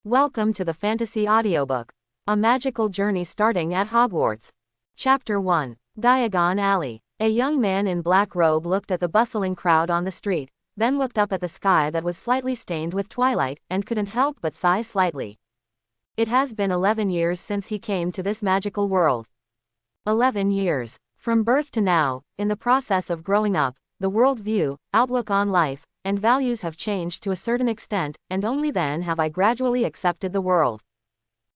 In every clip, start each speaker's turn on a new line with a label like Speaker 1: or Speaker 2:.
Speaker 1: Welcome to the Fantasy Audiobook. A magical journey starting at Hogwarts. Chapter 1. Diagon Alley. A young man in black robe looked at the bustling crowd on the street, then looked up at the sky that was slightly stained with twilight, and couldn't help but sigh slightly. It has been 11 years since he came to this magical world. 11 years. From birth to now, in the process of growing up, the world view, outlook on life, and values have changed to a certain extent, and only then have I gradually accepted the world.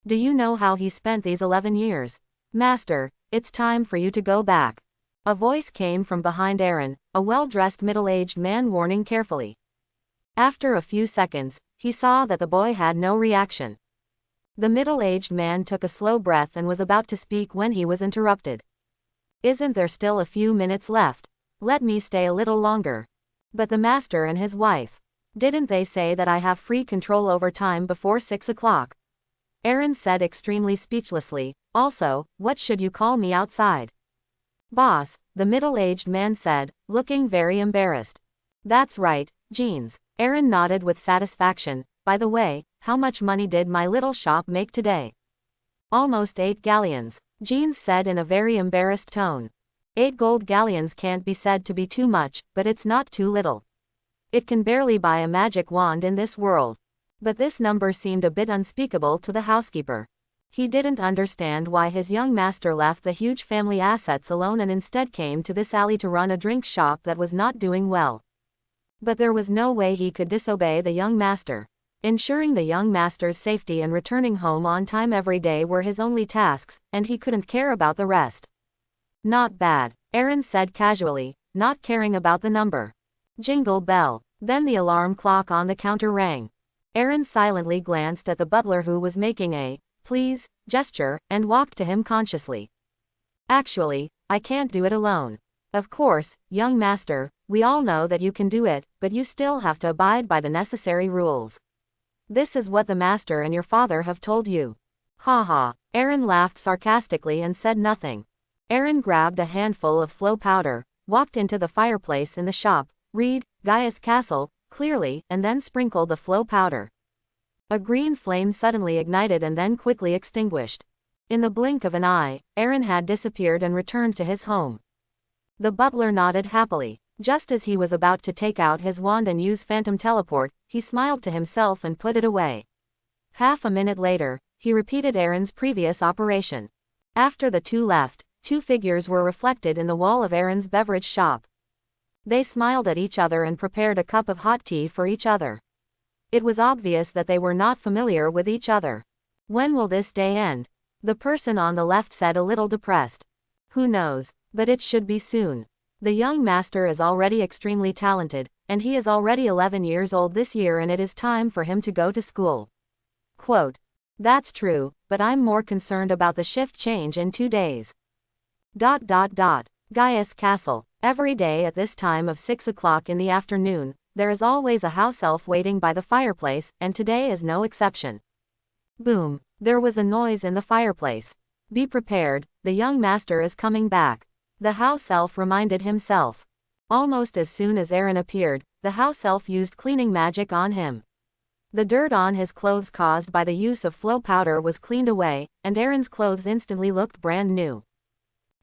Speaker 1: Do you know how he spent these 11 years? Master, it's time for you to go back. A voice came from behind Aaron, a well-dressed middle-aged man warning carefully. After a few seconds, he saw that the boy had no reaction. The middle-aged man took a slow breath and was about to speak when he was interrupted. Isn't there still a few minutes left? Let me stay a little longer. But the master and his wife. Didn't they say that I have free control over time before 6 o'clock? Aaron said extremely speechlessly. Also, what should you call me outside? Boss, the middle-aged man said, looking very embarrassed. That's right, Jeans. Aaron nodded with satisfaction. By the way, how much money did my little shop make today? Almost 8 galleons, Jeans said in a very embarrassed tone. 8 gold galleons can't be said to be too much, but it's not too little. It can barely buy a magic wand in this world. But this number seemed a bit unspeakable to the housekeeper. He didn't understand why his young master left the huge family assets alone and instead came to this alley to run a drink shop that was not doing well. But there was no way he could disobey the young master. Ensuring the young master's safety and returning home on time every day were his only tasks, and he couldn't care about the rest. Not bad, Aaron said casually, not caring about the number. Jingle bell. Then the alarm clock on the counter rang. Aaron silently glanced at the butler who was making a please gesture, and walked to him consciously. Actually, I can't do it alone. Of course, young master, we all know that you can do it, but you still have to abide by the necessary rules. This is what the master and your father have told you. Ha ha. Aaron laughed sarcastically and said nothing. Aaron grabbed a handful of flow powder, walked into the fireplace in the shop, read, Gaius Castle, clearly, and then sprinkled the flow powder. A green flame suddenly ignited and then quickly extinguished. In the blink of an eye, Aaron had disappeared and returned to his home. The butler nodded happily. Just as he was about to take out his wand and use phantom teleport, he smiled to himself and put it away. Half a minute later, he repeated Aaron's previous operation. After the two left, 2 figures were reflected in the wall of Aaron's beverage shop. They smiled at each other and prepared a cup of hot tea for each other. It was obvious that they were not familiar with each other. When will this day end? The person on the left said, a little depressed. Who knows, but it should be soon. The young master is already extremely talented, and he is already 11 years old this year, and it is time for him to go to school. Quote. That's true, but I'm more concerned about the shift change in 2 days. Gaius Castle. Every day at this time of 6 o'clock in the afternoon, there is always a house elf waiting by the fireplace, and today is no exception. Boom. There was a noise in the fireplace. Be prepared, the young master is coming back. The house elf reminded himself. Almost as soon as Aaron appeared, the house elf used cleaning magic on him. The dirt on his clothes caused by the use of flow powder was cleaned away, and Aaron's clothes instantly looked brand new.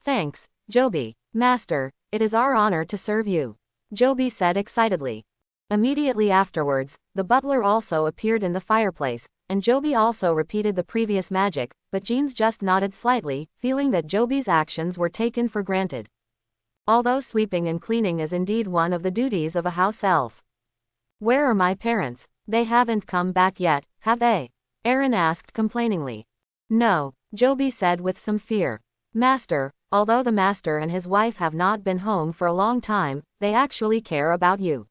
Speaker 1: Thanks, Joby. Master, it is our honor to serve you, Joby said excitedly. Immediately afterwards, the butler also appeared in the fireplace, and Joby also repeated the previous magic, but Jeans just nodded slightly, feeling that Joby's actions were taken for granted. Although sweeping and cleaning is indeed one of the duties of a house elf. Where are my parents? They haven't come back yet, have they? Aaron asked complainingly. No, Joby said with some fear. Master, although the master and his wife have not been home for a long time, they actually care about you.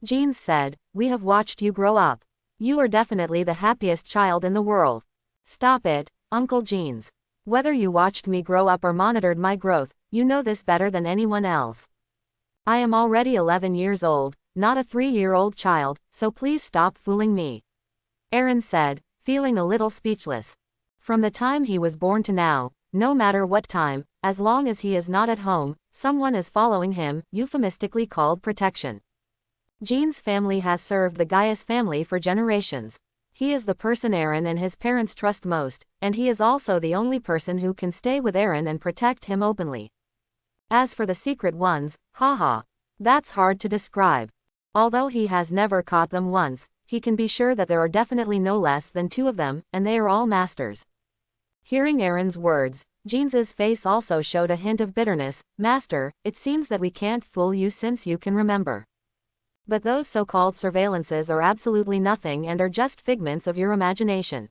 Speaker 1: Jeans said, we have watched you grow up. You are definitely the happiest child in the world. Stop it, Uncle Jeans. Whether you watched me grow up or monitored my growth, you know this better than anyone else. I am already 11 years old, not a 3-year-old child, so please stop fooling me. Aaron said, feeling a little speechless. From the time he was born to now, no matter what time, as long as he is not at home, someone is following him, euphemistically called protection. Jean's family has served the Gaius family for generations. He is the person Aaron and his parents trust most, and he is also the only person who can stay with Aaron and protect him openly. As for the secret ones, haha, that's hard to describe. Although he has never caught them once, he can be sure that there are definitely no less than 2 of them, and they are all masters. Hearing Aaron's words, Jeans's face also showed a hint of bitterness. Master, it seems that we can't fool you since you can remember. But those so-called surveillances are absolutely nothing and are just figments of your imagination.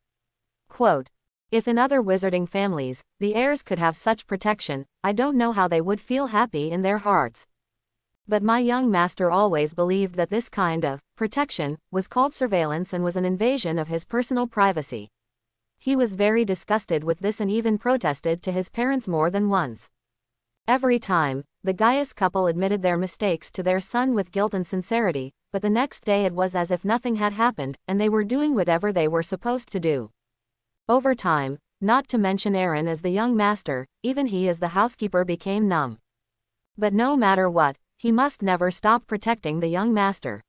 Speaker 1: Quote, if in other wizarding families, the heirs could have such protection, I don't know how they would feel happy in their hearts. But my young master always believed that this kind of protection was called surveillance and was an invasion of his personal privacy. He was very disgusted with this and even protested to his parents more than once. Every time, the Gaius couple admitted their mistakes to their son with guilt and sincerity, but the next day it was as if nothing had happened, and they were doing whatever they were supposed to do. Over time, not to mention Aaron as the young master, even he as the housekeeper became numb. But no matter what, he must never stop protecting the young master.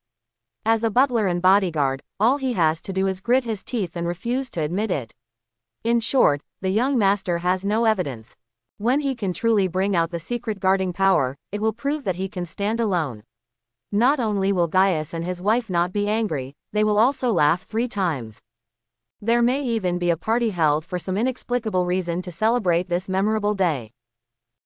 Speaker 1: As a butler and bodyguard, all he has to do is grit his teeth and refuse to admit it. In short, the young master has no evidence. When he can truly bring out the secret guarding power, it will prove that he can stand alone. Not only will Gaius and his wife not be angry, they will also laugh 3 times. There may even be a party held for some inexplicable reason to celebrate this memorable day.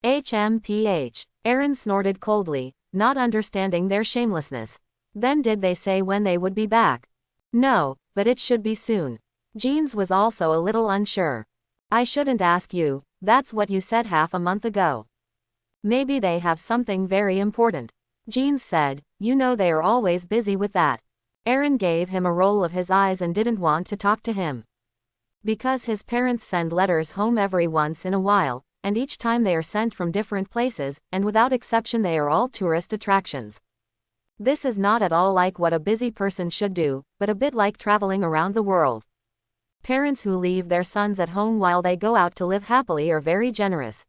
Speaker 1: HMPH. Aaron snorted coldly, not understanding their shamelessness. Then did they say when they would be back? No, but it should be soon. Jeans was also a little unsure. I shouldn't ask you, that's what you said half a month ago. Maybe they have something very important. Jeans said, you know they are always busy with that. Aaron gave him a roll of his eyes and didn't want to talk to him. Because his parents send letters home every once in a while, and each time they are sent from different places, and without exception they are all tourist attractions. This is not at all like what a busy person should do, but a bit like traveling around the world. Parents who leave their sons at home while they go out to live happily are very generous.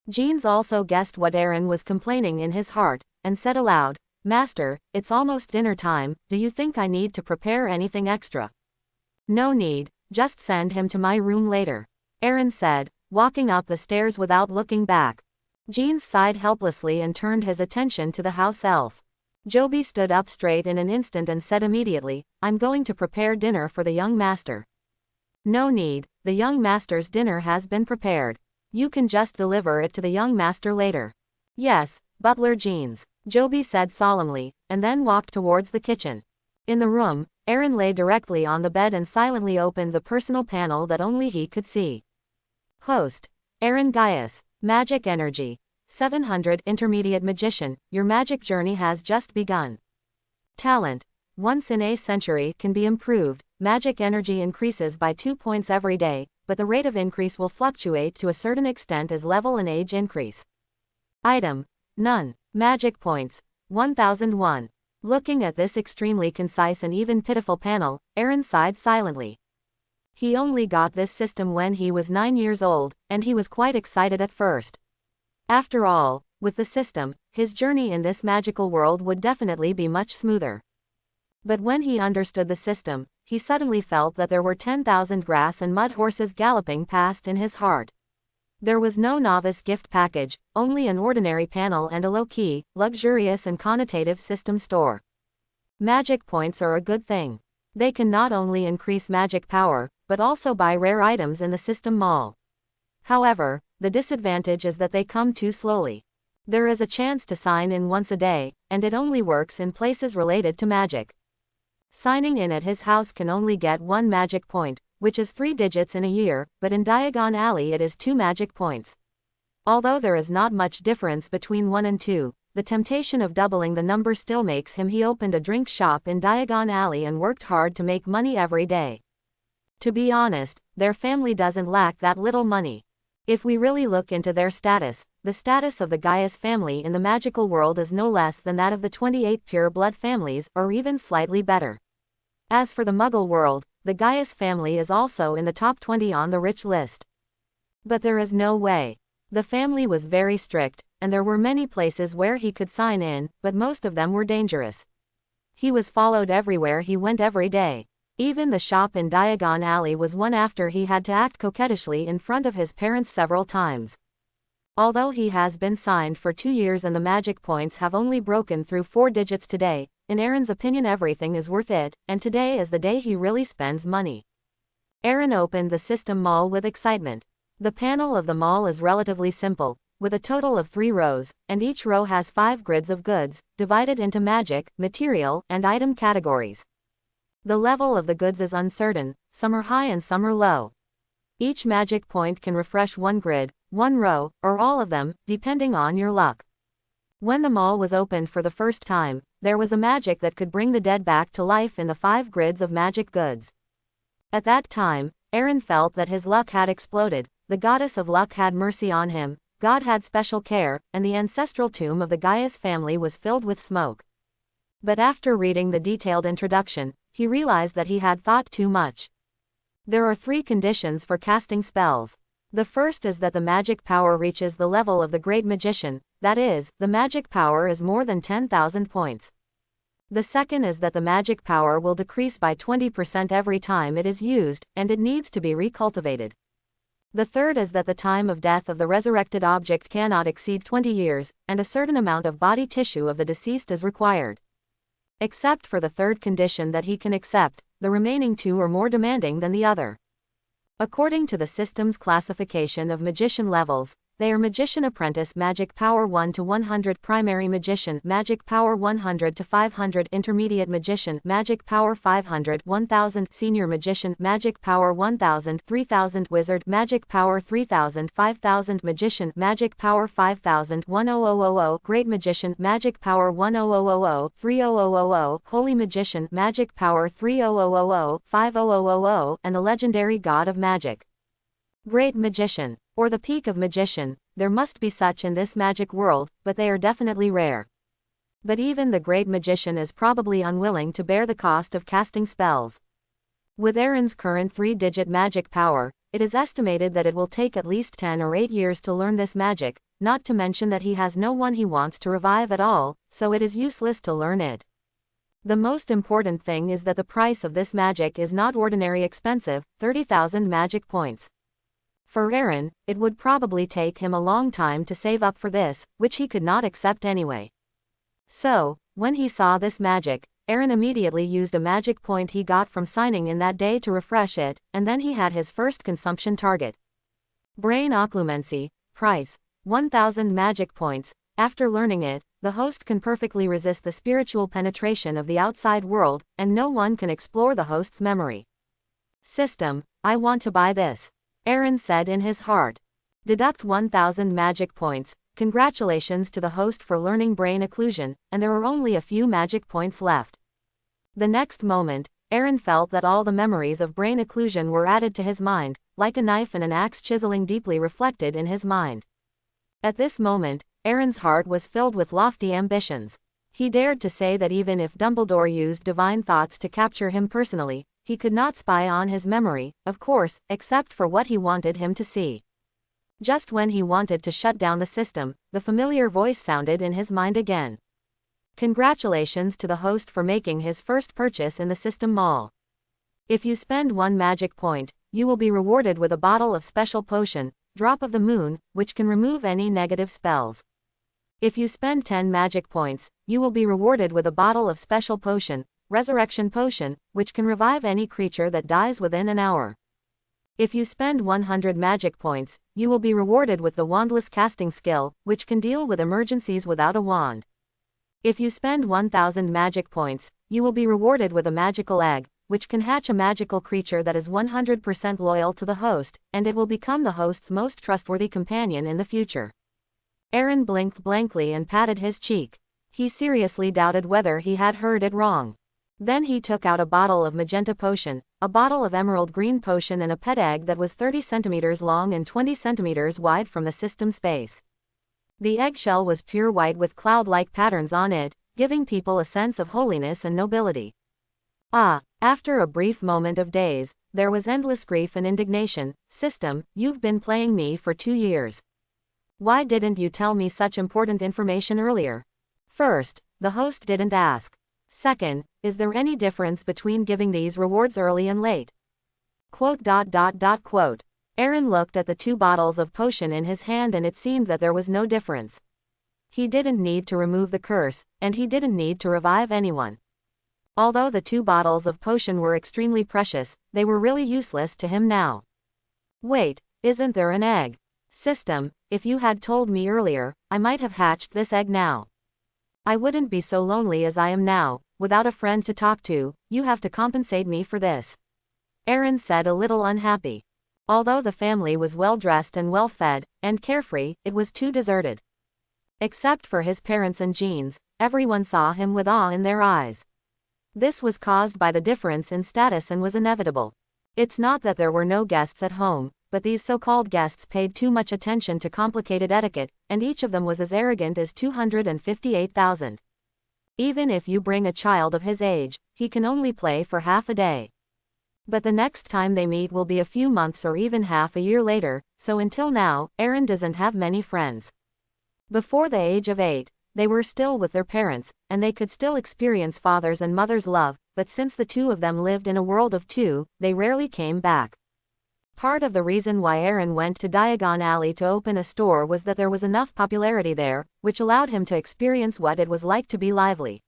Speaker 1: Jeans also guessed what Aaron was complaining in his heart, and said aloud, Master, it's almost dinner time, do you think I need to prepare anything extra? No need, just send him to my room later, Aaron said, walking up the stairs without looking back. Jeans sighed helplessly and turned his attention to the house elf. Joby stood up straight in an instant and said immediately, I'm going to prepare dinner for the young master. No need, the young master's dinner has been prepared. You can just deliver it to the young master later. Yes, Butler Jeans, Joby said solemnly, and then walked towards the kitchen. In the room, Aaron lay directly on the bed and silently opened the personal panel that only he could see. Host, Aaron Guss, Magic Energy, 700 Intermediate Magician, your magic journey has just begun. Talent, once in a century can be improved, magic energy increases by 2 points every day, but the rate of increase will fluctuate to a certain extent as level and age increase. Item, none, magic points, 1001. Looking at this extremely concise and even pitiful panel, Aaron sighed silently. He only got this system when he was 9 years old, and he was quite excited at first. After all, with the system, his journey in this magical world would definitely be much smoother. But when he understood the system, he suddenly felt that there were 10,000 grass and mud horses galloping past in his heart. There was no novice gift package, only an ordinary panel and a low-key, luxurious and connotative system store. Magic points are a good thing. They can not only increase magic power, but also buy rare items in the system mall. However, the disadvantage is that they come too slowly. There is a chance to sign in once a day, and it only works in places related to magic. Signing in at his house can only get 1 magic point, which is 3 digits in a year, but in Diagon Alley it is 2 magic points. Although there is not much difference between 1 and 2, the temptation of doubling the number still makes him. He opened a drink shop in Diagon Alley and worked hard to make money every day. To be honest, their family doesn't lack that little money. If we really look into their status, the status of the Gaius family in the magical world is no less than that of the 28 pure blood families, or even slightly better. As for the Muggle world, the Gaius family is also in the top 20 on the rich list. But there is no way. The family was very strict, and there were many places where he could sign in, but most of them were dangerous. He was followed everywhere he went every day. Even the shop in Diagon Alley was one after he had to act coquettishly in front of his parents several times. Although he has been signed for 2 years and the magic points have only broken through 4 digits today, in Aaron's opinion everything is worth it, and today is the day he really spends money. Aaron opened the system mall with excitement. The panel of the mall is relatively simple, with a total of 3 rows, and each row has 5 grids of goods, divided into magic, material, and item categories. The level of the goods is uncertain, some are high and some are low. Each magic point can refresh 1 grid, 1 row, or all of them, depending on your luck. When the mall was opened for the first time, there was a magic that could bring the dead back to life in the 5 grids of magic goods. At that time, Aaron felt that his luck had exploded, the goddess of luck had mercy on him, God had special care, and the ancestral tomb of the Gaius family was filled with smoke. But after reading the detailed introduction, he realized that he had thought too much. There are 3 conditions for casting spells. The first is that the magic power reaches the level of the great magician, that is, the magic power is more than 10,000 points. The second is that the magic power will decrease by 20% every time it is used, and it needs to be recultivated. The third is that the time of death of the resurrected object cannot exceed 20 years, and a certain amount of body tissue of the deceased is required. Except for the third condition that he can accept, the remaining 2 are more demanding than the other. According to the system's classification of magician levels, they are Magician Apprentice Magic Power 1 to 100, Primary Magician Magic Power 100 to 500, Intermediate Magician Magic Power 500 1000, Senior Magician Magic Power 1000 3000, Wizard Magic Power 3000 5000, Magician Magic Power 5000 10000, Great Magician Magic Power 10000 3000, Holy Magician Magic Power 3000 5000, and the Legendary God of Magic. Great Magician, or the peak of magician, there must be such in this magic world, but they are definitely rare. But even the great magician is probably unwilling to bear the cost of casting spells. With Aaron's current 3-digit magic power, it is estimated that it will take at least 10 or 8 years to learn this magic, not to mention that he has no one he wants to revive at all, so it is useless to learn it. The most important thing is that the price of this magic is not ordinary expensive, 30,000 magic points. For Aaron, it would probably take him a long time to save up for this, which he could not accept anyway. So, when he saw this magic, Aaron immediately used a magic point he got from signing in that day to refresh it, and then he had his first consumption target. Brain Occlumency, price, 1,000 magic points. After learning it, the host can perfectly resist the spiritual penetration of the outside world, and no one can explore the host's memory. System, I want to buy this, Aaron said in his heart. Deduct 1,000 magic points. Congratulations to the host for learning brain occlusion, and there are only a few magic points left. The next moment, Aaron felt that all the memories of brain occlusion were added to his mind, like a knife and an axe chiseling deeply reflected in his mind. At this moment, Aaron's heart was filled with lofty ambitions. He dared to say that even if Dumbledore used divine thoughts to capture him personally, he could not spy on his memory, of course, except for what he wanted him to see. Just when he wanted to shut down the system, the familiar voice sounded in his mind again. Congratulations to the host for making his first purchase in the system mall. If you spend 1 magic point, you will be rewarded with a bottle of special potion, Drop of the Moon, which can remove any negative spells. If you spend 10 magic points, you will be rewarded with a bottle of special potion, Resurrection Potion, which can revive any creature that dies within an hour. If you spend 100 magic points, you will be rewarded with the Wandless Casting skill, which can deal with emergencies without a wand. If you spend 1,000 magic points, you will be rewarded with a magical egg, which can hatch a magical creature that is 100% loyal to the host, and it will become the host's most trustworthy companion in the future. Aaron blinked blankly and patted his cheek. He seriously doubted whether he had heard it wrong. Then he took out a bottle of magenta potion, a bottle of emerald green potion and a pet egg that was 30 centimeters long and 20 centimeters wide from the system space. The eggshell was pure white with cloud-like patterns on it, giving people a sense of holiness and nobility. After a brief moment of daze, there was endless grief and indignation. System, you've been playing me for 2 years. Why didn't you tell me such important information earlier? First, the host didn't ask. Second, is there any difference between giving these rewards early and late? Quote. Aaron looked at the 2 bottles of potion in his hand and it seemed that there was no difference. He didn't need to remove the curse, and he didn't need to revive anyone. Although the 2 bottles of potion were extremely precious, they were really useless to him now. Wait, isn't there an egg? System, if you had told me earlier, I might have hatched this egg now. I wouldn't be so lonely as I am now, without a friend to talk to. You have to compensate me for this. Aaron said, a little unhappy. Although the family was well dressed and well fed, and carefree, it was too deserted. Except for his parents and Jeans, everyone saw him with awe in their eyes. This was caused by the difference in status and was inevitable. It's not that there were no guests at home, but these so-called guests paid too much attention to complicated etiquette, and each of them was as arrogant as 258,000. Even if you bring a child of his age, he can only play for half a day. But the next time they meet will be a few months or even half a year later, so until now, Aaron doesn't have many friends. Before the age of 8, they were still with their parents, and they could still experience father's and mother's love, but since the 2 of them lived in a world of 2, they rarely came back. Part of the reason why Aaron went to Diagon Alley to open a store was that there was enough popularity there, which allowed him to experience what it was like to be lively.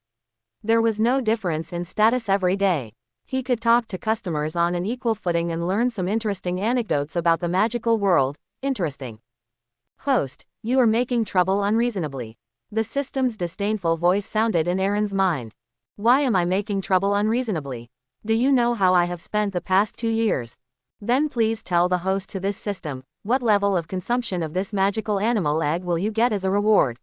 Speaker 1: There was no difference in status every day. He could talk to customers on an equal footing and learn some interesting anecdotes about the magical world. Interesting. Host, you are making trouble unreasonably. The system's disdainful voice sounded in Aaron's mind. Why am I making trouble unreasonably? Do you know how I have spent the past 2 years? Then please tell the host to this system, what level of consumption of this magical animal egg will you get as a reward?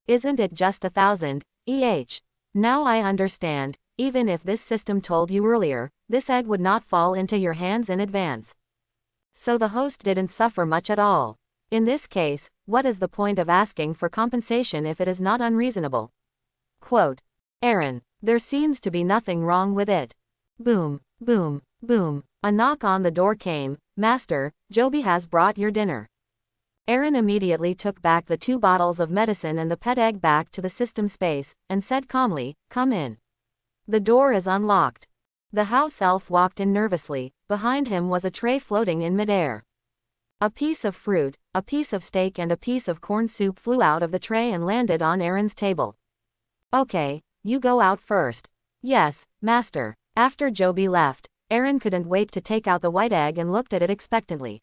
Speaker 1: Isn't it just 1,000 EH? Now I understand. Even if this system told you earlier, this egg would not fall into your hands in advance. So the host didn't suffer much at all. In this case, what is the point of asking for compensation if it is not unreasonable? Quote. Aaron, there seems to be nothing wrong with it. Boom, boom, boom. A knock on the door came. Master, Joby has brought your dinner. Aaron immediately took back the 2 bottles of medicine and the pet egg back to the system space, and said calmly, come in. The door is unlocked. The house elf walked in nervously. Behind him was a tray floating in midair. A piece of fruit, a piece of steak and a piece of corn soup flew out of the tray and landed on Aaron's table. Okay, you go out first. Yes, master. After Joby left, Aaron couldn't wait to take out the white egg and looked at it expectantly.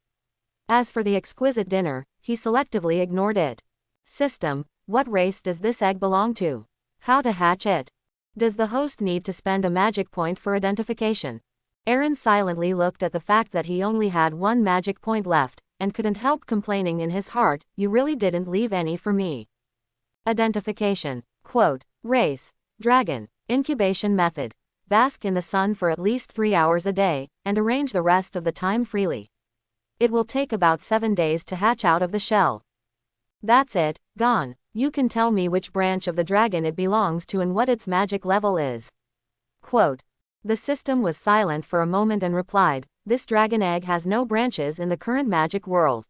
Speaker 1: As for the exquisite dinner, he selectively ignored it. System, what race does this egg belong to? How to hatch it? Does the host need to spend a magic point for identification? Aaron silently looked at the fact that he only had 1 magic point left, and couldn't help complaining in his heart, you really didn't leave any for me. Identification. Quote. Race. Dragon. Incubation method. Bask in the sun for at least 3 hours a day, and arrange the rest of the time freely. It will take about 7 days to hatch out of the shell. That's it, gone. You can tell me which branch of the dragon it belongs to and what its magic level is. Quote. The system was silent for a moment and replied, this dragon egg has no branches in the current magic world.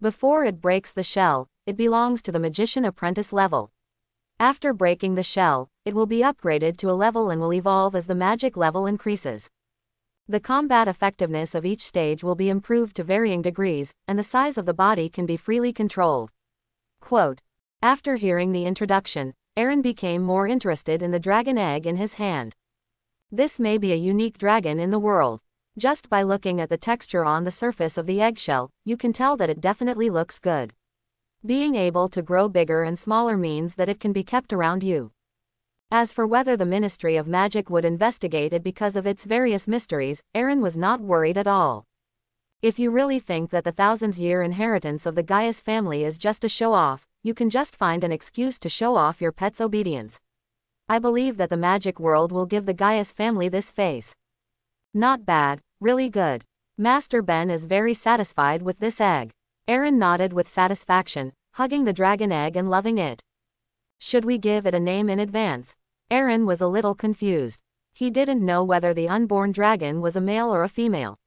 Speaker 1: Before it breaks the shell, it belongs to the magician apprentice level. After breaking the shell, it will be upgraded to a level and will evolve as the magic level increases. The combat effectiveness of each stage will be improved to varying degrees, and the size of the body can be freely controlled. Quote. After hearing the introduction, Aaron became more interested in the dragon egg in his hand. This may be a unique dragon in the world. Just by looking at the texture on the surface of the eggshell, you can tell that it definitely looks good. Being able to grow bigger and smaller means that it can be kept around you. As for whether the Ministry of Magic would investigate it because of its various mysteries, Aaron was not worried at all. If you really think that the thousands-year inheritance of the Gaius family is just a show-off, you can just find an excuse to show off your pet's obedience. I believe that the magic world will give the Gaius family this face. Not bad, really good. Master Ben is very satisfied with this egg. Aaron nodded with satisfaction, hugging the dragon egg and loving it. Should we give it a name in advance? Aaron was a little confused. He didn't know whether the unborn dragon was a male or a female.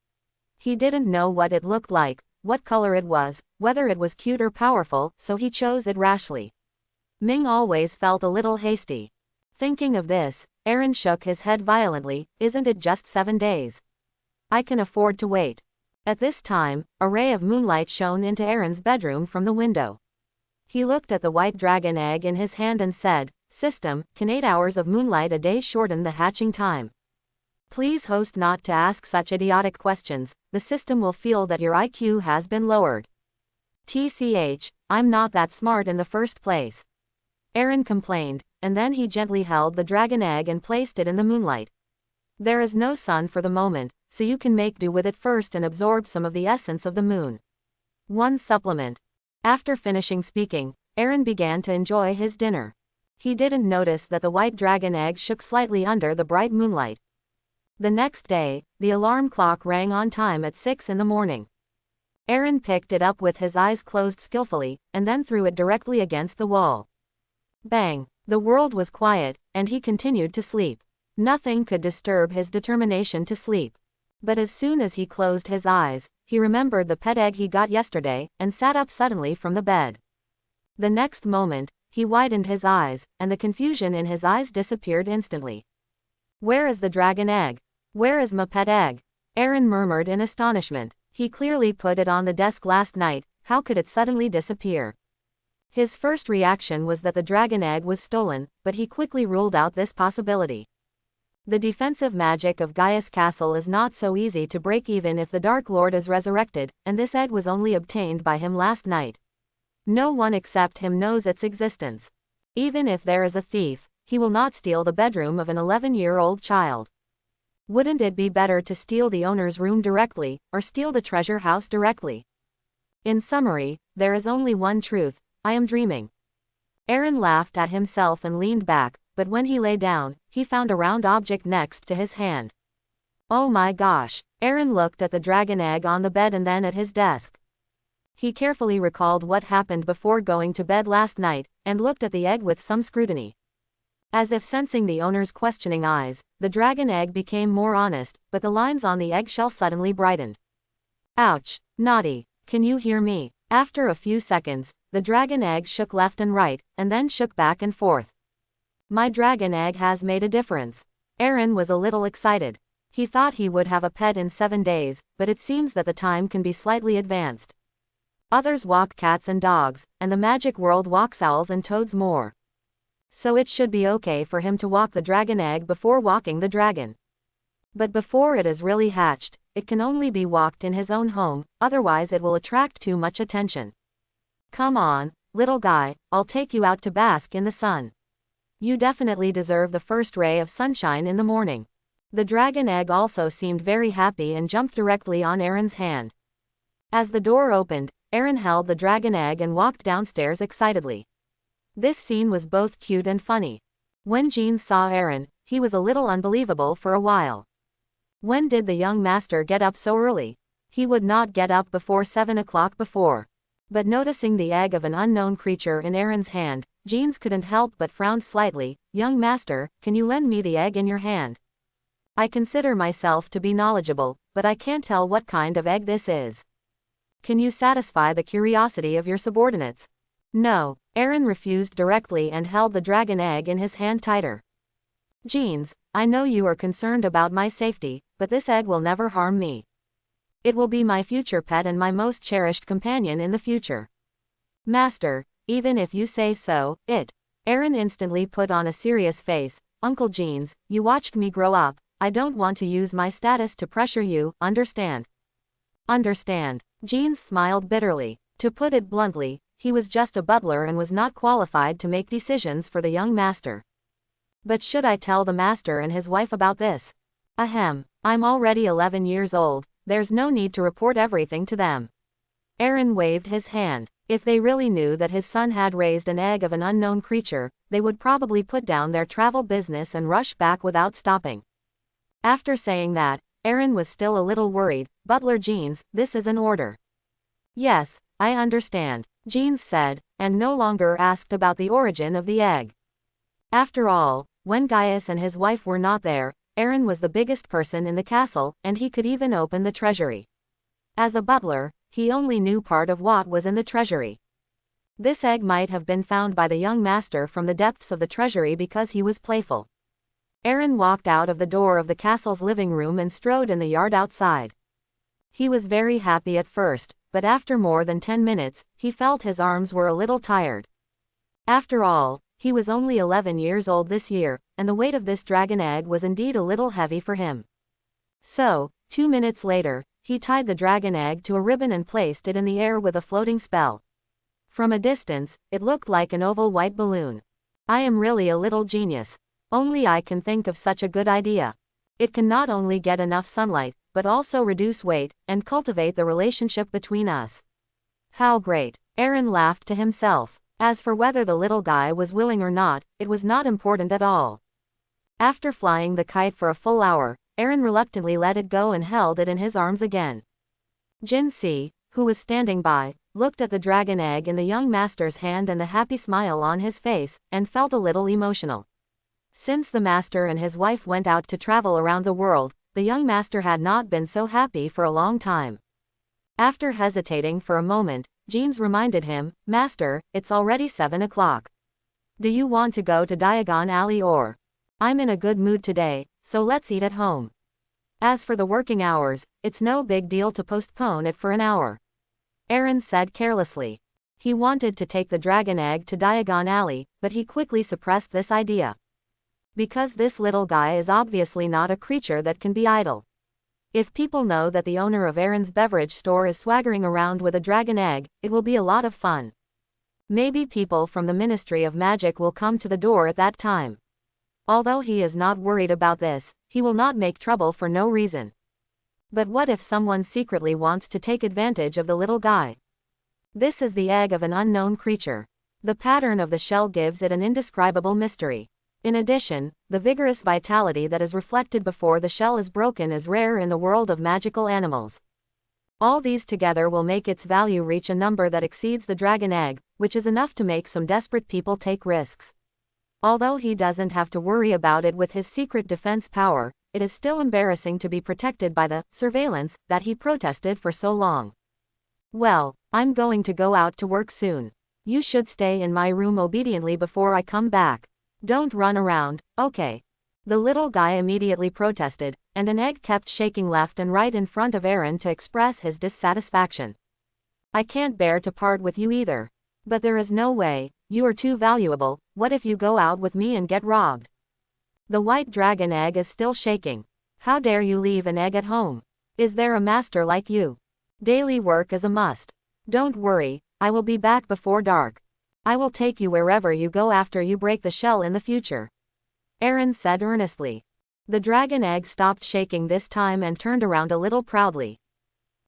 Speaker 1: He didn't know what it looked like, what color it was, whether it was cute or powerful, so he chose it rashly. Ming always felt a little hasty. Thinking of this, Aaron shook his head violently. Isn't it just 7 days? I can afford to wait. At this time, a ray of moonlight shone into Aaron's bedroom from the window. He looked at the white dragon egg in his hand and said, "System, can 8 hours of moonlight a day shorten the hatching time? Please host not to ask such idiotic questions, the system will feel that your IQ has been lowered." "TCH, I'm not that smart in the first place," Aaron complained, and then he gently held the dragon egg and placed it in the moonlight. "There is no sun for the moment, so you can make do with it first and absorb some of the essence of the moon. One supplement." After finishing speaking, Aaron began to enjoy his dinner. He didn't notice that the white dragon egg shook slightly under the bright moonlight. The next day, the alarm clock rang on time at 6 in the morning. Aaron picked it up with his eyes closed skillfully, and then threw it directly against the wall. Bang! The world was quiet, and he continued to sleep. Nothing could disturb his determination to sleep. But as soon as he closed his eyes, he remembered the pet egg he got yesterday, and sat up suddenly from the bed. The next moment, he widened his eyes, and the confusion in his eyes disappeared instantly. "Where is the dragon egg? Where is my pet egg?" Aaron murmured in astonishment. He clearly put it on the desk last night, how could it suddenly disappear? His first reaction was that the dragon egg was stolen, but he quickly ruled out this possibility. The defensive magic of Gaia's castle is not so easy to break even if the Dark Lord is resurrected, and this egg was only obtained by him last night. No one except him knows its existence. Even if there is a thief, he will not steal the bedroom of an 11-year-old child. Wouldn't it be better to steal the owner's room directly, or steal the treasure house directly? In summary, there is only one truth: I am dreaming. Aaron laughed at himself and leaned back, but when he lay down, he found a round object next to his hand. Oh my gosh! Aaron looked at the dragon egg on the bed and then at his desk. He carefully recalled what happened before going to bed last night, and looked at the egg with some scrutiny. As if sensing the owner's questioning eyes, the dragon egg became more honest, but the lines on the eggshell suddenly brightened. "Ouch! Naughty! Can you hear me?" After a few seconds, the dragon egg shook left and right, and then shook back and forth. "My dragon egg has made a difference." Aaron was a little excited. He thought he would have a pet in 7 days, but it seems that the time can be slightly advanced. Others walk cats and dogs, and the magic world walks owls and toads more. So it should be okay for him to walk the dragon egg before walking the dragon. But before it is really hatched, it can only be walked in his own home, otherwise it will attract too much attention. "Come on, little guy, I'll take you out to bask in the sun. You definitely deserve the first ray of sunshine in the morning." The dragon egg also seemed very happy and jumped directly on Aaron's hand. As the door opened, Aaron held the dragon egg and walked downstairs excitedly. This scene was both cute and funny. When Jean saw Aaron, he was a little unbelievable for a while. When did the young master get up so early? He would not get up before 7 o'clock before. But noticing the egg of an unknown creature in Aaron's hand, Jean couldn't help but frown slightly. "Young master, can you lend me the egg in your hand? I consider myself to be knowledgeable, but I can't tell what kind of egg this is. Can you satisfy the curiosity of your subordinates?" "No." Aaron refused directly and held the dragon egg in his hand tighter. "Jeans, I know you are concerned about my safety, but this egg will never harm me. It will be my future pet and my most cherished companion in the future." "Master, even if you say so, it." Aaron instantly put on a serious face. "Uncle Jeans, you watched me grow up. I don't want to use my status to pressure you, understand?" "Understand." Jeans smiled bitterly. To put it bluntly, he was just a butler and was not qualified to make decisions for the young master. "But should I tell the master and his wife about this?" "Ahem, I'm already 11 years old, there's no need to report everything to them." Aaron waved his hand. If they really knew that his son had raised an egg of an unknown creature, they would probably put down their travel business and rush back without stopping. After saying that, Aaron was still a little worried. "Butler Jeans, this is an order." "Yes, I understand," Jeans said, and no longer asked about the origin of the egg. After all, when Gaius and his wife were not there, Aaron was the biggest person in the castle, and he could even open the treasury. As a butler, he only knew part of what was in the treasury. This egg might have been found by the young master from the depths of the treasury because he was playful. Aaron walked out of the door of the castle's living room and strode in the yard outside. He was very happy at first, but after more than 10 minutes, he felt his arms were a little tired. After all, he was only 11 years old this year, and the weight of this dragon egg was indeed a little heavy for him. So, 2 minutes later, he tied the dragon egg to a ribbon and placed it in the air with a floating spell. From a distance, it looked like an oval white balloon. I am really a little genius. Only I can think of such a good idea. It can not only get enough sunlight, but also reduce weight, and cultivate the relationship between us. How great! Aaron laughed to himself. As for whether the little guy was willing or not, it was not important at all. After flying the kite for a full hour, Aaron reluctantly let it go and held it in his arms again. Jin-si, who was standing by, looked at the dragon egg in the young master's hand and the happy smile on his face, and felt a little emotional. Since the master and his wife went out to travel around the world, the young master had not been so happy for a long time. After hesitating for a moment, Jeans reminded him, "Master, it's already 7 o'clock. Do you want to go to Diagon Alley or? I'm in a good mood today, so let's eat at home. As for the working hours, it's no big deal to postpone it for an hour." Aaron said carelessly. He wanted to take the dragon egg to Diagon Alley, but he quickly suppressed this idea. Because this little guy is obviously not a creature that can be idle. If people know that the owner of Aaron's beverage store is swaggering around with a dragon egg, it will be a lot of fun. Maybe people from the Ministry of Magic will come to the door at that time. Although he is not worried about this, he will not make trouble for no reason. But what if someone secretly wants to take advantage of the little guy? This is the egg of an unknown creature. The pattern of the shell gives it an indescribable mystery. In addition, the vigorous vitality that is reflected before the shell is broken is rare in the world of magical animals. All these together will make its value reach a number that exceeds the dragon egg, which is enough to make some desperate people take risks. Although he doesn't have to worry about it with his secret defense power, it is still embarrassing to be protected by the surveillance that he protested for so long. Well, I'm going to go out to work soon. You should stay in my room obediently before I come back. Don't run around, okay? The little guy immediately protested, and an egg kept shaking left and right in front of Aaron to express his dissatisfaction. I can't bear to part with you either. But there is no way, you are too valuable. What if you go out with me and get robbed? The white dragon egg is still shaking. How dare you leave an egg at home? Is there a master like you? Daily work is a must. Don't worry, I will be back before dark. I will take you wherever you go after you break the shell in the future. Aaron said earnestly. The dragon egg stopped shaking this time and turned around a little proudly.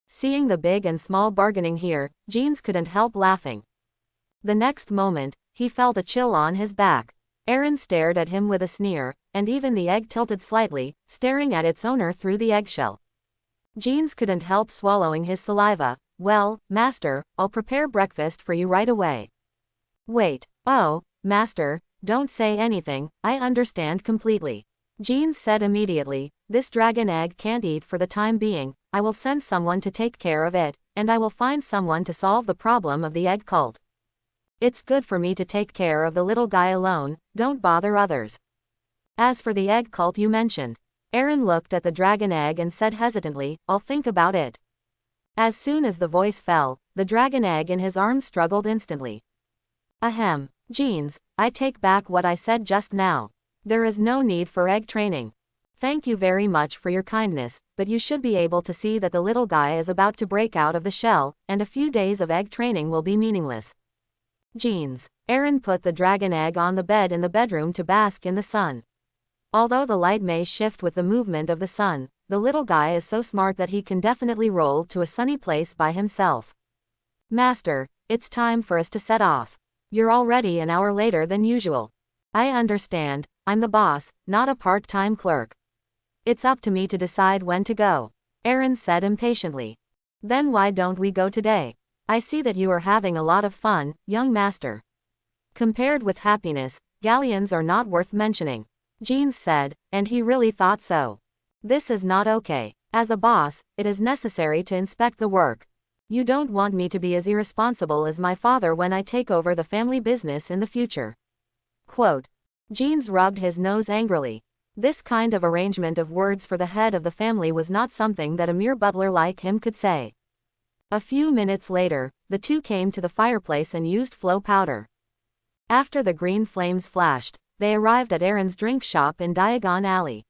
Speaker 1: Seeing the big and small bargaining here, Jeans couldn't help laughing. The next moment, he felt a chill on his back. Aaron stared at him with a sneer, and even the egg tilted slightly, staring at its owner through the eggshell. Jeans couldn't help swallowing his saliva. Well, master, I'll prepare breakfast for you right away. Wait, oh, master, don't say anything, I understand completely. Jeans said immediately, this dragon egg can't eat for the time being, I will send someone to take care of it, and I will find someone to solve the problem of the egg cult. It's good for me to take care of the little guy alone, don't bother others. As for the egg cult you mentioned, Aaron looked at the dragon egg and said hesitantly, I'll think about it. As soon as the voice fell, the dragon egg in his arms struggled instantly. Ahem, Jeans, I take back what I said just now. There is no need for egg training. Thank you very much for your kindness, but you should be able to see that the little guy is about to break out of the shell, and a few days of egg training will be meaningless. Jeans. Aaron put the dragon egg on the bed in the bedroom to bask in the sun. Although the light may shift with the movement of the sun, the little guy is so smart that he can definitely roll to a sunny place by himself. Master, it's time for us to set off. You're already an hour later than usual. I understand, I'm the boss, not a part-time clerk. It's up to me to decide when to go, Aaron said impatiently. Then why don't we go today? I see that you are having a lot of fun, young master. Compared with happiness, galleons are not worth mentioning, Jeans said, and he really thought so. This is not okay. As a boss, it is necessary to inspect the work. You don't want me to be as irresponsible as my father when I take over the family business in the future. Quote. Jeans rubbed his nose angrily. This kind of arrangement of words for the head of the family was not something that a mere butler like him could say. A few minutes later, the two came to the fireplace and used flow powder. After the green flames flashed, they arrived at Aaron's drink shop in Diagon Alley.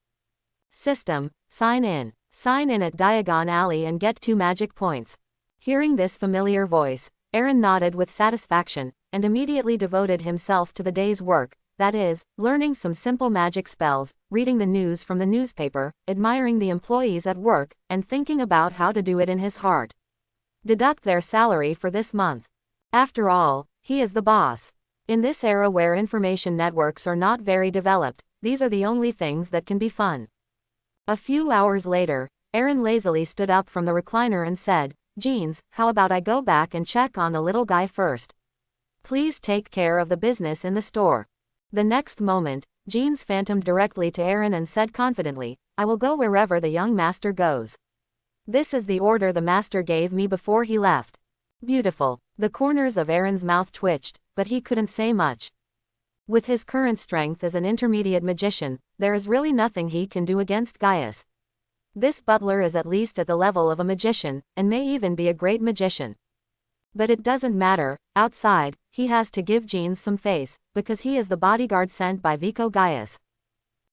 Speaker 1: System, sign in. Sign in at Diagon Alley and get 2 magic points. Hearing this familiar voice, Aaron nodded with satisfaction, and immediately devoted himself to the day's work, that is, learning some simple magic spells, reading the news from the newspaper, admiring the employees at work, and thinking about how to do it in his heart. Deduct their salary for this month. After all, he is the boss. In this era where information networks are not very developed, these are the only things that can be fun. A few hours later, Aaron lazily stood up from the recliner and said, "Jeans, how about I go back and check on the little guy first? Please take care of the business in the store." The next moment, Jeans phantomed directly to Aaron and said confidently, "I will go wherever the young master goes. This is the order the master gave me before he left." Beautiful. The corners of Aaron's mouth twitched, but he couldn't say much. With his current strength as an intermediate magician, there is really nothing he can do against Gaius. This butler is at least at the level of a magician, and may even be a great magician. But it doesn't matter, outside, he has to give Jeans some face, because he is the bodyguard sent by Vico Gaius.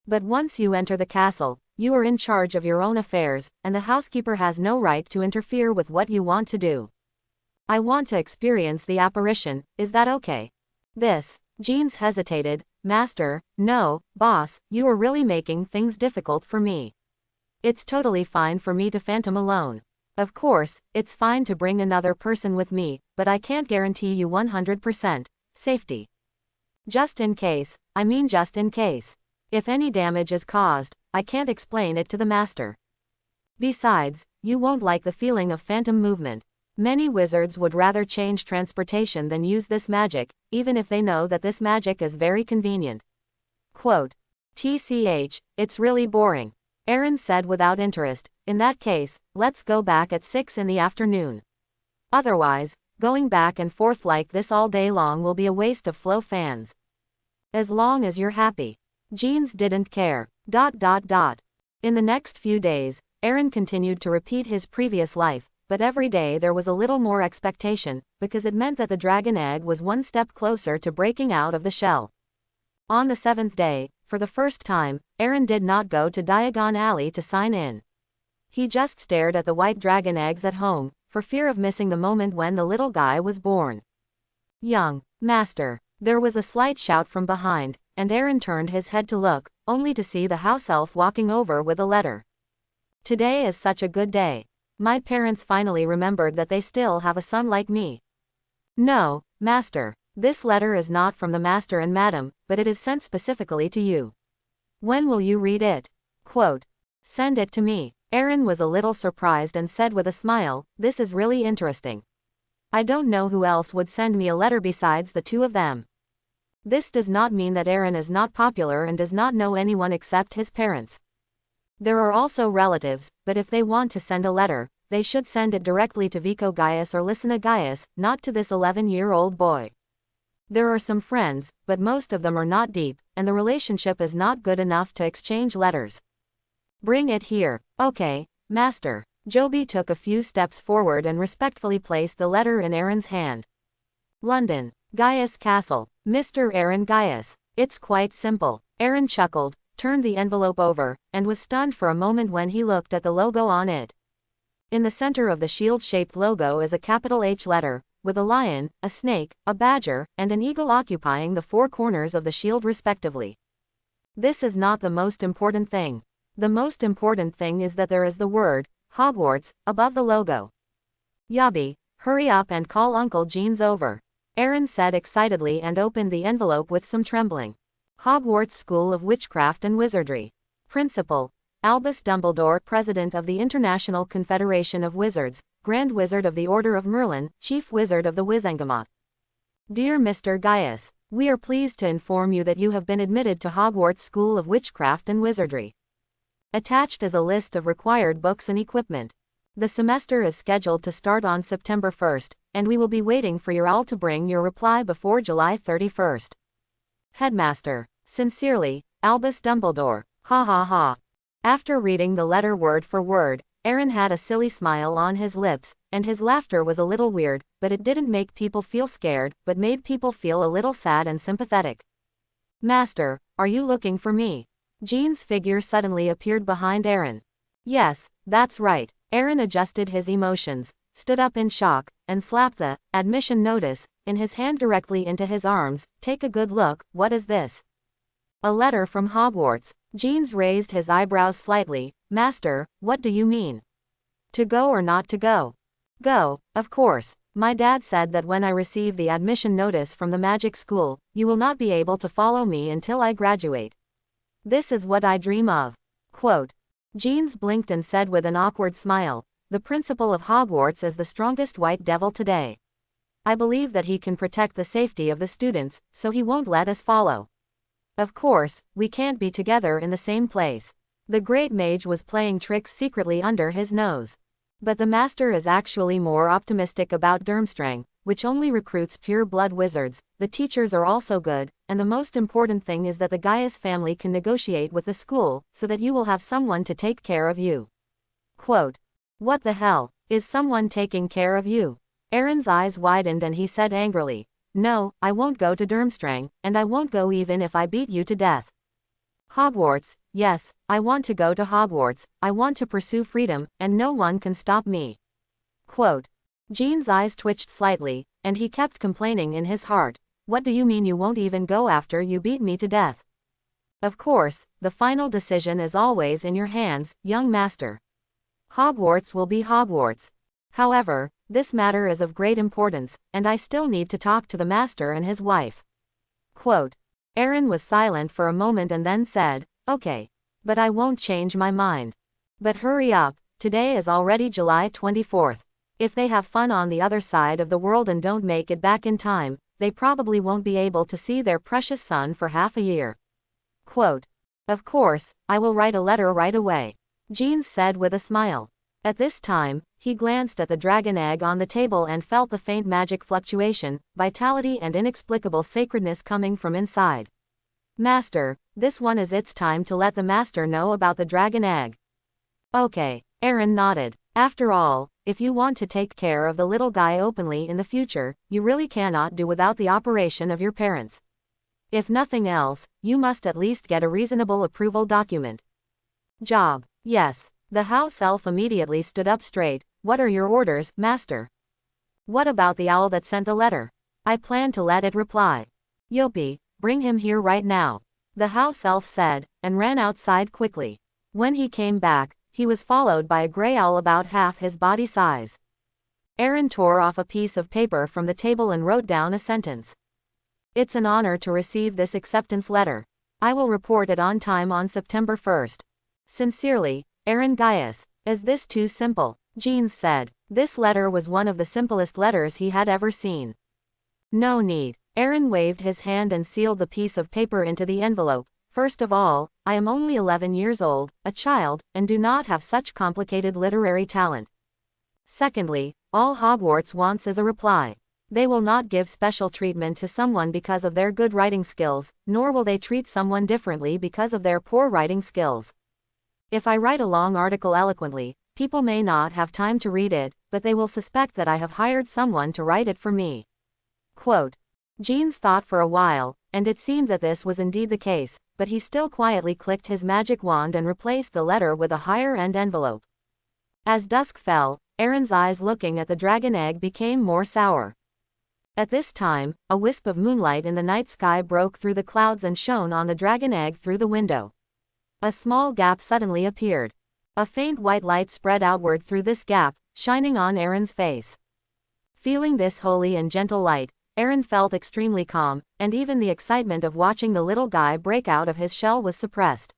Speaker 1: But once you enter the castle, you are in charge of your own affairs, and the housekeeper has no right to interfere with what you want to do. I want to experience the apparition, is that okay? Jeans hesitated. "Master, no, boss, you are really making things difficult for me. It's totally fine for me to phantom alone. Of course, it's fine to bring another person with me, but I can't guarantee you 100% safety. Just in case, just in case. If any damage is caused, I can't explain it to the master. Besides, you won't like the feeling of phantom movement. Many wizards would rather change transportation than use this magic, even if they know that this magic is very convenient." Quote. "TCH, it's really boring," Aaron said without interest. "In that case, let's go back at 6 in the afternoon. Otherwise, going back and forth like this all day long will be a waste of flow fans. As long as you're happy." Jeans didn't care. In the next few days, Aaron continued to repeat his previous life, but every day there was a little more expectation, because it meant that the dragon egg was one step closer to breaking out of the shell. On the 7th day, for the first time, Aaron did not go to Diagon Alley to sign in. He just stared at the white dragon eggs at home, for fear of missing the moment when the little guy was born. "Young master." There was a slight shout from behind, and Aaron turned his head to look, only to see the house elf walking over with a letter. "Today is such a good day. My parents finally remembered that they still have a son like me." "No, master. This letter is not from the master and madam, but it is sent specifically to you. When will you read it?" Quote. "Send it to me." Aaron was a little surprised and said with a smile, "This is really interesting. I don't know who else would send me a letter besides the two of them." This does not mean that Aaron is not popular and does not know anyone except his parents. There are also relatives, but if they want to send a letter, they should send it directly to Vico Gaius or Lysina Gaius, not to this 11-year-old boy. There are some friends, but most of them are not deep, and the relationship is not good enough to exchange letters. "Bring it here." "Okay, master." Joby took a few steps forward and respectfully placed the letter in Aaron's hand. "London, Gaius Castle, Mr. Aaron Gaius." "It's quite simple." Aaron chuckled, turned the envelope over, and was stunned for a moment when he looked at the logo on it. In the center of the shield-shaped logo is a capital H letter, with a lion, a snake, a badger, and an eagle occupying the 4 corners of the shield respectively. This is not the most important thing. The most important thing is that there is the word, Hogwarts, above the logo. "Yobby, hurry up and call Uncle Jeans over," Aaron said excitedly and opened the envelope with some trembling. Hogwarts School of Witchcraft and Wizardry. Principal, Albus Dumbledore, President of the International Confederation of Wizards, Grand Wizard of the Order of Merlin, Chief Wizard of the Wizengamot. Dear Mr. Gaius, we are pleased to inform you that you have been admitted to Hogwarts School of Witchcraft and Wizardry. Attached is a list of required books and equipment. The semester is scheduled to start on September 1st, and we will be waiting for you all to bring your reply before July 31st. Headmaster. Sincerely, Albus Dumbledore, Ha ha ha. After reading the letter word for word, Aaron had a silly smile on his lips, and his laughter was a little weird, but it didn't make people feel scared, but made people feel a little sad and sympathetic. Master, are you looking for me? Jean's figure suddenly appeared behind Aaron. Yes, that's right. Aaron adjusted his emotions, stood up in shock, and slapped the admission notice in his hand directly into his arms. Take a good look. What is this? A letter from Hogwarts. Jeans raised his eyebrows slightly. Master, what do you mean? To go or not to go? Go, of course. My dad said that when I receive the admission notice from the magic school, you will not be able to follow me until I graduate. This is what I dream of. Quote. Jeans blinked and said with an awkward smile, the principal of Hogwarts is the strongest white devil today. I believe that he can protect the safety of the students, so he won't let us follow. Of course, we can't be together in the same place. The great mage was playing tricks secretly under his nose. But the master is actually more optimistic about Durmstrang, which only recruits pure-blood wizards. The teachers are also good, and the most important thing is that the Gaius family can negotiate with the school, so that you will have someone to take care of you. Quote. What the hell, is someone taking care of you? Aaron's eyes widened and he said angrily, no, I won't go to Durmstrang, and I won't go even if I beat you to death. Hogwarts, yes, I want to go to Hogwarts, I want to pursue freedom, and no one can stop me. Quote. Jean's eyes twitched slightly, and he kept complaining in his heart, what do you mean you won't even go after you beat me to death? Of course, the final decision is always in your hands, young master. Hogwarts will be Hogwarts. However, this matter is of great importance, and I still need to talk to the master and his wife. Quote. Aaron was silent for a moment and then said, okay. But I won't change my mind. But hurry up, today is already July 24th. If they have fun on the other side of the world and don't make it back in time, they probably won't be able to see their precious son for half a year. Quote. Of course, I will write a letter right away. Jean said with a smile. At this time, he glanced at the dragon egg on the table and felt the faint magic fluctuation, vitality and inexplicable sacredness coming from inside. Master, this one is it's time to let the master know about the dragon egg. Okay, Aaron nodded. After all, if you want to take care of the little guy openly in the future, you really cannot do without the operation of your parents. If nothing else, you must at least get a reasonable approval document. Job. Yes. The house elf immediately stood up straight. What are your orders, master? What about the owl that sent the letter? I plan to let it reply. Yopi, bring him here right now. The house elf said, and ran outside quickly. When he came back, he was followed by a gray owl about half his body size. Aaron tore off a piece of paper from the table and wrote down a sentence. It's an honor to receive this acceptance letter. I will report it on time on September 1st. Sincerely, Aaron Guss. Is this too simple? Jean said. This letter was one of the simplest letters he had ever seen. No need. Aaron waved his hand and sealed the piece of paper into the envelope. First of all, I am only 11 years old, a child, and do not have such complicated literary talent. Secondly, all Hogwarts wants is a reply. They will not give special treatment to someone because of their good writing skills, nor will they treat someone differently because of their poor writing skills. If I write a long article eloquently, people may not have time to read it, but they will suspect that I have hired someone to write it for me. Quote. Jeans thought for a while, and it seemed that this was indeed the case, but he still quietly clicked his magic wand and replaced the letter with a higher-end envelope. As dusk fell, Aaron's eyes looking at the dragon egg became more sour. At this time, a wisp of moonlight in the night sky broke through the clouds and shone on the dragon egg through the window. A small gap suddenly appeared. A faint white light spread outward through this gap, shining on Aaron's face. Feeling this holy and gentle light, Aaron felt extremely calm, and even the excitement of watching the little guy break out of his shell was suppressed.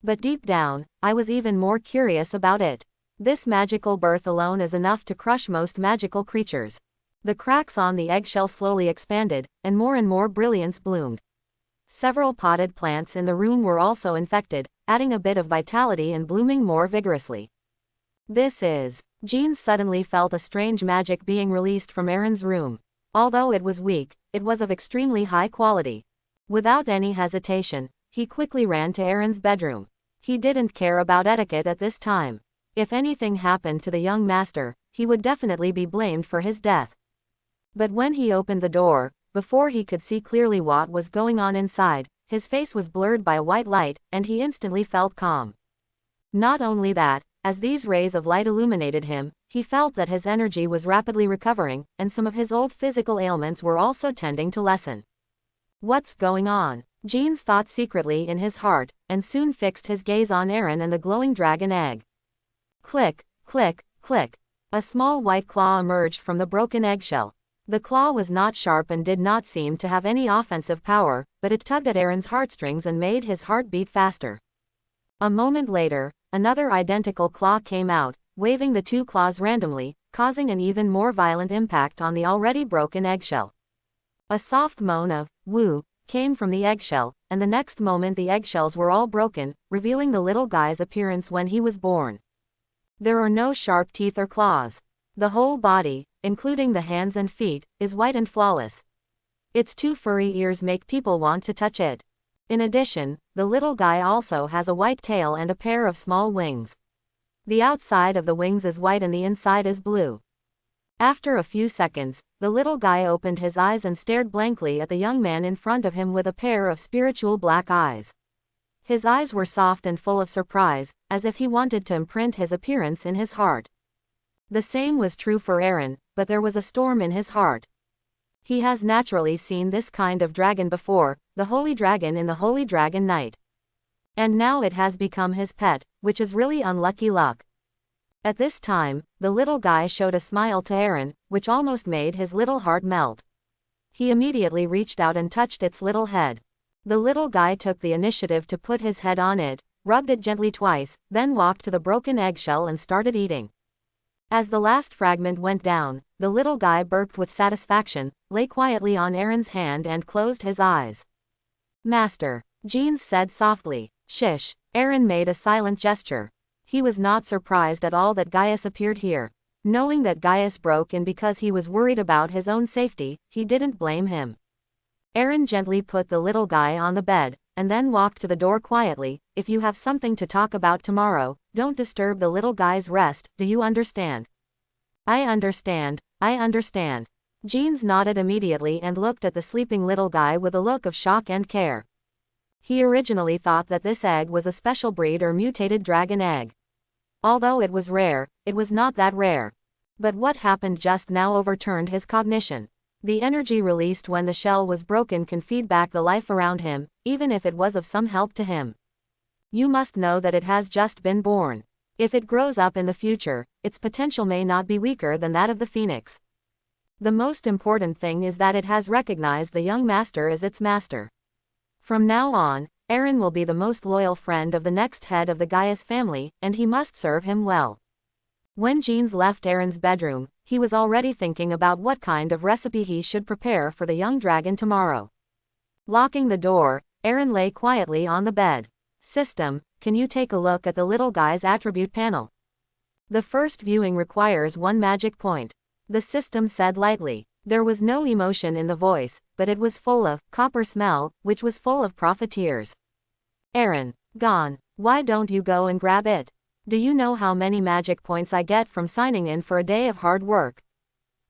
Speaker 1: But deep down, I was even more curious about it. This magical birth alone is enough to crush most magical creatures. The cracks on the eggshell slowly expanded, and more brilliance bloomed. Several potted plants in the room were also infected, adding a bit of vitality and blooming more vigorously. This is. Jean suddenly felt a strange magic being released from Aaron's room. Although it was weak, it was of extremely high quality. Without any hesitation, he quickly ran to Aaron's bedroom. He didn't care about etiquette at this time. If anything happened to the young master, he would definitely be blamed for his death. But when he opened the door, before he could see clearly what was going on inside, his face was blurred by a white light, and he instantly felt calm. Not only that, as these rays of light illuminated him, he felt that his energy was rapidly recovering, and some of his old physical ailments were also tending to lessen. What's going on? Jeans thought secretly in his heart, and soon fixed his gaze on Aaron and the glowing dragon egg. Click, click, click. A small white claw emerged from the broken eggshell. The claw was not sharp and did not seem to have any offensive power, but it tugged at Aaron's heartstrings and made his heart beat faster. A moment later, another identical claw came out, waving the two claws randomly, causing an even more violent impact on the already broken eggshell. A soft moan of "woo" came from the eggshell, and the next moment the eggshells were all broken, revealing the little guy's appearance when he was born. There are no sharp teeth or claws. The whole body, including the hands and feet, is white and flawless. Its two furry ears make people want to touch it. In addition, the little guy also has a white tail and a pair of small wings. The outside of the wings is white and the inside is blue. After a few seconds, the little guy opened his eyes and stared blankly at the young man in front of him with a pair of spiritual black eyes. His eyes were soft and full of surprise, as if he wanted to imprint his appearance in his heart. The same was true for Aaron, but there was a storm in his heart. He has naturally seen this kind of dragon before, the holy dragon in the Holy Dragon Night. And now it has become his pet, which is really unlucky luck. At this time, the little guy showed a smile to Aaron, which almost made his little heart melt. He immediately reached out and touched its little head. The little guy took the initiative to put his head on it, rubbed it gently twice, then walked to the broken eggshell and started eating. As the last fragment went down, the little guy burped with satisfaction, lay quietly on Aaron's hand and closed his eyes. "Master," Jeans said softly. "Shish." Aaron made a silent gesture. He was not surprised at all that Gaius appeared here. Knowing that Gaius broke in because he was worried about his own safety, he didn't blame him. Aaron gently put the little guy on the bed, and then walked to the door quietly. "If you have something to talk about tomorrow, don't disturb the little guy's rest, do you understand?" I understand. Jeans nodded immediately and looked at the sleeping little guy with a look of shock and care. He originally thought that this egg was a special breed or mutated dragon egg. Although it was rare, it was not that rare. But what happened just now overturned his cognition. The energy released when the shell was broken can feed back the life around him, even if it was of some help to him. You must know that it has just been born. If it grows up in the future, its potential may not be weaker than that of the phoenix. The most important thing is that it has recognized the young master as its master. From now on, Aaron will be the most loyal friend of the next head of the Gaius family, and he must serve him well. When Jeans left Aaron's bedroom, he was already thinking about what kind of recipe he should prepare for the young dragon tomorrow. Locking the door, Aaron lay quietly on the bed. "System, can you take a look at the little guy's attribute panel? The first viewing requires 1 magic point," the system said lightly. There was no emotion in the voice, but it was full of copper smell, which was full of profiteers. "Aaron, gone. Why don't you go and grab it? Do you know how many magic points I get from signing in for a day of hard work?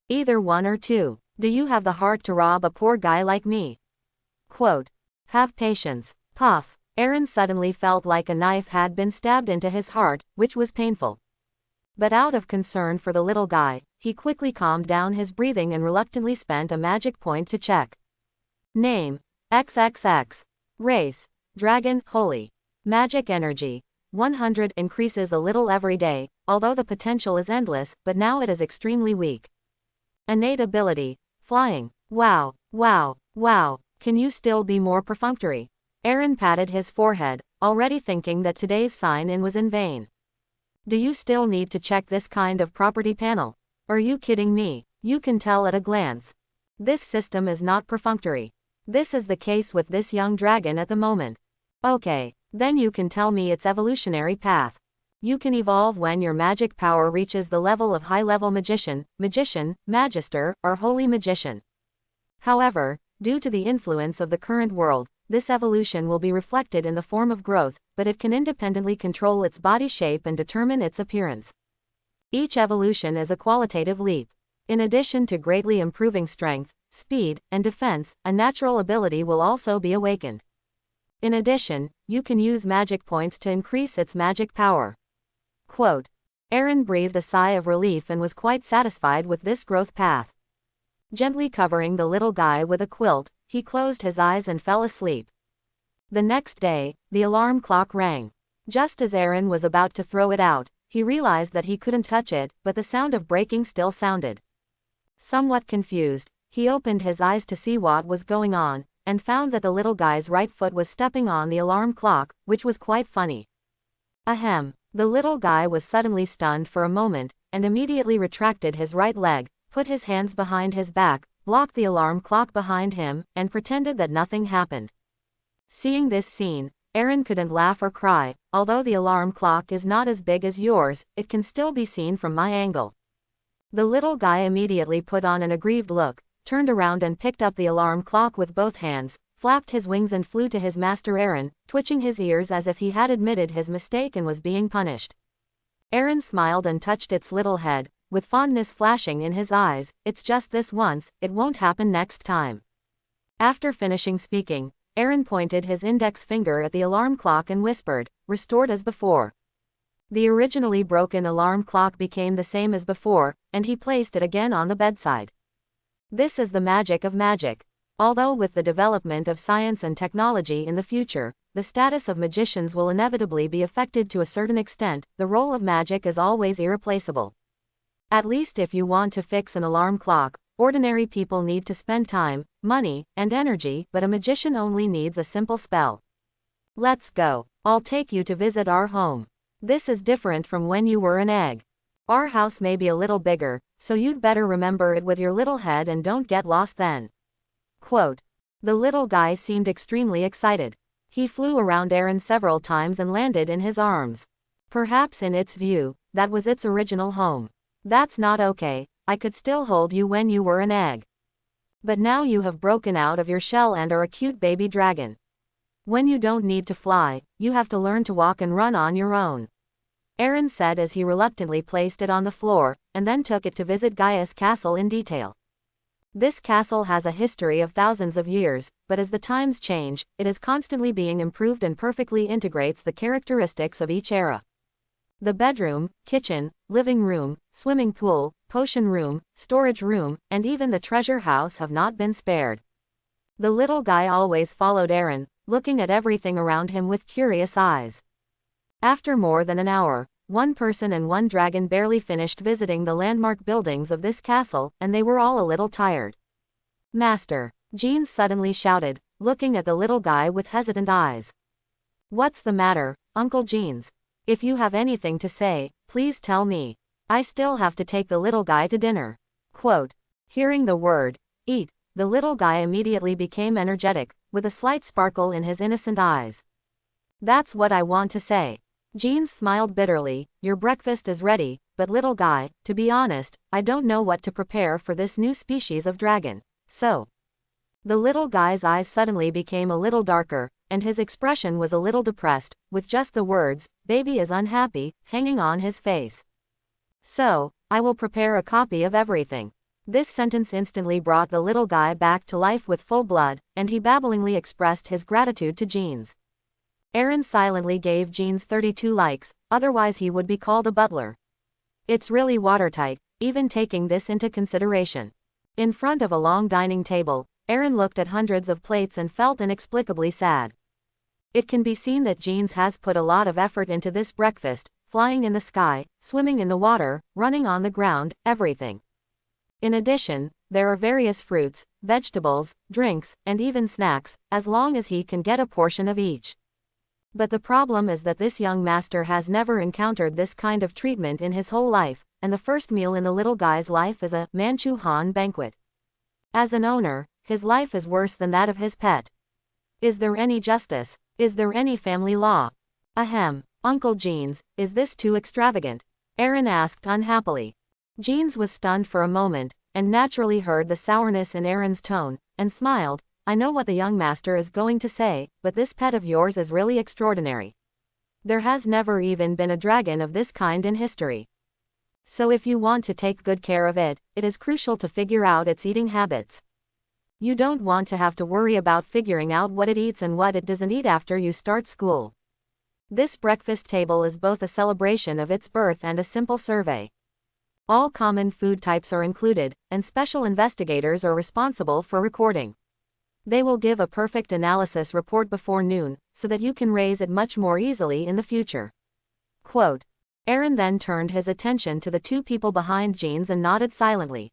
Speaker 1: Either 1 or 2. Do you have the heart to rob a poor guy like me?" Quote. "Have patience." Puff. Aaron suddenly felt like a knife had been stabbed into his heart, which was painful. But out of concern for the little guy, he quickly calmed down his breathing and reluctantly spent a magic point to check. Name: XXX. Race: Dragon. Holy. Magic energy: 100, increases a little every day, although the potential is endless, but now it is extremely weak. Innate ability: flying. Wow, wow, wow. Can you still be more perfunctory? Aaron patted his forehead, already thinking that today's sign-in was in vain. Do you still need to check this kind of property panel? Are you kidding me? You can tell at a glance. This system is not perfunctory. This is the case with this young dragon at the moment. Okay, then you can tell me its evolutionary path. You can evolve when your magic power reaches the level of high-level magician, magister, or holy magician. However, due to the influence of the current world, this evolution will be reflected in the form of growth, but it can independently control its body shape and determine its appearance. Each evolution is a qualitative leap. In addition to greatly improving strength, speed, and defense, a natural ability will also be awakened. In addition, you can use magic points to increase its magic power. Quote. Aaron breathed a sigh of relief and was quite satisfied with this growth path. Gently covering the little guy with a quilt, he closed his eyes and fell asleep. The next day, the alarm clock rang. Just as Aaron was about to throw it out, he realized that he couldn't touch it, but the sound of breaking still sounded. Somewhat confused, he opened his eyes to see what was going on, and found that the little guy's right foot was stepping on the alarm clock, which was quite funny. Ahem. The little guy was suddenly stunned for a moment, and immediately retracted his right leg, put his hands behind his back, blocked the alarm clock behind him, and pretended that nothing happened. Seeing this scene, Aaron couldn't laugh or cry. Although the alarm clock is not as big as yours, it can still be seen from my angle. The little guy immediately put on an aggrieved look, turned around and picked up the alarm clock with both hands, flapped his wings and flew to his master Aaron, twitching his ears as if he had admitted his mistake and was being punished. Aaron smiled and touched its little head, with fondness flashing in his eyes. It's just this once, it won't happen next time. After finishing speaking, Aaron pointed his index finger at the alarm clock and whispered, restored as before. The originally broken alarm clock became the same as before, and he placed it again on the bedside. This is the magic of magic. Although with the development of science and technology in the future, the status of magicians will inevitably be affected to a certain extent, the role of magic is always irreplaceable. At least if you want to fix an alarm clock, ordinary people need to spend time, money, and energy, but a magician only needs a simple spell. Let's go. I'll take you to visit our home. This is different from when you were an egg. Our house may be a little bigger, so you'd better remember it with your little head and don't get lost then. Quote. The little guy seemed extremely excited. He flew around Aaron several times and landed in his arms. Perhaps in its view, that was its original home. That's not okay. I could still hold you when you were an egg. But now you have broken out of your shell and are a cute baby dragon. When you don't need to fly, you have to learn to walk and run on your own. Aaron said as he reluctantly placed it on the floor, and then took it to visit Gaia's castle in detail. This castle has a history of thousands of years, but as the times change, it is constantly being improved and perfectly integrates the characteristics of each era. The bedroom, kitchen, living room, swimming pool, potion room, storage room, and even the treasure house have not been spared. The little guy always followed Aaron, looking at everything around him with curious eyes. After more than an hour, one person and one dragon barely finished visiting the landmark buildings of this castle, and they were all a little tired. Master, Jean suddenly shouted, looking at the little guy with hesitant eyes. What's the matter, Uncle Jeans? If you have anything to say, please tell me. I still have to take the little guy to dinner. Quote. Hearing the word, eat, the little guy immediately became energetic, with a slight sparkle in his innocent eyes. That's what I want to say. Jean smiled bitterly, your breakfast is ready, but little guy, to be honest, I don't know what to prepare for this new species of dragon, so. The little guy's eyes suddenly became a little darker, and his expression was a little depressed, with just the words, baby is unhappy, hanging on his face. So, I will prepare a copy of everything. This sentence instantly brought the little guy back to life with full blood, and he babblingly expressed his gratitude to Jeans. Aaron silently gave Jeans 32 likes, otherwise he would be called a butler. It's really watertight, even taking this into consideration. In front of a long dining table, Aaron looked at hundreds of plates and felt inexplicably sad. It can be seen that Jeans has put a lot of effort into this breakfast, flying in the sky, swimming in the water, running on the ground, everything. In addition, there are various fruits, vegetables, drinks, and even snacks, as long as he can get a portion of each. But the problem is that this young master has never encountered this kind of treatment in his whole life, and the first meal in the little guy's life is a Manchu Han banquet. As an owner, his life is worse than that of his pet. Is there any justice? Is there any family law? Ahem, Uncle Jeans, is this too extravagant? Aaron asked unhappily. Jeans was stunned for a moment, and naturally heard the sourness in Aaron's tone, and smiled. I know what the young master is going to say, but this pet of yours is really extraordinary. There has never even been a dragon of this kind in history. So if you want to take good care of it, it is crucial to figure out its eating habits. You don't want to have to worry about figuring out what it eats and what it doesn't eat after you start school. This breakfast table is both a celebration of its birth and a simple survey. All common food types are included, and special investigators are responsible for recording. They will give a perfect analysis report before noon, so that you can raise it much more easily in the future. Quote. Aaron then turned his attention to the two people behind Jeans and nodded silently.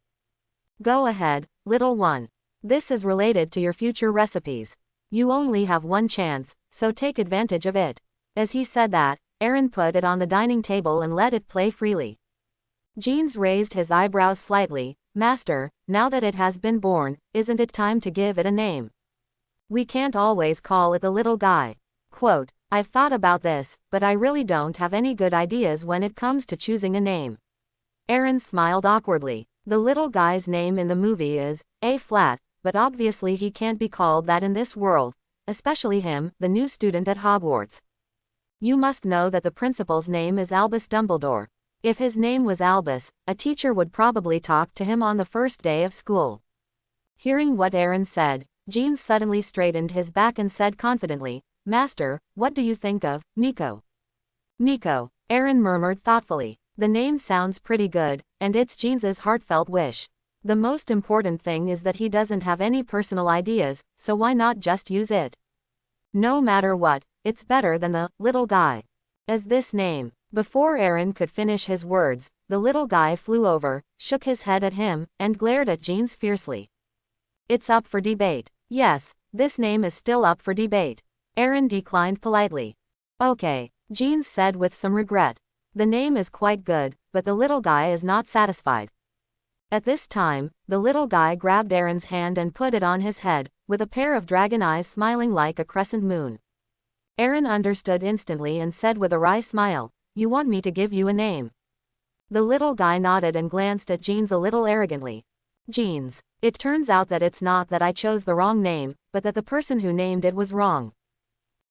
Speaker 1: Go ahead, little one. This is related to your future recipes. You only have one chance, so take advantage of it. As he said that, Aaron put it on the dining table and let it play freely. Jeans raised his eyebrows slightly. Master, now that it has been born, isn't it time to give it a name? We can't always call it the little guy. Quote, I've thought about this, but I really don't have any good ideas when it comes to choosing a name. Aaron smiled awkwardly. The little guy's name in the movie is A-flat, but obviously he can't be called that in this world, especially him, the new student at Hogwarts. You must know that the principal's name is Albus Dumbledore. If his name was Albus, a teacher would probably talk to him on the first day of school. Hearing what Aaron said, Jeans suddenly straightened his back and said confidently, Master, what do you think of Miko? Miko, Aaron murmured thoughtfully. The name sounds pretty good, and it's Jeans's heartfelt wish. The most important thing is that he doesn't have any personal ideas, so why not just use it? No matter what, it's better than the little guy. As this name. Before Aaron could finish his words, the little guy flew over, shook his head at him, and glared at Jeans fiercely. It's up for debate. Yes, this name is still up for debate. Aaron declined politely. Okay, Jeans said with some regret. The name is quite good, but the little guy is not satisfied. At this time, the little guy grabbed Aaron's hand and put it on his head, with a pair of dragon eyes smiling like a crescent moon. Aaron understood instantly and said with a wry smile, You want me to give you a name? The little guy nodded and glanced at Jeans a little arrogantly. Jeans, it turns out that it's not that I chose the wrong name, but that the person who named it was wrong.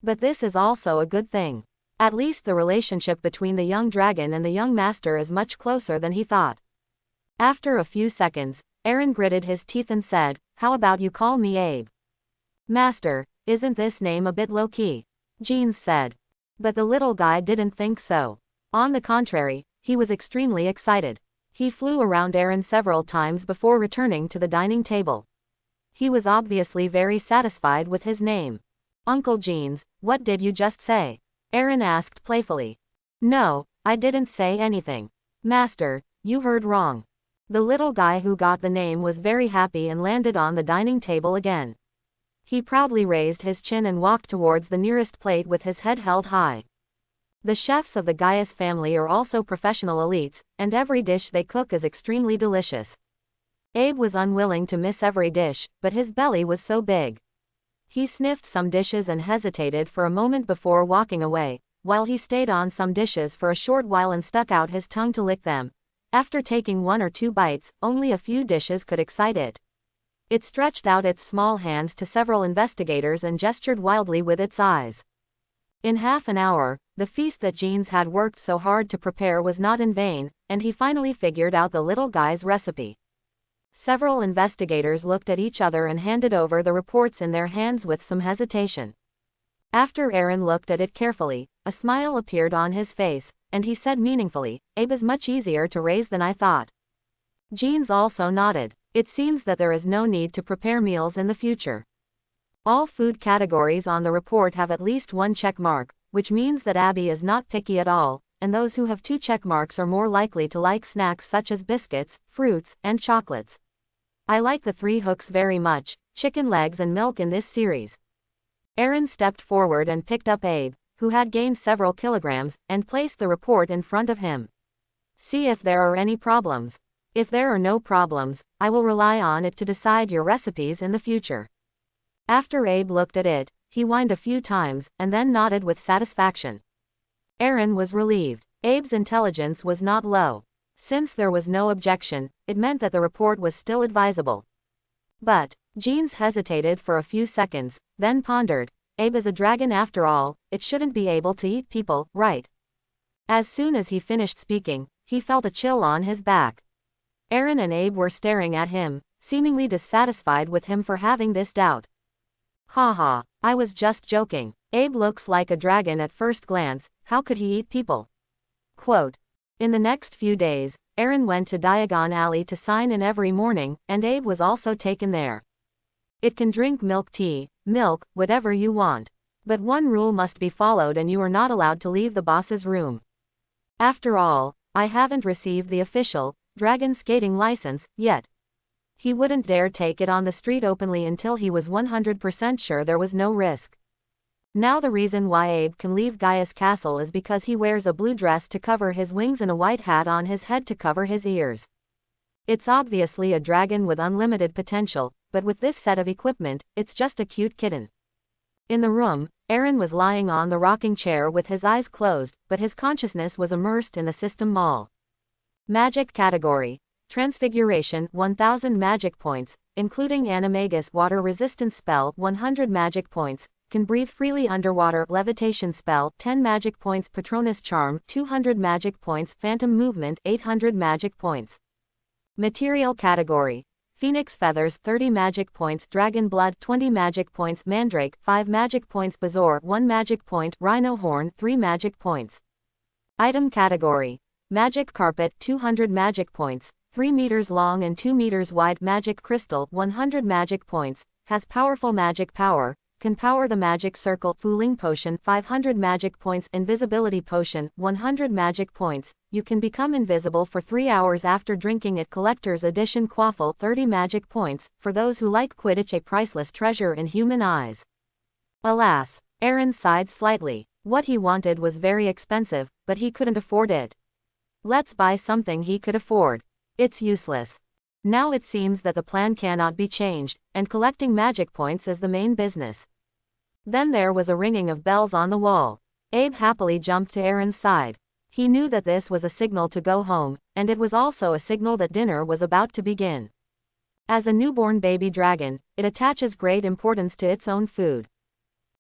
Speaker 1: But this is also a good thing. At least the relationship between the young dragon and the young master is much closer than he thought. After a few seconds, Aaron gritted his teeth and said, How about you call me Abe? Master, isn't this name a bit low-key? Jeans said. But the little guy didn't think so. On the contrary, he was extremely excited. He flew around Aaron several times before returning to the dining table. He was obviously very satisfied with his name. Uncle Jeans, what did you just say? Aaron asked playfully. No, I didn't say anything. Master, you heard wrong. The little guy who got the name was very happy and landed on the dining table again. He proudly raised his chin and walked towards the nearest plate with his head held high. The chefs of the Gaius family are also professional elites, and every dish they cook is extremely delicious. Abe was unwilling to miss every dish, but his belly was so big. He sniffed some dishes and hesitated for a moment before walking away, while he stayed on some dishes for a short while and stuck out his tongue to lick them. After taking one or two bites, only a few dishes could excite it. It stretched out its small hands to several investigators and gestured wildly with its eyes. In half an hour, the feast that Jeans had worked so hard to prepare was not in vain, and he finally figured out the little guy's recipe. Several investigators looked at each other and handed over the reports in their hands with some hesitation. After Aaron looked at it carefully, a smile appeared on his face, and he said meaningfully, Abe is much easier to raise than I thought. Jeans also nodded. It seems that there is no need to prepare meals in the future. All food categories on the report have at least one check mark, which means that Abby is not picky at all, and those who have 2 check marks are more likely to like snacks such as biscuits, fruits, and chocolates. I like the 3 hooks very much, chicken legs and milk in this series. Aaron stepped forward and picked up Abe, who had gained several kilograms, and placed the report in front of him. See if there are any problems. If there are no problems, I will rely on it to decide your recipes in the future. After Abe looked at it, he whined a few times, and then nodded with satisfaction. Aaron was relieved. Abe's intelligence was not low. Since there was no objection, it meant that the report was still advisable. But, Jeans hesitated for a few seconds, then pondered, Abe is a dragon after all, it shouldn't be able to eat people, right? As soon as he finished speaking, he felt a chill on his back. Aaron and Abe were staring at him, seemingly dissatisfied with him for having this doubt. Haha, I was just joking. Abe looks like a dragon at first glance, how could he eat people? Quote. In the next few days, Aaron went to Diagon Alley to sign in every morning, and Abe was also taken there. It can drink milk tea, milk, whatever you want. But one rule must be followed and you are not allowed to leave the boss's room. After all, I haven't received the official, dragon skating license, yet. He wouldn't dare take it on the street openly until he was 100% sure there was no risk. Now the reason why Abe can leave Gaius Castle is because he wears a blue dress to cover his wings and a white hat on his head to cover his ears. It's obviously a dragon with unlimited potential, but with this set of equipment, it's just a cute kitten. In the room, Aaron was lying on the rocking chair with his eyes closed, but his consciousness was immersed in the system mall. Magic category. Transfiguration, 1000 magic points, including Animagus water resistance spell, 100 magic points, can breathe freely underwater, levitation spell, 10 magic points, Patronus charm, 200 magic points, phantom movement, 800 magic points. Material category. Phoenix feathers, 30 magic points, dragon blood, 20 magic points, mandrake, 5 magic points, bezoar, 1 magic point, rhino horn, 3 magic points. Item category. Magic carpet, 200 magic points, 3 meters long and 2 meters wide, magic crystal, 100 magic points, has powerful magic power, can power the magic circle, fooling potion, 500 magic points, invisibility potion, 100 magic points, you can become invisible for 3 hours after drinking it, collector's edition quaffle, 30 magic points, for those who like Quidditch, a priceless treasure in human eyes. Alas, Aaron sighed slightly. What he wanted was very expensive, but he couldn't afford it. Let's buy something he could afford. It's useless. Now it seems that the plan cannot be changed, and collecting magic points is the main business. Then there was a ringing of bells on the wall. Abe happily jumped to Aaron's side. He knew that this was a signal to go home, and it was also a signal that dinner was about to begin. As a newborn baby dragon, it attaches great importance to its own food.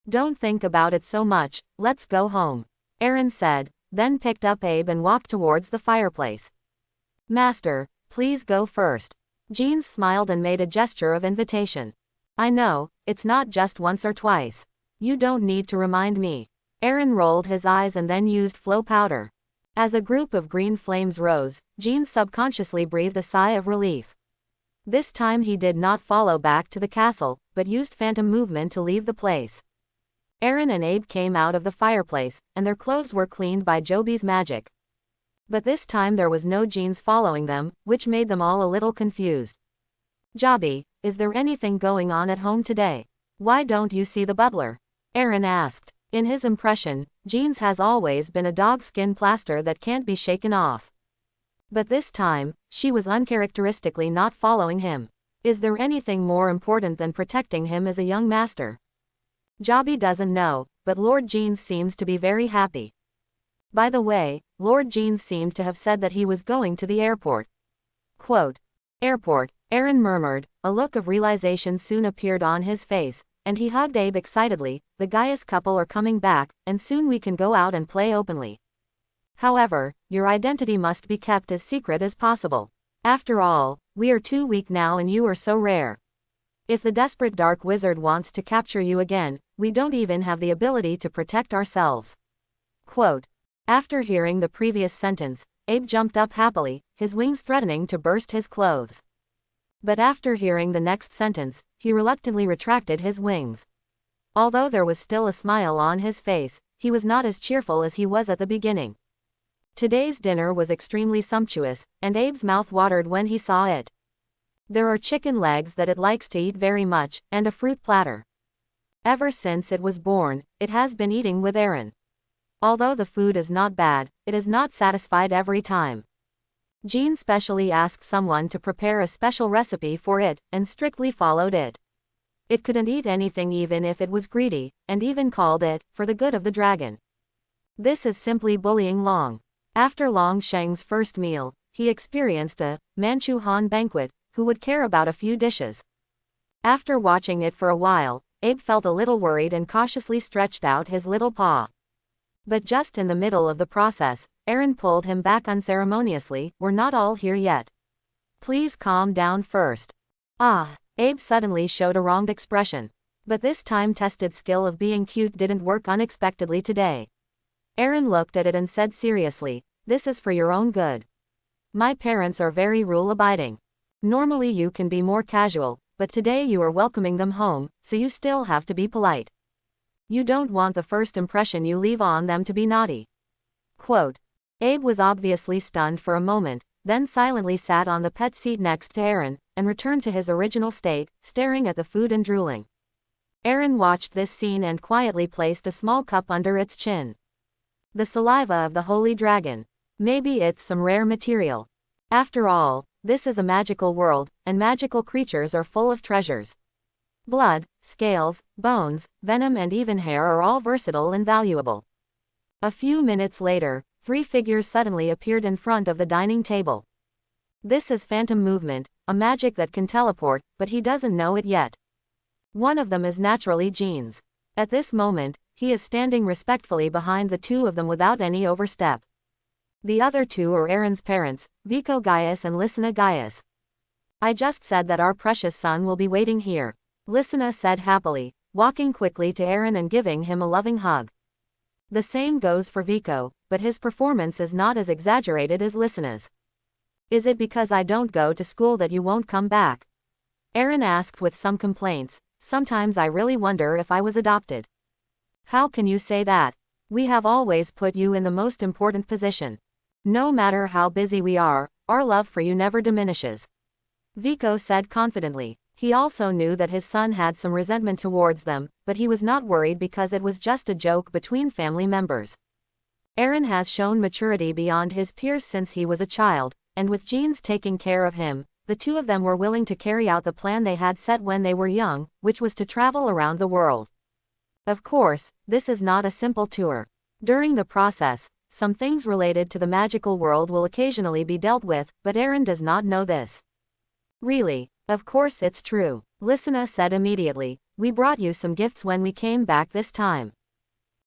Speaker 1: Don't think about it so much, let's go home, Aaron said, then picked up Abe and walked towards the fireplace. Master, please go first. Jeans smiled and made a gesture of invitation. I know, it's not just once or twice. You don't need to remind me. Aaron rolled his eyes and then used flow powder. As a group of green flames rose, Jeans subconsciously breathed a sigh of relief. This time he did not follow back to the castle, but used phantom movement to leave the place. Aaron and Abe came out of the fireplace, and their clothes were cleaned by Joby's magic. But this time there was no Jeans following them, which made them all a little confused. Joby, is there anything going on at home today? Why don't you see the butler? Aaron asked. In his impression, Jeans has always been a dog-skin plaster that can't be shaken off. But this time, she was uncharacteristically not following him. Is there anything more important than protecting him as a young master? Joby doesn't know, but Lord Jeans seems to be very happy. By the way, Lord Jeans seemed to have said that he was going to the airport. Quote. Airport, Aaron murmured, a look of realization soon appeared on his face, and he hugged Abe excitedly, the Gaius couple are coming back, and soon we can go out and play openly. However, your identity must be kept as secret as possible. After all, we are too weak now and you are so rare. If the desperate dark wizard wants to capture you again, we don't even have the ability to protect ourselves. Quote. After hearing the previous sentence, Abe jumped up happily, his wings threatening to burst his clothes. But after hearing the next sentence, he reluctantly retracted his wings. Although there was still a smile on his face, he was not as cheerful as he was at the beginning. Today's dinner was extremely sumptuous, and Abe's mouth watered when he saw it. There are chicken legs that it likes to eat very much, and a fruit platter. Ever since it was born, it has been eating with Aaron. Although the food is not bad, it is not satisfied every time. Jean specially asked someone to prepare a special recipe for it, and strictly followed it. It couldn't eat anything even if it was greedy, and even called it, for the good of the dragon. This is simply bullying Long. After Long Sheng's first meal, he experienced a Manchu Han banquet, who would care about a few dishes. After watching it for a while, Abe felt a little worried and cautiously stretched out his little paw. But just in the middle of the process, Aaron pulled him back unceremoniously. "We're not all here yet. Please calm down first." Ah, Abe suddenly showed a wronged expression. But this time-tested skill of being cute didn't work unexpectedly today. Aaron looked at it and said seriously, "This is for your own good. My parents are very rule-abiding. Normally you can be more casual, but today you are welcoming them home, so you still have to be polite. You don't want the first impression you leave on them to be naughty." Quote. Abe was obviously stunned for a moment, then silently sat on the pet seat next to Aaron, and returned to his original state, staring at the food and drooling. Aaron watched this scene and quietly placed a small cup under its chin. The saliva of the holy dragon. Maybe it's some rare material. After all, this is a magical world, and magical creatures are full of treasures. Blood, scales, bones, venom and even hair are all versatile and valuable. A few minutes later, 3 figures suddenly appeared in front of the dining table. This is phantom movement, a magic that can teleport, but he doesn't know it yet. One of them is naturally Jeans. At this moment, he is standing respectfully behind the 2 of them without any overstep. The other 2 are Aaron's parents, Vico Gaius and Lysina Gaius. "I just said that our precious son will be waiting here," Lysina said happily, walking quickly to Aaron and giving him a loving hug. The same goes for Vico, but his performance is not as exaggerated as Lysina's. "Is it because I don't go to school that you won't come back?" Aaron asked with some complaints. "Sometimes I really wonder if I was adopted." "How can you say that? We have always put you in the most important position. No matter how busy we are, our love for you never diminishes," Vico said confidently. He also knew that his son had some resentment towards them, but he was not worried because it was just a joke between family members. Aaron has shown maturity beyond his peers since he was a child, and with Jeans taking care of him, the 2 of them were willing to carry out the plan they had set when they were young, which was to travel around the world. Of course, this is not a simple tour. During the process, some things related to the magical world will occasionally be dealt with, but Aaron does not know this. "Really? Of course it's true," Lysina said immediately. "We brought you some gifts when we came back this time."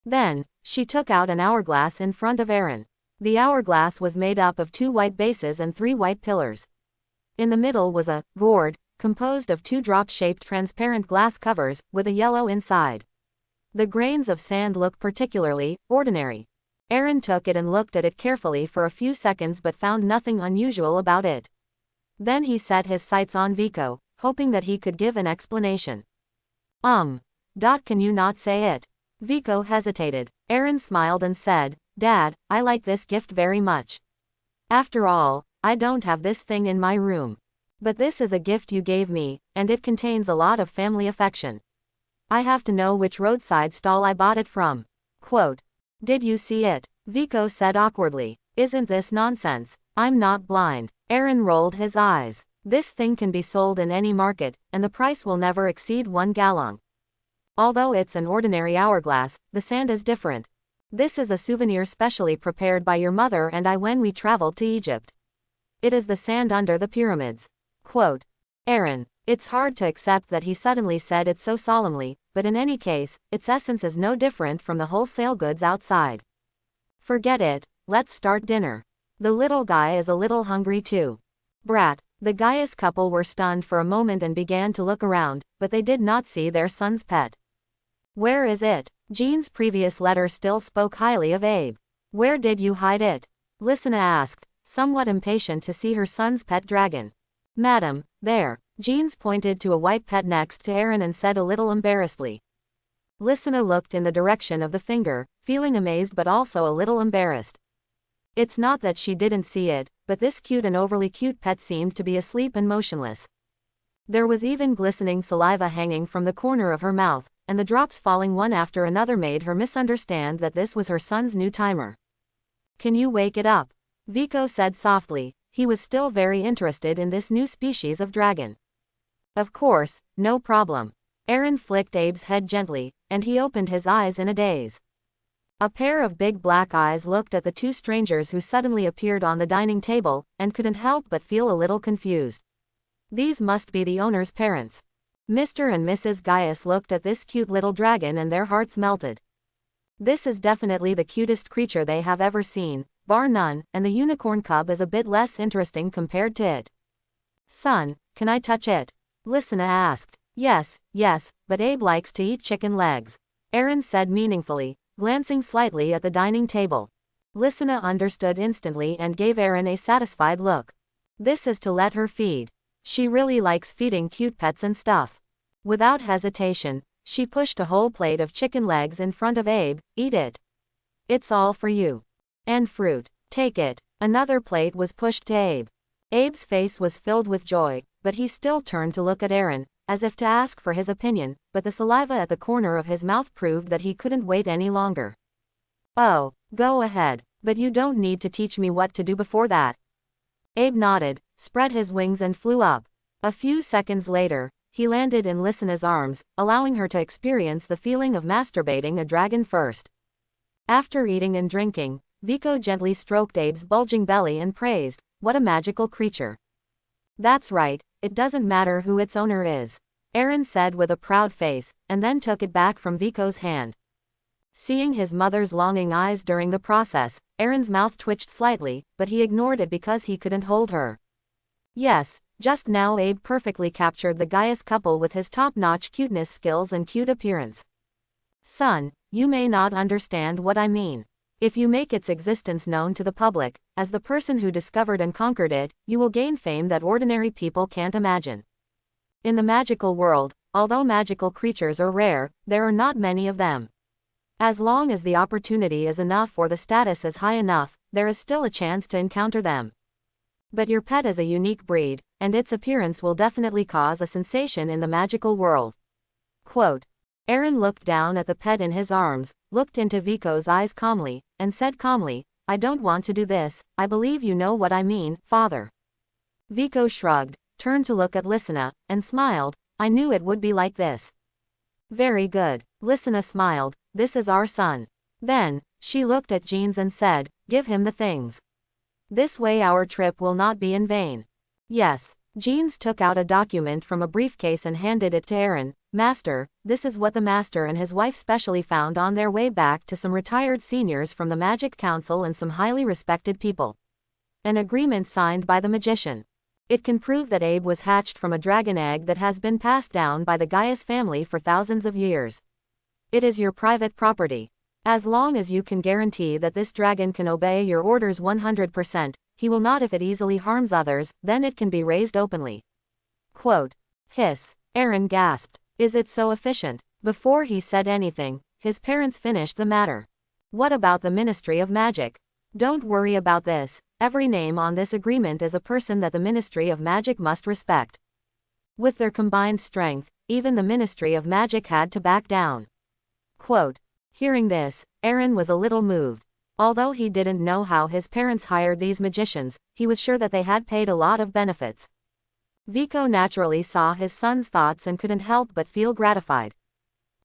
Speaker 1: Then, she took out an hourglass in front of Aaron. The hourglass was made up of 2 white bases and 3 white pillars. In the middle was a gourd, composed of 2 drop-shaped transparent glass covers, with a yellow inside. The grains of sand look particularly ordinary. Aaron took it and looked at it carefully for a few seconds but found nothing unusual about it. Then he set his sights on Vico, hoping that he could give an explanation. Can you not say it?" Vico hesitated. Aaron smiled and said, "Dad, I like this gift very much. After all, I don't have this thing in my room. But this is a gift you gave me, and it contains a lot of family affection. I have to know which roadside stall I bought it from." Quote. "Did you see it?" Vico said awkwardly. "Isn't this nonsense? I'm not blind." Aaron rolled his eyes. "This thing can be sold in any market, and the price will never exceed 1 gallon. Although it's an ordinary hourglass, the sand is different. This is a souvenir specially prepared by your mother and I when we traveled to Egypt. It is the sand under the pyramids." Quote. Aaron. It's hard to accept that he suddenly said it so solemnly, but in any case, its essence is no different from the wholesale goods outside. "Forget it, let's start dinner. The little guy is a little hungry too." Brat. The Gaius couple were stunned for a moment and began to look around, but they did not see their son's pet. "Where is it?" Jean's previous letter still spoke highly of Abe. "Where did you hide it?" Lysina asked, somewhat impatient to see her son's pet dragon. "Madam, there." Jeans pointed to a white pet next to Aaron and said a little embarrassedly. Lysina looked in the direction of the finger, feeling amazed but also a little embarrassed. It's not that she didn't see it, but this cute and overly cute pet seemed to be asleep and motionless. There was even glistening saliva hanging from the corner of her mouth, and the drops falling one after another made her misunderstand that this was her son's new timer. "Can you wake it up?" Vico said softly. He was still very interested in this new species of dragon. "Of course, no problem." Aaron flicked Abe's head gently, and he opened his eyes in a daze. A pair of big black eyes looked at the 2 strangers who suddenly appeared on the dining table, and couldn't help but feel a little confused. These must be the owner's parents. Mr. and Mrs. Gaius looked at this cute little dragon and their hearts melted. This is definitely the cutest creature they have ever seen, bar none, and the unicorn cub is a bit less interesting compared to it. Son, can I touch it? Lysina asked. Yes, but Abe likes to eat chicken legs, Aaron said meaningfully, glancing slightly at the dining table. Lysina understood instantly and gave Aaron a satisfied look. This is to let her feed. She really likes feeding cute pets and stuff. Without hesitation, she pushed a whole plate of chicken legs in front of Abe. Eat it. It's all for you. And fruit. Take it. Another plate was pushed to Abe. Abe's face was filled with joy, but he still turned to look at Aaron, as if to ask for his opinion, but the saliva at the corner of his mouth proved that he couldn't wait any longer. Oh, go ahead, but you don't need to teach me what to do before that. Abe nodded, spread his wings and flew up. A few seconds later, he landed in Lysina's arms, allowing her to experience the feeling of masturbating a dragon first. After eating and drinking, Vico gently stroked Abe's bulging belly and praised, "What a magical creature." "That's right, it doesn't matter who its owner is," Aaron said with a proud face, and then took it back from Vico's hand. Seeing his mother's longing eyes during the process, Aaron's mouth twitched slightly, but he ignored it because he couldn't hold her. Yes, just now Abe perfectly captured the Gaius couple with his top-notch cuteness skills and cute appearance. Son, you may not understand what I mean. If you make its existence known to the public, as the person who discovered and conquered it, you will gain fame that ordinary people can't imagine. In the magical world, although magical creatures are rare, there are not many of them. As long as the opportunity is enough or the status is high enough, there is still a chance to encounter them. But your pet is a unique breed, and its appearance will definitely cause a sensation in the magical world. Quote. Aaron looked down at the pet in his arms, looked into Vico's eyes calmly, and said calmly, "I don't want to do this, I believe you know what I mean, father." Vico shrugged, turned to look at Lysina, and smiled, "I knew it would be like this." "Very good," Lysina smiled, "this is our son." Then, she looked at Jeans and said, "Give him the things. This way our trip will not be in vain." Yes. Jeans took out a document from a briefcase and handed it to Aaron. "Master, this is what the master and his wife specially found on their way back to some retired seniors from the Magic Council and some highly respected people. An agreement signed by the magician. It can prove that Abe was hatched from a dragon egg that has been passed down by the Gaius family for thousands of years. It is your private property. As long as you can guarantee that this dragon can obey your orders 100%, he will not if it easily harms others, then it can be raised openly." Quote. Hiss. Aaron gasped. Is it so efficient? Before he said anything, his parents finished the matter. What about the Ministry of Magic? Don't worry about this, every name on this agreement is a person that the Ministry of Magic must respect. With their combined strength, even the Ministry of Magic had to back down. Quote. Hearing this, Aaron was a little moved. Although he didn't know how his parents hired these magicians, he was sure that they had paid a lot of benefits. Vico naturally saw his son's thoughts and couldn't help but feel gratified.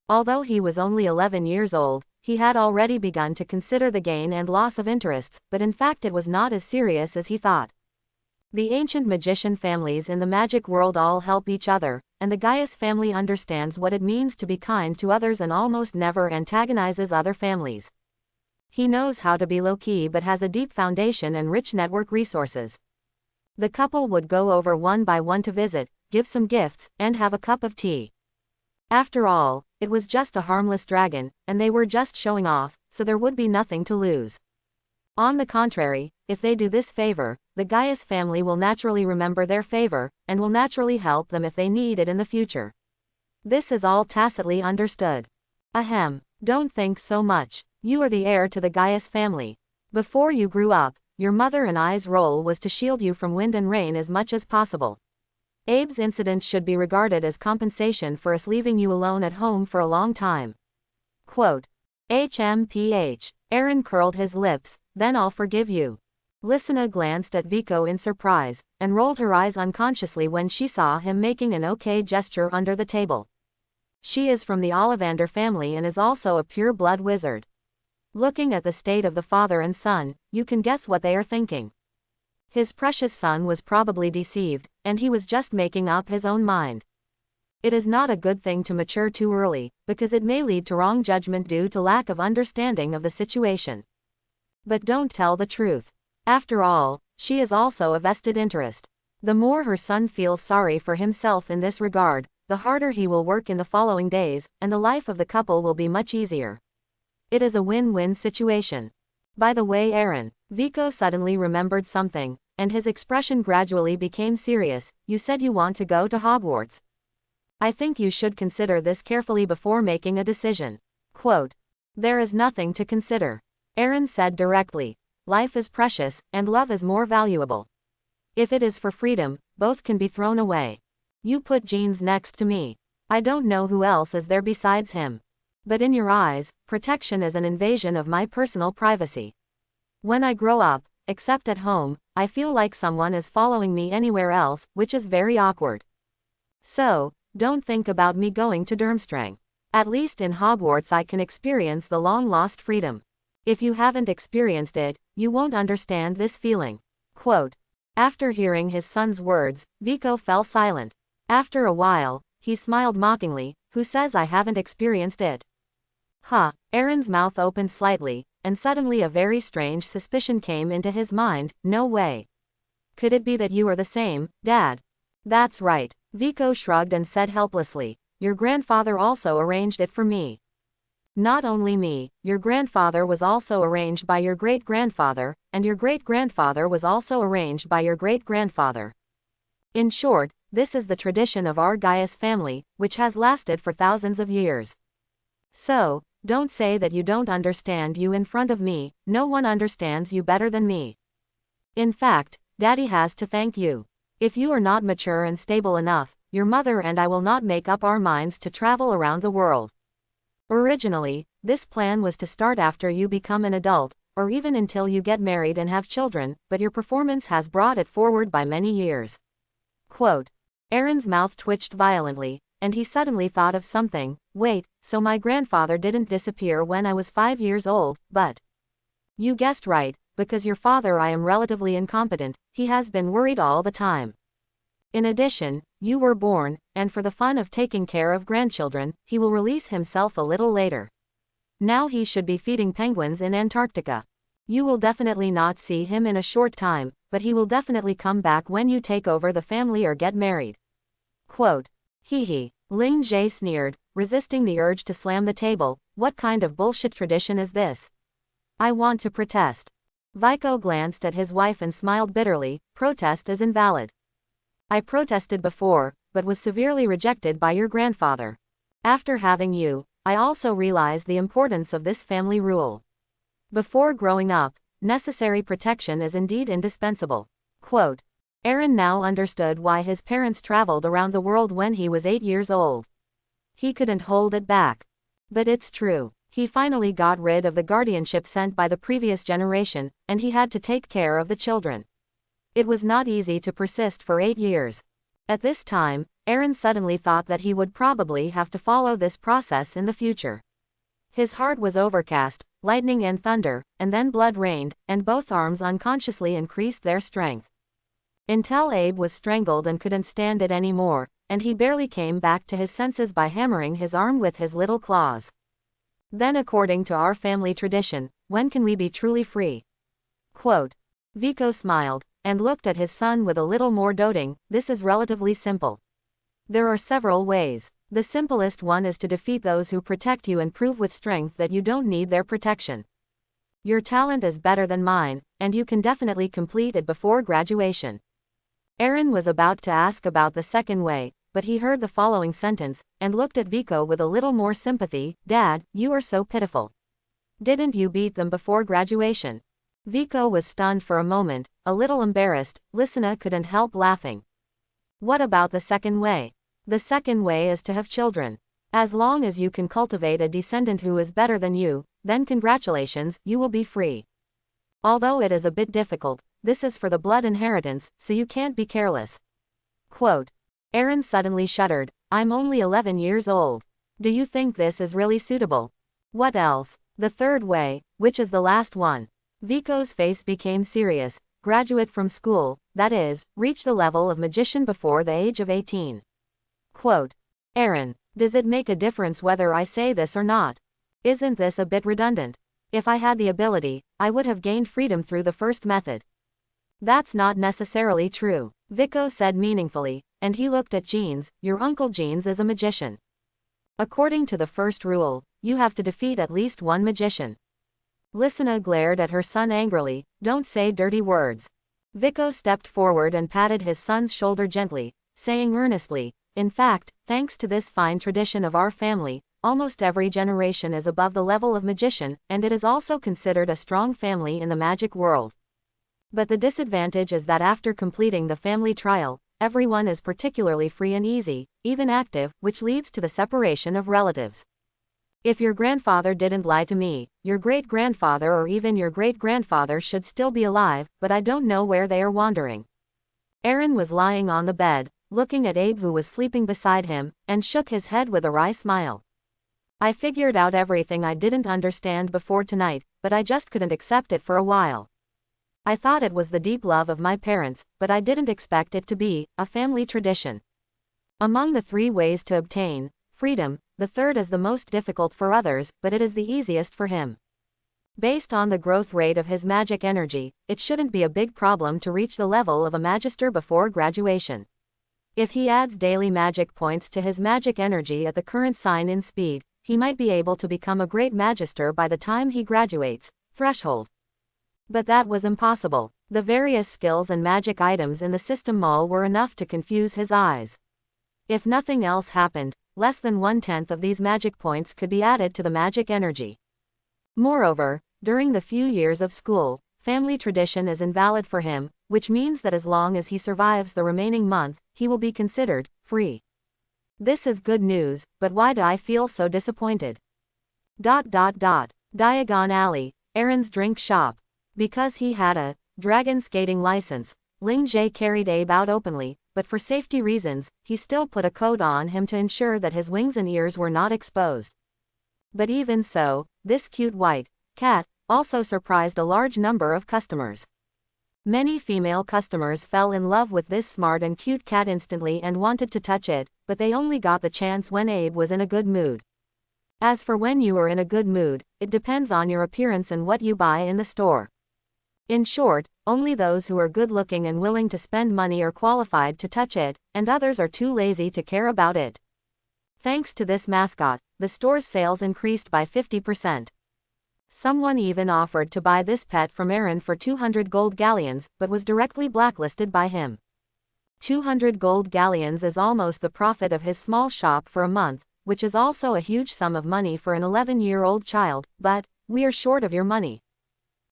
Speaker 1: Although he was only 11 years old, he had already begun to consider the gain and loss of interests, but in fact it was not as serious as he thought. The ancient magician families in the magic world all help each other, and the Gaius family understands what it means to be kind to others and almost never antagonizes other families. He knows how to be low-key but has a deep foundation and rich network resources. The couple would go over one by one to visit, give some gifts, and have a cup of tea. After all, it was just a harmless dragon, and they were just showing off, so there would be nothing to lose. On the contrary, if they do this favor, the Gaius family will naturally remember their favor, and will naturally help them if they need it in the future. This is all tacitly understood. Ahem, don't think so much. You are the heir to the Gaius family. Before you grew up, your mother and I's role was to shield you from wind and rain as much as possible. Abe's incident should be regarded as compensation for us leaving you alone at home for a long time. Quote. HMPH. Aaron curled his lips, then I'll forgive you. Lysina glanced at Vico in surprise, and rolled her eyes unconsciously when she saw him making an okay gesture under the table. She is from the Ollivander family and is also a pure-blood wizard. Looking at the state of the father and son, you can guess what they are thinking. His precious son was probably deceived, and he was just making up his own mind. It is not a good thing to mature too early, because it may lead to wrong judgment due to lack of understanding of the situation. But don't tell the truth. After all, she is also a vested interest. The more her son feels sorry for himself in this regard, the harder he will work in the following days, and the life of the couple will be much easier. It is a win-win situation. By the way, Aaron, Vico suddenly remembered something, and his expression gradually became serious. You said you want to go to Hogwarts. I think you should consider this carefully before making a decision. Quote, there is nothing to consider, Aaron said directly. Life is precious, and love is more valuable. If it is for freedom, both can be thrown away. You put Jeans next to me. I don't know who else is there besides him. But in your eyes, protection is an invasion of my personal privacy. When I grow up, except at home, I feel like someone is following me anywhere else, which is very awkward. So, don't think about me going to Durmstrang. At least in Hogwarts I can experience the long-lost freedom. If you haven't experienced it, you won't understand this feeling. Quote. After hearing his son's words, Vico fell silent. After a while, he smiled mockingly. Who says I haven't experienced it? Huh. Aaron's mouth opened slightly, and suddenly a very strange suspicion came into his mind. No way. Could it be that you are the same, Dad? That's right. Vico shrugged and said helplessly. Your grandfather also arranged it for me. Not only me, your grandfather was also arranged by your great-grandfather, and your great-grandfather was also arranged by your great-grandfather. In short, this is the tradition of our Gaius family, which has lasted for thousands of years. So, don't say that you don't understand you in front of me. No one understands you better than me. In fact, Daddy has to thank you. If you are not mature and stable enough, your mother and I will not make up our minds to travel around the world. Originally, this plan was to start after you become an adult, or even until you get married and have children, but your performance has brought it forward by many years. Quote. Aaron's mouth twitched violently, and he suddenly thought of something. Wait, so my grandfather didn't disappear when I was 5 years old, but... You guessed right, because your father I am relatively incompetent, he has been worried all the time. In addition, you were born, and for the fun of taking care of grandchildren, he will release himself a little later. Now he should be feeding penguins in Antarctica. You will definitely not see him in a short time, but he will definitely come back when you take over the family or get married. Quote. Hee hee. Ling Jie sneered, resisting the urge to slam the table. What kind of bullshit tradition is this? I want to protest. Vico glanced at his wife and smiled bitterly. Protest is invalid. I protested before, but was severely rejected by your grandfather. After having you, I also realized the importance of this family rule. Before growing up, necessary protection is indeed indispensable. Quote. Aaron now understood why his parents traveled around the world when he was 8 years old. He couldn't hold it back. But it's true. He finally got rid of the guardianship sent by the previous generation, and he had to take care of the children. It was not easy to persist for 8 years. At this time, Aaron suddenly thought that he would probably have to follow this process in the future. His heart was overcast, lightning and thunder, and then blood rained, and both arms unconsciously increased their strength. Until Abe was strangled and couldn't stand it anymore, and he barely came back to his senses by hammering his arm with his little claws. Then according to our family tradition, when can we be truly free? Quote. Vico smiled, and looked at his son with a little more doting. This is relatively simple. There are several ways. The simplest one is to defeat those who protect you and prove with strength that you don't need their protection. Your talent is better than mine, and you can definitely complete it before graduation. Aaron was about to ask about the second way, but he heard the following sentence, and looked at Vico with a little more sympathy. Dad, you are so pitiful. Didn't you beat them before graduation? Vico was stunned for a moment, a little embarrassed. Listener couldn't help laughing. What about the second way? The second way is to have children. As long as you can cultivate a descendant who is better than you, then congratulations, you will be free. Although it is a bit difficult, this is for the blood inheritance, so you can't be careless. Quote. Aaron suddenly shuddered. I'm only 11 years old. Do you think this is really suitable? What else? The third way, which is the last one. Vico's face became serious. Graduate from school, that is, reach the level of magician before the age of 18. Quote. Aaron, does it make a difference whether I say this or not? Isn't this a bit redundant? If I had the ability, I would have gained freedom through the first method. That's not necessarily true, Vico said meaningfully, and he looked at Jeans. Your Uncle Jeans is a magician. According to the first rule, you have to defeat at least one magician. Lysina glared at her son angrily. Don't say dirty words. Vico stepped forward and patted his son's shoulder gently, saying earnestly, in fact, thanks to this fine tradition of our family, almost every generation is above the level of magician, and it is also considered a strong family in the magic world. But the disadvantage is that after completing the family trial, everyone is particularly free and easy, even active, which leads to the separation of relatives. If your grandfather didn't lie to me, your great-grandfather or even your great-grandfather should still be alive, but I don't know where they are wandering. Aaron was lying on the bed, looking at Abe who was sleeping beside him, and shook his head with a wry smile. I figured out everything I didn't understand before tonight, but I just couldn't accept it for a while. I thought it was the deep love of my parents, but I didn't expect it to be a family tradition. Among the 3 ways to obtain freedom, the third is the most difficult for others, but it is the easiest for him. Based on the growth rate of his magic energy, it shouldn't be a big problem to reach the level of a magister before graduation. If he adds daily magic points to his magic energy at the current sign-in speed, he might be able to become a great magister by the time he graduates. Threshold. But that was impossible. The various skills and magic items in the system mall were enough to confuse his eyes. If nothing else happened, less than 1/10 of these magic points could be added to the magic energy. Moreover, during the few years of school, family tradition is invalid for him, which means that as long as he survives the remaining month, he will be considered free. This is good news, but why do I feel so disappointed? Diagon Alley, Aaron's drink shop. Because he had a dragon skating license, Ling Jie carried Abe out openly, but for safety reasons, he still put a coat on him to ensure that his wings and ears were not exposed. But even so, this cute white cat also surprised a large number of customers. Many female customers fell in love with this smart and cute cat instantly and wanted to touch it, but they only got the chance when Abe was in a good mood. As for when you are in a good mood, it depends on your appearance and what you buy in the store. In short, only those who are good-looking and willing to spend money are qualified to touch it, and others are too lazy to care about it. Thanks to this mascot, the store's sales increased by 50%. Someone even offered to buy this pet from Aaron for 200 gold galleons, but was directly blacklisted by him. 200 gold galleons is almost the profit of his small shop for a month, which is also a huge sum of money for an 11-year-old child, but we are short of your money.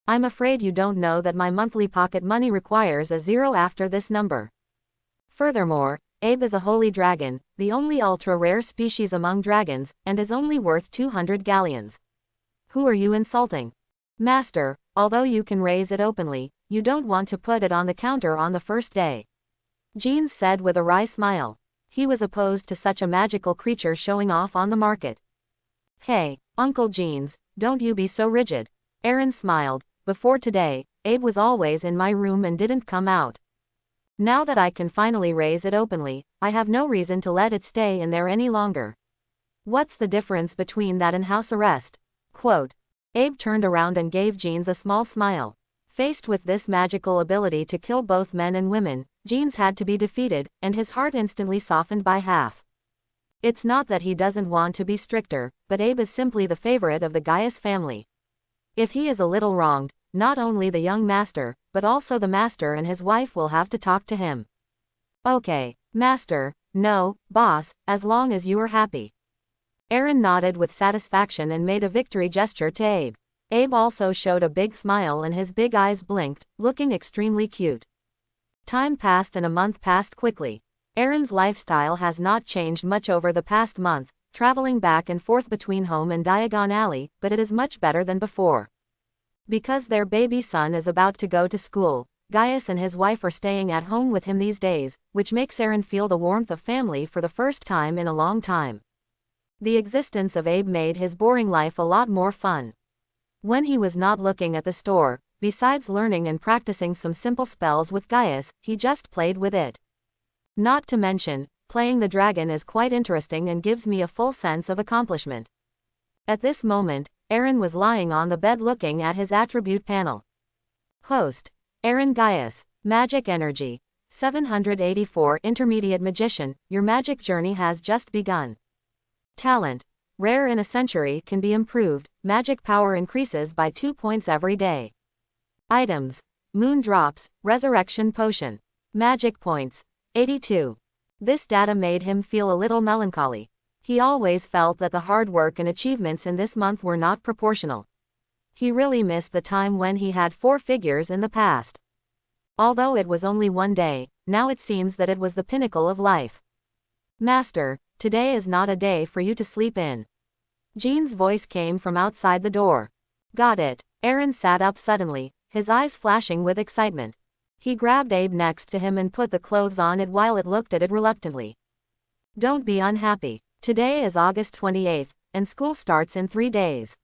Speaker 1: I'm afraid you don't know that my monthly pocket money requires a 0 after this number. Furthermore, Abe is a holy dragon, the only ultra-rare species among dragons, and is only worth 200 galleons. Who are you insulting? Master, although you can raise it openly, you don't want to put it on the counter on the first day. Jeans said with a wry smile. He was opposed to such a magical creature showing off on the market. Hey, Uncle Jeans, don't you be so rigid. Aaron smiled. Before today, Abe was always in my room and didn't come out. Now that I can finally raise it openly, I have no reason to let it stay in there any longer. What's the difference between that and house arrest? Quote. Abe turned around and gave Jeans a small smile. Faced with this magical ability to kill both men and women, Jeans had to be defeated, and his heart instantly softened by half. It's not that he doesn't want to be stricter, but Abe is simply the favorite of the Gaius family. If he is a little wronged, not only the young master, but also the master and his wife will have to talk to him. Okay, master, no, boss, as long as you are happy. Aaron nodded with satisfaction and made a victory gesture to Abe. Abe also showed a big smile and his big eyes blinked, looking extremely cute. Time passed and a month passed quickly. Aaron's lifestyle has not changed much over the past month, traveling back and forth between home and Diagon Alley, but it is much better than before. Because their baby son is about to go to school, Gaius and his wife are staying at home with him these days, which makes Aaron feel the warmth of family for the first time in a long time. The existence of Abe made his boring life a lot more fun. When he was not looking at the store, besides learning and practicing some simple spells with Gaius, he just played with it. Not to mention, Playing the dragon is quite interesting and gives me a full sense of accomplishment. At this moment, Aaron was lying on the bed looking at his attribute panel. Host: Aaron Guss. Magic Energy. 784 Intermediate Magician, your magic journey has just begun. Talent: rare in a century, can be improved, magic power increases by 2 points every day. Items: Moon Drops, Resurrection Potion. Magic points: 82. This data made him feel a little melancholy. He always felt that the hard work and achievements in this month were not proportional. He really missed the time when he had 4 figures in the past. Although it was only one day, now it seems that it was the pinnacle of life. Master, today is not a day for you to sleep in. Jean's voice came from outside the door. Got it. Aaron sat up suddenly, his eyes flashing with excitement. He grabbed Abe next to him and put the clothes on it while it looked at it reluctantly. Don't be unhappy. Today is August 28th, and school starts in 3 days.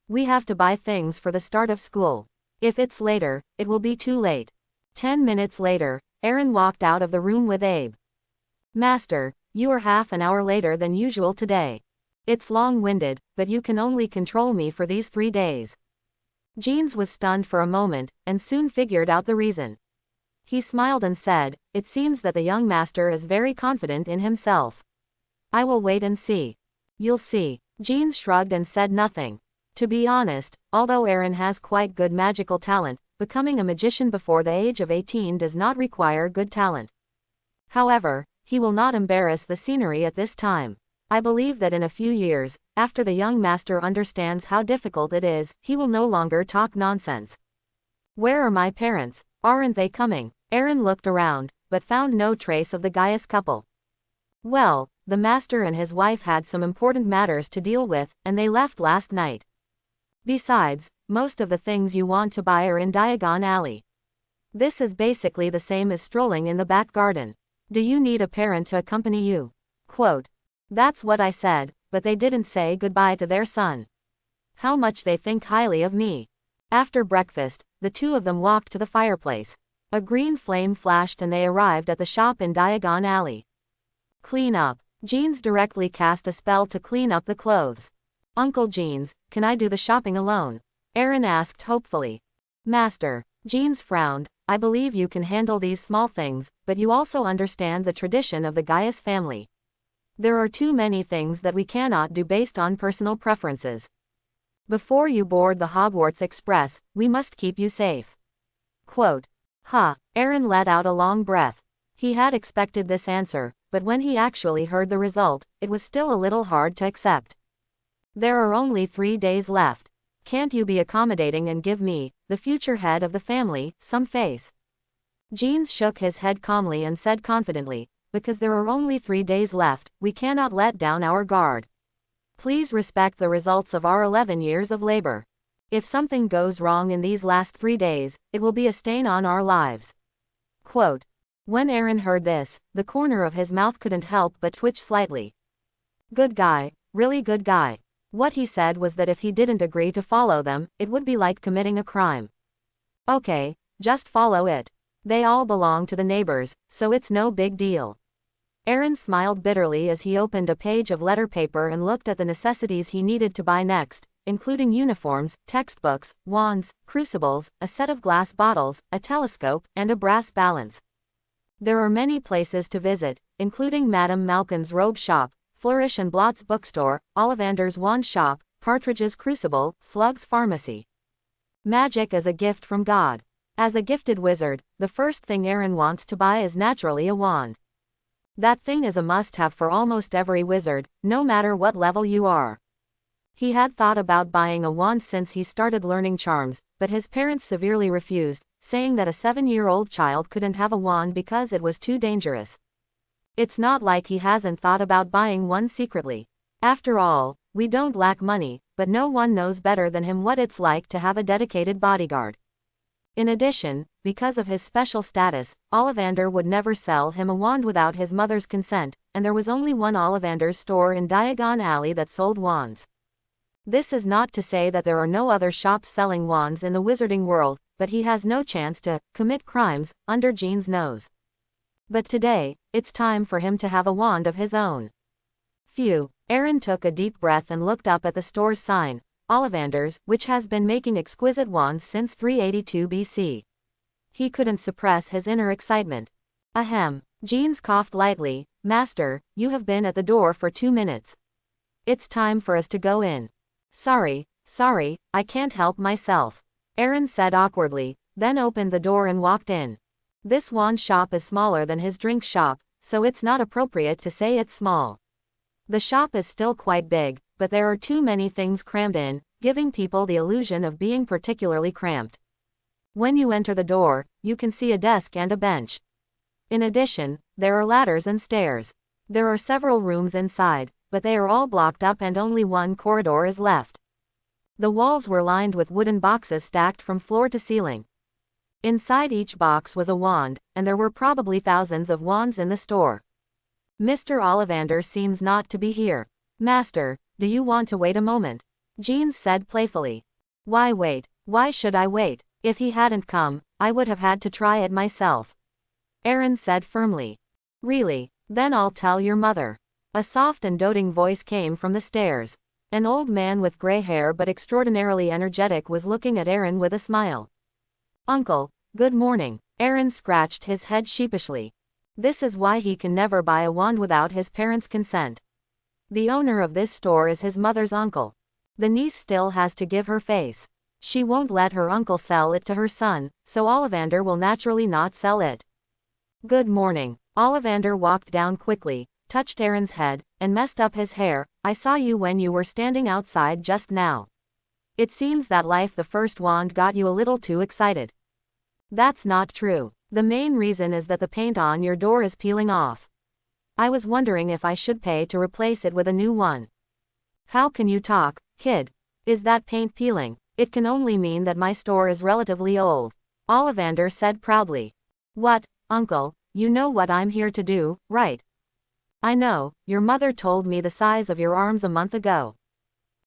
Speaker 1: We have to buy things for the start of school. If it's later, it will be too late. 10 minutes later, Aaron walked out of the room with Abe. Master, you are half an hour later than usual today. It's long-winded, but you can only control me for these 3 days. Jeans was stunned for a moment, and soon figured out the reason. He smiled and said, it seems that the young master is very confident in himself. I will wait and see. You'll see. Jeans shrugged and said nothing. To be honest, although Aaron has quite good magical talent, becoming a magician before the age of 18 does not require good talent. However, he will not embarrass the scenery at this time. I believe that in a few years, after the young master understands how difficult it is, he will no longer talk nonsense. Where are my parents? Aren't they coming? Aaron looked around, but found no trace of the Guss couple. Well, the master and his wife had some important matters to deal with, and they left last night. Besides, most of the things you want to buy are in Diagon Alley. This is basically the same as strolling in the back garden. Do you need a parent to accompany you? Quote. That's what I said, but they didn't say goodbye to their son. How much they think highly of me. After breakfast, the two of them walked to the fireplace. A green flame flashed and they arrived at the shop in Diagon Alley. Clean up. Jeans directly cast a spell to clean up the clothes. Uncle Jeans, can I do the shopping alone? Aaron asked hopefully. Master, Jeans frowned, I believe you can handle these small things, but you also understand the tradition of the Guss family. There are too many things that we cannot do based on personal preferences. Before you board the Hogwarts Express, we must keep you safe. Quote. Aaron let out a long breath. He had expected this answer, but when he actually heard the result, it was still a little hard to accept. There are only 3 days left. Can't you be accommodating and give me, the future head of the family, some face? Jeans shook his head calmly and said confidently, because there are only 3 days left, we cannot let down our guard. Please respect the results of our 11 years of labor. If something goes wrong in these last 3 days, it will be a stain on our lives. Quote. When Aaron heard this, the corner of his mouth couldn't help but twitch slightly. Good guy, really good guy. What he said was that if he didn't agree to follow them, it would be like committing a crime. Okay, just follow it. They all belong to the neighbors, so it's no big deal. Aaron smiled bitterly as he opened a page of letter paper and looked at the necessities he needed to buy next, including uniforms, textbooks, wands, crucibles, a set of glass bottles, a telescope, and a brass balance. There are many places to visit, including Madame Malkin's robe shop, Flourish and Blott's bookstore, Ollivander's wand shop, Partridge's crucible, Slug's pharmacy. Magic as a gift from God. As a gifted wizard, the first thing Aaron wants to buy is naturally a wand. That thing is a must-have for almost every wizard, no matter what level you are. He had thought about buying a wand since he started learning charms, but his parents severely refused, saying that a 7-year-old child couldn't have a wand because it was too dangerous. It's not like he hasn't thought about buying one secretly. After all, we don't lack money, but no one knows better than him what it's like to have a dedicated bodyguard. In addition, because of his special status, Ollivander would never sell him a wand without his mother's consent, and there was only one Ollivander's store in Diagon Alley that sold wands. This is not to say that there are no other shops selling wands in the wizarding world, but he has no chance to commit crimes under Jean's nose. But today, It's time for him to have a wand of his own. Phew. Aaron took a deep breath and looked up at the store's sign, Ollivander's, which has been making exquisite wands since 382 BC. He couldn't suppress his inner excitement. Ahem. Jeans coughed lightly. Master, you have been at the door for 2 minutes. It's time for us to go in. Sorry, I can't help myself. Aaron said awkwardly, then opened the door and walked in. This wand shop is smaller than his drink shop, so it's not appropriate to say it's small. The shop is still quite big, but there are too many things crammed in, giving people the illusion of being particularly cramped. When you enter the door, you can see a desk and a bench. In addition, there are ladders and stairs. There are several rooms inside, but they are all blocked up and only one corridor is left. The walls were lined with wooden boxes stacked from floor to ceiling. Inside each box was a wand, and there were probably thousands of wands in the store. Mr. Ollivander seems not to be here. Master, do you want to wait a moment? Jeans said playfully. Why wait? Why should I wait? If he hadn't come, I would have had to try it myself. Aaron said firmly. Really? Then I'll tell your mother. A soft and doting voice came from the stairs. An old man with gray hair but extraordinarily energetic was looking at Aaron with a smile. Uncle, good morning. Aaron scratched his head sheepishly. This is why he can never buy a wand without his parents' consent. The owner of this store is his mother's uncle. The niece still has to give her face. She won't let her uncle sell it to her son, so Ollivander will naturally not sell it. Good morning. Ollivander walked down quickly, touched Aaron's head, and messed up his hair. I saw you when you were standing outside just now. It seems that life the first wand got you a little too excited. That's not true. The main reason is that the paint on your door is peeling off. I was wondering if I should pay to replace it with a new one. How can you talk, kid? Is that paint peeling? It can only mean that my store is relatively old. Ollivander said proudly. What, uncle, you know what I'm here to do, right? I know, your mother told me the size of your arms a month ago.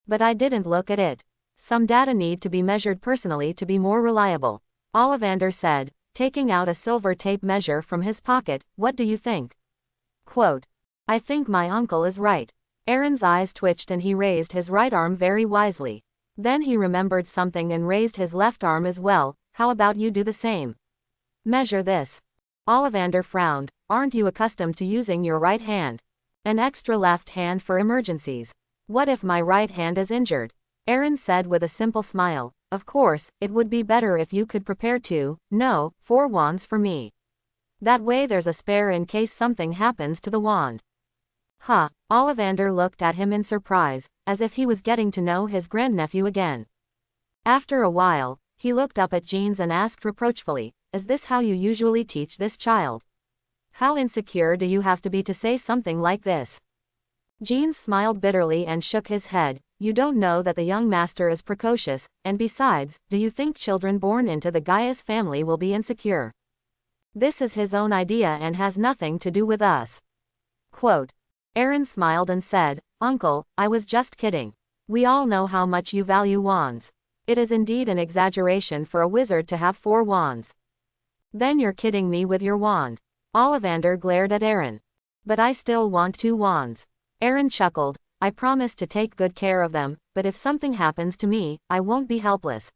Speaker 1: But I didn't look at it. Some data need to be measured personally to be more reliable. Ollivander said, taking out a silver tape measure from his pocket. What do you think? Quote. I think my uncle is right. Aaron's eyes twitched and he raised his right arm very wisely. Then he remembered something and raised his left arm as well. How about you do the same? Measure this. Ollivander frowned. Aren't you accustomed to using your right hand? An extra left hand for emergencies. What if my right hand is injured? Aaron said with a simple smile. Of course, it would be better if you could prepare 4 wands for me. That way there's a spare in case something happens to the wand. Huh. Ollivander looked at him in surprise, as if he was getting to know his grandnephew again. After a while, he looked up at Jeans and asked reproachfully, is this how you usually teach this child? How insecure do you have to be to say something like this? Jeans smiled bitterly and shook his head. You don't know that the young master is precocious, and besides, do you think children born into the Gaius family will be insecure? This is his own idea and has nothing to do with us. Quote. Aaron smiled and said, Uncle, I was just kidding. We all know how much you value wands. It is indeed an exaggeration for a wizard to have 4 wands. Then you're kidding me with your wand. Ollivander glared at Aaron. But I still want 2 wands. Aaron chuckled. I promise to take good care of them, but if something happens to me, I won't be helpless.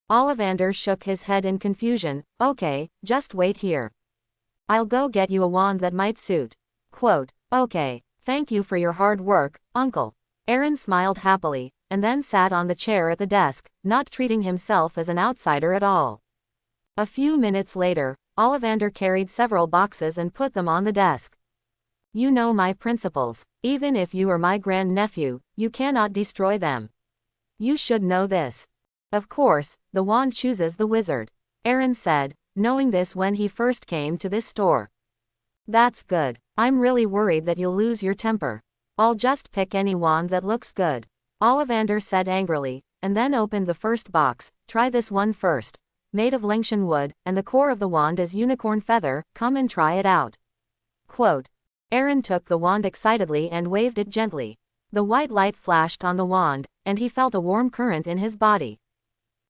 Speaker 1: Ollivander shook his head in confusion. Okay, just wait here. I'll go get you a wand that might suit. Quote. Okay, thank you for your hard work, uncle. Aaron smiled happily, and then sat on the chair at the desk, not treating himself as an outsider at all. A few minutes later, Ollivander carried several boxes and put them on the desk. You know my principles. Even if you are my grandnephew, you cannot destroy them. You should know this. Of course, the wand chooses the wizard. Aaron said, knowing this when he first came to this store. That's good. I'm really worried that you'll lose your temper. I'll just pick any wand that looks good. Ollivander said angrily, and then opened the first box. Try this one first. Made of Lengtian wood, and the core of the wand is unicorn feather. Come and try it out. Quote. Aaron took the wand excitedly and waved it gently. The white light flashed on the wand, and he felt a warm current in his body.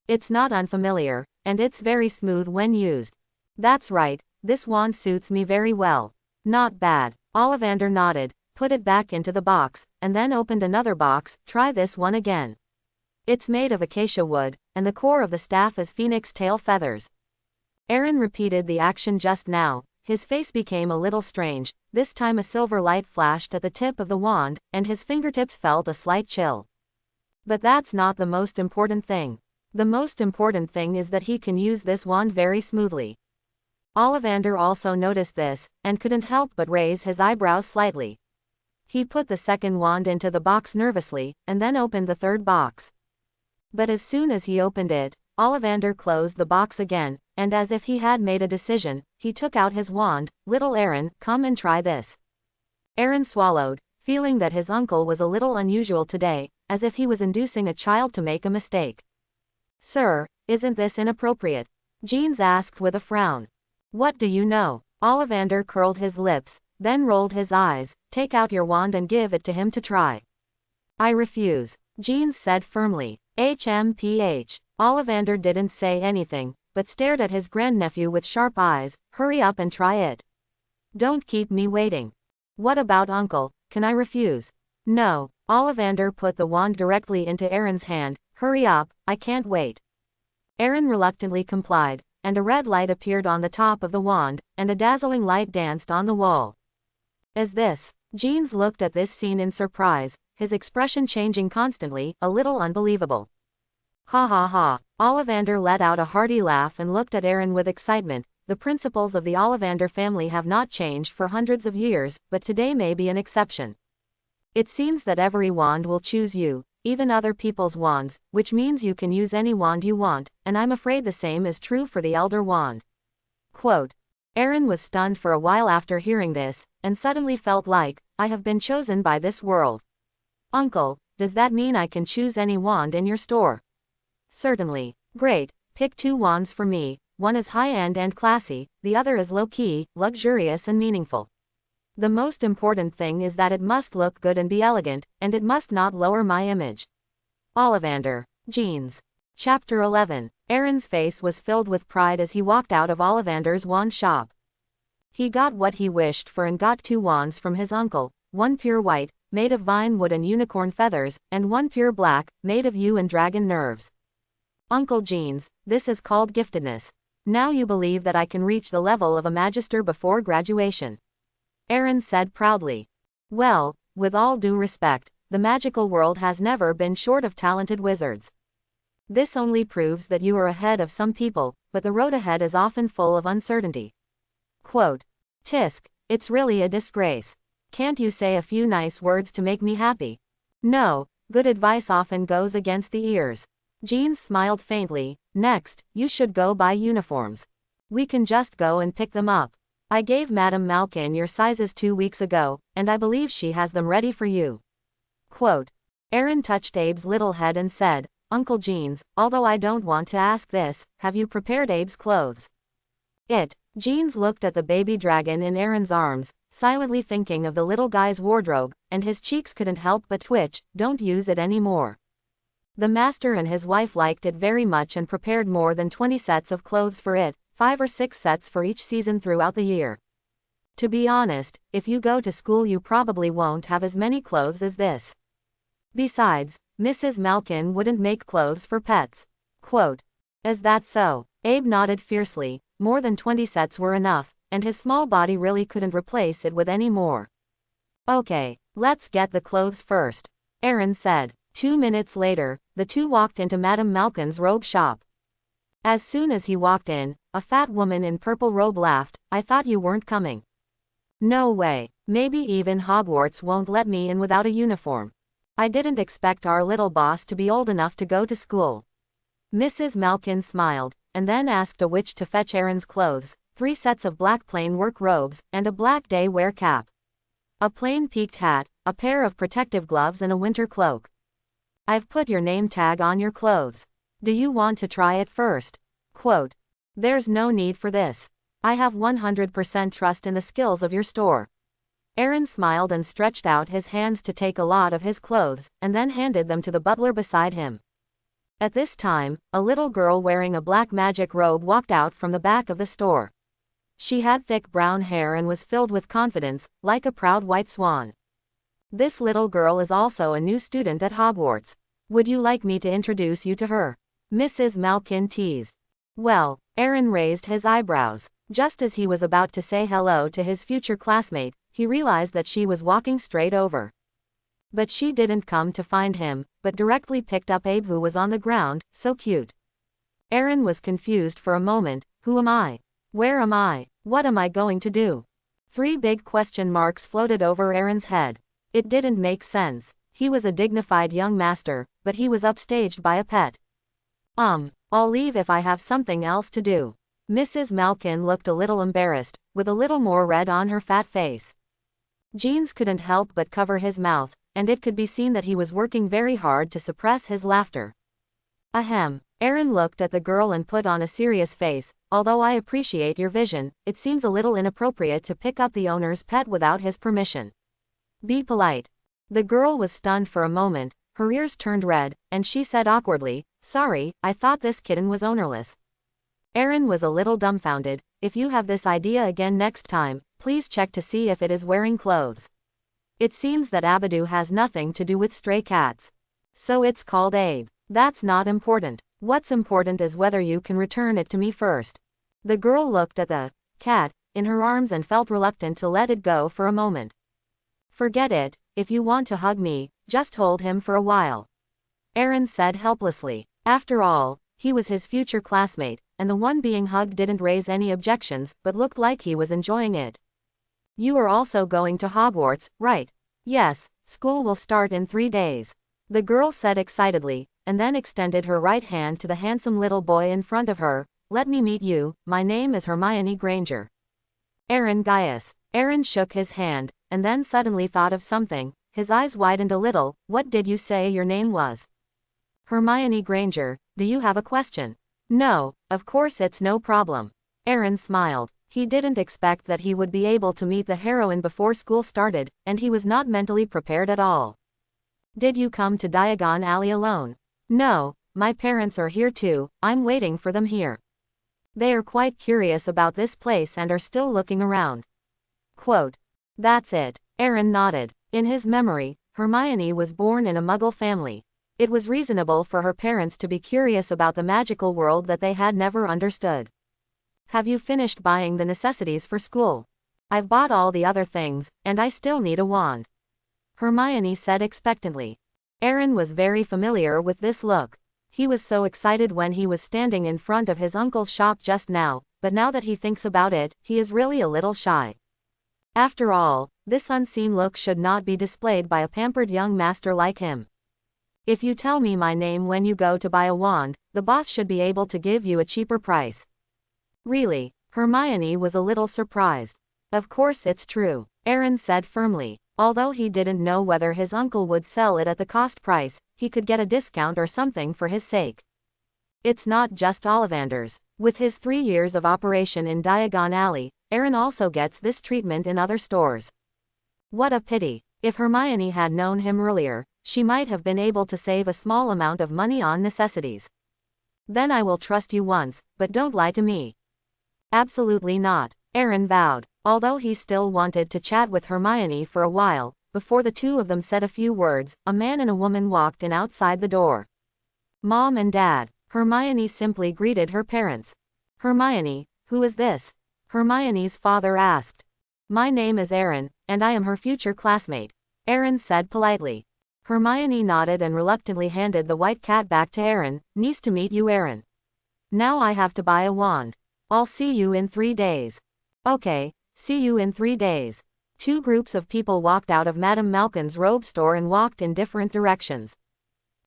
Speaker 1: It's not unfamiliar, and it's very smooth when used. That's right, this wand suits me very well. Not bad. Ollivander nodded, put it back into the box, and then opened another box. Try this one again. It's made of acacia wood, and the core of the staff is phoenix tail feathers. Aaron repeated the action just now. His face became a little strange. This time a silver light flashed at the tip of the wand, and his fingertips felt a slight chill. But that's not the most important thing. The most important thing is that he can use this wand very smoothly. Ollivander also noticed this, and couldn't help but raise his eyebrows slightly. He put the second wand into the box nervously, and then opened the third box. But as soon as he opened it, Ollivander closed the box again, and as if he had made a decision, he took out his wand. Little Aaron, come and try this. Aaron swallowed, feeling that his uncle was a little unusual today, as if he was inducing a child to make a mistake. Sir, isn't this inappropriate? Jeans asked with a frown. What do you know? Ollivander curled his lips, then rolled his eyes. Take out your wand and give it to him to try. I refuse, Jeans said firmly. HMPH. Ollivander didn't say anything, but stared at his grandnephew with sharp eyes. Hurry up and try it. Don't keep me waiting. What about Uncle? Can I refuse? No. Ollivander put the wand directly into Aaron's hand. Hurry up, I can't wait. Aaron reluctantly complied, and a red light appeared on the top of the wand, and a dazzling light danced on the wall. Is this? Jeans looked at this scene in surprise, his expression changing constantly, a little unbelievable. Ha ha ha. Ollivander let out a hearty laugh and looked at Aaron with excitement. The principles of the Ollivander family have not changed for hundreds of years, but today may be an exception. It seems that every wand will choose you, even other people's wands, which means you can use any wand you want, and I'm afraid the same is true for the Elder Wand. Quote. Aaron was stunned for a while after hearing this, and suddenly felt like, I have been chosen by this world. Uncle, does that mean I can choose any wand in your store? Certainly. Great, pick 2 wands for me. One is high-end and classy, the other is low-key, luxurious and meaningful. The most important thing is that it must look good and be elegant, and it must not lower my image. Ollivander. Jeans. Chapter 11. Aaron's face was filled with pride as he walked out of Ollivander's wand shop. He got what he wished for and got 2 wands from his uncle, one pure white, made of vine wood and unicorn feathers, and one pure black, made of yew and dragon nerves. Uncle Jeans, this is called giftedness. Now you believe that I can reach the level of a magister before graduation. Aaron said proudly. Well, with all due respect, the magical world has never been short of talented wizards. This only proves that you are ahead of some people, but the road ahead is often full of uncertainty. Quote. Tisk, it's really a disgrace. Can't you say a few nice words to make me happy? No, good advice often goes against the ears. Jeans smiled faintly. Next, you should go buy uniforms. We can just go and pick them up. I gave Madame Malkin your sizes 2 weeks ago, and I believe she has them ready for you. Quote. Aaron touched Abe's little head and said, Uncle Jeans, although I don't want to ask this, have you prepared Abe's clothes? Jeans looked at the baby dragon in Aaron's arms, silently thinking of the little guy's wardrobe, and his cheeks couldn't help but twitch. Don't use it anymore. The master and his wife liked it very much and prepared more than 20 sets of clothes for it, 5 or 6 sets for each season throughout the year. To be honest, if you go to school you probably won't have as many clothes as this. Besides, Mrs. Malkin wouldn't make clothes for pets. Quote. Is that so? Abe nodded fiercely. More than 20 sets were enough, and his small body really couldn't replace it with any more. Okay, let's get the clothes first, Aaron said. 2 minutes later, the two walked into Madame Malkin's robe shop. As soon as he walked in, a fat woman in purple robe laughed. I thought you weren't coming. No way, maybe even Hogwarts won't let me in without a uniform. I didn't expect our little boss to be old enough to go to school. Mrs. Malkin smiled, and then asked a witch to fetch Aaron's clothes, 3 sets of black plain work robes, and a black day wear cap. A plain peaked hat, a pair of protective gloves and a winter cloak. I've put your name tag on your clothes. Do you want to try it first? Quote. There's no need for this. I have 100% trust in the skills of your store. Aaron smiled and stretched out his hands to take a lot of his clothes, and then handed them to the butler beside him. At this time, a little girl wearing a black magic robe walked out from the back of the store. She had thick brown hair and was filled with confidence, like a proud white swan. This little girl is also a new student at Hogwarts. Would you like me to introduce you to her? Mrs. Malkin teased. Well, Aaron raised his eyebrows. Just as he was about to say hello to his future classmate, he realized that she was walking straight over. But she didn't come to find him, but directly picked up Abe, who was on the ground, so cute. Aaron was confused for a moment. Who am I? Where am I? What am I going to do? 3 big question marks floated over Aaron's head. It didn't make sense. He was a dignified young master, but he was upstaged by a pet. I'll leave if I have something else to do. Mrs. Malkin looked a little embarrassed, with a little more red on her fat face. Jeans couldn't help but cover his mouth, and it could be seen that he was working very hard to suppress his laughter. Ahem. Aaron looked at the girl and put on a serious face. Although I appreciate your vision, it seems a little inappropriate to pick up the owner's pet without his permission. Be polite. The girl was stunned for a moment, her ears turned red, and she said awkwardly, sorry, I thought this kitten was ownerless. Aaron was a little dumbfounded. If you have this idea again next time, please check to see if it is wearing clothes. It seems that Abidu has nothing to do with stray cats. So it's called Abe. That's not important. What's important is whether you can return it to me first. The girl looked at the cat in her arms and felt reluctant to let it go for a moment. Forget it. If you want to hug me, just hold him for a while. Aaron said helplessly. After all, he was his future classmate, and the one being hugged didn't raise any objections, but looked like he was enjoying it. You are also going to Hogwarts, right? Yes, school will start in 3 days. The girl said excitedly, and then extended her right hand to the handsome little boy in front of her. Let me meet you, my name is Hermione Granger. Aaron Guss. Aaron shook his hand, and then suddenly thought of something. His eyes widened a little. What did you say your name was? Hermione Granger. Do you have a question? No, of course it's no problem. Aaron smiled. He didn't expect that he would be able to meet the heroine before school started, and he was not mentally prepared at all. Did you come to Diagon Alley alone? No, my parents are here too. I'm waiting for them here. They are quite curious about this place and are still looking around. Quote. That's it. Aaron nodded. In his memory, Hermione was born in a Muggle family. It was reasonable for her parents to be curious about the magical world that they had never understood. Have you finished buying the necessities for school? I've bought all the other things, and I still need a wand. Hermione said expectantly. Aaron was very familiar with this look. He was so excited when he was standing in front of his uncle's shop just now, but now that he thinks about it, he is really a little shy. After all, this unseen look should not be displayed by a pampered young master like him. If you tell me my name when you go to buy a wand, the boss should be able to give you a cheaper price. Really? Hermione was a little surprised. Of course it's true, Aaron said firmly. Although he didn't know whether his uncle would sell it at the cost price, he could get a discount or something for his sake. It's not just Ollivanders. With his 3 years of operation in Diagon Alley, Aaron also gets this treatment in other stores. What a pity. If Hermione had known him earlier, she might have been able to save a small amount of money on necessities. Then I will trust you once, but don't lie to me. Absolutely not, Aaron vowed, although he still wanted to chat with Hermione for a while. Before the two of them said a few words, a man and a woman walked in outside the door. Mom and Dad. Hermione simply greeted her parents. Hermione, who is this? Hermione's father asked. My name is Aaron, and I am her future classmate, Aaron said politely. Hermione nodded and reluctantly handed the white cat back to Aaron. Nice to meet you, Aaron. Now I have to buy a wand. I'll see you in 3 days. Okay, see you in 3 days. 2 groups of people walked out of Madame Malkin's robe store and walked in different directions.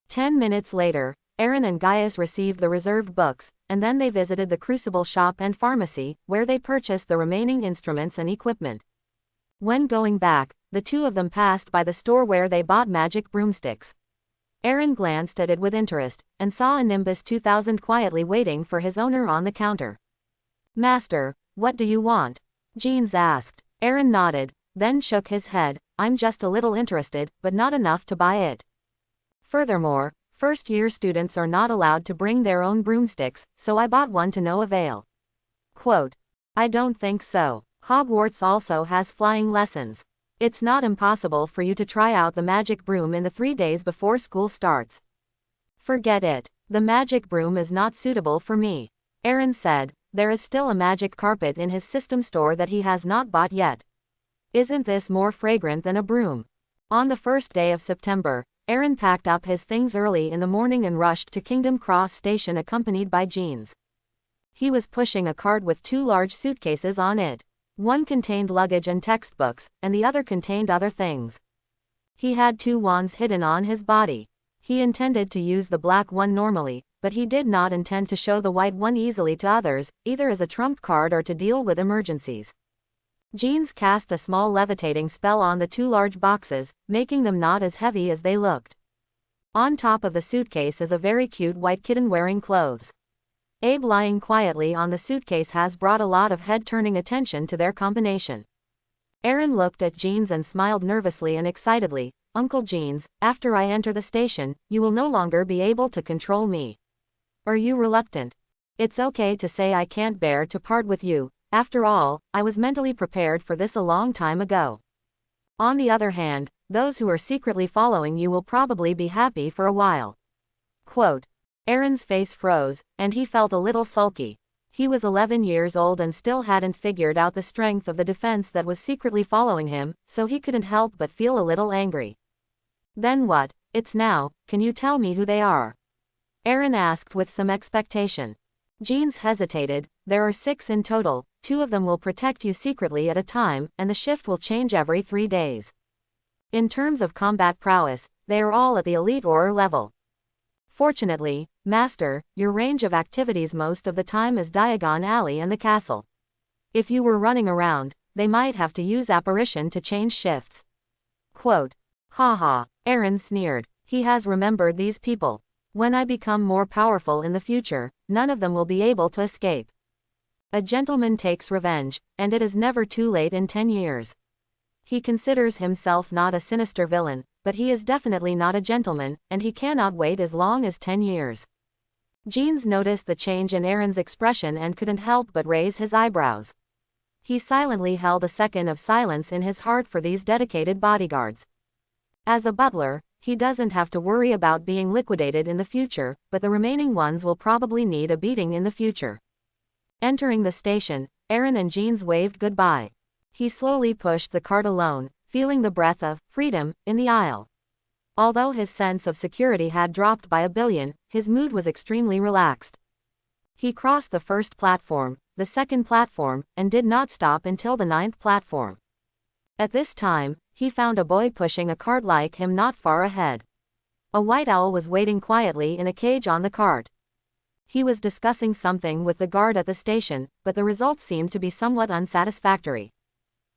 Speaker 1: 10 minutes later, Aaron and Gaius received the reserved books, and then they visited the crucible shop and pharmacy, where they purchased the remaining instruments and equipment. When going back, the two of them passed by the store where they bought magic broomsticks. Aaron glanced at it with interest, and saw a Nimbus 2000 quietly waiting for his owner on the counter. Master, what do you want? Jeans asked. Aaron nodded, then shook his head. I'm just a little interested, but not enough to buy it. Furthermore, first-year students are not allowed to bring their own broomsticks, so I bought one to no avail. Quote. I don't think so. Hogwarts also has flying lessons. It's not impossible for you to try out the magic broom in the 3 days before school starts. Forget it. The magic broom is not suitable for me. Aaron said, there is still a magic carpet in his system store that he has not bought yet. Isn't this more fragrant than a broom? On the first day of September, Aaron packed up his things early in the morning and rushed to Kingdom Cross Station accompanied by Jeans. He was pushing a cart with 2 large suitcases on it. One contained luggage and textbooks, and the other contained other things. He had 2 wands hidden on his body. He intended to use the black one normally, but he did not intend to show the white one easily to others, either as a trump card or to deal with emergencies. Jeans cast a small levitating spell on the 2 large boxes, making them not as heavy as they looked. On top of the suitcase is a very cute white kitten wearing clothes. Abe lying quietly on the suitcase has brought a lot of head-turning attention to their combination. Aaron looked at Jeans and smiled nervously and excitedly. Uncle Jeans, after I enter the station, you will no longer be able to control me. Are you reluctant? It's okay to say I can't bear to part with you. After all, I was mentally prepared for this a long time ago. On the other hand, those who are secretly following you will probably be happy for a while. Quote. Aaron's face froze, and he felt a little sulky. He was 11 years old and still hadn't figured out the strength of the defense that was secretly following him, so he couldn't help but feel a little angry. Then what? It's now, can you tell me who they are? Aaron asked with some expectation. Jeans hesitated. There are 6 in total, 2 of them will protect you secretly at a time, and the shift will change every 3 days. In terms of combat prowess, they are all at the elite Auror level. Fortunately, Master, your range of activities most of the time is Diagon Alley and the castle. If you were running around, they might have to use apparition to change shifts. Quote. Haha, Aaron sneered. He has remembered these people. When I become more powerful in the future, none of them will be able to escape. A gentleman takes revenge, and it is never too late in 10 years. He considers himself not a sinister villain, but he is definitely not a gentleman, and he cannot wait as long as 10 years. Jeans noticed the change in Aaron's expression and couldn't help but raise his eyebrows. He silently held a second of silence in his heart for these dedicated bodyguards. As a butler, he doesn't have to worry about being liquidated in the future, but the remaining ones will probably need a beating in the future. Entering the station, Aaron and Jeans waved goodbye. He slowly pushed the cart alone, feeling the breath of freedom in the aisle. Although his sense of security had dropped by 1 billion, his mood was extremely relaxed. He crossed the first platform, the second platform, and did not stop until the 9th platform. At this time, he found a boy pushing a cart like him not far ahead. A white owl was waiting quietly in a cage on the cart. He was discussing something with the guard at the station, but the results seemed to be somewhat unsatisfactory.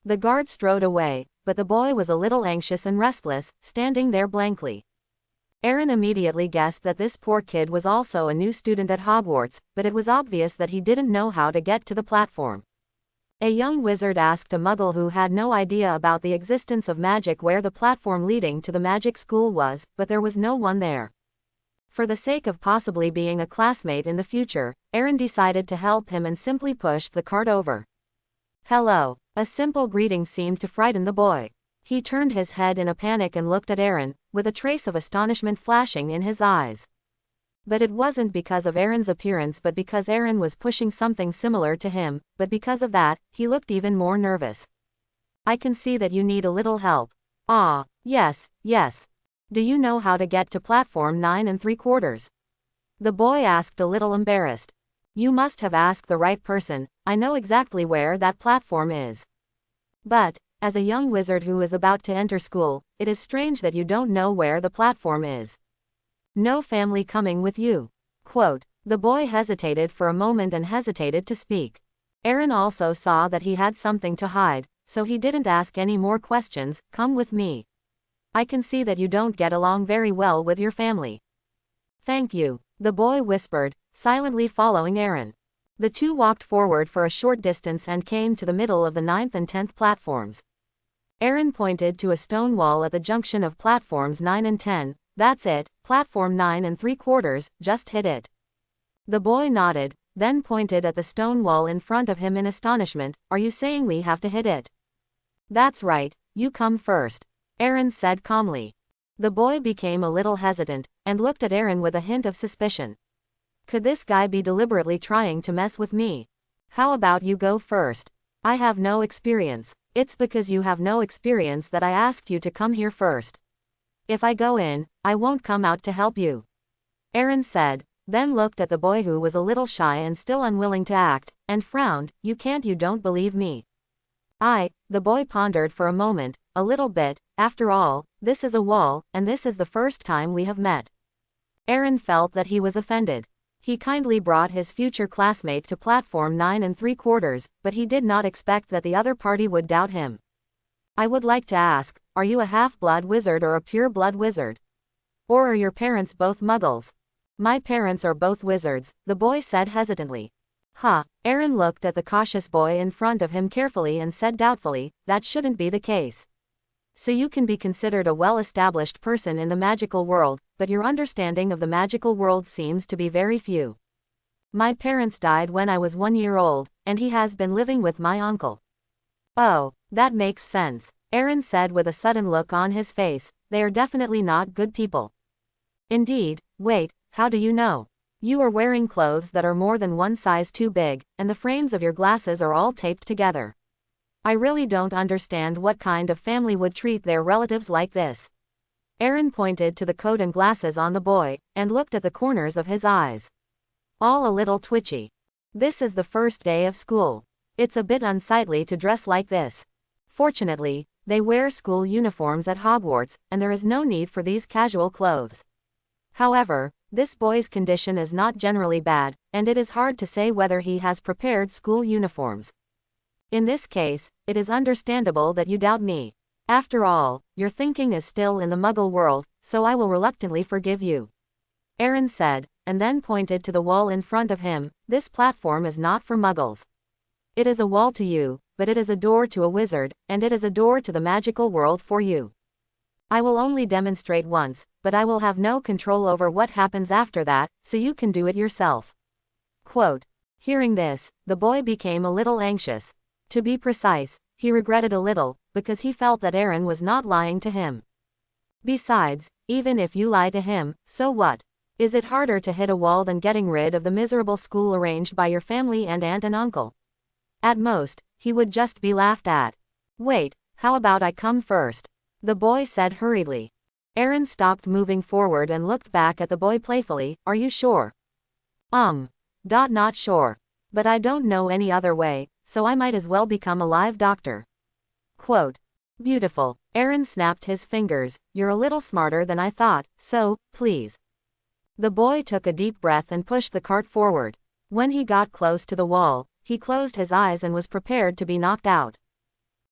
Speaker 1: The guard strode away, but the boy was a little anxious and restless, standing there blankly. Aaron immediately guessed that this poor kid was also a new student at Hogwarts, but it was obvious that he didn't know how to get to the platform. A young wizard asked a muggle who had no idea about the existence of magic where the platform leading to the magic school was, but there was no one there. For the sake of possibly being a classmate in the future, Aaron decided to help him and simply pushed the cart over. Hello. A simple greeting seemed to frighten the boy. He turned his head in a panic and looked at Aaron, with a trace of astonishment flashing in his eyes. But it wasn't because of Aaron's appearance but because Aaron was pushing something similar to him, but because of that, he looked even more nervous. I can see that you need a little help. Ah, yes, yes. Do you know how to get to platform 9 3/4? The boy asked a little embarrassed. You must have asked the right person, I know exactly where that platform is. But, as a young wizard who is about to enter school, it is strange that you don't know where the platform is. No family coming with you. Quote. The boy hesitated for a moment and hesitated to speak. Aaron also saw that he had something to hide, so he didn't ask any more questions. Come with me. I can see that you don't get along very well with your family. Thank you, the boy whispered, silently following Aaron. The two walked forward for a short distance and came to the middle of the 9th and 10th platforms. Aaron pointed to a stone wall at the junction of platforms 9 and 10. That's it, platform 9 3/4, just hit it. The boy nodded, then pointed at the stone wall in front of him in astonishment. Are you saying we have to hit it? That's right, you come first, Aaron said calmly. The boy became a little hesitant, and looked at Aaron with a hint of suspicion. Could this guy be deliberately trying to mess with me? How about you go first? I have no experience. It's because you have no experience that I asked you to come here first. If I go in, I won't come out to help you, Aaron said, then looked at the boy who was a little shy and still unwilling to act, and frowned. You don't believe me. The boy pondered for a moment, a little bit. After all, this is a wall, and this is the first time we have met. Aaron felt that he was offended. He kindly brought his future classmate to platform 9 3/4, but he did not expect that the other party would doubt him. I would like to ask, are you a half-blood wizard or a pure-blood wizard? Or are your parents both muggles? My parents are both wizards, the boy said hesitantly. Aaron looked at the cautious boy in front of him carefully and said doubtfully, that shouldn't be the case. So you can be considered a well-established person in the magical world, but your understanding of the magical world seems to be very few. My parents died when I was 1 year old, and he has been living with my uncle. Oh, that makes sense, Aaron said with a sudden look on his face. They are definitely not good people. Indeed. Wait, how do you know? You are wearing clothes that are more than one size too big, and the frames of your glasses are all taped together. I really don't understand what kind of family would treat their relatives like this. Aaron pointed to the coat and glasses on the boy, and looked at the corners of his eyes. All a little twitchy. This is the first day of school. It's a bit unsightly to dress like this. Fortunately, they wear school uniforms at Hogwarts, and there is no need for these casual clothes. However, this boy's condition is not generally bad, and it is hard to say whether he has prepared school uniforms. In this case, it is understandable that you doubt me. After all, your thinking is still in the Muggle world, so I will reluctantly forgive you, Aaron said, and then pointed to the wall in front of him. This platform is not for Muggles. It is a wall to you, but it is a door to a wizard, and it is a door to the magical world for you. I will only demonstrate once, but I will have no control over what happens after that, so you can do it yourself. Quote. Hearing this, the boy became a little anxious. To be precise, he regretted a little, because he felt that Aaron was not lying to him. Besides, even if you lie to him, so what? Is it harder to hit a wall than getting rid of the miserable school arranged by your family and aunt and uncle? At most, he would just be laughed at. Wait, how about I come first? The boy said hurriedly. Aaron stopped moving forward and looked back at the boy playfully. Are you sure? Not sure. But I don't know any other way, so I might as well become a live doctor. Quote. Beautiful. Aaron snapped his fingers. You're a little smarter than I thought, so, please. The boy took a deep breath and pushed the cart forward. When he got close to the wall, he closed his eyes and was prepared to be knocked out.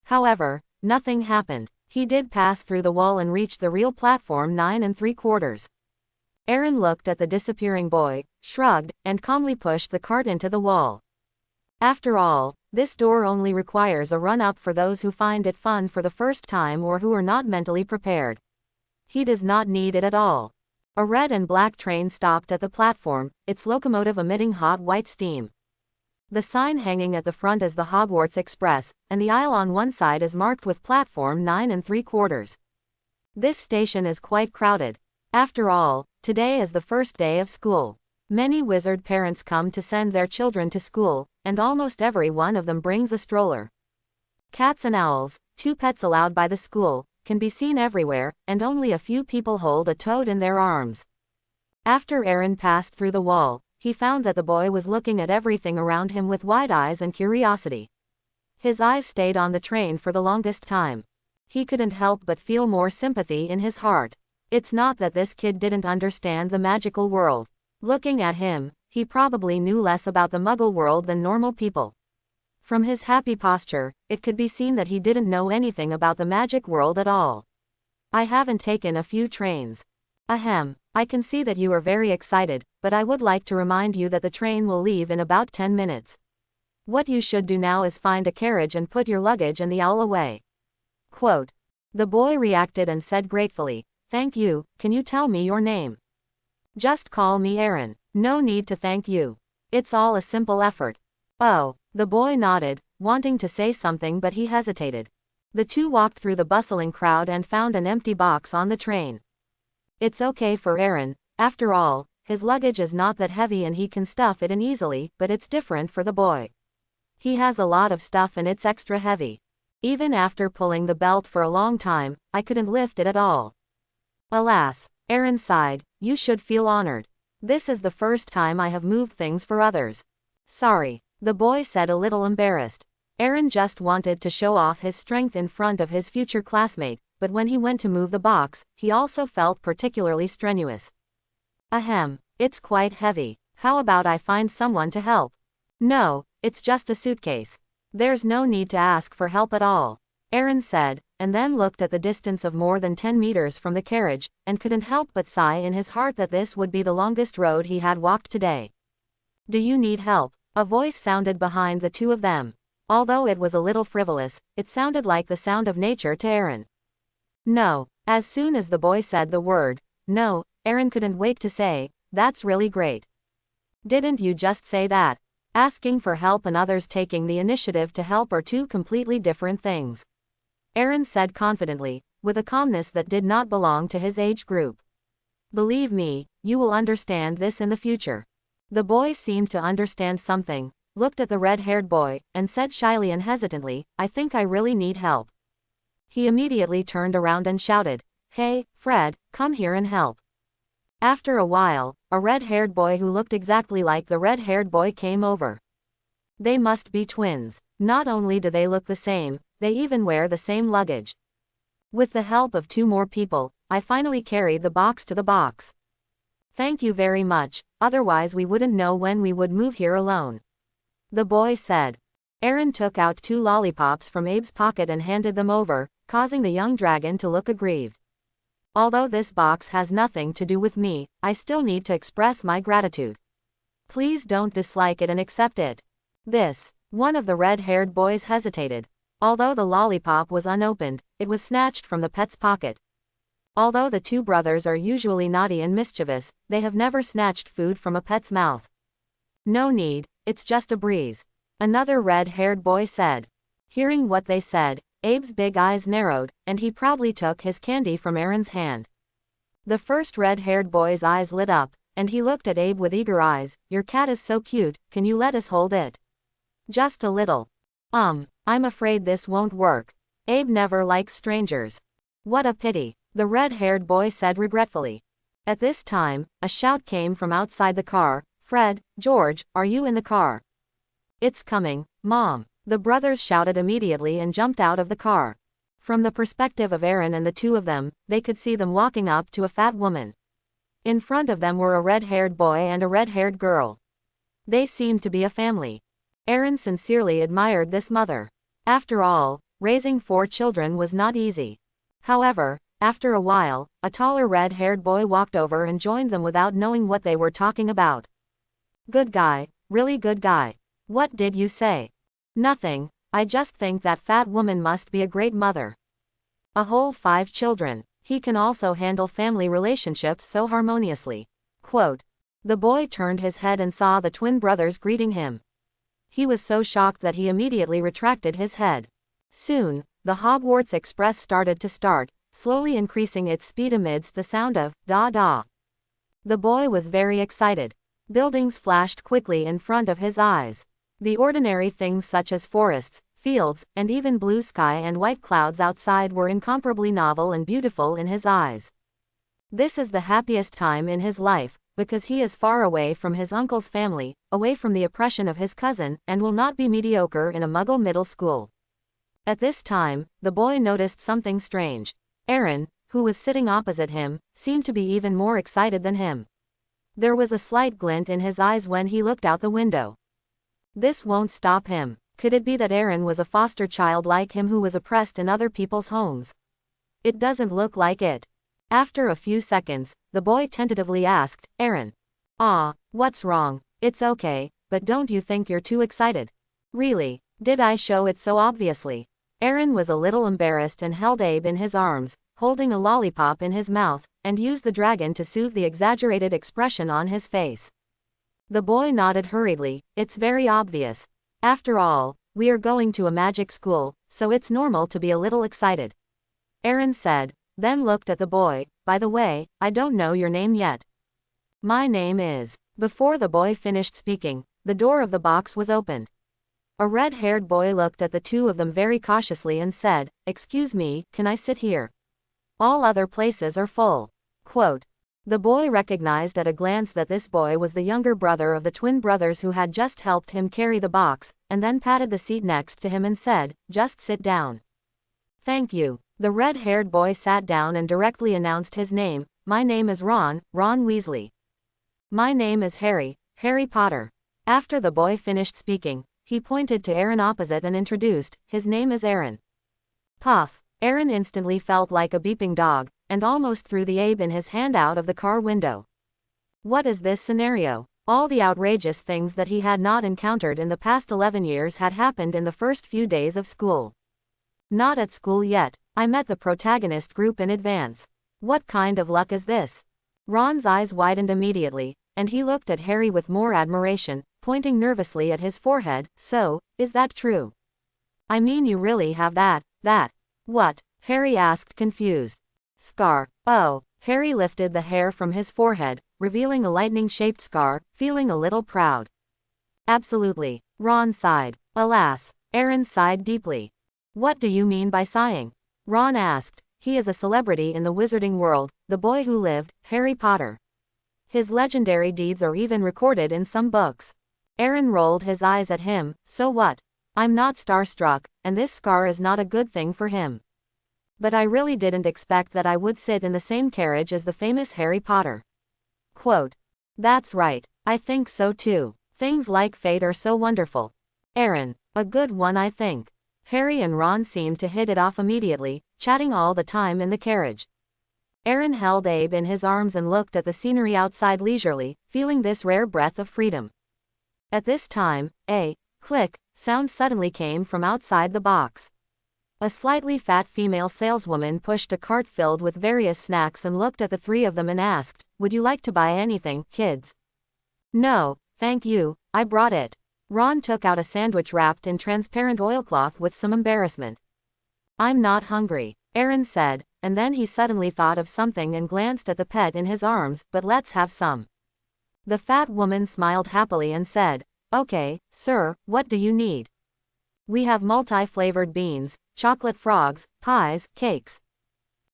Speaker 1: However, nothing happened. He did pass through the wall and reached the real platform 9 3/4. Aaron looked at the disappearing boy, shrugged, and calmly pushed the cart into the wall. After all, this door only requires a run-up for those who find it fun for the first time or who are not mentally prepared. He does not need it at all. A red and black train stopped at the platform, its locomotive emitting hot white steam. The sign hanging at the front is the Hogwarts Express, and the aisle on one side is marked with platform 9 3/4. This station is quite crowded. After all, today is the first day of school. Many wizard parents come to send their children to school, and almost every one of them brings a stroller. Cats and owls, 2 pets allowed by the school, can be seen everywhere, and only a few people hold a toad in their arms. After Aaron passed through the wall, he found that the boy was looking at everything around him with wide eyes and curiosity. His eyes stayed on the train for the longest time. He couldn't help but feel more sympathy in his heart. It's not that this kid didn't understand the magical world. Looking at him, he probably knew less about the Muggle world than normal people. From his happy posture, it could be seen that he didn't know anything about the magic world at all. I haven't taken a few trains. Ahem, I can see that you are very excited, but I would like to remind you that the train will leave in about 10 minutes. What you should do now is find a carriage and put your luggage and the owl away. Quote. The boy reacted and said gratefully, Thank you, can you tell me your name? Just call me Aaron. No need to thank you. It's all a simple effort. Oh, the boy nodded, wanting to say something but he hesitated. The two walked through the bustling crowd and found an empty box on the train. It's okay for Aaron, after all, his luggage is not that heavy and he can stuff it in easily, but it's different for the boy. He has a lot of stuff and it's extra heavy. Even after pulling the belt for a long time, I couldn't lift it at all. Alas, Aaron sighed, you should feel honored. This is the first time I have moved things for others. Sorry, the boy said a little embarrassed. Aaron just wanted to show off his strength in front of his future classmate, but when he went to move the box, he also felt particularly strenuous. Ahem, it's quite heavy. How about I find someone to help? No, it's just a suitcase. There's no need to ask for help at all, Aaron said, and then looked at the distance of more than 10 meters from the carriage, and couldn't help but sigh in his heart that this would be the longest road he had walked today. Do you need help? A voice sounded behind the two of them. Although it was a little frivolous, it sounded like the sound of nature to Aaron. No. As soon as the boy said the word, no, Aaron couldn't wait to say, that's really great. Didn't you just say that? Asking for help and others taking the initiative to help are two completely different things, Aaron said confidently, with a calmness that did not belong to his age group. Believe me, you will understand this in the future. The boy seemed to understand something, looked at the red-haired boy, and said shyly and hesitantly, I think I really need help. He immediately turned around and shouted, Hey, Fred, come here and help. After a while, a red-haired boy who looked exactly like the red-haired boy came over. They must be twins. Not only do they look the same, they even wear the same luggage. With the help of 2 more people, I finally carried the box to the box. Thank you very much, otherwise we wouldn't know when we would move here alone, the boy said. Aaron took out 2 lollipops from Abe's pocket and handed them over, causing the young dragon to look aggrieved. Although this box has nothing to do with me, I still need to express my gratitude. Please don't dislike it and accept it. One of the red-haired boys hesitated. Although the lollipop was unopened, it was snatched from the pet's pocket. Although the 2 brothers are usually naughty and mischievous, they have never snatched food from a pet's mouth. No need, it's just a breeze, another red-haired boy said. Hearing what they said, Abe's big eyes narrowed, and he proudly took his candy from Aaron's hand. The first red-haired boy's eyes lit up, and he looked at Abe with eager eyes. Your cat is so cute, can you let us hold it? Just a little. I'm afraid this won't work. Abe never likes strangers. What a pity, the red-haired boy said regretfully. At this time, a shout came from outside the car. Fred, George, are you in the car? It's coming, Mom. The brothers shouted immediately and jumped out of the car. From the perspective of Aaron and the 2 of them, they could see them walking up to a fat woman. In front of them were a red-haired boy and a red-haired girl. They seemed to be a family. Aaron sincerely admired this mother. After all, raising 4 children was not easy. However, after a while, a taller red-haired boy walked over and joined them without knowing what they were talking about. Good guy, really good guy. What did you say? Nothing, I just think that fat woman must be a great mother. A whole 5 children. He can also handle family relationships so harmoniously. Quote. The boy turned his head and saw the twin brothers greeting him. He was so shocked that he immediately retracted his head. Soon, the Hogwarts Express started to start, slowly increasing its speed amidst the sound of da-da. The boy was very excited. Buildings flashed quickly in front of his eyes. The ordinary things such as forests, fields, and even blue sky and white clouds outside were incomparably novel and beautiful in his eyes. This is the happiest time in his life, because he is far away from his uncle's family, away from the oppression of his cousin, and will not be mediocre in a Muggle middle school. At this time, the boy noticed something strange. Aaron, who was sitting opposite him, seemed to be even more excited than him. There was a slight glint in his eyes when he looked out the window. This won't stop him. Could it be that Aaron was a foster child like him who was oppressed in other people's homes? It doesn't look like it. After a few seconds, the boy tentatively asked, Aaron. What's wrong? It's okay, but don't you think you're too excited? Really, did I show it so obviously? Aaron was a little embarrassed and held Abe in his arms, holding a lollipop in his mouth, and used the dragon to soothe the exaggerated expression on his face. The boy nodded hurriedly. It's very obvious. After all, we are going to a magic school, so it's normal to be a little excited. Aaron said, then looked at the boy. By the way, I don't know your name yet. My name is. Before the boy finished speaking, the door of the box was opened. A red-haired boy looked at the two of them very cautiously and said, "Excuse me, can I sit here? All other places are full." Quote. The boy recognized at a glance that this boy was the younger brother of the twin brothers who had just helped him carry the box, and then patted the seat next to him and said, "Just sit down." "Thank you." The red-haired boy sat down and directly announced his name. "My name is Ron Weasley." "My name is Harry Potter." After the boy finished speaking, he pointed to Aaron opposite and introduced, "His name is Aaron." Puff. Aaron instantly felt like a beeping dog, and almost threw the Abe in his hand out of the car window. What is this scenario? All the outrageous things that he had not encountered in the past 11 years had happened in the first few days of school. Not at school yet. I met the protagonist group in advance. What kind of luck is this? Ron's eyes widened immediately, and he looked at Harry with more admiration, pointing nervously at his forehead. "So, is that true? I mean, you really have that. What?" Harry asked, confused. "Scar." "Oh." Harry lifted the hair from his forehead, revealing a lightning-shaped scar, feeling a little proud. "Absolutely." Ron sighed. "Alas." Aaron sighed deeply. "What do you mean by sighing?" Ron asked. "He is a celebrity in the wizarding world, the boy who lived, Harry Potter. His legendary deeds are even recorded in some books." Aaron rolled his eyes at him. "So what? I'm not starstruck, and this scar is not a good thing for him. But I really didn't expect that I would sit in the same carriage as the famous Harry Potter." Quote. "That's right. I think so too. Things like fate are so wonderful." Aaron. "A good one, I think." Harry and Ron seemed to hit it off immediately, chatting all the time in the carriage. Aaron held Abe in his arms and looked at the scenery outside leisurely, feeling this rare breath of freedom. At this time, a click sound suddenly came from outside the box. A slightly fat female saleswoman pushed a cart filled with various snacks and looked at the three of them and asked, "Would you like to buy anything, kids?" "No, thank you, I brought it." Ron took out a sandwich wrapped in transparent oilcloth with some embarrassment. "I'm not hungry," Aaron said, and then he suddenly thought of something and glanced at the pet in his arms. "But let's have some." The fat woman smiled happily and said, "Okay, sir, what do you need?" "We have multi-flavored beans, chocolate frogs, pies, cakes."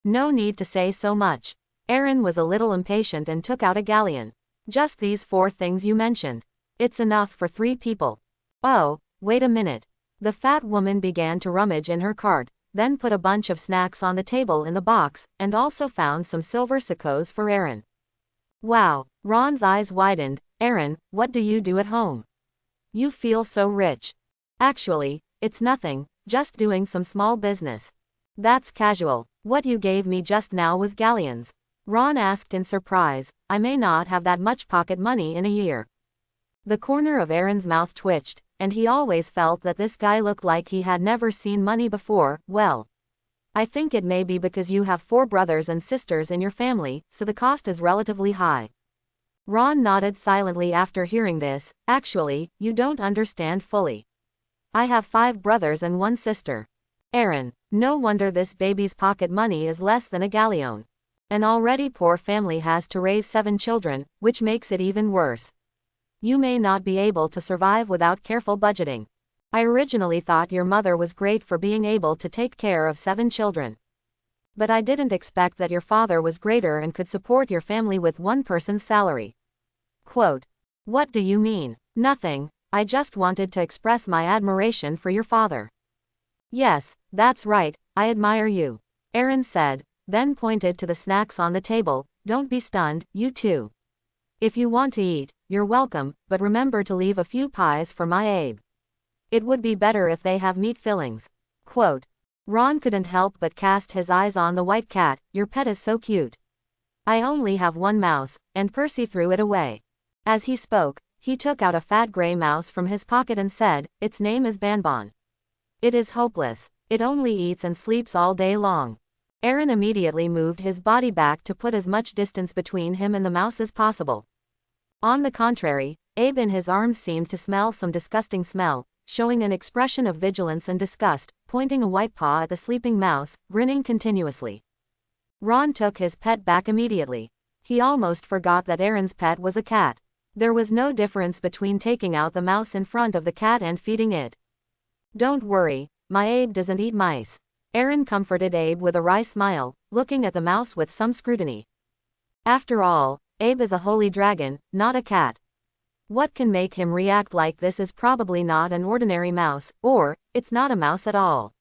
Speaker 1: "No need to say so much." Aaron was a little impatient and took out a galleon. "Just these 4 things you mentioned. It's enough for 3 people. "Oh, wait a minute." The fat woman began to rummage in her cart, then put a bunch of snacks on the table in the box, and also found some silver sickos for Aaron. "Wow." Ron's eyes widened. "Aaron, what do you do at home? You feel so rich." "Actually, it's nothing, just doing some small business." "That's casual. What you gave me just now was galleons." Ron asked in surprise. "I may not have that much pocket money in a year." The corner of Aaron's mouth twitched, and he always felt that this guy looked like he had never seen money before. "Well, I think it may be because you have 4 brothers and sisters in your family, so the cost is relatively high." Ron nodded silently after hearing this. "Actually, you don't understand fully. I have 5 brothers and 1 sister." Aaron. "No wonder this baby's pocket money is less than a galleon. An already poor family has to raise 7 children, which makes it even worse. You may not be able to survive without careful budgeting. I originally thought your mother was great for being able to take care of 7 children. But I didn't expect that your father was greater and could support your family with 1 person's salary." Quote. "What do you mean?" "Nothing. I just wanted to express my admiration for your father." "Yes, that's right, I admire you," Aaron said, then pointed to the snacks on the table. "Don't be stunned, you too. If you want to eat, you're welcome, but remember to leave a few pies for my Abe. It would be better if they have meat fillings." Quote. Ron couldn't help but cast his eyes on the white cat. "Your pet is so cute." "I only have 1 mouse," and Percy threw it away. As he spoke, he took out a fat gray mouse from his pocket and said, "Its name is Banbon. It is hopeless. It only eats and sleeps all day long." Aaron immediately moved his body back to put as much distance between him and the mouse as possible. "On the contrary, Abe in his arms seemed to smell some disgusting smell, showing an expression of vigilance and disgust, pointing a white paw at the sleeping mouse, grinning continuously. Ron took his pet back immediately. He almost forgot that Aaron's pet was a cat. There was no difference between taking out the mouse in front of the cat and feeding it. "Don't worry, my Abe doesn't eat mice." Aaron comforted Abe with a wry smile, looking at the mouse with some scrutiny. After all, Abe is a holy dragon, not a cat. What can make him react like this is probably not an ordinary mouse, or, it's not a mouse at all.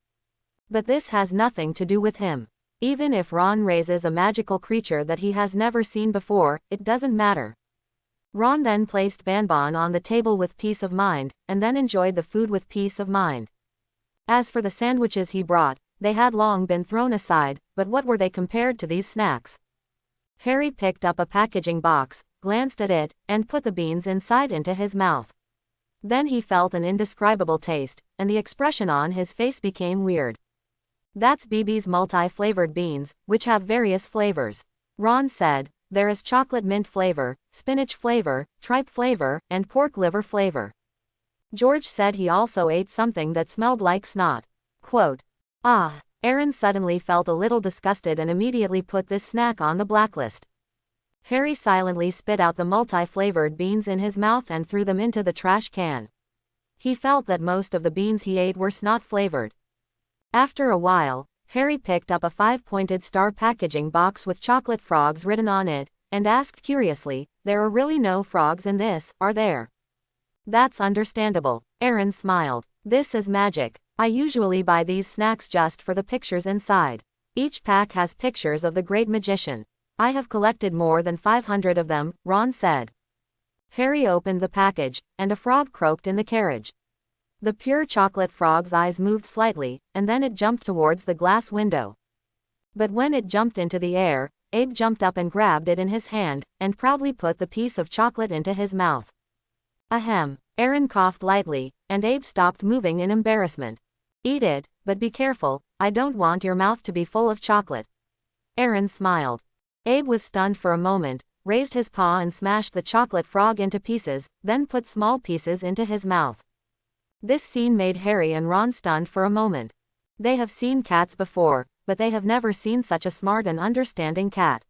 Speaker 1: But this has nothing to do with him. Even if Ron raises a magical creature that he has never seen before, it doesn't matter. Ron then placed Banban on the table with peace of mind, and then enjoyed the food with peace of mind. As for the sandwiches he brought, they had long been thrown aside, but what were they compared to these snacks? Harry picked up a packaging box, glanced at it, and put the beans inside into his mouth. Then he felt an indescribable taste, and the expression on his face became weird. "That's BB's multi-flavored beans, which have various flavors," Ron said. "There is chocolate mint flavor, spinach flavor, tripe flavor, and pork liver flavor." George said he also ate something that smelled like snot. Quote, "Ah." Aaron suddenly felt a little disgusted and immediately put this snack on the blacklist. Harry silently spit out the multi-flavored beans in his mouth and threw them into the trash can. He felt that most of the beans he ate were snot-flavored. After a while, Harry picked up a 5-pointed star packaging box with chocolate frogs written on it, and asked curiously, "There are really no frogs in this, are there?" "That's understandable," Aaron smiled. "This is magic. I usually buy these snacks just for the pictures inside. Each pack has pictures of the great magician. I have collected more than 500 of them," Ron said. Harry opened the package, and a frog croaked in the carriage. The pure chocolate frog's eyes moved slightly, and then it jumped towards the glass window. But when it jumped into the air, Abe jumped up and grabbed it in his hand, and proudly put the piece of chocolate into his mouth. Ahem. Aaron coughed lightly, and Abe stopped moving in embarrassment. "Eat it, but be careful, I don't want your mouth to be full of chocolate." Aaron smiled. Abe was stunned for a moment, raised his paw and smashed the chocolate frog into pieces, then put small pieces into his mouth. This scene made Harry and Ron stunned for a moment. They have seen cats before, but they have never seen such a smart and understanding cat.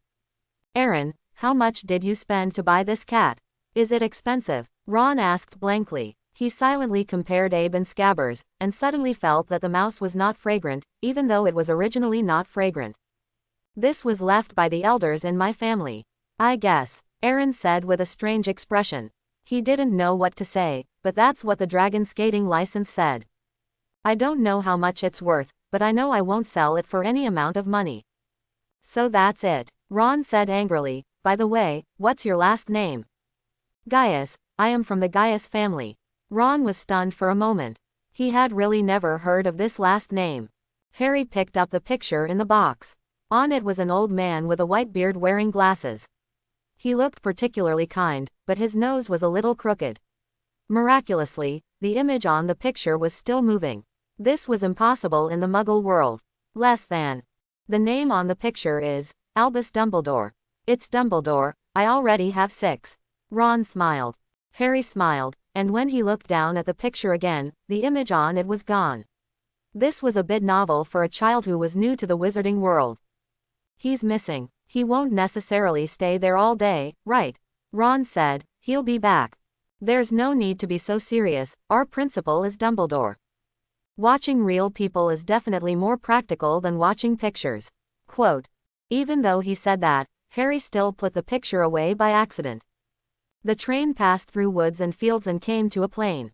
Speaker 1: "Aaron, how much did you spend to buy this cat? Is it expensive?" Ron asked blankly. He silently compared Abe and Scabbers, and suddenly felt that the mouse was not fragrant, even though it was originally not fragrant. "This was left by the elders in my family, I guess," Aaron said with a strange expression. He didn't know what to say, but that's what the dragon skating license said. "I don't know how much it's worth, but I know I won't sell it for any amount of money." "So that's it," Ron said angrily. "By the way, what's your last name?" "Gaius. I am from the Gaius family." Ron was stunned for a moment. He had really never heard of this last name. Harry picked up the picture in the box. On it was an old man with a white beard wearing glasses. He looked particularly kind, but his nose was a little crooked. Miraculously, the image on the picture was still moving. This was impossible in the Muggle world. Less than. The name on the picture is Albus Dumbledore. "It's Dumbledore, I already have 6. Ron smiled. Harry smiled, and when he looked down at the picture again, the image on it was gone. This was a bit novel for a child who was new to the wizarding world. "He's missing. He won't necessarily stay there all day, right?" Ron said. "He'll be back. There's no need to be so serious, our principal is Dumbledore." Watching real people is definitely more practical than watching pictures. Quote. Even though he said that, Harry still put the picture away by accident. The train passed through woods and fields and came to a plain.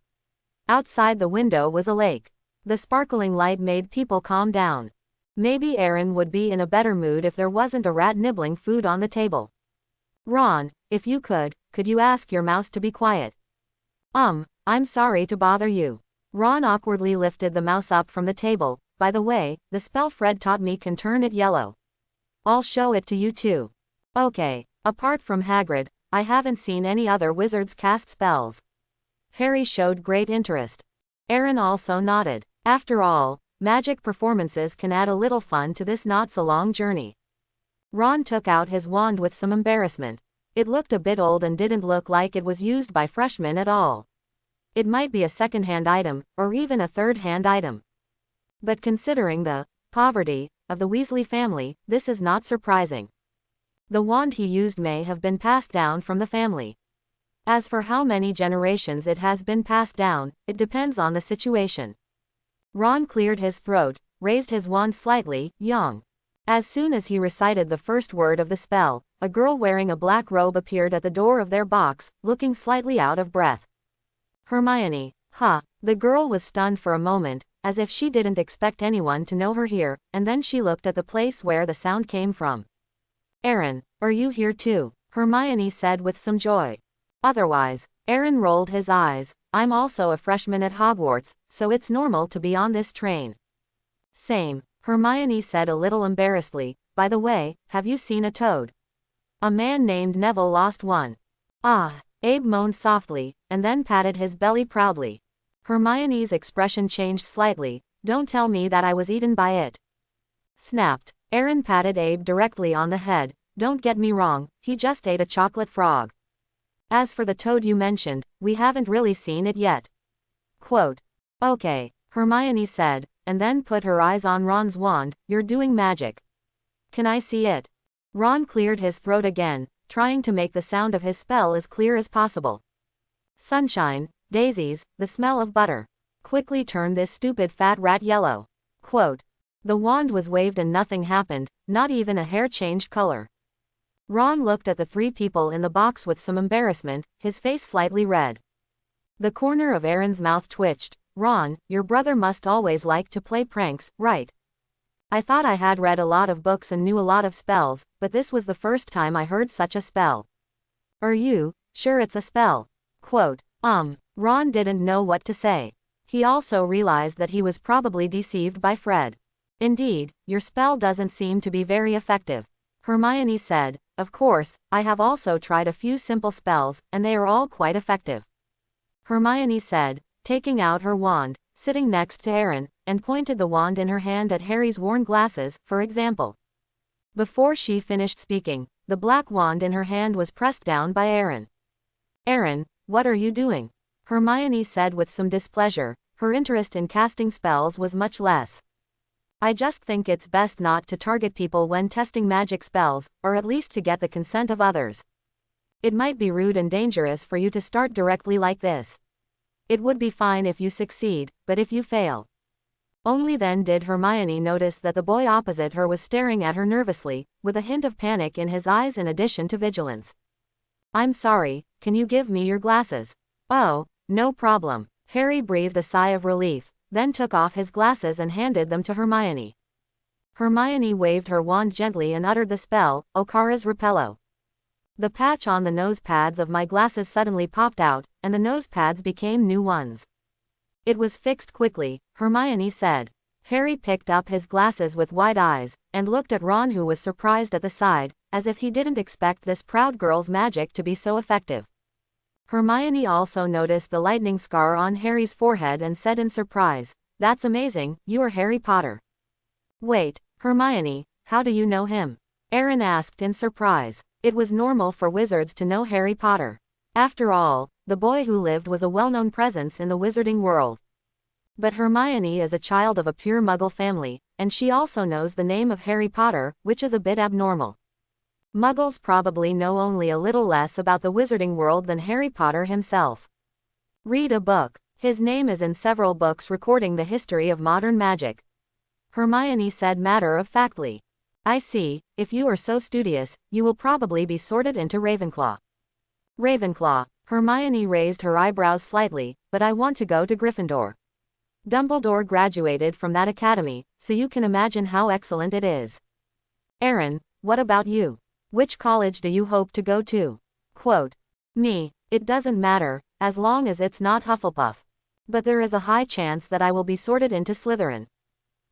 Speaker 1: Outside the window was a lake. The sparkling light made people calm down. Maybe Aaron would be in a better mood if there wasn't a rat nibbling food on the table. "Ron, if you could you ask your mouse to be quiet?" I'm sorry to bother you." Ron awkwardly lifted the mouse up from the table. "By the way, the spell Fred taught me can turn it yellow. I'll show it to you too." "Okay, apart from Hagrid, I haven't seen any other wizards cast spells." Harry showed great interest. Aaron also nodded. After all, magic performances can add a little fun to this not-so-long journey. Ron took out his wand with some embarrassment. It looked a bit old and didn't look like it was used by freshmen at all. It might be a second-hand item, or even a third-hand item. But considering the poverty of the Weasley family, this is not surprising. The wand he used may have been passed down from the family. As for how many generations it has been passed down, it depends on the situation. Ron cleared his throat, raised his wand slightly, young. As soon as he recited the first word of the spell, a girl wearing a black robe appeared at the door of their box, looking slightly out of breath. Hermione. Huh. The girl was stunned for a moment, as if she didn't expect anyone to know her here, and then she looked at the place where the sound came from. Aaron, are you here too? Hermione said with some joy. Otherwise, Aaron rolled his eyes. I'm also a freshman at Hogwarts, so it's normal to be on this train. Same, Hermione said a little embarrassedly. By the way, have you seen a toad? A man named Neville lost one. Ah, Abe moaned softly, and then patted his belly proudly. Hermione's expression changed slightly. Don't tell me that I was eaten by it. Snapped. Aaron patted Abe directly on the head. Don't get me wrong, he just ate a chocolate frog. As for the toad you mentioned, we haven't really seen it yet. Quote. Okay, Hermione said, and then put her eyes on Ron's wand. You're doing magic. Can I see it? Ron cleared his throat again, trying to make the sound of his spell as clear as possible. Sunshine, daisies, the smell of butter. Quickly turn this stupid fat rat yellow. Quote. The wand was waved and nothing happened, not even a hair changed color. Ron looked at the three people in the box with some embarrassment, his face slightly red. The corner of Aaron's mouth twitched. Ron, your brother must always like to play pranks, right? I thought I had read a lot of books and knew a lot of spells, but this was the first time I heard such a spell. Are you sure it's a spell? Quote. Ron didn't know what to say. He also realized that he was probably deceived by Fred. Indeed, your spell doesn't seem to be very effective. Hermione said, of course, I have also tried a few simple spells, and they are all quite effective. Hermione said, taking out her wand, sitting next to Aaron, and pointed the wand in her hand at Harry's worn glasses, for example. Before she finished speaking, the black wand in her hand was pressed down by Aaron. Aaron, what are you doing? Hermione said with some displeasure. Her interest in casting spells was much less. I just think it's best not to target people when testing magic spells, or at least to get the consent of others. It might be rude and dangerous for you to start directly like this. It would be fine if you succeed, but if you fail. Only then did Hermione notice that the boy opposite her was staring at her nervously, with a hint of panic in his eyes in addition to vigilance. I'm sorry, can you give me your glasses? Oh, no problem. Harry breathed a sigh of relief, then took off his glasses and handed them to Hermione. Hermione waved her wand gently and uttered the spell, Okara's Repello. The patch on the nose pads of my glasses suddenly popped out, and the nose pads became new ones. It was fixed quickly, Hermione said. Harry picked up his glasses with wide eyes, and looked at Ron, who was surprised at the side, as if he didn't expect this proud girl's magic to be so effective. Hermione also noticed the lightning scar on Harry's forehead and said in surprise, That's amazing, you are Harry Potter. Wait, Hermione, how do you know him? Aaron asked in surprise. It was normal for wizards to know Harry Potter. After all, the boy who lived was a well-known presence in the wizarding world. But Hermione is a child of a pure Muggle family, and she also knows the name of Harry Potter, which is a bit abnormal. Muggles probably know only a little less about the wizarding world than Harry Potter himself. Read a book. His name is in several books recording the history of modern magic. Hermione said matter-of-factly. I see, if you are so studious, you will probably be sorted into Ravenclaw. Ravenclaw. Hermione raised her eyebrows slightly, but I want to go to Gryffindor. Dumbledore graduated from that academy, so you can imagine how excellent it is. Aaron, what about you? Which college do you hope to go to? Quote. Me, it doesn't matter, as long as it's not Hufflepuff. But there is a high chance that I will be sorted into Slytherin.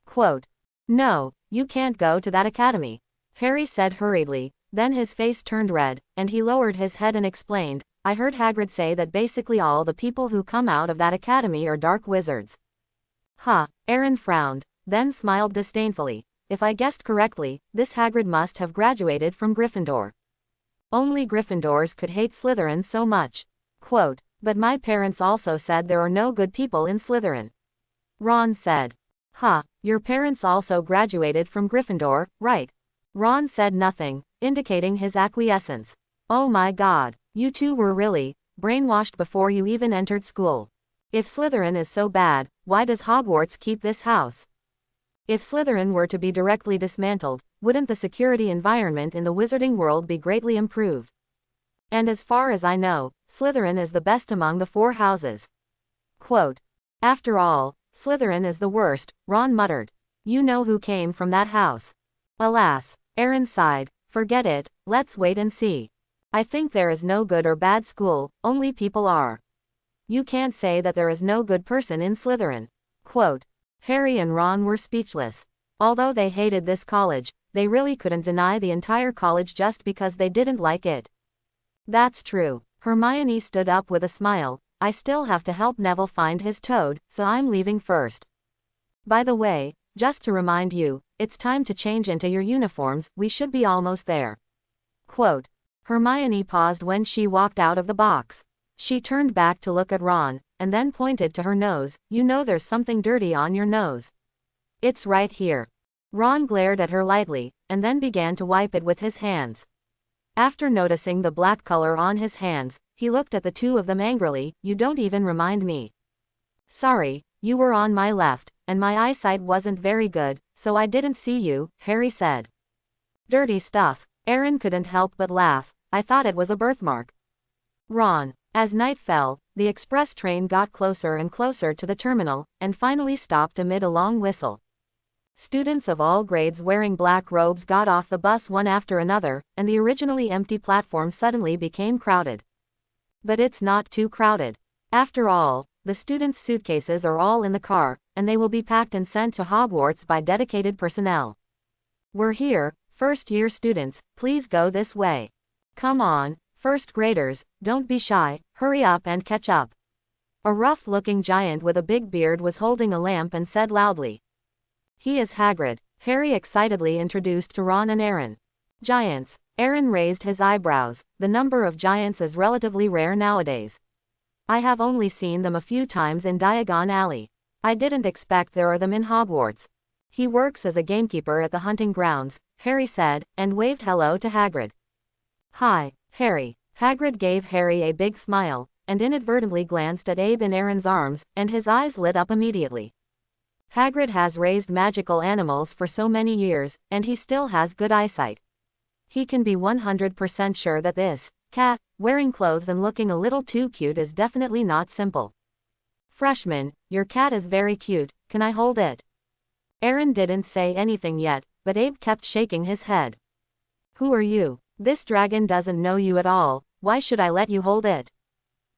Speaker 1: Quote. No, you can't go to that academy. Harry said hurriedly, then his face turned red, and he lowered his head and explained, I heard Hagrid say that basically all the people who come out of that academy are dark wizards. Huh, Aaron frowned, then smiled disdainfully. If I guessed correctly, this Hagrid must have graduated from Gryffindor. Only Gryffindors could hate Slytherin so much. Quote, but my parents also said there are no good people in Slytherin. Ron said. Huh, your parents also graduated from Gryffindor, right? Ron said nothing, indicating his acquiescence. Oh my god, you two were really brainwashed before you even entered school. If Slytherin is so bad, why does Hogwarts keep this house? If Slytherin were to be directly dismantled, wouldn't the security environment in the wizarding world be greatly improved? And as far as I know, Slytherin is the best among the 4 houses. Quote, after all, Slytherin is the worst, Ron muttered. You know who came from that house. Alas, Aaron sighed, forget it, let's wait and see. I think there is no good or bad school, only people are. You can't say that there is no good person in Slytherin. Quote, Harry and Ron were speechless. Although they hated this college, they really couldn't deny the entire college just because they didn't like it. That's true. Hermione stood up with a smile. I still have to help Neville find his toad, so I'm leaving first. By the way, just to remind you, it's time to change into your uniforms, we should be almost there. Quote, Hermione paused when she walked out of the box. She turned back to look at Ron, and then pointed to her nose. You know there's something dirty on your nose. It's right here. Ron glared at her lightly, and then began to wipe it with his hands. After noticing the black color on his hands, he looked at the two of them angrily. You don't even remind me. Sorry, you were on my left, and my eyesight wasn't very good, so I didn't see you, Harry said. Dirty stuff. Aaron couldn't help but laugh. I thought it was a birthmark. Ron. As night fell, the express train got closer and closer to the terminal, and finally stopped amid a long whistle. Students of all grades wearing black robes got off the bus one after another, and the originally empty platform suddenly became crowded. But it's not too crowded. After all, the students' suitcases are all in the car, and they will be packed and sent to Hogwarts by dedicated personnel. We're here, first-year students, please go this way. Come on, first graders, don't be shy, hurry up and catch up. A rough-looking giant with a big beard was holding a lamp and said loudly. He is Hagrid, Harry excitedly introduced to Ron and Aaron. Giants. Aaron raised his eyebrows. The number of giants is relatively rare nowadays. I have only seen them a few times in Diagon Alley. I didn't expect there are them in Hogwarts. He works as a gamekeeper at the hunting grounds, Harry said, and waved hello to Hagrid. Hi, Harry. Hagrid gave Harry a big smile, and inadvertently glanced at Abe in Aaron's arms, and his eyes lit up immediately. Hagrid has raised magical animals for so many years, and he still has good eyesight. He can be 100% sure that this cat, wearing clothes and looking a little too cute, is definitely not simple. Freshman, your cat is very cute, can I hold it? Aaron didn't say anything yet, but Abe kept shaking his head. Who are you? This dragon doesn't know you at all, why should I let you hold it?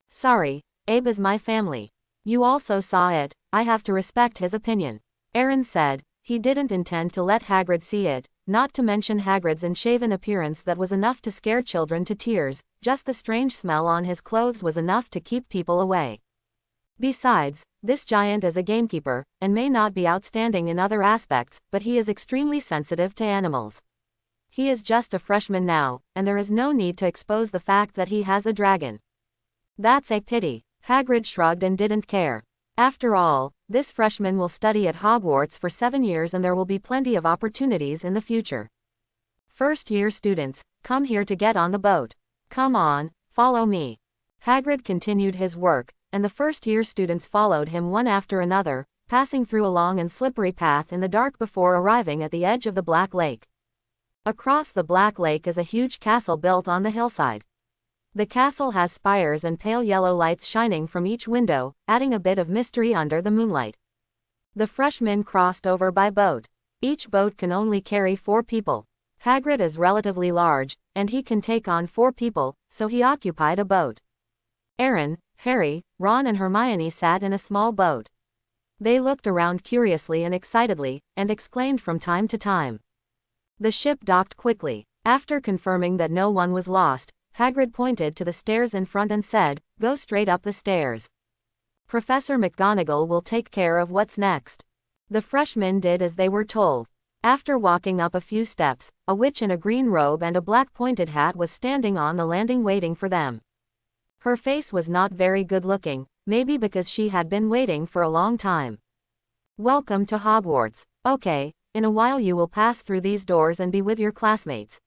Speaker 1: Sorry, Abe is my family. You also saw it, I have to respect his opinion. Aaron said. He didn't intend to let Hagrid see it, not to mention Hagrid's unshaven appearance that was enough to scare children to tears, just the strange smell on his clothes was enough to keep people away. Besides, this giant is a gamekeeper, and may not be outstanding in other aspects, but he is extremely sensitive to animals. He is just a freshman now, and there is no need to expose the fact that he has a dragon. That's a pity. Hagrid shrugged and didn't care. After all, this freshman will study at Hogwarts for 7 years and there will be plenty of opportunities in the future. First-year students, come here to get on the boat. Come on, follow me. Hagrid continued his work, and the first-year students followed him one after another, passing through a long and slippery path in the dark before arriving at the edge of the Black Lake. Across the Black Lake is a huge castle built on the hillside. The castle has spires and pale yellow lights shining from each window, adding a bit of mystery under the moonlight. The freshmen crossed over by boat. Each boat can only carry 4 people. Hagrid is relatively large, and he can take on 4 people, so he occupied a boat. Aaron, Harry, Ron and Hermione sat in a small boat. They looked around curiously and excitedly, and exclaimed from time to time. The ship docked quickly. After confirming that no one was lost, Hagrid pointed to the stairs in front and said, "Go straight up the stairs. Professor McGonagall will take care of what's next." The freshmen did as they were told. After walking up a few steps, a witch in a green robe and a black pointed hat was standing on the landing waiting for them. Her face was not very good looking, maybe because she had been waiting for a long time. Welcome to Hogwarts. Okay, in a while you will pass through these doors and be with your classmates.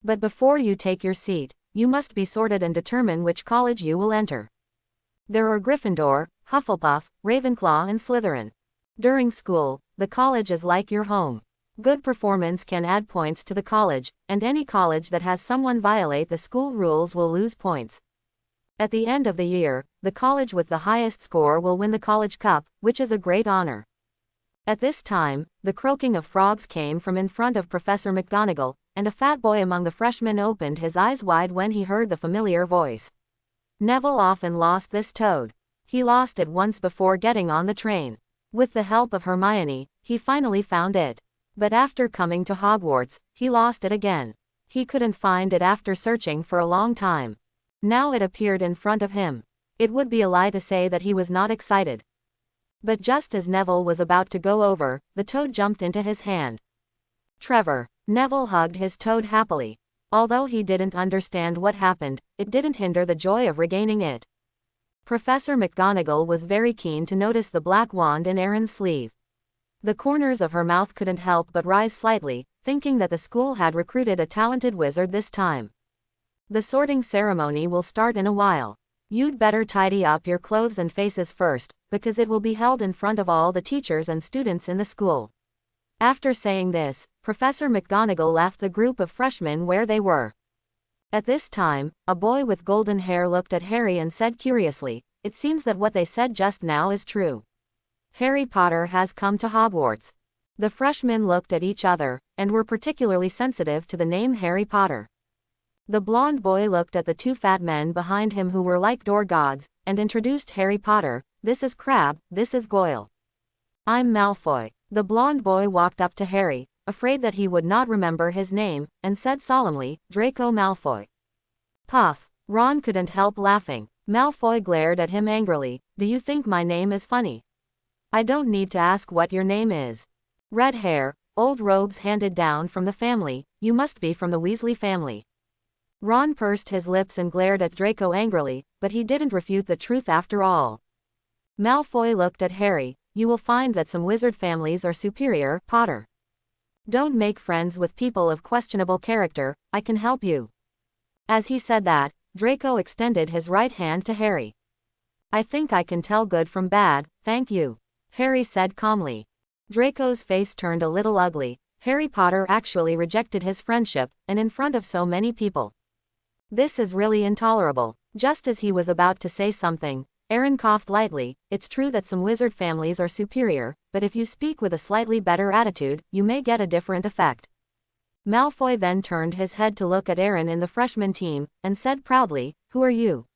Speaker 1: But before you take your seat, you must be sorted and determine which college you will enter. There are Gryffindor, Hufflepuff, Ravenclaw and Slytherin. During school, the college is like your home. Good performance can add points to the college, and any college that has someone violate the school rules will lose points. At the end of the year, the college with the highest score will win the College Cup, which is a great honor. At this time, the croaking of frogs came from in front of Professor McGonagall, and a fat boy among the freshmen opened his eyes wide when he heard the familiar voice. Neville often lost this toad. He lost it once before getting on the train. With the help of Hermione, he finally found it. But after coming to Hogwarts, he lost it again. He couldn't find it after searching for a long time. Now it appeared in front of him. It would be a lie to say that he was not excited. But just as Neville was about to go over, the toad jumped into his hand. Trevor. Neville hugged his toad happily. Although he didn't understand what happened, it didn't hinder the joy of regaining it. Professor McGonagall was very keen to notice the black wand in Aaron's sleeve. The corners of her mouth couldn't help but rise slightly, thinking that the school had recruited a talented wizard this time. The sorting ceremony will start in a while. You'd better tidy up your clothes and faces first, because it will be held in front of all the teachers and students in the school. After saying this, Professor McGonagall left the group of freshmen where they were. At this time, a boy with golden hair looked at Harry and said curiously, "It seems that what they said just now is true. Harry Potter has come to Hogwarts." The freshmen looked at each other, and were particularly sensitive to the name Harry Potter. The blonde boy looked at the two fat men behind him who were like door gods, and introduced Harry Potter. "This is Crabbe, this is Goyle. I'm Malfoy." The blonde boy walked up to Harry, afraid that he would not remember his name, and said solemnly, "Draco Malfoy." Puff. Ron couldn't help laughing. Malfoy glared at him angrily. "Do you think my name is funny? I don't need to ask what your name is. Red hair, old robes handed down from the family, you must be from the Weasley family." Ron pursed his lips and glared at Draco angrily, but he didn't refute the truth after all. Malfoy looked at Harry. "You will find that some wizard families are superior, Potter. Don't make friends with people of questionable character, I can help you." As he said that, Draco extended his right hand to Harry. "I think I can tell good from bad, thank you," Harry said calmly. Draco's face turned a little ugly. Harry Potter actually rejected his friendship, and in front of so many people. This is really intolerable. Just as he was about to say something, Aaron coughed lightly. "It's true that some wizard families are superior, but if you speak with a slightly better attitude, you may get a different effect." Malfoy then turned his head to look at Aaron in the freshman team, and said proudly, "Who are you?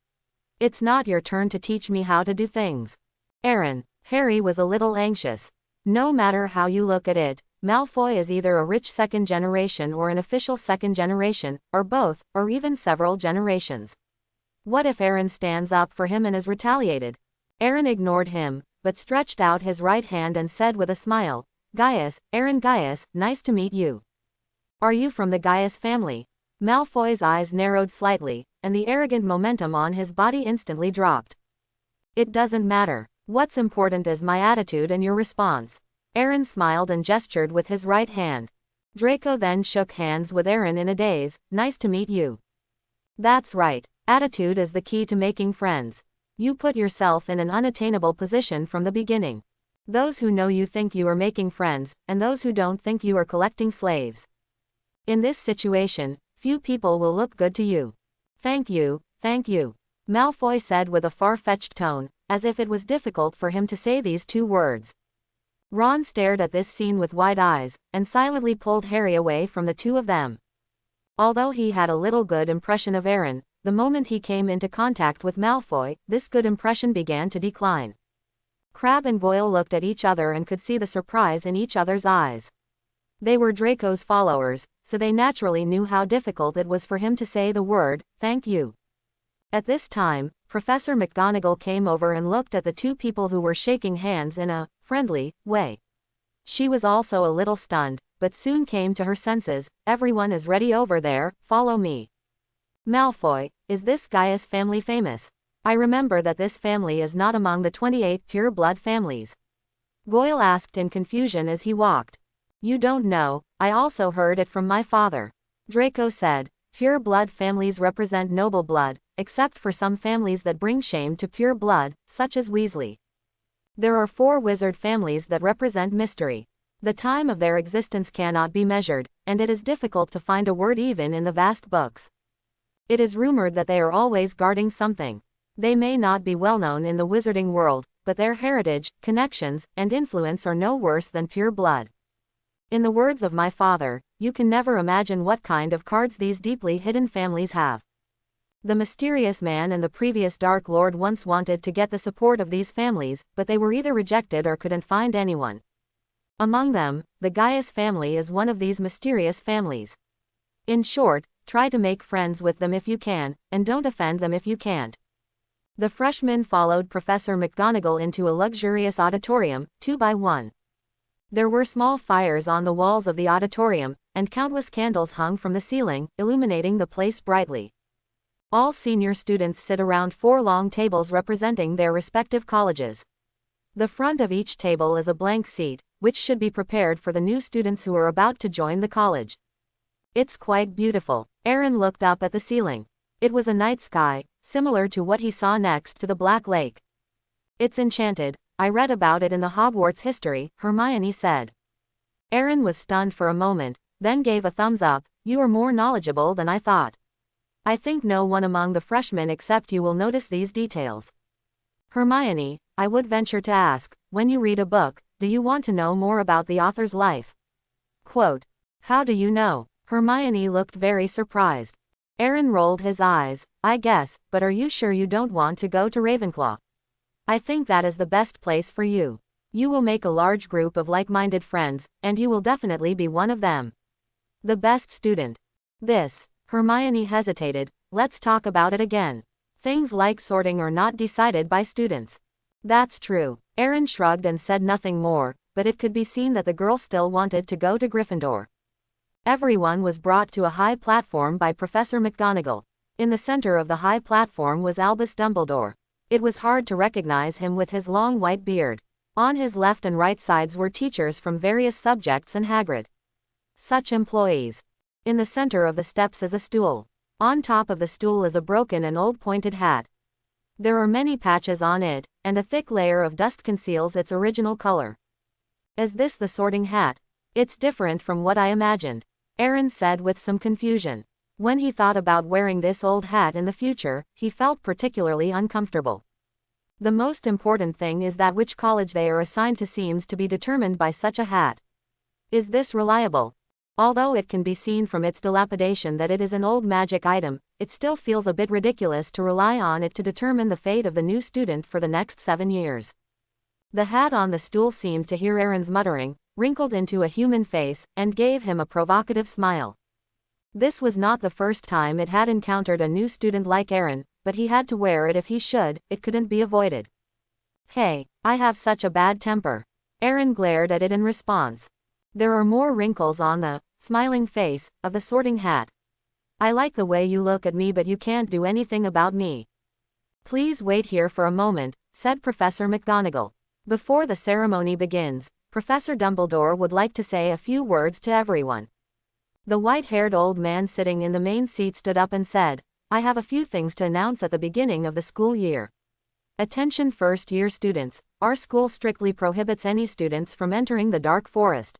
Speaker 1: It's not your turn to teach me how to do things." Aaron. Harry was a little anxious. No matter how you look at it, Malfoy is either a rich second generation or an official second generation, or both, or even several generations. What if Aaron stands up for him and is retaliated? Aaron ignored him, but stretched out his right hand and said with a smile, "Gaius, Aaron Gaius, nice to meet you. Are you from the Gaius family?" Malfoy's eyes narrowed slightly, and the arrogant momentum on his body instantly dropped. "It doesn't matter. What's important is my attitude and your response." Aaron smiled and gestured with his right hand. Draco then shook hands with Aaron in a daze. "Nice to meet you." That's right. Attitude is the key to making friends. You put yourself in an unattainable position from the beginning. Those who know you think you are making friends, and those who don't think you are collecting slaves. In this situation, few people will look good to you. Thank you, Malfoy said with a far-fetched tone, as if it was difficult for him to say these two words. Ron stared at this scene with wide eyes, and silently pulled Harry away from the two of them. Although he had a little good impression of Aaron, the moment he came into contact with Malfoy, this good impression began to decline. Crabbe and Goyle looked at each other and could see the surprise in each other's eyes. They were Draco's followers, so they naturally knew how difficult it was for him to say the word, "Thank you." At this time, Professor McGonagall came over and looked at the two people who were shaking hands in a friendly way. She was also a little stunned, but soon came to her senses. Everyone is ready over there, follow me. Malfoy, is this Gaius family famous? I remember that this family is not among the 28 pure-blood families. Goyle asked in confusion as he walked. You don't know, I also heard it from my father. Draco said, pure-blood families represent noble blood, except for some families that bring shame to pure blood, such as Weasley. There are 4 wizard families that represent mystery. The time of their existence cannot be measured, and it is difficult to find a word even in the vast books. It is rumored that they are always guarding something. They may not be well known in the wizarding world, but their heritage, connections, and influence are no worse than pure blood. In the words of my father, you can never imagine what kind of cards these deeply hidden families have. The mysterious man and the previous Dark Lord once wanted to get the support of these families, but they were either rejected or couldn't find anyone. Among them, the Gaius family is one of these mysterious families. In short, try to make friends with them if you can, and don't offend them if you can't. The freshmen followed Professor McGonagall into a luxurious auditorium, 2 by 1. There were small fires on the walls of the auditorium, and countless candles hung from the ceiling, illuminating the place brightly. All senior students sit around 4 long tables representing their respective colleges. The front of each table is a blank seat, which should be prepared for the new students who are about to join the college. It's quite beautiful. Aaron looked up at the ceiling. It was a night sky, similar to what he saw next to the Black Lake. It's enchanted. I read about it in the Hogwarts history, Hermione said. Aaron was stunned for a moment, then gave a thumbs up. You are more knowledgeable than I thought. I think no one among the freshmen except you will notice these details. Hermione, I would venture to ask, when you read a book, do you want to know more about the author's life? Quote, how do you know? Hermione looked very surprised. Aaron rolled his eyes. I guess, but are you sure you don't want to go to Ravenclaw? I think that is the best place for you. You will make a large group of like-minded friends, and you will definitely be one of them. The best student. This. Hermione hesitated. Let's talk about it again. Things like sorting are not decided by students. That's true. Aaron shrugged and said nothing more, but it could be seen that the girl still wanted to go to Gryffindor. Everyone was brought to a high platform by Professor McGonagall. In the center of the high platform was Albus Dumbledore. It was hard to recognize him with his long white beard. On his left and right sides were teachers from various subjects and Hagrid. Such employees. In the center of the steps is a stool. On top of the stool is a broken and old pointed hat. There are many patches on it, and a thick layer of dust conceals its original color. Is this the sorting hat? It's different from what I imagined, Aaron said with some confusion. When he thought about wearing this old hat in the future, he felt particularly uncomfortable. The most important thing is that which college they are assigned to seems to be determined by such a hat. Is this reliable? Although it can be seen from its dilapidation that it is an old magic item, it still feels a bit ridiculous to rely on it to determine the fate of the new student for the next 7 years. The hat on the stool seemed to hear Aaron's muttering, wrinkled into a human face, and gave him a provocative smile. This was not the first time it had encountered a new student like Aaron, but he had to wear it if he should, it couldn't be avoided. Hey, I have such a bad temper. Aaron glared at it in response. There are more wrinkles on the smiling face of the sorting hat. I like the way you look at me, but you can't do anything about me. Please wait here for a moment, said Professor McGonagall. Before the ceremony begins, Professor Dumbledore would like to say a few words to everyone. The white-haired old man sitting in the main seat stood up and said, I have a few things to announce at the beginning of the school year. Attention first-year students, our school strictly prohibits any students from entering the Dark Forest.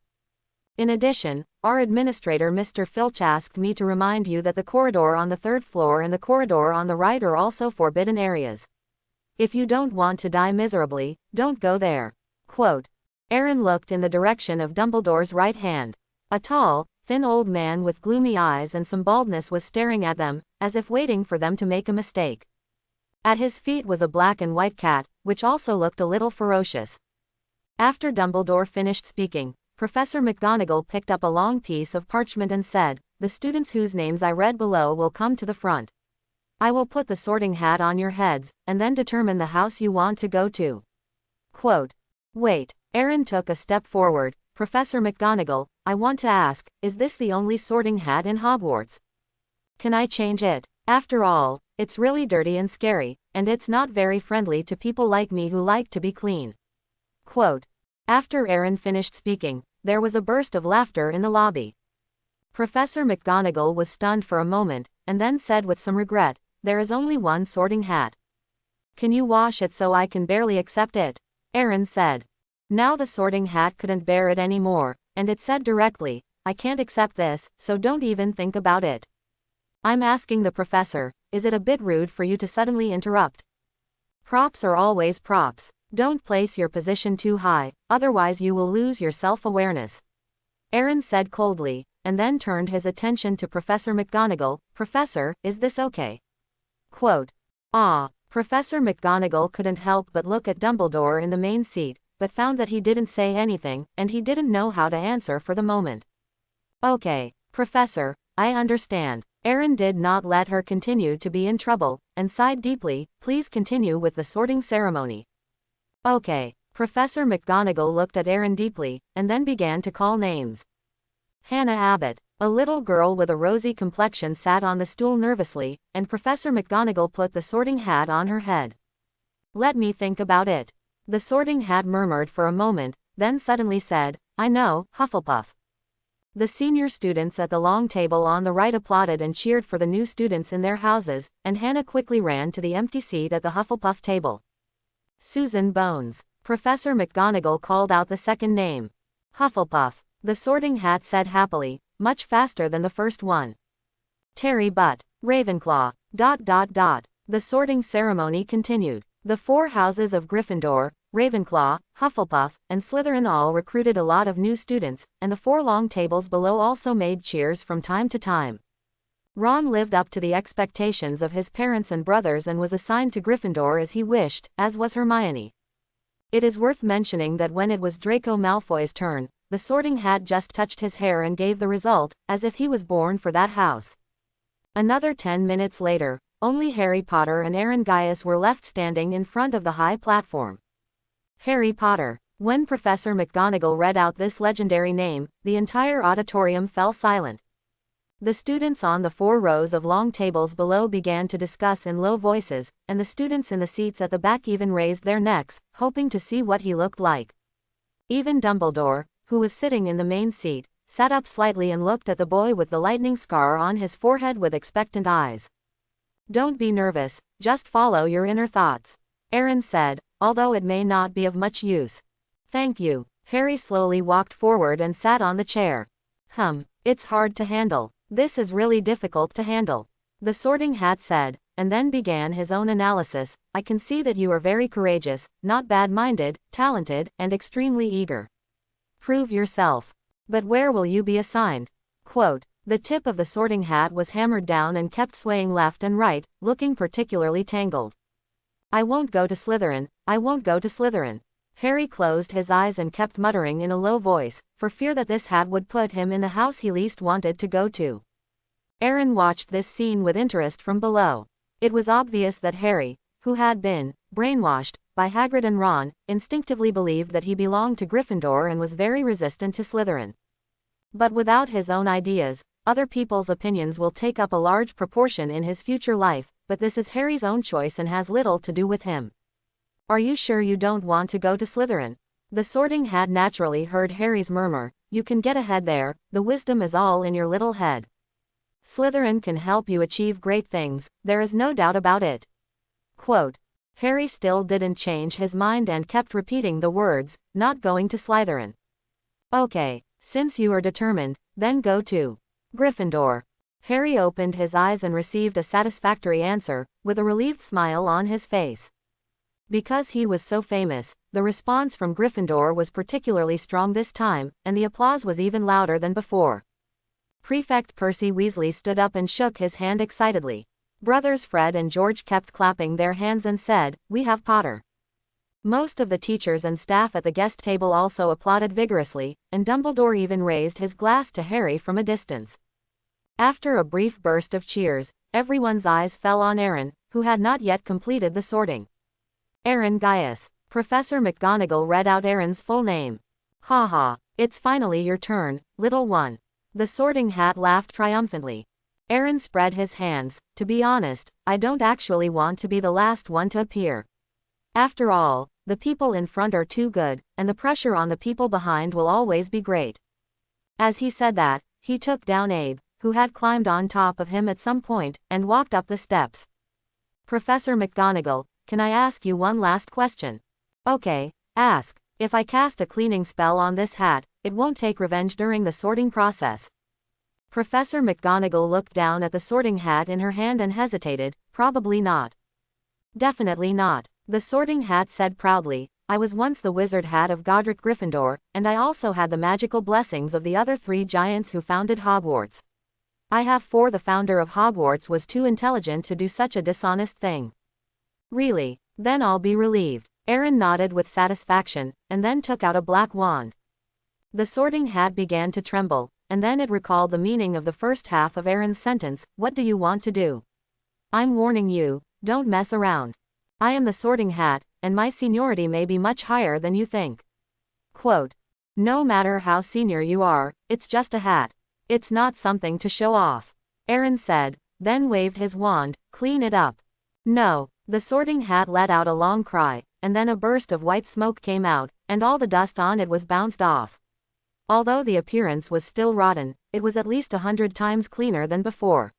Speaker 1: In addition, our administrator Mr. Filch asked me to remind you that the corridor on the 3rd floor and the corridor on the right are also forbidden areas. If you don't want to die miserably, don't go there. Quote. Aaron looked in the direction of Dumbledore's right hand. A tall, thin old man with gloomy eyes and some baldness was staring at them, as if waiting for them to make a mistake. At his feet was a black and white cat, which also looked a little ferocious. After Dumbledore finished speaking, Professor McGonagall picked up a long piece of parchment and said, the students whose names I read below will come to the front. I will put the sorting hat on your heads, and then determine the house you want to go to. Quote. Wait. Aaron took a step forward. Professor McGonagall, I want to ask, is this the only sorting hat in Hogwarts? Can I change it? After all, it's really dirty and scary, and it's not very friendly to people like me who like to be clean." Quote. After Aaron finished speaking, there was a burst of laughter in the lobby. Professor McGonagall was stunned for a moment, and then said with some regret, "There is only one sorting hat. Can you wash it so I can barely accept it?" Aaron said. Now the sorting hat couldn't bear it anymore, and it said directly, "I can't accept this, so don't even think about it." "I'm asking the professor, is it a bit rude for you to suddenly interrupt? Props are always props. Don't place your position too high, otherwise you will lose your self-awareness," Aaron said coldly, and then turned his attention to Professor McGonagall. "Professor, is this okay?" Quote. Professor McGonagall couldn't help but look at Dumbledore in the main seat, but found that he didn't say anything, and he didn't know how to answer for the moment. "Okay, Professor, I understand." Aaron did not let her continue to be in trouble, and sighed deeply. "Please continue with the sorting ceremony." "Okay." Professor McGonagall looked at Aaron deeply, and then began to call names. Hannah Abbott. A little girl with a rosy complexion sat on the stool nervously, and Professor McGonagall put the sorting hat on her head. "Let me think about it." The sorting hat murmured for a moment, then suddenly said, "I know, Hufflepuff." The senior students at the long table on the right applauded and cheered for the new students in their houses, and Hannah quickly ran to the empty seat at the Hufflepuff table. "Susan Bones." Professor McGonagall called out the second name. "Hufflepuff," the sorting hat said happily, much faster than the first one. "Terry Butt." "Ravenclaw." The sorting ceremony continued. The 4 houses of Gryffindor, Ravenclaw, Hufflepuff, and Slytherin all recruited a lot of new students, and the 4 long tables below also made cheers from time to time. Ron lived up to the expectations of his parents and brothers and was assigned to Gryffindor as he wished, as was Hermione. It is worth mentioning that when it was Draco Malfoy's turn, the sorting hat just touched his hair and gave the result, as if he was born for that house. Another 10 minutes later, only Harry Potter and Aaron Guss were left standing in front of the high platform. Harry Potter. When Professor McGonagall read out this legendary name, the entire auditorium fell silent. The students on the 4 rows of long tables below began to discuss in low voices, and the students in the seats at the back even raised their necks, hoping to see what he looked like. Even Dumbledore, who was sitting in the main seat, sat up slightly and looked at the boy with the lightning scar on his forehead with expectant eyes. "Don't be nervous, just follow your inner thoughts," Aaron said, "although it may not be of much use." "Thank you." Harry slowly walked forward and sat on the chair. It's hard to handle. This is really difficult to handle," the sorting hat said, and then began his own analysis. "I can see that you are very courageous, not bad-minded, talented, and extremely eager. Prove yourself. But where will you be assigned?" Quote. The tip of the sorting hat was hammered down and kept swaying left and right, looking particularly tangled. "I won't go to Slytherin, I won't go to Slytherin." Harry closed his eyes and kept muttering in a low voice, for fear that this hat would put him in the house he least wanted to go to. Aaron watched this scene with interest from below. It was obvious that Harry, who had been brainwashed by Hagrid and Ron, instinctively believed that he belonged to Gryffindor and was very resistant to Slytherin. But without his own ideas, other people's opinions will take up a large proportion in his future life, but this is Harry's own choice and has little to do with him. "Are you sure you don't want to go to Slytherin?" The sorting hat naturally heard Harry's murmur. "You can get ahead there, the wisdom is all in your little head. Slytherin can help you achieve great things, there is no doubt about it." Quote. Harry still didn't change his mind and kept repeating the words, "Not going to Slytherin." "Okay, since you are determined, then go to Gryffindor." Harry opened his eyes and received a satisfactory answer, with a relieved smile on his face. Because he was so famous, the response from Gryffindor was particularly strong this time, and the applause was even louder than before. Prefect Percy Weasley stood up and shook his hand excitedly. Brothers Fred and George kept clapping their hands and said, "We have Potter." Most of the teachers and staff at the guest table also applauded vigorously, and Dumbledore even raised his glass to Harry from a distance. After a brief burst of cheers, everyone's eyes fell on Aaron, who had not yet completed the sorting. Aaron Guss. Professor McGonagall read out Aaron's full name. Ha ha, it's finally your turn, little one. The Sorting Hat laughed triumphantly. Aaron spread his hands. To be honest, I don't actually want to be the last one to appear. After all, the people in front are too good, and the pressure on the people behind will always be great. As he said that, he took down Abe, who had climbed on top of him at some point, and walked up the steps. Professor McGonagall, can I ask you one last question? Okay, ask. If I cast a cleaning spell on this hat, it won't take revenge during the sorting process. Professor McGonagall looked down at the sorting hat in her hand and hesitated. Probably not. Definitely not. The Sorting Hat said proudly, I was once the wizard hat of Godric Gryffindor, and I also had the magical blessings of the other 3 giants who founded Hogwarts. I have 4. The founder of Hogwarts was too intelligent to do such a dishonest thing. Really? Then I'll be relieved. Aaron nodded with satisfaction, and then took out a black wand. The Sorting Hat began to tremble, and then it recalled the meaning of the first half of Aaron's sentence. What do you want to do? I'm warning you, don't mess around. I am the Sorting Hat, and my seniority may be much higher than you think. Quote. No matter how senior you are, it's just a hat. It's not something to show off. Aaron said, then waved his wand. Clean it up. No. The Sorting Hat let out a long cry, and then a burst of white smoke came out, and all the dust on it was bounced off. Although the appearance was still rotten, it was at least 100 times cleaner than before.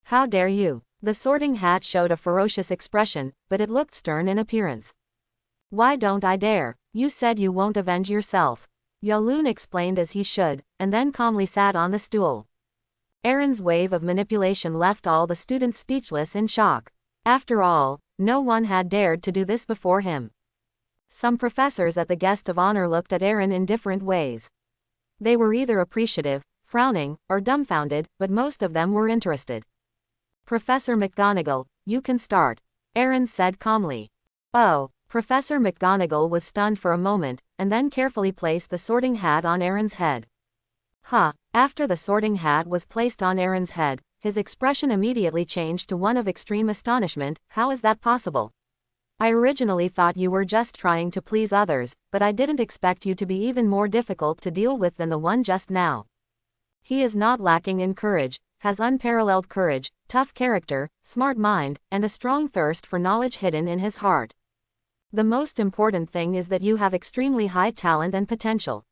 Speaker 1: How dare you? The Sorting Hat showed a ferocious expression, but it looked stern in appearance. Why don't I dare? You said you won't avenge yourself. Yaloon explained as he should, and then calmly sat on the stool. Aaron's wave of manipulation left all the students speechless in shock. After all, no one had dared to do this before him. Some professors at the guest of honor looked at Aaron in different ways. They were either appreciative, frowning, or dumbfounded, but most of them were interested. Professor McGonagall, you can start. Aaron said calmly. Oh. Professor McGonagall was stunned for a moment, and then carefully placed the Sorting Hat on Aaron's head. Huh. After the Sorting Hat was placed on Aaron's head, his expression immediately changed to one of extreme astonishment. How is that possible? I originally thought you were just trying to please others, but I didn't expect you to be even more difficult to deal with than the one just now. He is not lacking in courage, has unparalleled courage, tough character, smart mind, and a strong thirst for knowledge hidden in his heart. The most important thing is that you have extremely high talent and potential.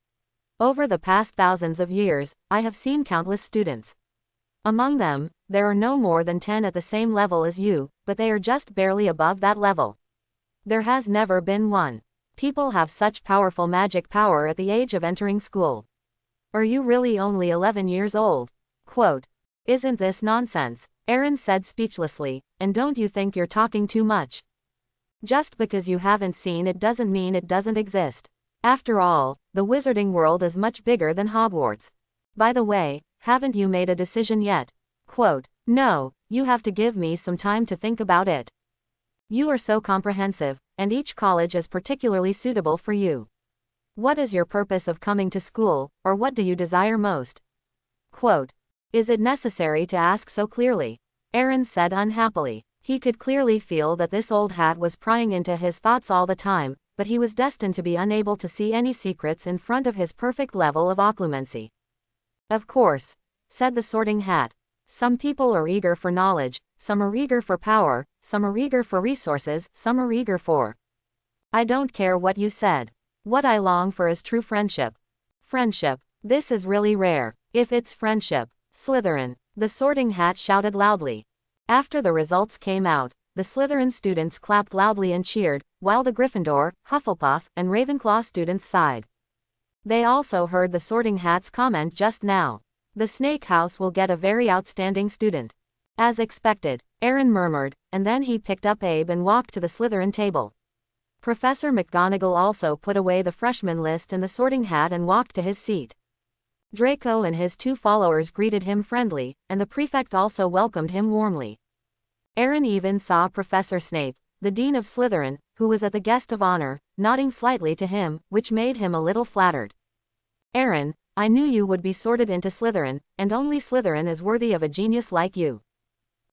Speaker 1: Over the past thousands of years, I have seen countless students. Among them, there are no more than 10 at the same level as you, but they are just barely above that level. There has never been one. People have such powerful magic power at the age of entering school. Are you really only 11 years old? Quote. Isn't this nonsense? Aaron said speechlessly, and don't you think you're talking too much? Just because you haven't seen it doesn't mean it doesn't exist. After all, the wizarding world is much bigger than Hogwarts. By the way, haven't you made a decision yet? Quote. No, you have to give me some time to think about it. You are so comprehensive, and each college is particularly suitable for you. What is your purpose of coming to school, or what do you desire most? Quote. Is it necessary to ask so clearly? Aaron said unhappily. He could clearly feel that this old hat was prying into his thoughts all the time, but he was destined to be unable to see any secrets in front of his perfect level of occlumency. Of course, said the Sorting Hat. Some people are eager for knowledge, some are eager for power, some are eager for resources, some are eager for. I don't care what you said. What I long for is true friendship. Friendship. This is really rare. If it's friendship. Slytherin. The Sorting Hat shouted loudly. After the results came out, the Slytherin students clapped loudly and cheered, while the Gryffindor, Hufflepuff, and Ravenclaw students sighed. They also heard the Sorting Hat's comment just now. The Snake House will get a very outstanding student. As expected, Aaron murmured, and then he picked up Abe and walked to the Slytherin table. Professor McGonagall also put away the freshman list and the Sorting Hat and walked to his seat. Draco and his 2 followers greeted him friendly, and the prefect also welcomed him warmly. Aaron even saw Professor Snape, the dean of Slytherin, who was at the guest of honor, nodding slightly to him, which made him a little flattered. Aaron, I knew you would be sorted into Slytherin, and only Slytherin is worthy of a genius like you.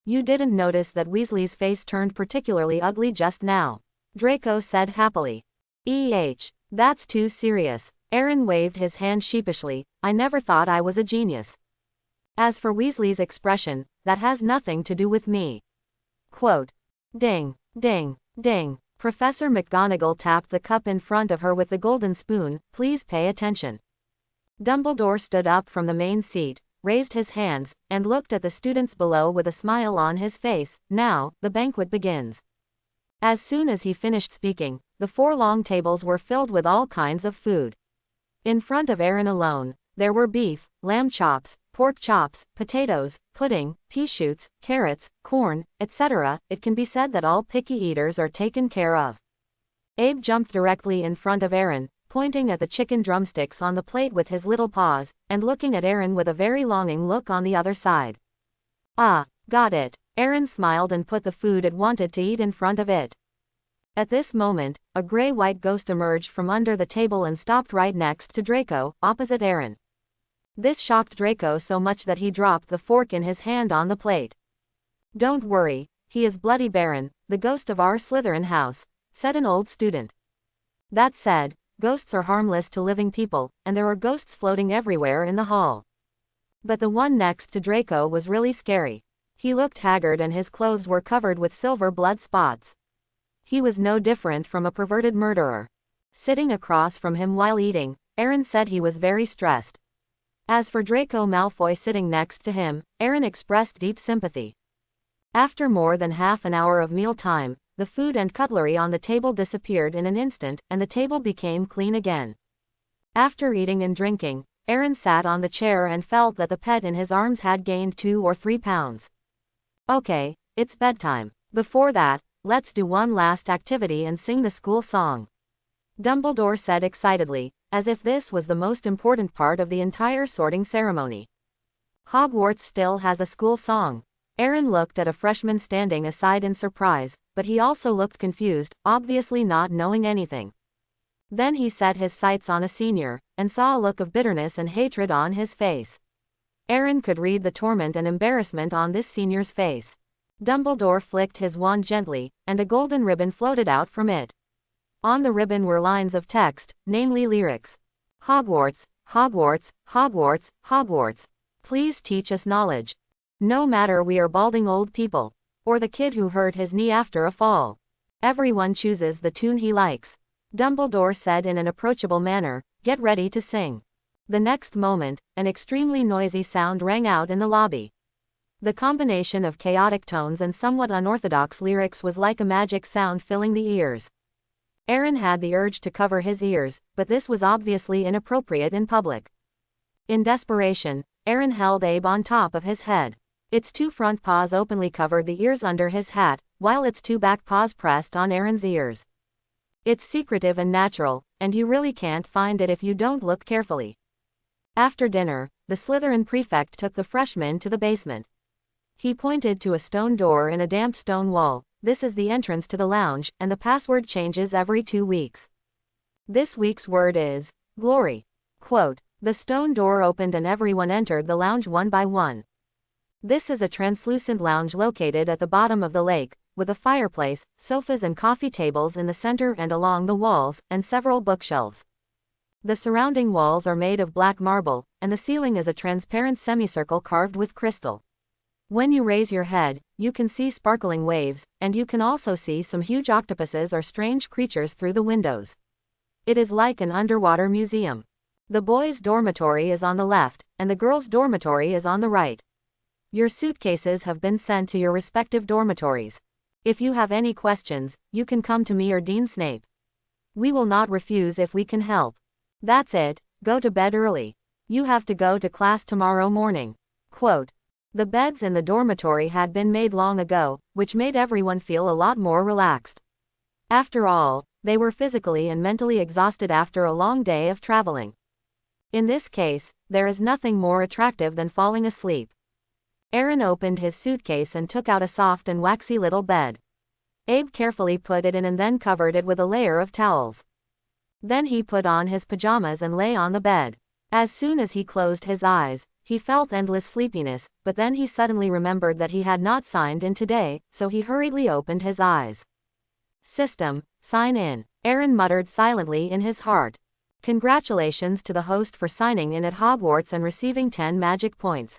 Speaker 1: You didn't notice that Weasley's face turned particularly ugly just now. Draco said happily. That's too serious. Aaron waved his hand sheepishly. I never thought I was a genius. As for Weasley's expression, that has nothing to do with me. Quote. Ding, ding, ding. Professor McGonagall tapped the cup in front of her with the golden spoon. Please pay attention. Dumbledore stood up from the main seat, raised his hands, and looked at the students below with a smile on his face. Now, the banquet begins. As soon as he finished speaking, the 4 long tables were filled with all kinds of food. In front of Aaron alone, there were beef, lamb chops, pork chops, potatoes, pudding, pea shoots, carrots, corn, etc. It can be said that all picky eaters are taken care of. Abe jumped directly in front of Aaron, pointing at the chicken drumsticks on the plate with his little paws, and looking at Aaron with a very longing look on the other side. Ah, got it. Aaron smiled and put the food it wanted to eat in front of it. At this moment, a gray-white ghost emerged from under the table and stopped right next to Draco, opposite Aaron. This shocked Draco so much that he dropped the fork in his hand on the plate. Don't worry, he is Bloody Baron, the ghost of our Slytherin house, said an old student. That said, ghosts are harmless to living people, and there are ghosts floating everywhere in the hall. But the one next to Draco was really scary. He looked haggard and his clothes were covered with silver blood spots. He was no different from a perverted murderer. Sitting across from him while eating, Aaron said he was very stressed. As for Draco Malfoy sitting next to him, Aaron expressed deep sympathy. After more than half an hour of meal time, the food and cutlery on the table disappeared in an instant, and the table became clean again. After eating and drinking, Aaron sat on the chair and felt that the pet in his arms had gained 2 or 3 pounds. Okay, it's bedtime. Before that, let's do one last activity and sing the school song. Dumbledore said excitedly, as if this was the most important part of the entire sorting ceremony. Hogwarts still has a school song. Aaron looked at a freshman standing aside in surprise, but he also looked confused, obviously not knowing anything. Then he set his sights on a senior, and saw a look of bitterness and hatred on his face. Aaron could read the torment and embarrassment on this senior's face. Dumbledore flicked his wand gently, and a golden ribbon floated out from it. On the ribbon were lines of text, namely lyrics. Hogwarts, Hogwarts, Hogwarts, Hogwarts. Please teach us knowledge. No matter we are balding old people, or the kid who hurt his knee after a fall. Everyone chooses the tune he likes. Dumbledore said in an approachable manner, get ready to sing. The next moment, an extremely noisy sound rang out in the lobby. The combination of chaotic tones and somewhat unorthodox lyrics was like a magic sound filling the ears. Aaron had the urge to cover his ears, but this was obviously inappropriate in public. In desperation, Aaron held Abe on top of his head. Its 2 front paws openly covered the ears under his hat, while its 2 back paws pressed on Aaron's ears. It's secretive and natural, and you really can't find it if you don't look carefully. After dinner, the Slytherin prefect took the freshmen to the basement. He pointed to a stone door in a damp stone wall. This is the entrance to the lounge, and the password changes every 2 weeks. This week's word is glory. Quote, the stone door opened and everyone entered the lounge one by one. This is a translucent lounge located at the bottom of the lake, with a fireplace, sofas and coffee tables in the center and along the walls, and several bookshelves. The surrounding walls are made of black marble, and the ceiling is a transparent semicircle carved with crystal. When you raise your head, you can see sparkling waves, and you can also see some huge octopuses or strange creatures through the windows. It is like an underwater museum. The boys' dormitory is on the left, and the girls' dormitory is on the right. Your suitcases have been sent to your respective dormitories. If you have any questions, you can come to me or Dean Snape. We will not refuse if we can help. That's it, go to bed early. You have to go to class tomorrow morning. Quote. The beds in the dormitory had been made long ago, which made everyone feel a lot more relaxed. After all, they were physically and mentally exhausted after a long day of traveling. In this case, there is nothing more attractive than falling asleep. Aaron opened his suitcase and took out a soft and waxy little bed. Abe carefully put it in and then covered it with a layer of towels. Then he put on his pajamas and lay on the bed. As soon as he closed his eyes, he felt endless sleepiness, but then he suddenly remembered that he had not signed in today, so he hurriedly opened his eyes. System, sign in. Aaron muttered silently in his heart. Congratulations to the host for signing in at Hogwarts and receiving 10 magic points.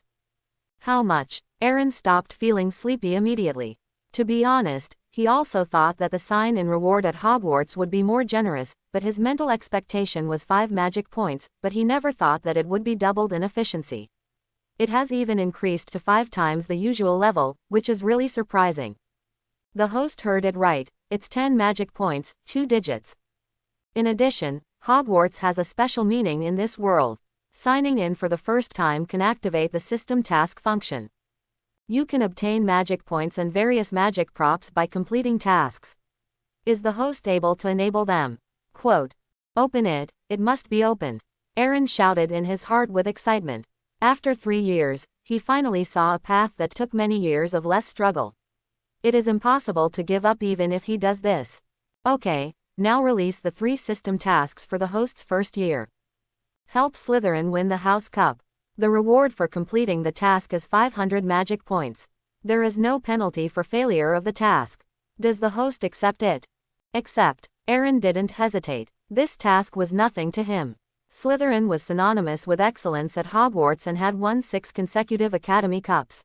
Speaker 1: How much? Aaron stopped feeling sleepy immediately. To be honest, he also thought that the sign-in reward at Hogwarts would be more generous, but his mental expectation was 5 magic points, but he never thought that it would be doubled in efficiency. It has even increased to 5 times the usual level, which is really surprising. The host heard it right, it's 10 magic points, 2 digits. In addition, Hogwarts has a special meaning in this world. Signing in for the first time can activate the system task function. You can obtain magic points and various magic props by completing tasks. Is the host able to enable them? Quote, "Open it, it must be opened," Aaron shouted in his heart with excitement. After 3 years, he finally saw a path that took many years of less struggle. It is impossible to give up even if he does this. Okay, now release the 3 system tasks for the host's first year. Help Slytherin win the House Cup. The reward for completing the task is 500 magic points. There is no penalty for failure of the task. Does the host accept it? Accept. Aaron didn't hesitate. This task was nothing to him. Slytherin was synonymous with excellence at Hogwarts and had won 6 consecutive Academy Cups.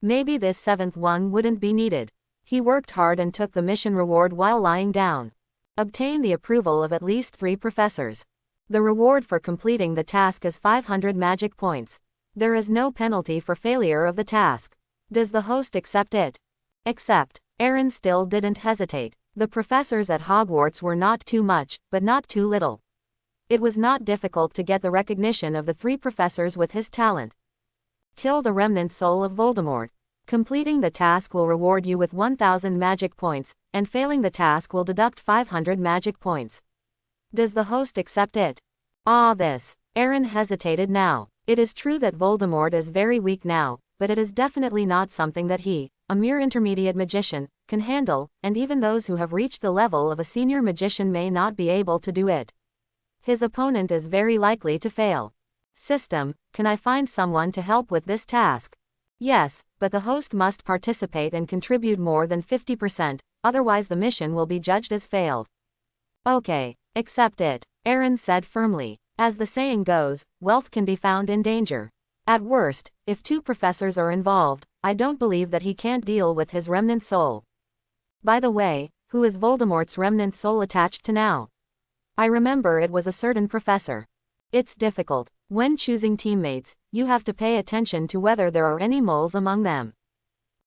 Speaker 1: Maybe this 7th one wouldn't be needed. He worked hard and took the mission reward while lying down. Obtain the approval of at least 3 professors. The reward for completing the task is 500 magic points. There is no penalty for failure of the task. Does the host accept it? Accept. Aaron still didn't hesitate. The professors at Hogwarts were not too much, but not too little. It was not difficult to get the recognition of the 3 professors with his talent. Kill the remnant soul of Voldemort. Completing the task will reward you with 1000 magic points, and failing the task will deduct 500 magic points. Does the host accept it? This. Aaron hesitated now. It is true that Voldemort is very weak now, but it is definitely not something that he, a mere intermediate magician, can handle, and even those who have reached the level of a senior magician may not be able to do it. His opponent is very likely to fail. System, can I find someone to help with this task? Yes, but the host must participate and contribute more than 50%, otherwise the mission will be judged as failed. Okay, accept it, Aaron said firmly. As the saying goes, wealth can be found in danger. At worst, if 2 professors are involved, I don't believe that he can't deal with his remnant soul. By the way, who is Voldemort's remnant soul attached to now? I remember it was a certain professor. It's difficult. When choosing teammates, you have to pay attention to whether there are any moles among them.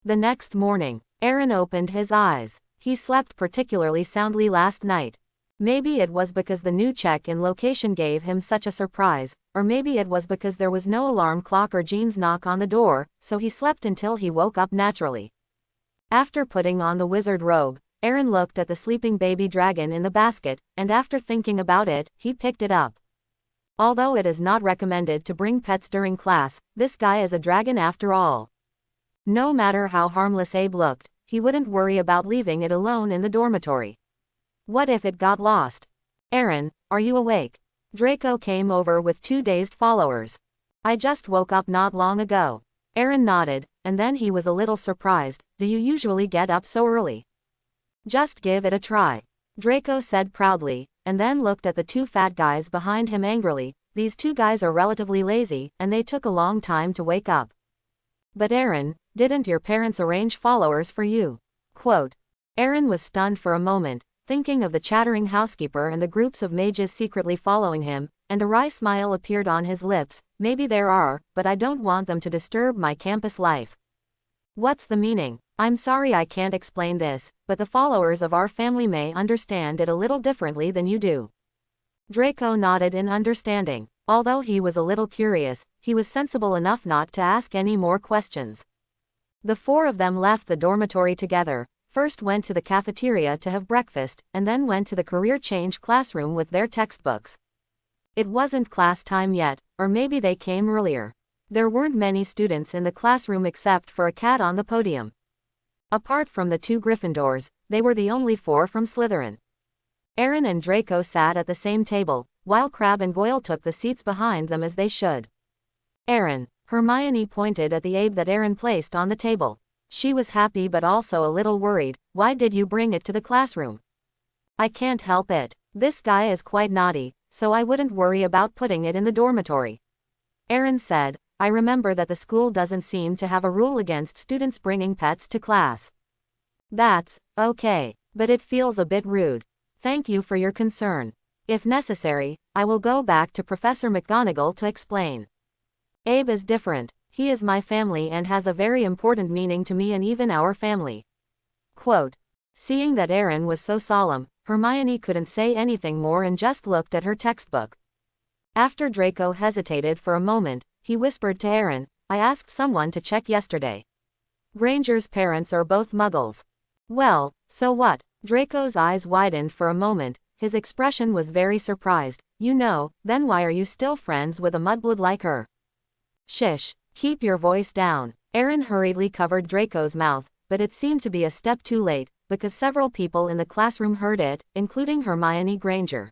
Speaker 1: The next morning, Aaron opened his eyes. He slept particularly soundly last night. Maybe it was because the new check-in location gave him such a surprise, or maybe it was because there was no alarm clock or Jean's knock on the door, so he slept until he woke up naturally. After putting on the wizard robe, Aaron looked at the sleeping baby dragon in the basket, and after thinking about it, he picked it up. Although it is not recommended to bring pets during class, this guy is a dragon after all. No matter how harmless Abe looked, he wouldn't worry about leaving it alone in the dormitory. What if it got lost? Aaron, are you awake? Draco came over with 2 dazed followers. I just woke up not long ago. Aaron nodded, and then he was a little surprised. Do you usually get up so early? Just give it a try, Draco said proudly, and then looked at the 2 fat guys behind him angrily. These 2 guys are relatively lazy, and they took a long time to wake up. But Aaron, didn't your parents arrange followers for you? Quote. Aaron was stunned for a moment, thinking of the chattering housekeeper and the groups of mages secretly following him, and a wry smile appeared on his lips. Maybe there are, but I don't want them to disturb my campus life. What's the meaning? I'm sorry I can't explain this, but the followers of our family may understand it a little differently than you do. Draco nodded in understanding. Although he was a little curious, he was sensible enough not to ask any more questions. The 4 of them left the dormitory together. First went to the cafeteria to have breakfast, and then went to the career change classroom with their textbooks. It wasn't class time yet, or maybe they came earlier. There weren't many students in the classroom except for a cat on the podium. Apart from the 2 Gryffindors, they were the only 4 from Slytherin. Aaron and Draco sat at the same table, while Crabbe and Goyle took the seats behind them as they should. Aaron, Hermione pointed at the Abe that Aaron placed on the table. She was happy but also a little worried. Why did you bring it to the classroom? I can't help it. This guy is quite naughty, so I wouldn't worry about putting it in the dormitory. Aaron said, I remember that the school doesn't seem to have a rule against students bringing pets to class. That's okay, but it feels a bit rude. Thank you for your concern. If necessary, I will go back to Professor McGonagall to explain. Abe is different. He is my family and has a very important meaning to me and even our family. Quote. Seeing that Aaron was so solemn, Hermione couldn't say anything more and just looked at her textbook. After Draco hesitated for a moment, he whispered to Aaron, I asked someone to check yesterday. Granger's parents are both muggles. Well, so what? Draco's eyes widened for a moment, his expression was very surprised. You know, then why are you still friends with a mudblood like her? Shish, keep your voice down. Aaron hurriedly covered Draco's mouth, but it seemed to be a step too late, because several people in the classroom heard it, including Hermione Granger.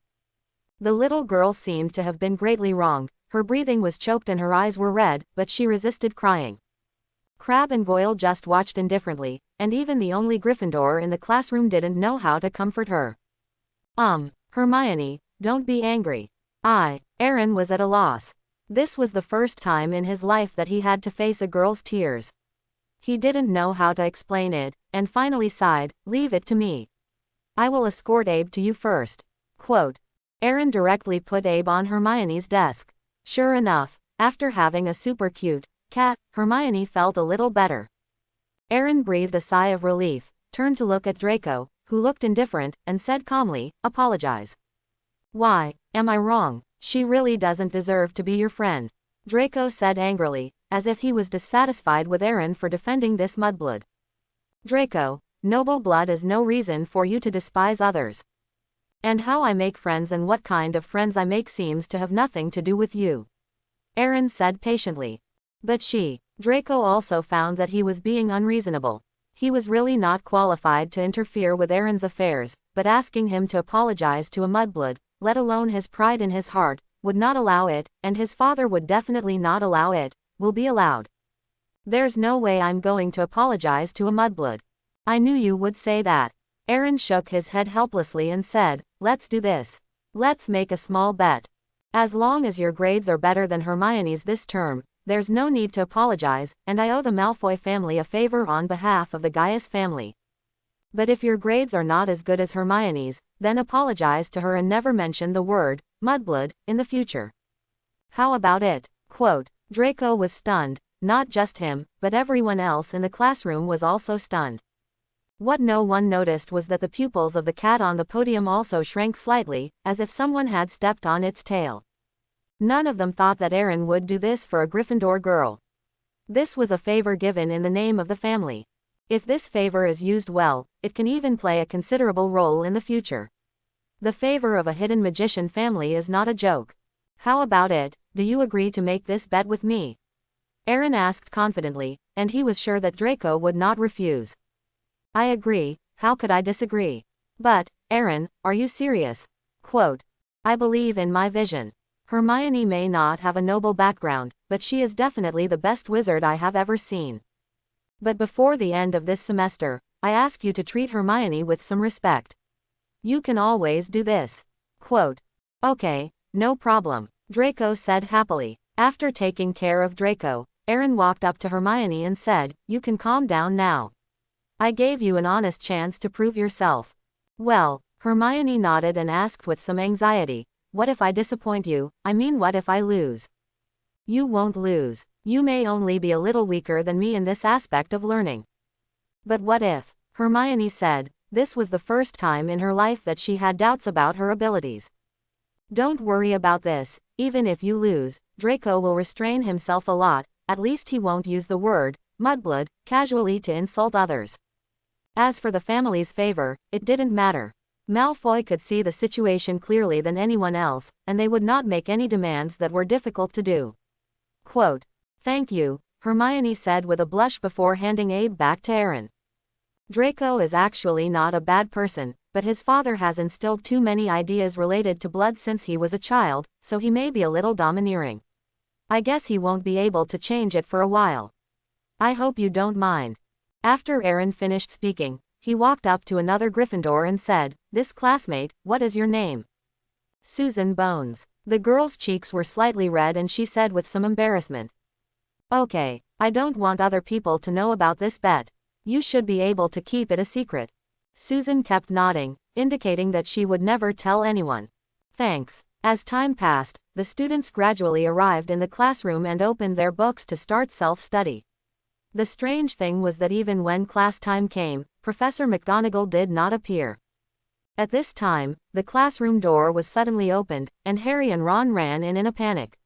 Speaker 1: The little girl seemed to have been greatly wronged, her breathing was choked and her eyes were red, but she resisted crying. Crabbe and Goyle just watched indifferently, and even the only Gryffindor in the classroom didn't know how to comfort her. Hermione, don't be angry. Aaron was at a loss. This was the first time in his life that he had to face a girl's tears. He didn't know how to explain it, and finally sighed, leave it to me. I will escort Abe to you first. Quote. Aaron directly put Abe on Hermione's desk. Sure enough, after having a super cute cat, Hermione felt a little better. Aaron breathed a sigh of relief, turned to look at Draco, who looked indifferent, and said calmly, apologize. Why, am I wrong? She really doesn't deserve to be your friend. Draco said angrily, as if he was dissatisfied with Aaron for defending this mudblood. Draco, noble blood is no reason for you to despise others. And how I make friends and what kind of friends I make seems to have nothing to do with you. Aaron said patiently. But Draco also found that he was being unreasonable. He was really not qualified to interfere with Aaron's affairs, but asking him to apologize to a mudblood, let alone his pride in his heart, would not allow it, and his father would definitely not allow it, will be allowed. There's no way I'm going to apologize to a mudblood. I knew you would say that. Aaron shook his head helplessly and said, let's do this. Let's make a small bet. As long as your grades are better than Hermione's this term, there's no need to apologize, and I owe the Malfoy family a favor on behalf of the Gaius family. But if your grades are not as good as Hermione's, then apologize to her and never mention the word mudblood in the future. How about it? Quote. Draco was stunned. Not just him, but everyone else in the classroom was also stunned. What no one noticed was that the pupils of the cat on the podium also shrank slightly, as if someone had stepped on its tail. None of them thought that Aaron would do this for a Gryffindor girl. This was a favor given in the name of the family. If this favor is used well, it can even play a considerable role in the future. The favor of a hidden magician family is not a joke. How about it? Do you agree to make this bet with me? Aaron asked confidently, and he was sure that Draco would not refuse. I agree, how could I disagree? But, Aaron, are you serious? Quote. I believe in my vision. Hermione may not have a noble background, but she is definitely the best wizard I have ever seen. But before the end of this semester, I ask you to treat Hermione with some respect. You can always do this. Quote. Okay, no problem, Draco said happily. After taking care of Draco, Aaron walked up to Hermione and said, you can calm down now. I gave you an honest chance to prove yourself. Well, Hermione nodded and asked with some anxiety, what if I disappoint you? I mean, what if I lose? You won't lose. You may only be a little weaker than me in this aspect of learning. But what if? Hermione said. This was the first time in her life that she had doubts about her abilities. Don't worry about this. Even if you lose, Draco will restrain himself a lot. At least he won't use the word mudblood casually to insult others. As for the family's favor, it didn't matter. Malfoy could see the situation clearly than anyone else, and they would not make any demands that were difficult to do. Quote. Thank you, Hermione said with a blush before handing Abe back to Aaron. Draco is actually not a bad person, but his father has instilled too many ideas related to blood since he was a child, so he may be a little domineering. I guess he won't be able to change it for a while. I hope you don't mind. After Aaron finished speaking, he walked up to another Gryffindor and said, this classmate, what is your name? Susan Bones. The girl's cheeks were slightly red and she said with some embarrassment. Okay, I don't want other people to know about this bet. You should be able to keep it a secret. Susan kept nodding, indicating that she would never tell anyone. Thanks. As time passed, the students gradually arrived in the classroom and opened their books to start self-study. The strange thing was that even when class time came, Professor McGonagall did not appear. At this time, the classroom door was suddenly opened, and Harry and Ron ran in a panic.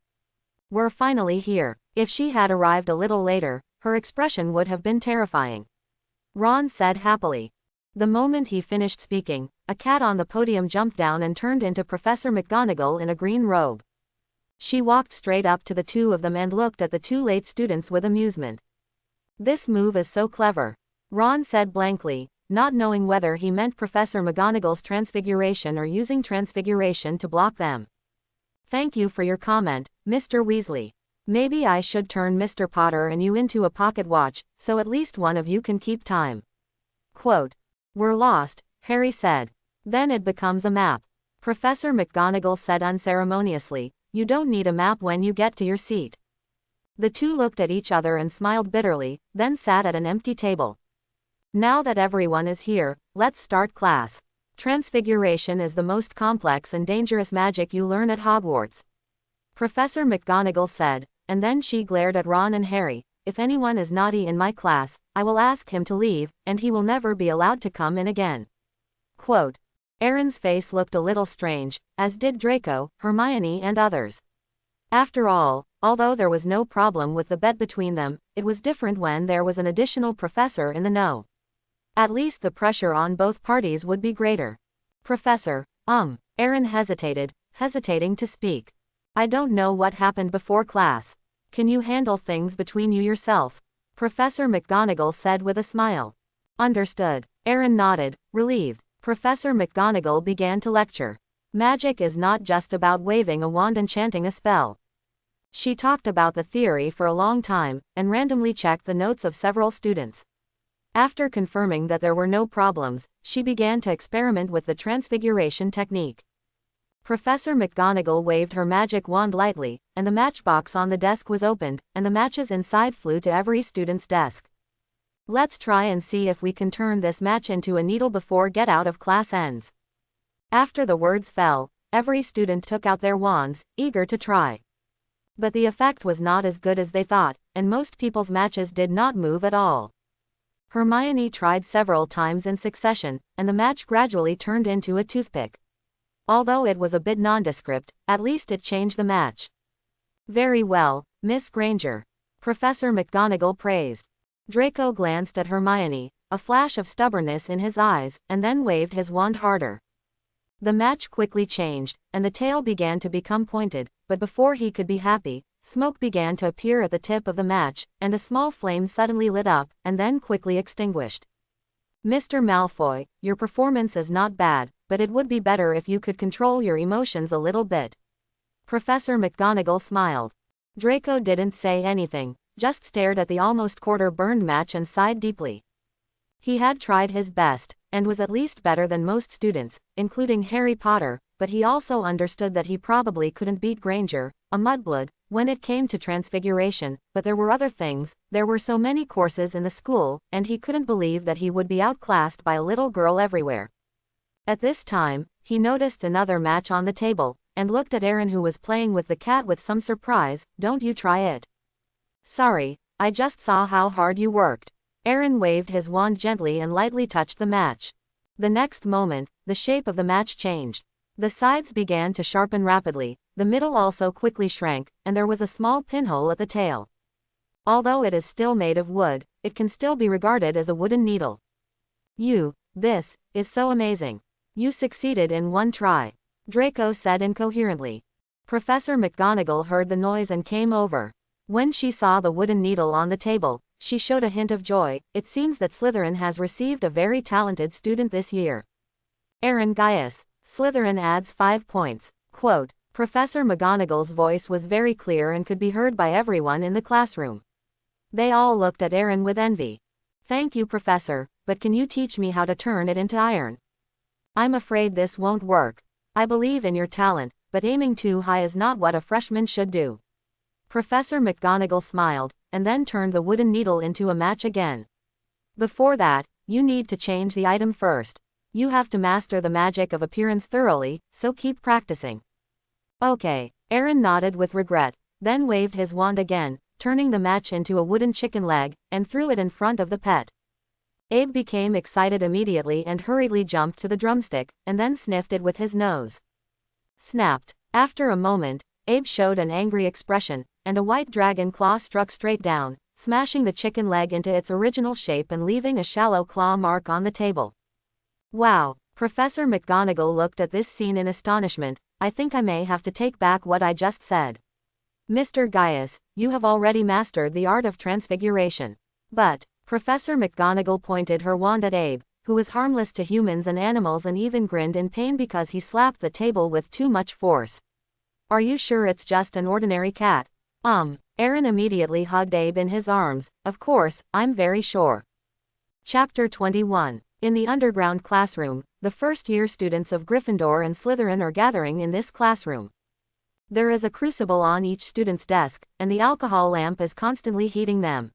Speaker 1: We're finally here. If she had arrived a little later, her expression would have been terrifying. Ron said happily. The moment he finished speaking, a cat on the podium jumped down and turned into Professor McGonagall in a green robe. She walked straight up to the two of them and looked at the two late students with amusement. This move is so clever, Ron said blankly, not knowing whether he meant Professor McGonagall's transfiguration or using transfiguration to block them. Thank you for your comment, Mr. Weasley. Maybe I should turn Mr. Potter and you into a pocket watch, so at least one of you can keep time. Quote. We're lost, Harry said. Then it becomes a map. Professor McGonagall said unceremoniously, you don't need a map when you get to your seat. The two looked at each other and smiled bitterly, then sat at an empty table. Now that everyone is here, let's start class. Transfiguration is the most complex and dangerous magic you learn at Hogwarts. Professor McGonagall said, and then she glared at Ron and Harry. If anyone is naughty in my class, I will ask him to leave, and he will never be allowed to come in again. Quote. Aaron's face looked a little strange, as did Draco, Hermione and others. After all, although there was no problem with the bet between them, it was different when there was an additional professor in the know. At least the pressure on both parties would be greater. Professor, Aaron hesitating to speak. I don't know what happened before class. Can you handle things between you yourself? Professor McGonagall said with a smile. Understood. Aaron nodded, relieved. Professor McGonagall began to lecture. Magic is not just about waving a wand and chanting a spell. She talked about the theory for a long time, and randomly checked the notes of several students. After confirming that there were no problems, she began to experiment with the transfiguration technique. Professor McGonagall waved her magic wand lightly, and the matchbox on the desk was opened, and the matches inside flew to every student's desk. Let's try and see if we can turn this match into a needle before get out of class ends. After the words fell, every student took out their wands, eager to try. But the effect was not as good as they thought, and most people's matches did not move at all. Hermione tried several times in succession, and the match gradually turned into a toothpick. Although it was a bit nondescript, at least it changed the match. Very well, Miss Granger. Professor McGonagall praised. Draco glanced at Hermione, a flash of stubbornness in his eyes, and then waved his wand harder. The match quickly changed, and the tail began to become pointed, but before he could be happy, smoke began to appear at the tip of the match, and a small flame suddenly lit up, and then quickly extinguished. Mr. Malfoy, your performance is not bad, but it would be better if you could control your emotions a little bit. Professor McGonagall smiled. Draco didn't say anything, just stared at the almost quarter-burned match and sighed deeply. He had tried his best, and was at least better than most students, including Harry Potter, but he also understood that he probably couldn't beat Granger, a mudblood, when it came to transfiguration, but there were other things. There were so many courses in the school, and he couldn't believe that he would be outclassed by a little girl everywhere. At this time, he noticed another match on the table, and looked at Aaron, who was playing with the cat with some surprise. Don't you try it? Sorry, I just saw how hard you worked. Aaron waved his wand gently and lightly touched the match. The next moment, the shape of the match changed. The sides began to sharpen rapidly, the middle also quickly shrank, and there was a small pinhole at the tail. Although it is still made of wood, it can still be regarded as a wooden needle. This is so amazing. You succeeded in one try, Draco said incoherently. Professor McGonagall heard the noise and came over. When she saw the wooden needle on the table, she showed a hint of joy. It seems that Slytherin has received a very talented student this year. Aaron Guss, Slytherin adds 5 points. Quote. Professor McGonagall's voice was very clear and could be heard by everyone in the classroom. They all looked at Aaron with envy. Thank you, Professor, but can you teach me how to turn it into iron? I'm afraid this won't work. I believe in your talent, but aiming too high is not what a freshman should do. Professor McGonagall smiled, and then turned the wooden needle into a match again. Before that, you need to change the item first. You have to master the magic of appearance thoroughly, so keep practicing. Okay, Aaron nodded with regret, then waved his wand again, turning the match into a wooden chicken leg, and threw it in front of the pet. Abe became excited immediately and hurriedly jumped to the drumstick, and then sniffed it with his nose. Snapped. After a moment, Abe showed an angry expression, and a white dragon claw struck straight down, smashing the chicken leg into its original shape and leaving a shallow claw mark on the table. Wow! Professor McGonagall looked at this scene in astonishment. I think I may have to take back what I just said. Mr. Gaius, you have already mastered the art of transfiguration. But, Professor McGonagall pointed her wand at Abe, who was harmless to humans and animals and even grinned in pain because he slapped the table with too much force. Are you sure it's just an ordinary cat? Aaron immediately hugged Abe in his arms. Of course, I'm very sure. Chapter 21. In the underground classroom, the first-year students of Gryffindor and Slytherin are gathering in this classroom. There is a crucible on each student's desk, and the alcohol lamp is constantly heating them.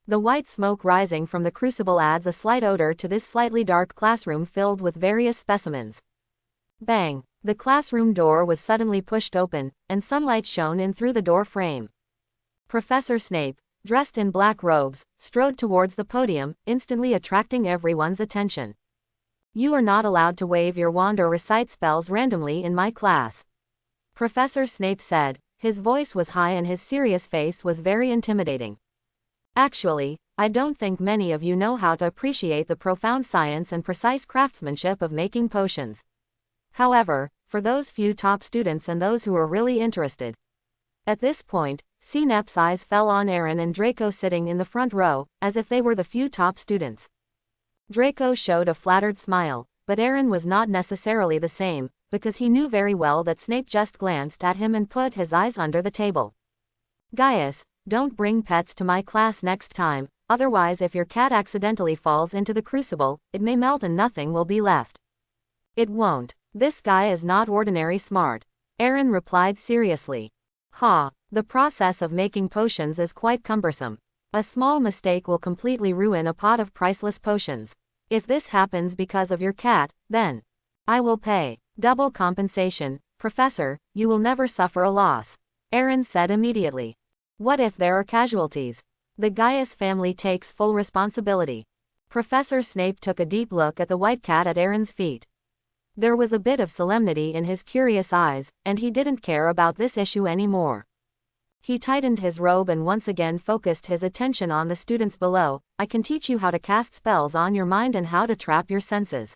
Speaker 1: The white smoke rising from the crucible adds a slight odor to this slightly dark classroom filled with various specimens. Bang! The classroom door was suddenly pushed open, and sunlight shone in through the door frame. Professor Snape, dressed in black robes, strode towards the podium, instantly attracting everyone's attention. You are not allowed to wave your wand or recite spells randomly in my class. Professor Snape said. His voice was high and his serious face was very intimidating. Actually, I don't think many of you know how to appreciate the profound science and precise craftsmanship of making potions. However, for those few top students and those who are really interested. At this point, Snape's eyes fell on Aaron and Draco sitting in the front row, as if they were the few top students. Draco showed a flattered smile, but Aaron was not necessarily the same, because he knew very well that Snape just glanced at him and put his eyes under the table. Gaius, don't bring pets to my class next time, otherwise if your cat accidentally falls into the crucible, it may melt and nothing will be left. It won't. This guy is not ordinary smart. Aaron replied seriously. The process of making potions is quite cumbersome. A small mistake will completely ruin a pot of priceless potions. If this happens because of your cat, then I will pay double compensation. Professor, you will never suffer a loss. Aaron said immediately. What if there are casualties? The Gaius family takes full responsibility. Professor Snape took a deep look at the white cat at Aaron's feet. There was a bit of solemnity in his curious eyes, and he didn't care about this issue anymore. He tightened his robe and once again focused his attention on the students below. I can teach you how to cast spells on your mind and how to trap your senses.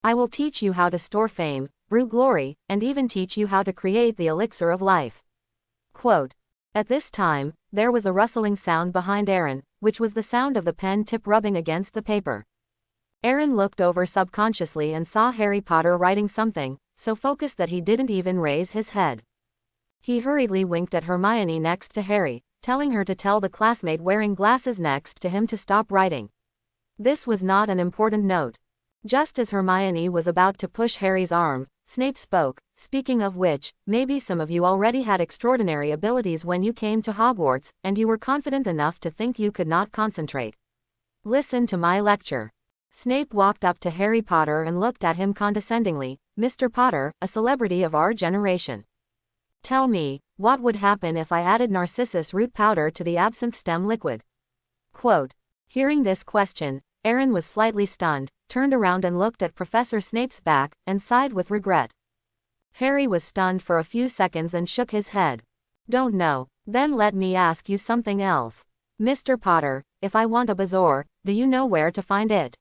Speaker 1: I will teach you how to store fame, brew glory, and even teach you how to create the elixir of life. Quote. At this time, there was a rustling sound behind Aaron, which was the sound of the pen tip rubbing against the paper. Aaron looked over subconsciously and saw Harry Potter writing something, so focused that he didn't even raise his head. He hurriedly winked at Hermione next to Harry, telling her to tell the classmate wearing glasses next to him to stop writing. This was not an important note. Just as Hermione was about to push Harry's arm, Snape spoke. Speaking of which, maybe some of you already had extraordinary abilities when you came to Hogwarts, and you were confident enough to think you could not concentrate. Listen to my lecture. Snape walked up to Harry Potter and looked at him condescendingly. Mr. Potter, a celebrity of our generation. Tell me, what would happen if I added narcissus root powder to the absinthe stem liquid? Quote. Hearing this question, Aaron was slightly stunned, turned around and looked at Professor Snape's back, and sighed with regret. Harry was stunned for a few seconds and shook his head. Don't know. Then let me ask you something else. Mr. Potter, if I want a bazaar, do you know where to find it?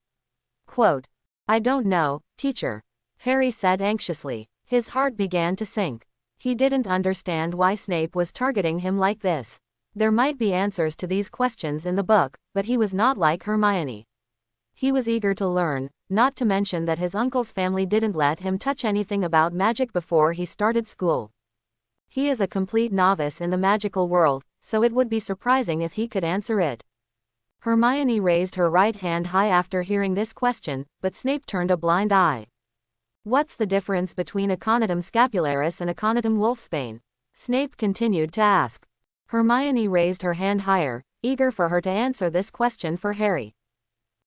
Speaker 1: Quote. I don't know, teacher. Harry said anxiously. His heart began to sink. He didn't understand why Snape was targeting him like this. There might be answers to these questions in the book, but he was not like Hermione. He was eager to learn, not to mention that his uncle's family didn't let him touch anything about magic before he started school. He is a complete novice in the magical world, so it would be surprising if he could answer it. Hermione raised her right hand high after hearing this question, but Snape turned a blind eye. What's the difference between Aconitum scapularis and Aconitum wolfsbane? Snape continued to ask. Hermione raised her hand higher, eager for her to answer this question for Harry.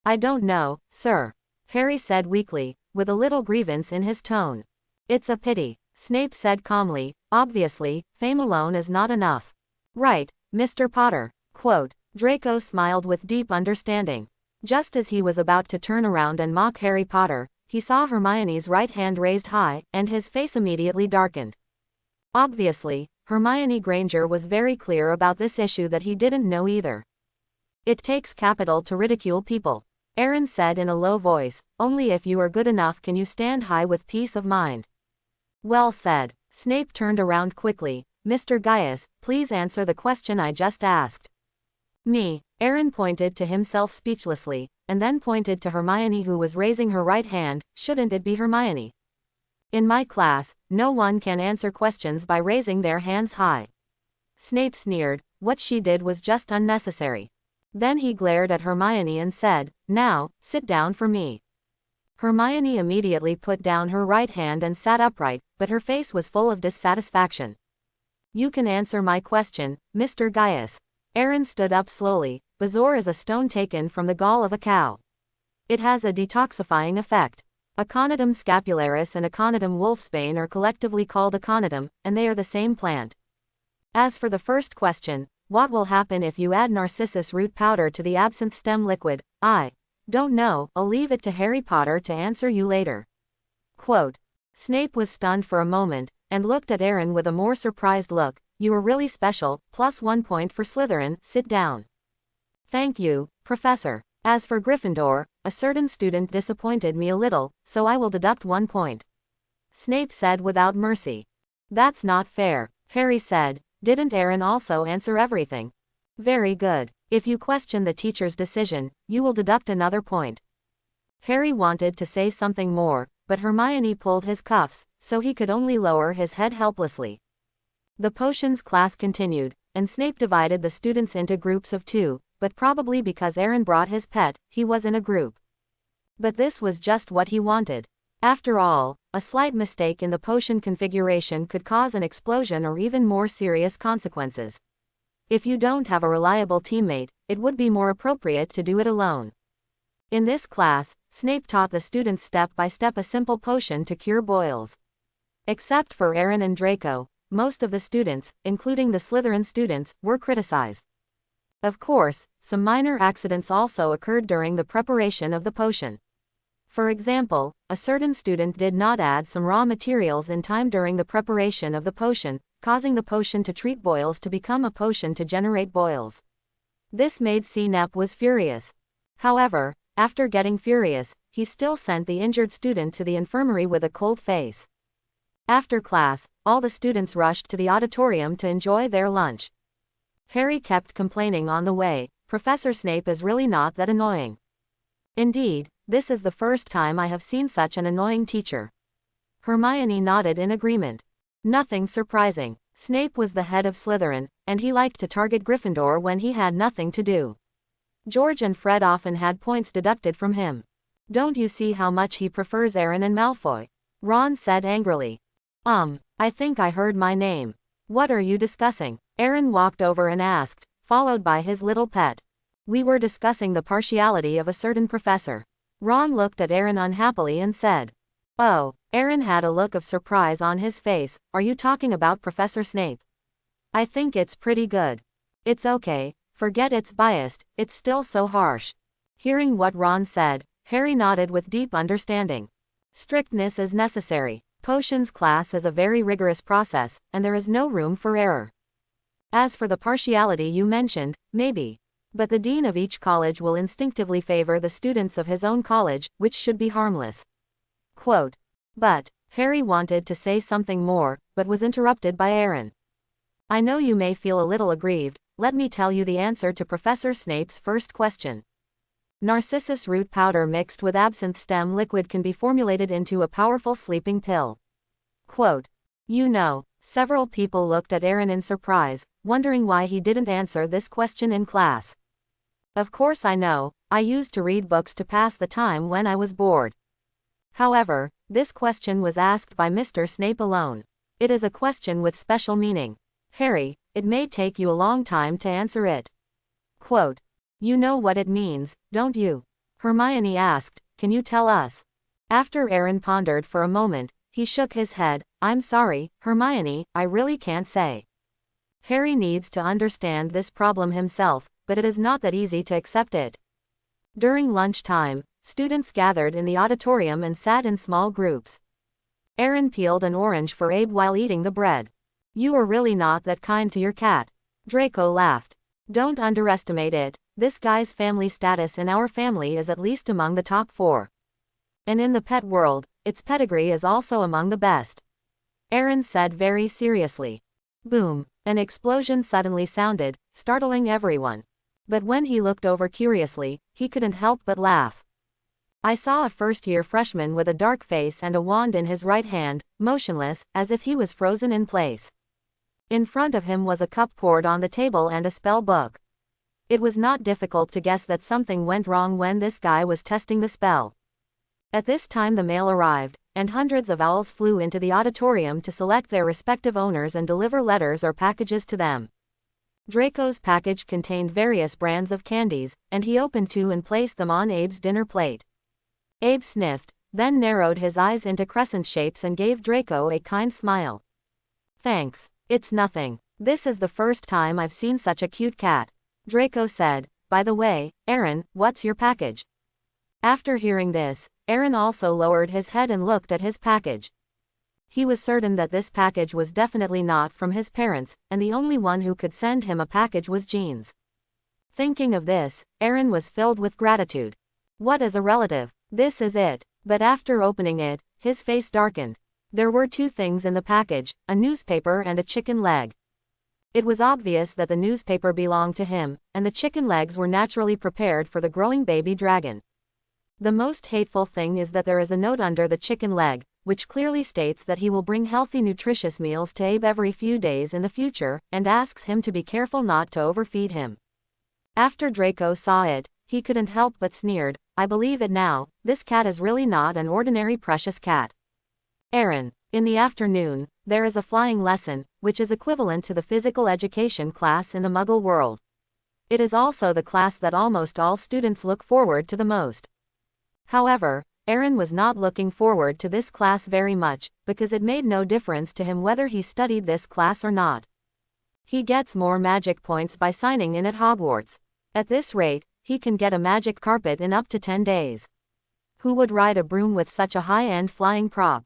Speaker 1: I don't know, sir, Harry said weakly, with a little grievance in his tone. It's a pity, Snape said calmly. Obviously, fame alone is not enough. Right, Mr. Potter. Quote. Draco smiled with deep understanding. Just as he was about to turn around and mock Harry Potter, he saw Hermione's right hand raised high, and his face immediately darkened. Obviously, Hermione Granger was very clear about this issue that he didn't know either. It takes capital to ridicule people, Aaron said in a low voice. Only if you are good enough can you stand high with peace of mind. Well said. Snape turned around quickly. Mr. Guss, please answer the question I just asked. Me. Aaron pointed to himself speechlessly, and then pointed to Hermione, who was raising her right hand. Shouldn't it be Hermione? In my class, no one can answer questions by raising their hands high. Snape sneered. What she did was just unnecessary. Then he glared at Hermione and said, now, sit down for me. Hermione immediately put down her right hand and sat upright, but her face was full of dissatisfaction. You can answer my question, Mr. Guss. Aaron stood up slowly. Bezoar is a stone taken from the gall of a cow. It has a detoxifying effect. Aconitum scapularis and Aconitum wolfsbane are collectively called Aconitum, and they are the same plant. As for the first question, what will happen if you add narcissus root powder to the absinthe stem liquid? I don't know, I'll leave it to Harry Potter to answer you later. Quote. Snape was stunned for a moment, and looked at Aaron with a more surprised look. You are really special, +1 point for Slytherin, sit down. Thank you, Professor. As for Gryffindor, a certain student disappointed me a little, so I will deduct 1 point. Snape said without mercy. That's not fair, Harry said. Didn't Aaron also answer everything? Very good. If you question the teacher's decision, you will deduct another point. Harry wanted to say something more, but Hermione pulled his cuffs, so he could only lower his head helplessly. The potions class continued, and Snape divided the students into groups of 2, but probably because Aaron brought his pet, he was in a group. But this was just what he wanted. After all, a slight mistake in the potion configuration could cause an explosion or even more serious consequences. If you don't have a reliable teammate, it would be more appropriate to do it alone. In this class, Snape taught the students step by step a simple potion to cure boils. Except for Aaron and Draco, most of the students, including the Slytherin students, were criticized. Of course, some minor accidents also occurred during the preparation of the potion. For example, a certain student did not add some raw materials in time during the preparation of the potion, causing the potion to treat boils to become a potion to generate boils. This made Snape was furious. However, after getting furious, he still sent the injured student to the infirmary with a cold face. After class, all the students rushed to the auditorium to enjoy their lunch. Harry kept complaining on the way, Professor Snape is really not that annoying. Indeed, this is the first time I have seen such an annoying teacher. Hermione nodded in agreement. Nothing surprising. Snape was the head of Slytherin, and he liked to target Gryffindor when he had nothing to do. George and Fred often had points deducted from him. Don't you see how much he prefers Aaron and Malfoy? Ron said angrily. I think I heard my name. What are you discussing? Aaron walked over and asked, followed by his little pet. We were discussing the partiality of a certain professor. Ron looked at Aaron unhappily and said. Oh, Aaron had a look of surprise on his face. Are you talking about Professor Snape? I think it's pretty good. It's okay, forget it's biased, it's still so harsh. Hearing what Ron said, Harry nodded with deep understanding. Strictness is necessary. Potions class is a very rigorous process, and there is no room for error. As for the partiality you mentioned, maybe. But the dean of each college will instinctively favor the students of his own college, which should be harmless. Quote. But, Harry wanted to say something more, but was interrupted by Aaron. I know you may feel a little aggrieved, let me tell you the answer to Professor Snape's first question. Narcissus root powder mixed with absinthe stem liquid can be formulated into a powerful sleeping pill. Quote. You know, several people looked at Aaron in surprise, wondering why he didn't answer this question in class. Of course I know, I used to read books to pass the time when I was bored. However, This question was asked by Mr. Snape alone. It is a question with special meaning. Harry, it may take you a long time to answer it. Quote. You know what it means, don't you? Hermione asked, can you tell us? After Aaron pondered for a moment, he shook his head. I'm sorry, Hermione, I really can't say. Harry needs to understand this problem himself, but it is not that easy to accept it. During lunchtime, students gathered in the auditorium and sat in small groups. Aaron peeled an orange for Abe while eating the bread. You are really not that kind to your cat. Draco laughed. Don't underestimate it. This guy's family status in our family is at least among the top 4. And in the pet world, its pedigree is also among the best. Aaron said very seriously. Boom, an explosion suddenly sounded, startling everyone. But when he looked over curiously, he couldn't help but laugh. I saw a first-year freshman with a dark face and a wand in his right hand, motionless, as if he was frozen in place. In front of him was a cup poured on the table and a spell book. It was not difficult to guess that something went wrong when this guy was testing the spell. At this time the mail arrived, and hundreds of owls flew into the auditorium to select their respective owners and deliver letters or packages to them. Draco's package contained various brands of candies, and he opened 2 and placed them on Abe's dinner plate. Abe sniffed, then narrowed his eyes into crescent shapes and gave Draco a kind smile. Thanks, it's nothing. This is the first time I've seen such a cute cat. Draco said, by the way, Aaron, what's your package? After hearing this, Aaron also lowered his head and looked at his package. He was certain that this package was definitely not from his parents, and the only one who could send him a package was Jean's. Thinking of this, Aaron was filled with gratitude. What is a relative? This is it. But after opening it, his face darkened. There were 2 things in the package, a newspaper and a chicken leg. It was obvious that the newspaper belonged to him, and the chicken legs were naturally prepared for the growing baby dragon. The most hateful thing is that there is a note under the chicken leg, which clearly states that he will bring healthy nutritious meals to Abe every few days in the future, and asks him to be careful not to overfeed him. After Draco saw it, he couldn't help but sneered, I believe it now, this cat is really not an ordinary precious cat. Aaron, in the afternoon, there is a flying lesson, which is equivalent to the physical education class in the Muggle world. It is also the class that almost all students look forward to the most. However, Aaron was not looking forward to this class very much, because it made no difference to him whether he studied this class or not. He gets more magic points by signing in at Hogwarts. At this rate, he can get a magic carpet in up to 10 days. Who would ride a broom with such a high-end flying prop?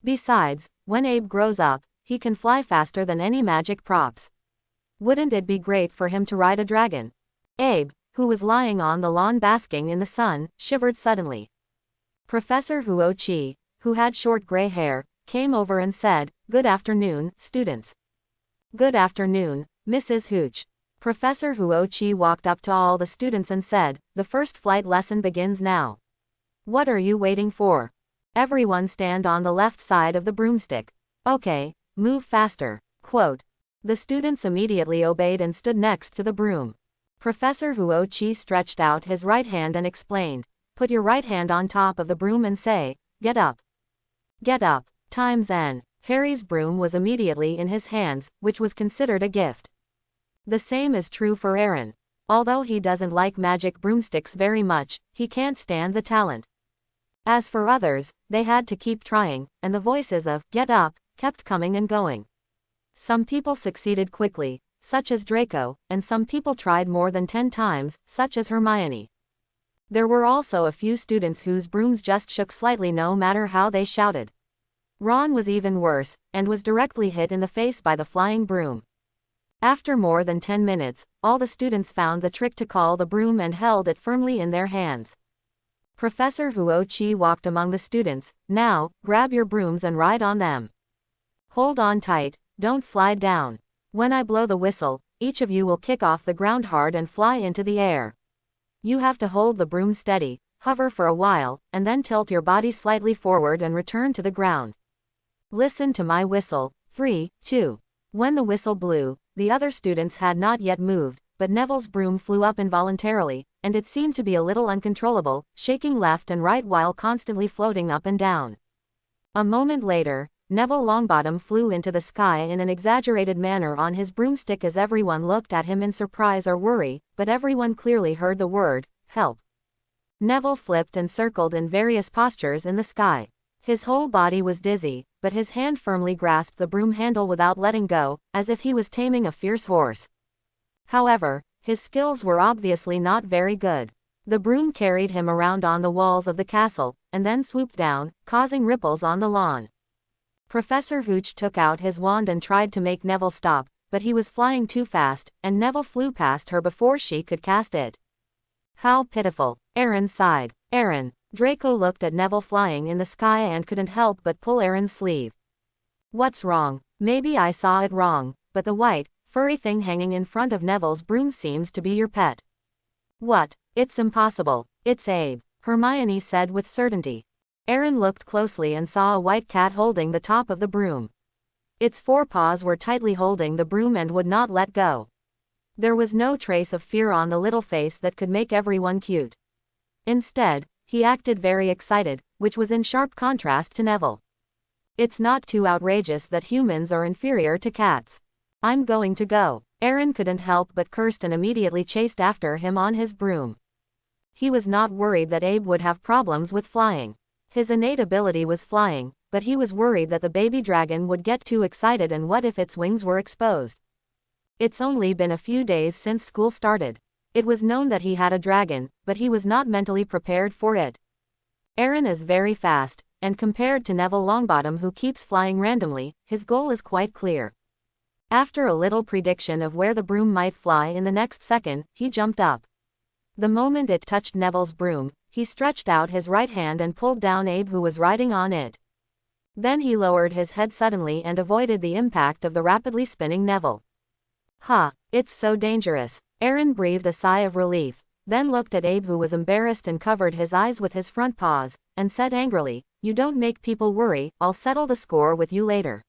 Speaker 1: Besides, when Abe grows up, he can fly faster than any magic props. Wouldn't it be great for him to ride a dragon? Abe, who was lying on the lawn basking in the sun, shivered suddenly. Professor Huo-Chi, who had short gray hair, came over and said, Good afternoon, students. Good afternoon, Mrs. Hooch. Professor Huo-Chi walked up to all the students and said, The first flight lesson begins now. What are you waiting for? Everyone stand on the left side of the broomstick. Okay, move faster. Quote. The students immediately obeyed and stood next to the broom. Professor Huo-Chi stretched out his right hand and explained, Put your right hand on top of the broom and say, Get up. Get up, times N. Harry's broom was immediately in his hands, which was considered a gift. The same is true for Aaron. Although he doesn't like magic broomsticks very much, he can't stand the talent. As for others, they had to keep trying, and the voices of, Get up, kept coming and going. Some people succeeded quickly, such as Draco, and some people tried more than 10 times, such as Hermione. There were also a few students whose brooms just shook slightly no matter how they shouted. Ron was even worse, and was directly hit in the face by the flying broom. After more than 10 minutes, all the students found the trick to call the broom and held it firmly in their hands. Professor Huo-Chi walked among the students, Now, grab your brooms and ride on them. Hold on tight, don't slide down. When I blow the whistle, each of you will kick off the ground hard and fly into the air. You have to hold the broom steady, hover for a while, and then tilt your body slightly forward and return to the ground. Listen to my whistle. 3, 2. When the whistle blew, the other students had not yet moved, but Neville's broom flew up involuntarily, and it seemed to be a little uncontrollable, shaking left and right while constantly floating up and down. A moment later, Neville Longbottom flew into the sky in an exaggerated manner on his broomstick as everyone looked at him in surprise or worry, but everyone clearly heard the word, help. Neville flipped and circled in various postures in the sky. His whole body was dizzy, but his hand firmly grasped the broom handle without letting go, as if he was taming a fierce horse. However, his skills were obviously not very good. The broom carried him around on the walls of the castle, and then swooped down, causing ripples on the lawn. Professor Hooch took out his wand and tried to make Neville stop, but he was flying too fast, and Neville flew past her before she could cast it. How pitiful, Aaron sighed. Aaron. Draco looked at Neville flying in the sky and couldn't help but pull Aaron's sleeve. What's wrong? Maybe I saw it wrong, but the white, furry thing hanging in front of Neville's broom seems to be your pet. What? It's impossible. It's Abe, Hermione said with certainty. Aaron looked closely and saw a white cat holding the top of the broom. Its forepaws were tightly holding the broom and would not let go. There was no trace of fear on the little face that could make everyone cute. Instead, he acted very excited, which was in sharp contrast to Neville. It's not too outrageous that humans are inferior to cats. I'm going to go. Aaron couldn't help but cursed and immediately chased after him on his broom. He was not worried that Abe would have problems with flying. His innate ability was flying, but he was worried that the baby dragon would get too excited and what if its wings were exposed. It's only been a few days since school started. It was known that he had a dragon, but he was not mentally prepared for it. Aaron is very fast, and compared to Neville Longbottom who keeps flying randomly, his goal is quite clear. After a little prediction of where the broom might fly in the next second, he jumped up. The moment it touched Neville's broom, he stretched out his right hand and pulled down Abe who was riding on it. Then he lowered his head suddenly and avoided the impact of the rapidly spinning Neville. Ha! It's so dangerous. Aaron breathed a sigh of relief, then looked at Abe who was embarrassed and covered his eyes with his front paws, and said angrily, "You don't make people worry, I'll settle the score with you later."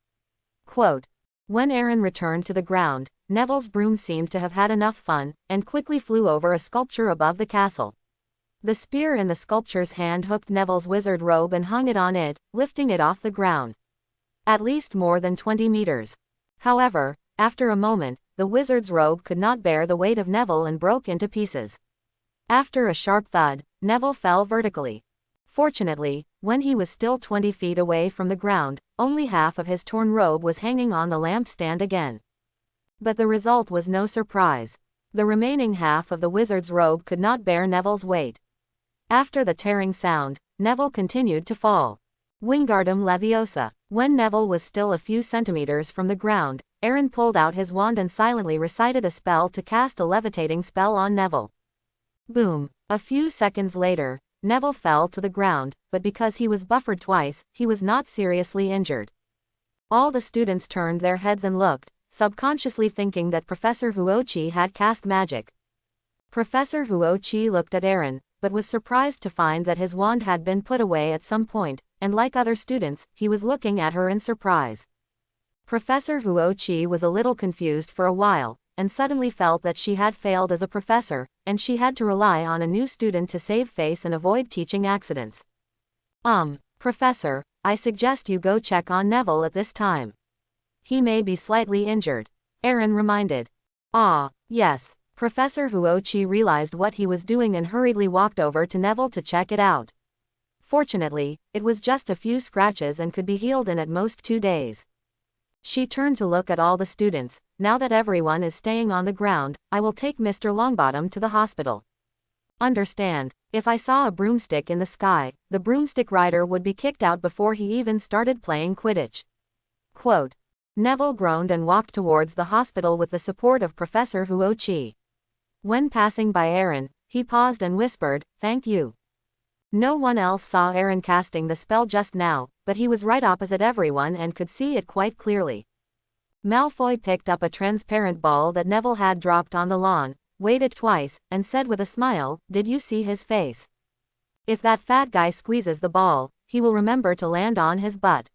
Speaker 1: Quote. When Aaron returned to the ground, Neville's broom seemed to have had enough fun, and quickly flew over a sculpture above the castle. The spear in the sculpture's hand hooked Neville's wizard robe and hung it on it, lifting it off the ground. At least more than 20 meters. However, after a moment, the wizard's robe could not bear the weight of Neville and broke into pieces. After a sharp thud, Neville fell vertically. Fortunately, when he was still 20 feet away from the ground, only half of his torn robe was hanging on the lampstand again. But the result was no surprise. The remaining half of the wizard's robe could not bear Neville's weight. After the tearing sound, Neville continued to fall. Wingardium Leviosa. When Neville was still a few centimeters from the ground, Aaron pulled out his wand and silently recited a spell to cast a levitating spell on Neville. Boom. A few seconds later, Neville fell to the ground, but because he was buffered twice, he was not seriously injured. All the students turned their heads and looked, subconsciously thinking that Professor Huochi had cast magic. Professor Huochi looked at Aaron, but was surprised to find that his wand had been put away at some point, and like other students, he was looking at her in surprise. Professor Huochi was a little confused for a while, and suddenly felt that she had failed as a professor, and she had to rely on a new student to save face and avoid teaching accidents. Professor, I suggest you go check on Neville at this time. He may be slightly injured. Aaron reminded. Yes. Professor Huochi realized what he was doing and hurriedly walked over to Neville to check it out. Fortunately, it was just a few scratches and could be healed in at most 2 days. She turned to look at all the students. Now that everyone is staying on the ground, I will take Mr. Longbottom to the hospital. Understand, if I saw a broomstick in the sky, the broomstick rider would be kicked out before he even started playing Quidditch. Quote. Neville groaned and walked towards the hospital with the support of Professor Huochi. When passing by Aaron, he paused and whispered, "Thank you." No one else saw Aaron casting the spell just now, but he was right opposite everyone and could see it quite clearly. Malfoy picked up a transparent ball that Neville had dropped on the lawn, weighed it twice, and said with a smile, "Did you see his face? If that fat guy squeezes the ball, he will remember to land on his butt."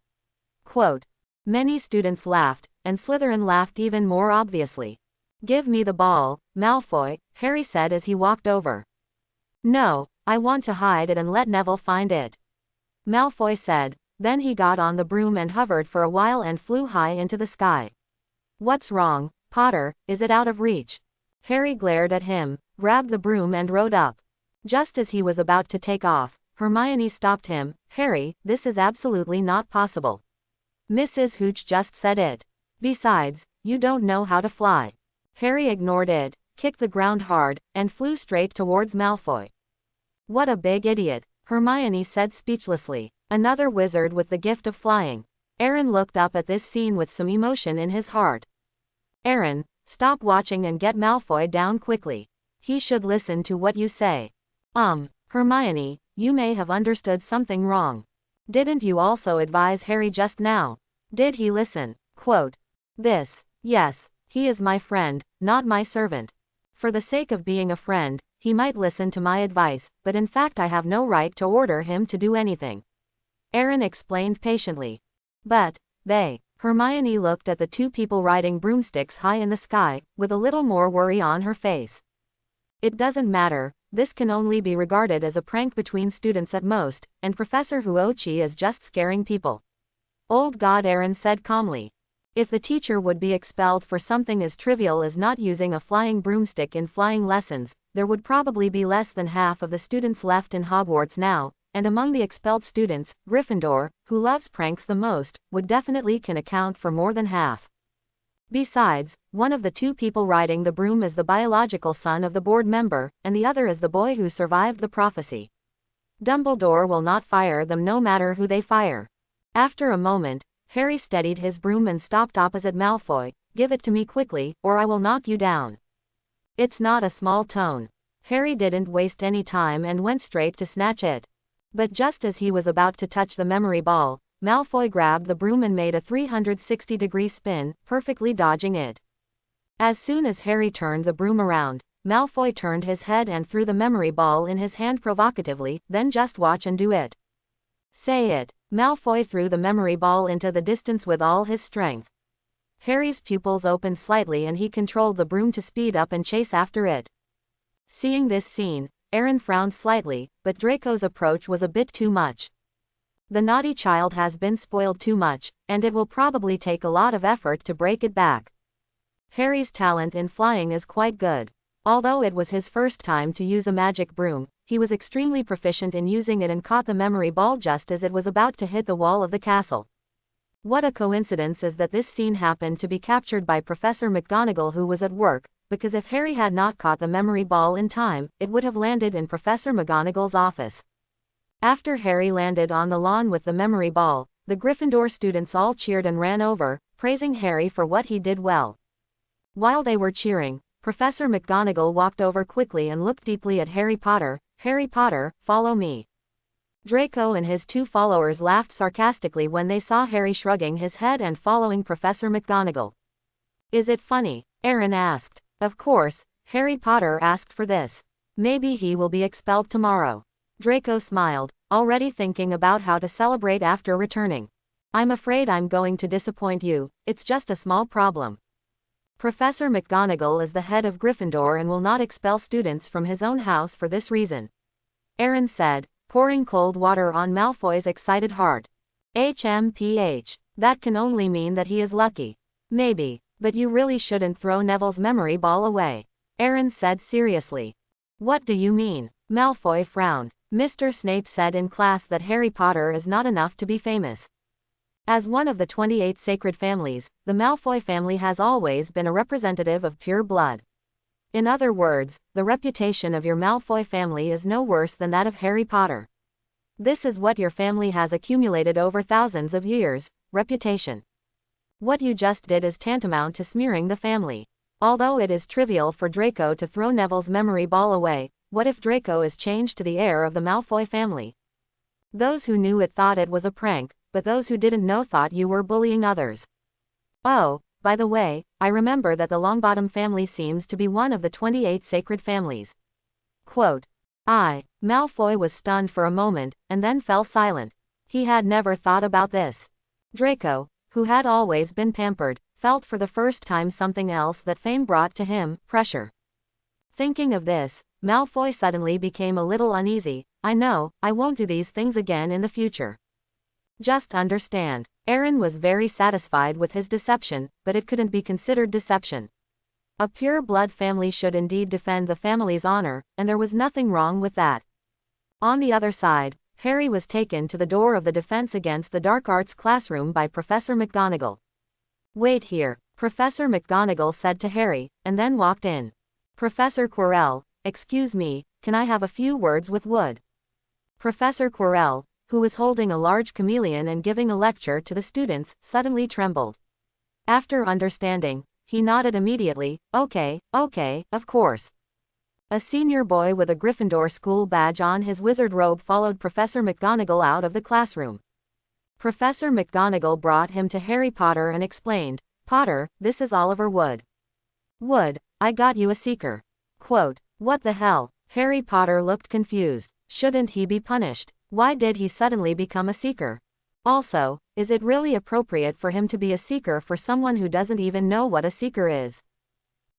Speaker 1: Quote. Many students laughed, and Slytherin laughed even more obviously. "Give me the ball, Malfoy," Harry said as he walked over. "No, I want to hide it and let Neville find it," Malfoy said. Then he got on the broom and hovered for a while and flew high into the sky. What's wrong, Potter, is it out of reach? Harry glared at him, grabbed the broom and rode up. Just as he was about to take off, Hermione stopped him. Harry, this is absolutely not possible. Mrs. Hooch just said it. Besides, you don't know how to fly. Harry ignored it, kicked the ground hard, and flew straight towards Malfoy. What a big idiot, Hermione said speechlessly. Another wizard with the gift of flying. Aaron looked up at this scene with some emotion in his heart. Aaron, stop watching and get Malfoy down quickly. He should listen to what you say. Hermione, you may have understood something wrong. Didn't you also advise Harry just now? Did he listen? Quote. Yes, he is my friend, not my servant. For the sake of being a friend, he might listen to my advice, but in fact I have no right to order him to do anything. Aaron explained patiently. But, Hermione looked at the two people riding broomsticks high in the sky, with a little more worry on her face. It doesn't matter, this can only be regarded as a prank between students at most, and Professor Huochi is just scaring people. Old God, Aaron said calmly. If the teacher would be expelled for something as trivial as not using a flying broomstick in flying lessons, there would probably be less than half of the students left in Hogwarts now, and among the expelled students, Gryffindor, who loves pranks the most, would definitely can account for more than half. Besides, one of the two people riding the broom is the biological son of the board member, and the other is the boy who survived the prophecy. Dumbledore will not fire them no matter who they fire. After a moment, Harry steadied his broom and stopped opposite Malfoy. Give it to me quickly, or I will knock you down. It's not a small tone. Harry didn't waste any time and went straight to snatch it. But just as he was about to touch the memory ball, Malfoy grabbed the broom and made a 360-degree spin, perfectly dodging it. As soon as Harry turned the broom around, Malfoy turned his head and threw the memory ball in his hand provocatively. Then just watch and do it. Say it. Malfoy threw the memory ball into the distance with all his strength. Harry's pupils opened slightly and he controlled the broom to speed up and chase after it. Seeing this scene, Aaron frowned slightly, but Draco's approach was a bit too much. The naughty child has been spoiled too much, and it will probably take a lot of effort to break it back. Harry's talent in flying is quite good. Although it was his first time to use a magic broom, he was extremely proficient in using it and caught the memory ball just as it was about to hit the wall of the castle. What a coincidence is that this scene happened to be captured by Professor McGonagall, who was at work, because if Harry had not caught the memory ball in time, it would have landed in Professor McGonagall's office. After Harry landed on the lawn with the memory ball, the Gryffindor students all cheered and ran over, praising Harry for what he did well. While they were cheering, Professor McGonagall walked over quickly and looked deeply at Harry Potter. Harry Potter, follow me. Draco and his two followers laughed sarcastically when they saw Harry shrugging his head and following Professor McGonagall. Is it funny? Aaron asked. Of course, Harry Potter asked for this. Maybe he will be expelled tomorrow. Draco smiled, already thinking about how to celebrate after returning. I'm afraid I'm going to disappoint you, it's just a small problem. Professor McGonagall is the head of Gryffindor and will not expel students from his own house for this reason. Aaron said, pouring cold water on Malfoy's excited heart. HMPH. That can only mean that he is lucky. Maybe, but you really shouldn't throw Neville's memory ball away. Aaron said seriously. What do you mean? Malfoy frowned. Mr. Snape said in class that Harry Potter is not enough to be famous. As one of the 28 sacred families, the Malfoy family has always been a representative of pure blood. In other words, the reputation of your Malfoy family is no worse than that of Harry Potter. This is what your family has accumulated over thousands of years, reputation. What you just did is tantamount to smearing the family. Although it is trivial for Draco to throw Neville's memory ball away, what if Draco is changed to the heir of the Malfoy family? Those who knew it thought it was a prank, but those who didn't know thought you were bullying others. Oh, by the way, I remember that the Longbottom family seems to be one of the 28 sacred families. Quote. Malfoy was stunned for a moment, and then fell silent. He had never thought about this. Draco, who had always been pampered, felt for the first time something else that fame brought to him, pressure. Thinking of this, Malfoy suddenly became a little uneasy. I know, I won't do these things again in the future. Just understand. Aaron was very satisfied with his deception, but it couldn't be considered deception. A pure-blood family should indeed defend the family's honor, and there was nothing wrong with that. On the other side, Harry was taken to the door of the Defense Against the Dark Arts classroom by Professor McGonagall. "Wait here," Professor McGonagall said to Harry, and then walked in. "Professor Quirrell, excuse me, can I have a few words with Wood?" Professor Quirrell, who was holding a large chameleon and giving a lecture to the students, suddenly trembled. After understanding, he nodded immediately. Okay, of course." A senior boy with a Gryffindor school badge on his wizard robe followed Professor McGonagall out of the classroom. Professor McGonagall brought him to Harry Potter and explained, "Potter, this is Oliver Wood. Wood, I got you a seeker." Quote, "What the hell?" Harry Potter looked confused. Shouldn't he be punished? Why did he suddenly become a seeker? Also, is it really appropriate for him to be a seeker for someone who doesn't even know what a seeker is?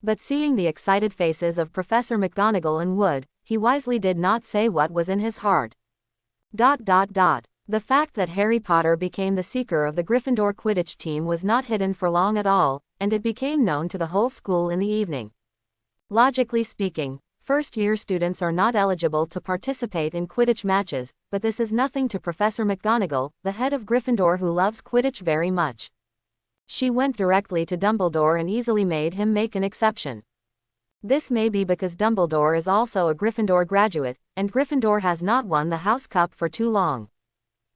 Speaker 1: But seeing the excited faces of Professor McGonagall and Wood, he wisely did not say what was in his heart. The fact that Harry Potter became the seeker of the Gryffindor Quidditch team was not hidden for long at all, and it became known to the whole school in the evening. Logically speaking, first-year students are not eligible to participate in Quidditch matches, but this is nothing to Professor McGonagall, the head of Gryffindor who loves Quidditch very much. She went directly to Dumbledore and easily made him make an exception. This may be because Dumbledore is also a Gryffindor graduate, and Gryffindor has not won the House Cup for too long.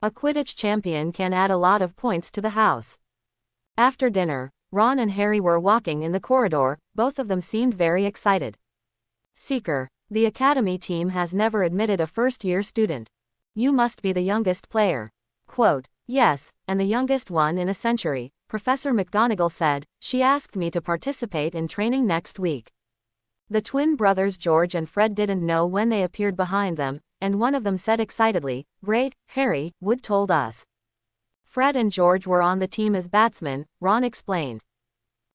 Speaker 1: A Quidditch champion can add a lot of points to the house. After dinner, Ron and Harry were walking in the corridor, both of them seemed very excited. "Seeker, the Academy team has never admitted a first-year student. You must be the youngest player." Quote, "Yes, and the youngest one in a century," Professor McGonagall said. "She asked me to participate in training next week." The twin brothers George and Fred didn't know when they appeared behind them, and one of them said excitedly, "Great, Harry, Wood told us." Fred and George were on the team as batsmen, Ron explained.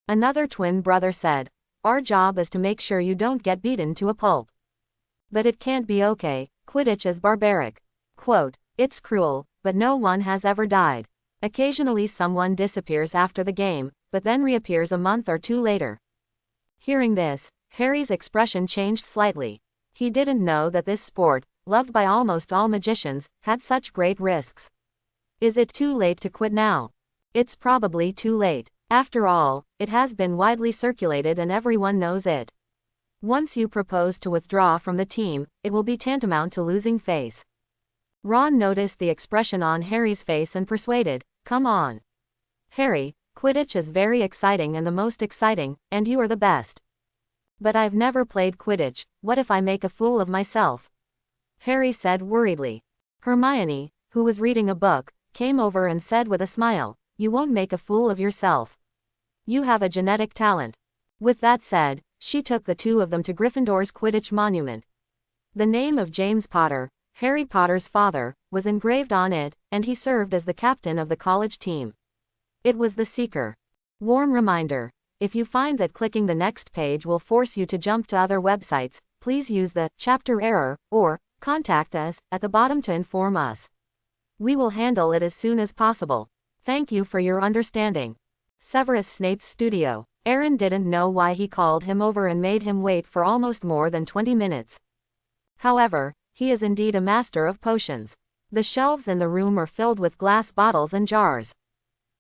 Speaker 1: Another twin brother said, "Our job is to make sure you don't get beaten to a pulp. But it can't be okay, Quidditch is barbaric." Quote, "It's cruel, but no one has ever died. Occasionally someone disappears after the game, but then reappears a month or two later." Hearing this, Harry's expression changed slightly. He didn't know that this sport, loved by almost all magicians, had such great risks. Is it too late to quit now? It's probably too late. After all, it has been widely circulated and everyone knows it. Once you propose to withdraw from the team, it will be tantamount to losing face. Ron noticed the expression on Harry's face and persuaded, "Come on. Harry, Quidditch is very exciting and the most exciting, and you are the best." "But I've never played Quidditch, what if I make a fool of myself?" Harry said worriedly. Hermione, who was reading a book, came over and said with a smile, "You won't make a fool of yourself. You have a genetic talent." With that said, she took the two of them to Gryffindor's Quidditch monument. The name of James Potter, Harry Potter's father, was engraved on it, and he served as the captain of the college team. It was the Seeker. Warm reminder. If you find that clicking the next page will force you to jump to other websites, please use the chapter error or contact us at the bottom to inform us. We will handle it as soon as possible. Thank you for your understanding. Severus Snape's studio. Aaron didn't know why he called him over and made him wait for almost more than 20 minutes. However, he is indeed a master of potions. The shelves in the room are filled with glass bottles and jars.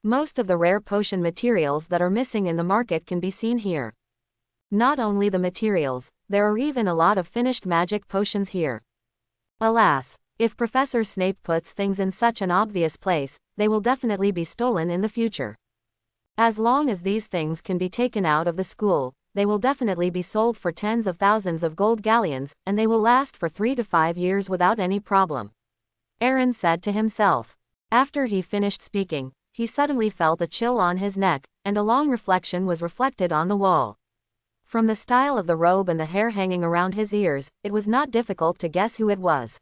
Speaker 1: Most of the rare potion materials that are missing in the market can be seen here. Not only the materials, there are even a lot of finished magic potions here. Alas, if Professor Snape puts things in such an obvious place, they will definitely be stolen in the future. As long as these things can be taken out of the school, they will definitely be sold for tens of thousands of gold galleons, and they will last for 3 to 5 years without any problem. Aaron said to himself. After he finished speaking, he suddenly felt a chill on his neck, and a long reflection was reflected on the wall. From the style of the robe and the hair hanging around his ears, it was not difficult to guess who it was.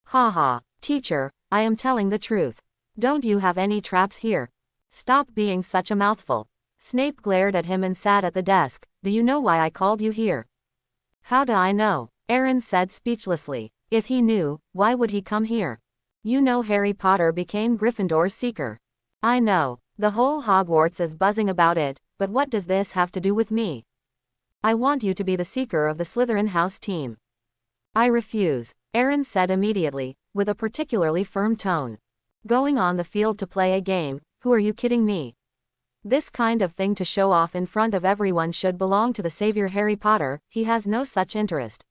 Speaker 1: "Ha ha, teacher, I am telling the truth. Don't you have any traps here? Stop being such a mouthful." Snape glared at him and sat at the desk. "Do you know why I called you here?" "How do I know?" Aaron said speechlessly. If he knew, why would he come here? You know Harry Potter became Gryffindor's seeker. I know. The whole Hogwarts is buzzing about it, but what does this have to do with me? I want you to be the seeker of the Slytherin house team. I refuse, Aaron said immediately, with a particularly firm tone. Going on the field to play a game, who are you kidding me? This kind of thing to show off in front of everyone should belong to the savior Harry Potter, he has no such interest.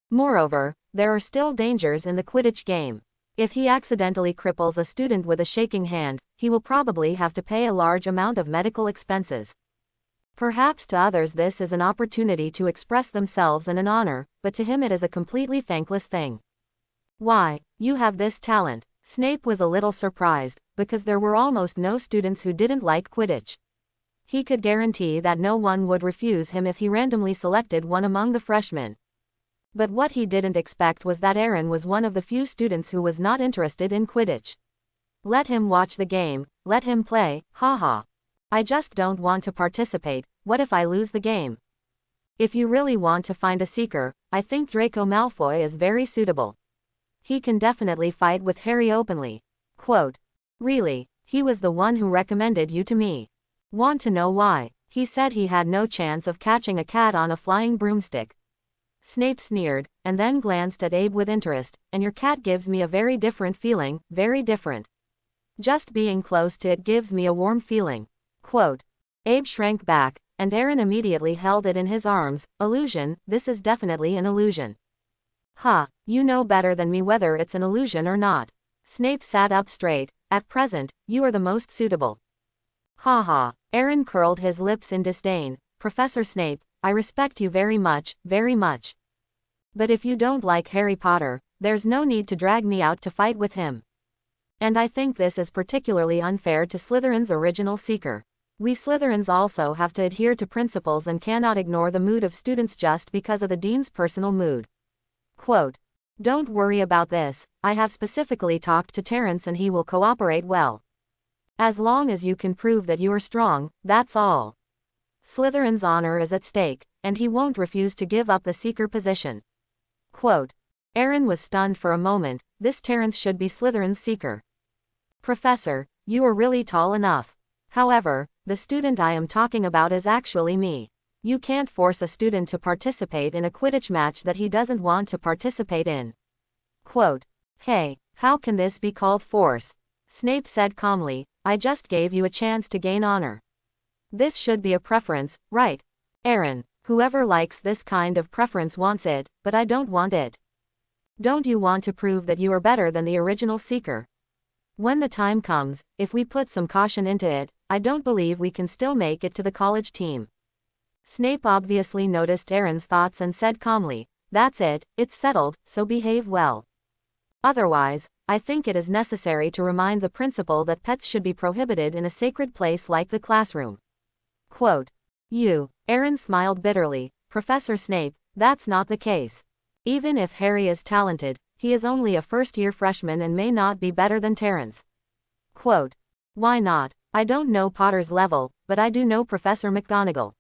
Speaker 1: Moreover, there are still dangers in the Quidditch game. If he accidentally cripples a student with a shaking hand, he will probably have to pay a large amount of medical expenses. Perhaps to others this is an opportunity to express themselves and an honor, but to him it is a completely thankless thing. Why, you have this talent. Snape was a little surprised, because there were almost no students who didn't like Quidditch. He could guarantee that no one would refuse him if he randomly selected one among the freshmen. But what he didn't expect was that Aaron was one of the few students who was not interested in Quidditch. Let him watch the game, let him play, haha. I just don't want to participate, what if I lose the game? If you really want to find a seeker, I think Draco Malfoy is very suitable. He can definitely fight with Harry openly. Quote. Really, he was the one who recommended you to me. Want to know why? He said he had no chance of catching a cat on a flying broomstick. Snape sneered, and then glanced at Abe with interest, and your cat gives me a very different feeling, very different. Just being close to it gives me a warm feeling. Quote. Abe shrank back, and Aaron immediately held it in his arms. Illusion, this is definitely an illusion. Ha, you know better than me whether it's an illusion or not. Snape sat up straight. At present, you are the most suitable. Ha ha. Aaron curled his lips in disdain. Professor Snape, I respect you very much, very much. But if you don't like Harry Potter, there's no need to drag me out to fight with him. And I think this is particularly unfair to Slytherin's original seeker. We Slytherins also have to adhere to principles and cannot ignore the mood of students just because of the dean's personal mood. Quote. Don't worry about this, I have specifically talked to Terence and he will cooperate well. As long as you can prove that you are strong, that's all. Slytherin's honor is at stake, and he won't refuse to give up the seeker position. Quote. Aaron was stunned for a moment, this Terence should be Slytherin's seeker. Professor, you are really tall enough. However, the student I am talking about is actually me. You can't force a student to participate in a Quidditch match that he doesn't want to participate in. Quote. Hey, how can this be called force? Snape said calmly, I just gave you a chance to gain honor. This should be a preference, right? Aaron, whoever likes this kind of preference wants it, but I don't want it. Don't you want to prove that you are better than the original seeker? When the time comes, if we put some caution into it, I don't believe we can still make it to the college team. Snape obviously noticed Aaron's thoughts and said calmly, that's it, it's settled, so behave well. Otherwise, I think it is necessary to remind the principal that pets should be prohibited in a sacred place like the classroom. Quote. Aaron smiled bitterly, Professor Snape, that's not the case. Even if Harry is talented, he is only a first-year freshman and may not be better than Terence. Quote. Why not? I don't know Potter's level, but I do know Professor McGonagall.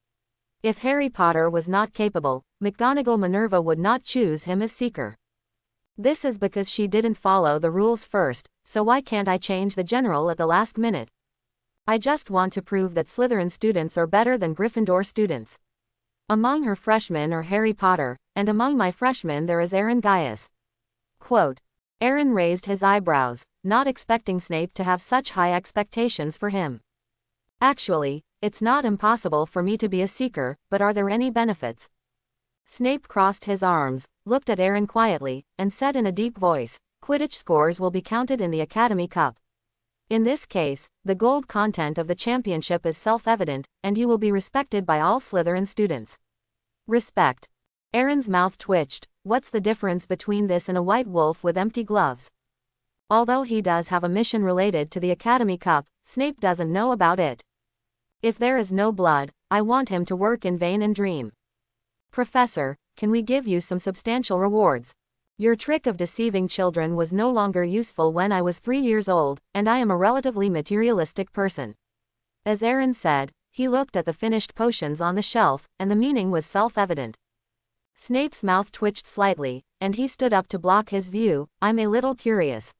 Speaker 1: If Harry Potter was not capable, McGonagall Minerva would not choose him as seeker. This is because she didn't follow the rules first, so why can't I change the general at the last minute? I just want to prove that Slytherin students are better than Gryffindor students. Among her freshmen are Harry Potter, and among my freshmen there is Aaron Guss. Quote. Aaron raised his eyebrows, not expecting Snape to have such high expectations for him. Actually, it's not impossible for me to be a seeker, but are there any benefits? Snape crossed his arms, looked at Aaron quietly, and said in a deep voice, Quidditch scores will be counted in the Academy Cup. In this case, the gold content of the championship is self-evident, and you will be respected by all Slytherin students. Respect. Aaron's mouth twitched, what's the difference between this and a white wolf with empty gloves? Although he does have a mission related to the Academy Cup, Snape doesn't know about it. If there is no blood, I want him to work in vain and dream. Professor, can we give you some substantial rewards? Your trick of deceiving children was no longer useful when I was 3 years old, and I am a relatively materialistic person. As Aaron said, he looked at the finished potions on the shelf, and the meaning was self-evident. Snape's mouth twitched slightly, and he stood up to block his view. I'm a little curious.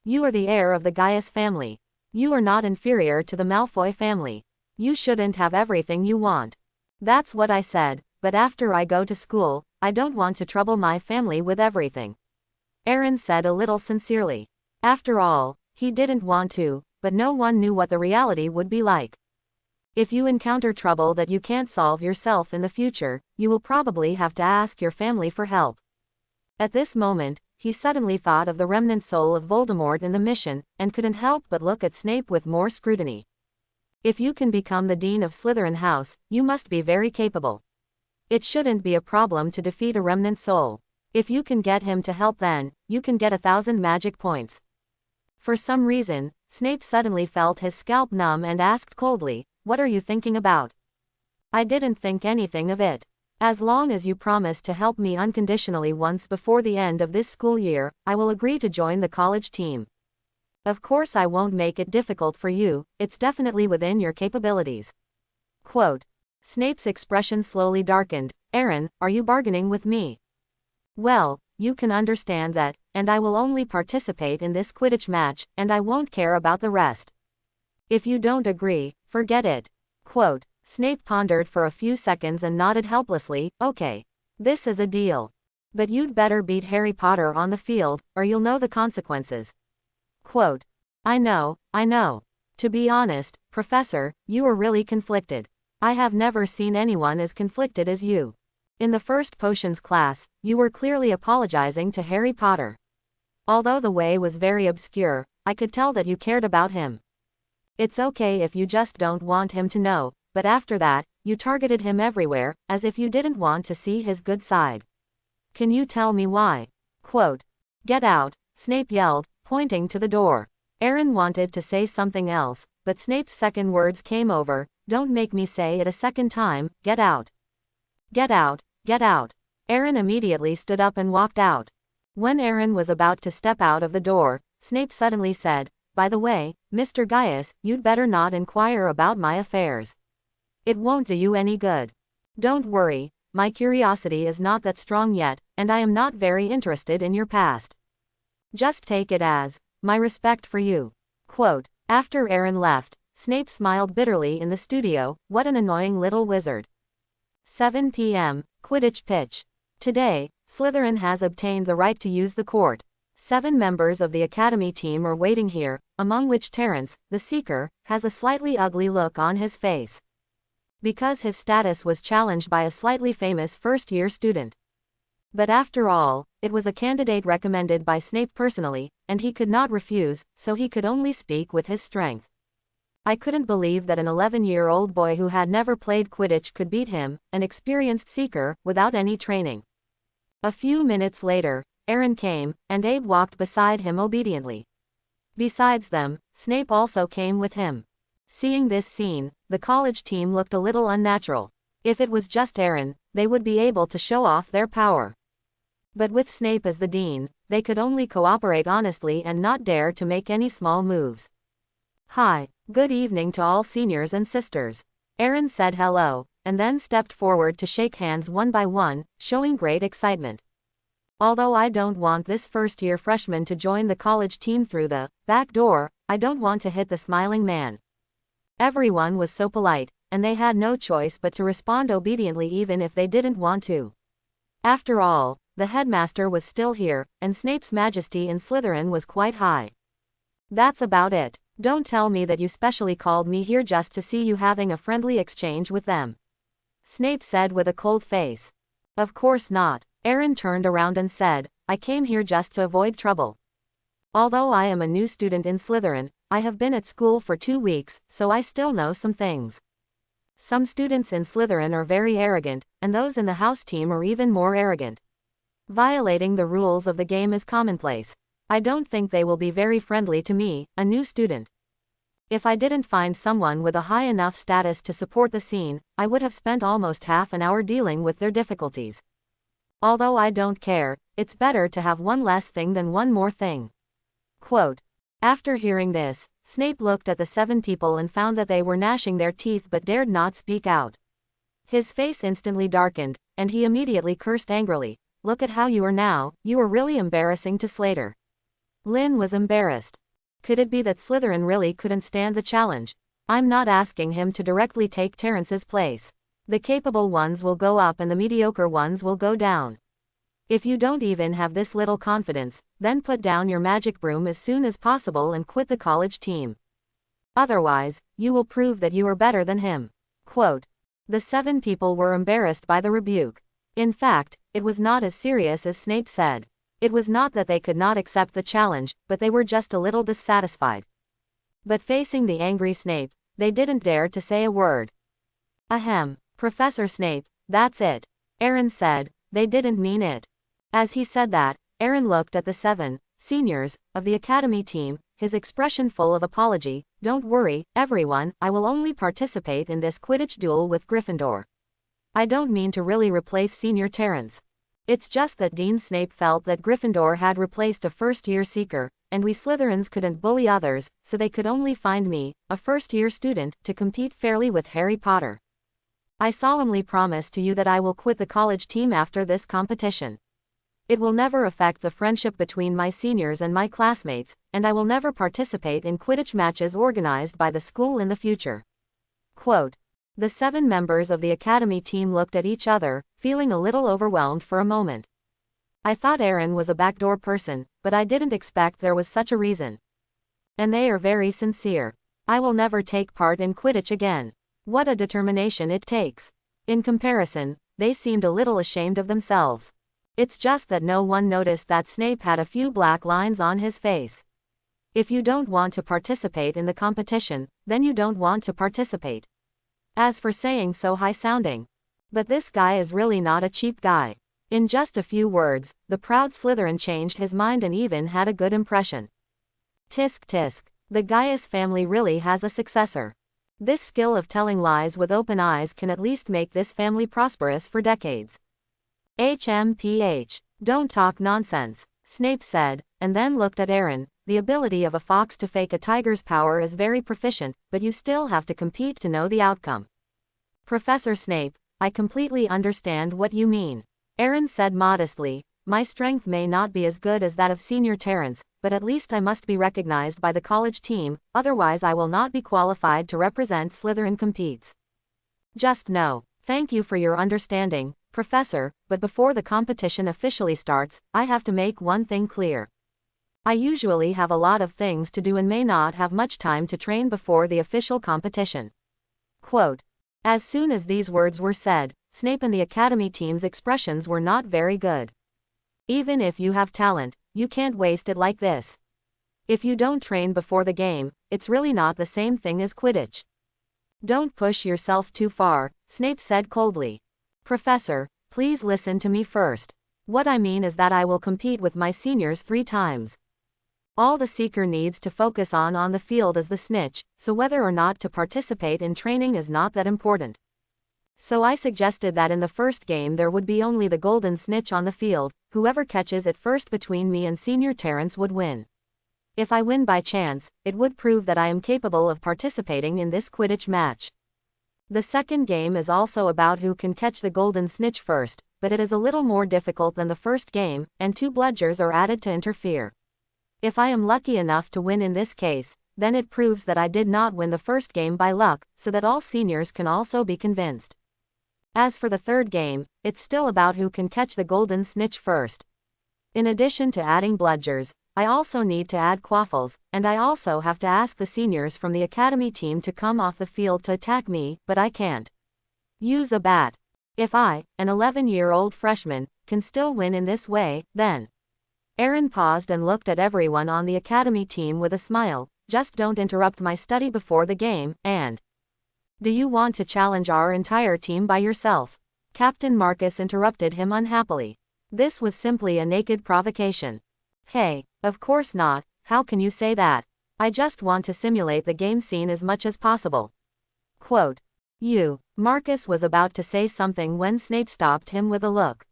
Speaker 1: You are the heir of the Gaius family. You are not inferior to the Malfoy family. You shouldn't have everything you want. That's what I said, but after I go to school, I don't want to trouble my family with everything. Aaron said a little sincerely. After all, he didn't want to, but no one knew what the reality would be like. If you encounter trouble that you can't solve yourself in the future, you will probably have to ask your family for help. At this moment, he suddenly thought of the remnant soul of Voldemort in the mission, and couldn't help but look at Snape with more scrutiny. If you can become the Dean of Slytherin House, you must be very capable. It shouldn't be a problem to defeat a remnant soul. If you can get him to help, then you can get 1,000 magic points. For some reason, Snape suddenly felt his scalp numb and asked coldly, "What are you thinking about?" "I didn't think anything of it. As long as you promise to help me unconditionally once before the end of this school year, I will agree to join the college team. Of course I won't make it difficult for you, it's definitely within your capabilities." Quote. Snape's expression slowly darkened. "Aaron, are you bargaining with me?" "Well, you can understand that, and I will only participate in this Quidditch match, and I won't care about the rest. If you don't agree, forget it." Quote. Snape pondered for a few seconds and nodded helplessly. "Okay. This is a deal. But you'd better beat Harry Potter on the field, or you'll know the consequences." Quote. I know. To be honest, Professor, you are really conflicted. I have never seen anyone as conflicted as you. In the first potions class, you were clearly apologizing to Harry Potter. Although the way was very obscure, I could tell that you cared about him. It's okay if you just don't want him to know, but after that, you targeted him everywhere, as if you didn't want to see his good side. Can you tell me why?" Quote. "Get out," Snape yelled, pointing to the door. Aaron wanted to say something else, but Snape's second words came over. "Don't make me say it a second time, get out. Get out, get out." Aaron immediately stood up and walked out. When Aaron was about to step out of the door, Snape suddenly said, "By the way, Mr. Gaius, you'd better not inquire about my affairs. It won't do you any good. Don't worry, my curiosity is not that strong yet, and I am not very interested in your past. Just take it as my respect for you." Quote. After Aaron left, Snape smiled bitterly in the studio. What an annoying little wizard. 7 p.m. Quidditch pitch. Today, Slytherin has obtained the right to use the court. 7 members of the Academy team are waiting here, among which Terence, the Seeker, has a slightly ugly look on his face. Because his status was challenged by a slightly famous first-year student. But after all, it was a candidate recommended by Snape personally, and he could not refuse, so he could only speak with his strength. "I couldn't believe that an 11-year-old boy who had never played Quidditch could beat him, an experienced Seeker, without any training." A few minutes later, Aaron came, and Abe walked beside him obediently. Besides them, Snape also came with him. Seeing this scene, the college team looked a little unnatural. If it was just Aaron, they would be able to show off their power. But with Snape as the dean, they could only cooperate honestly and not dare to make any small moves. "Hi, good evening to all seniors and sisters." Aaron said hello, and then stepped forward to shake hands one by one, showing great excitement. "Although I don't want this first-year freshman to join the college team through the back door, I don't want to hit the smiling man." Everyone was so polite, and they had no choice but to respond obediently even if they didn't want to. After all, the headmaster was still here, and Snape's majesty in Slytherin was quite high. "That's about it. Don't tell me that you specially called me here just to see you having a friendly exchange with them," Snape said with a cold face. "Of course not." Aaron turned around and said, "I came here just to avoid trouble. Although I am a new student in Slytherin, I have been at school for 2 weeks, so I still know some things. Some students in Slytherin are very arrogant, and those in the house team are even more arrogant. Violating the rules of the game is commonplace. I don't think they will be very friendly to me, a new student. If I didn't find someone with a high enough status to support the scene, I would have spent almost half an hour dealing with their difficulties. Although I don't care, it's better to have one less thing than one more thing." Quote. After hearing this, Snape looked at the 7 people and found that they were gnashing their teeth but dared not speak out. His face instantly darkened, and he immediately cursed angrily. "Look at how you are now, you are really embarrassing to Slater." Lynn was embarrassed. Could it be that Slytherin really couldn't stand the challenge? I'm not asking him to directly take Terrence's place. The capable ones will go up and the mediocre ones will go down. If you don't even have this little confidence, then put down your magic broom as soon as possible and quit the college team. Otherwise, you will prove that you are better than him. Quote. The 7 people were embarrassed by the rebuke. In fact, it was not as serious as Snape said. It was not that they could not accept the challenge, but they were just a little dissatisfied. But facing the angry Snape, they didn't dare to say a word. Ahem, Professor Snape, that's it. Aaron said. They didn't mean it. As he said that, Aaron looked at the 7 seniors of the academy team, his expression full of apology. Don't worry, everyone, I will only participate in this Quidditch duel with Gryffindor. I don't mean to really replace Senior Terrence. It's just that Dean Snape felt that Gryffindor had replaced a first-year seeker, and we Slytherins couldn't bully others, so they could only find me, a first-year student, to compete fairly with Harry Potter. I solemnly promise to you that I will quit the college team after this competition. It will never affect the friendship between my seniors and my classmates, and I will never participate in Quidditch matches organized by the school in the future. Quote. The 7 members of the academy team looked at each other, feeling a little overwhelmed for a moment. I thought Aaron was a backdoor person, but I didn't expect there was such a reason. And they are very sincere. I will never take part in Quidditch again. What a determination it takes. In comparison, they seemed a little ashamed of themselves. It's just that no one noticed that Snape had a few black lines on his face. If you don't want to participate in the competition, then you don't want to participate. As for saying so high-sounding. But this guy is really not a cheap guy. In just a few words, the proud Slytherin changed his mind and even had a good impression. Tisk tisk. The Gaius family really has a successor. This skill of telling lies with open eyes can at least make this family prosperous for decades. HMPH. Don't talk nonsense, Snape said, and then looked at Aaron. The ability of a fox to fake a tiger's power is very proficient, but you still have to compete to know the outcome. Professor Snape, I completely understand what you mean. Aaron said modestly, my strength may not be as good as that of Senior Terrence, but at least I must be recognized by the college team, otherwise I will not be qualified to represent Slytherin competes. Just know. Thank you for your understanding, Professor, but before the competition officially starts, I have to make one thing clear. I usually have a lot of things to do and may not have much time to train before the official competition. Quote. As soon as these words were said, Snape and the academy team's expressions were not very good. Even if you have talent, you can't waste it like this. If you don't train before the game, it's really not the same thing as Quidditch. Don't push yourself too far, Snape said coldly. Professor, please listen to me first. What I mean is that I will compete with my seniors 3 times. All the seeker needs to focus on the field is the snitch, so whether or not to participate in training is not that important. So I suggested that in the first game there would be only the golden snitch on the field, whoever catches it first between me and Senior Terrence would win. If I win by chance, it would prove that I am capable of participating in this Quidditch match. The second game is also about who can catch the golden snitch first, but it is a little more difficult than the first game, and 2 bludgers are added to interfere. If I am lucky enough to win in this case, then it proves that I did not win the first game by luck, so that all seniors can also be convinced. As for the third game, it's still about who can catch the golden snitch first. In addition to adding bludgers, I also need to add quaffles, and I also have to ask the seniors from the academy team to come off the field to attack me, but I can't use a bat. If I, an 11-year-old freshman, can still win in this way, then... Aaron paused and looked at everyone on the academy team with a smile. Just don't interrupt my study before the game, and... Do you want to challenge our entire team by yourself? Captain Marcus interrupted him unhappily. This was simply a naked provocation. Hey, of course not, how can you say that? I just want to simulate the game scene as much as possible. Quote. Marcus was about to say something when Snape stopped him with a look.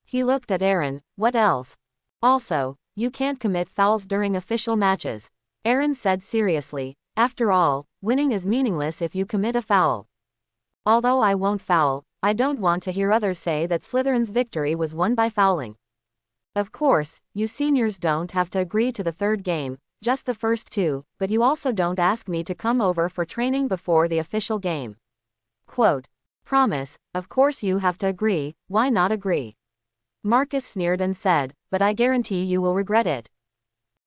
Speaker 1: He looked at Aaron. What else? Also, you can't commit fouls during official matches. Aaron said seriously. After all, winning is meaningless if you commit a foul. Although I won't foul, I don't want to hear others say that Slytherin's victory was won by fouling. Of course, you seniors don't have to agree to the third game, just the first two, but you also don't ask me to come over for training before the official game. Quote. Promise, of course you have to agree, why not agree? Marcus sneered and said, but I guarantee you will regret it.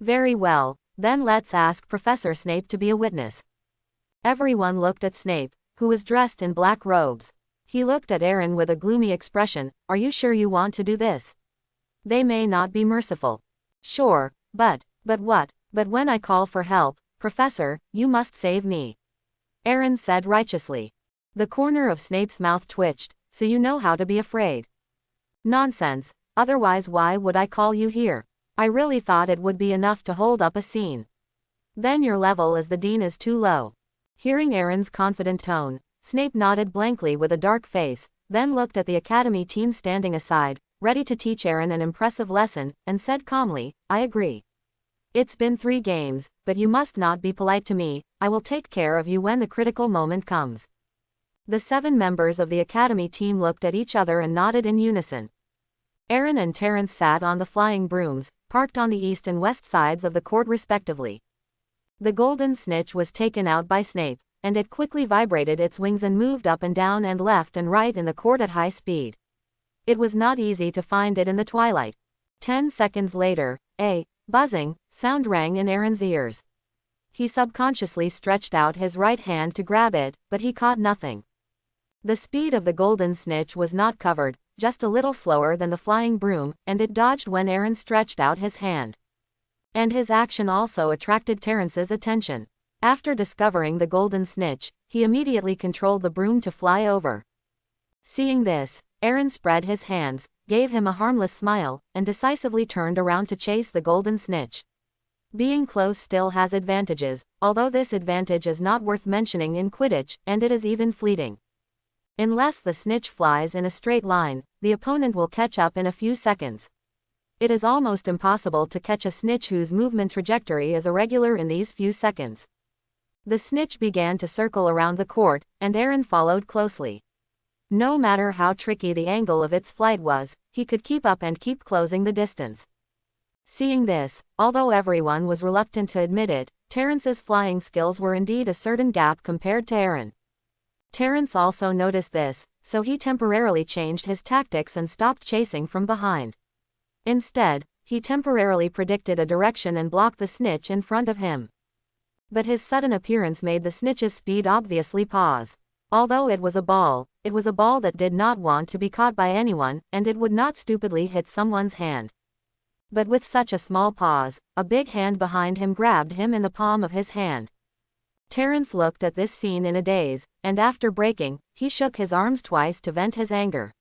Speaker 1: Very well, then let's ask Professor Snape to be a witness. Everyone looked at Snape, who was dressed in black robes. He looked at Aaron with a gloomy expression. Are you sure you want to do this? They may not be merciful. Sure, but what? But when I call for help, Professor, you must save me. Aaron said righteously. The corner of Snape's mouth twitched. So you know how to be afraid. Nonsense, otherwise why would I call you here? I really thought it would be enough to hold up a scene. Then your level as the dean is too low. Hearing Aaron's confident tone, Snape nodded blankly with a dark face, then looked at the academy team standing aside, ready to teach Aaron an impressive lesson, and said calmly, I agree. It's been 3 games, but you must not be polite to me. I will take care of you when the critical moment comes. The 7 members of the academy team looked at each other and nodded in unison. Aaron and Terence sat on the flying brooms, parked on the east and west sides of the court respectively. The golden snitch was taken out by Snape, and it quickly vibrated its wings and moved up and down and left and right in the court at high speed. It was not easy to find it in the twilight. 10 seconds later, a buzzing sound rang in Aaron's ears. He subconsciously stretched out his right hand to grab it, but he caught nothing. The speed of the golden snitch was not covered, just a little slower than the flying broom, and it dodged when Aaron stretched out his hand. And his action also attracted Terence's attention. After discovering the golden snitch, he immediately controlled the broom to fly over. Seeing this, Aaron spread his hands, gave him a harmless smile, and decisively turned around to chase the golden snitch. Being close still has advantages, although this advantage is not worth mentioning in Quidditch, and it is even fleeting. Unless the snitch flies in a straight line, the opponent will catch up in a few seconds. It is almost impossible to catch a snitch whose movement trajectory is irregular in these few seconds. The snitch began to circle around the court, and Aaron followed closely. No matter how tricky the angle of its flight was, he could keep up and keep closing the distance. Seeing this, although everyone was reluctant to admit it, Terence's flying skills were indeed a certain gap compared to Aaron. Terence also noticed this, so he temporarily changed his tactics and stopped chasing from behind. Instead, he temporarily predicted a direction and blocked the snitch in front of him. But his sudden appearance made the snitch's speed obviously pause. Although it was a ball that did not want to be caught by anyone, and it would not stupidly hit someone's hand. But with such a small pause, a big hand behind him grabbed him in the palm of his hand. Terence looked at this scene in a daze, and after breaking, he shook his arms twice to vent his anger.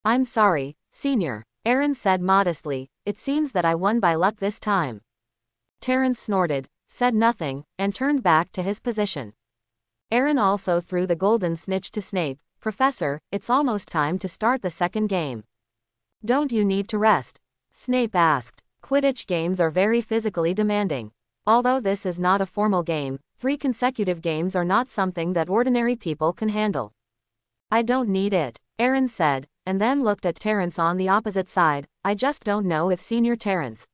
Speaker 1: I'm sorry, Senior, Aaron said modestly, it seems that I won by luck this time. Terence snorted, said nothing, and turned back to his position. Aaron also threw the golden snitch to Snape. Professor, it's almost time to start the second game. Don't you need to rest? Snape asked. Quidditch games are very physically demanding. Although this is not a formal game, 3 consecutive games are not something that ordinary people can handle. I don't need it, Aaron said, and then looked at Terence on the opposite side. I just don't know if Senior Terence.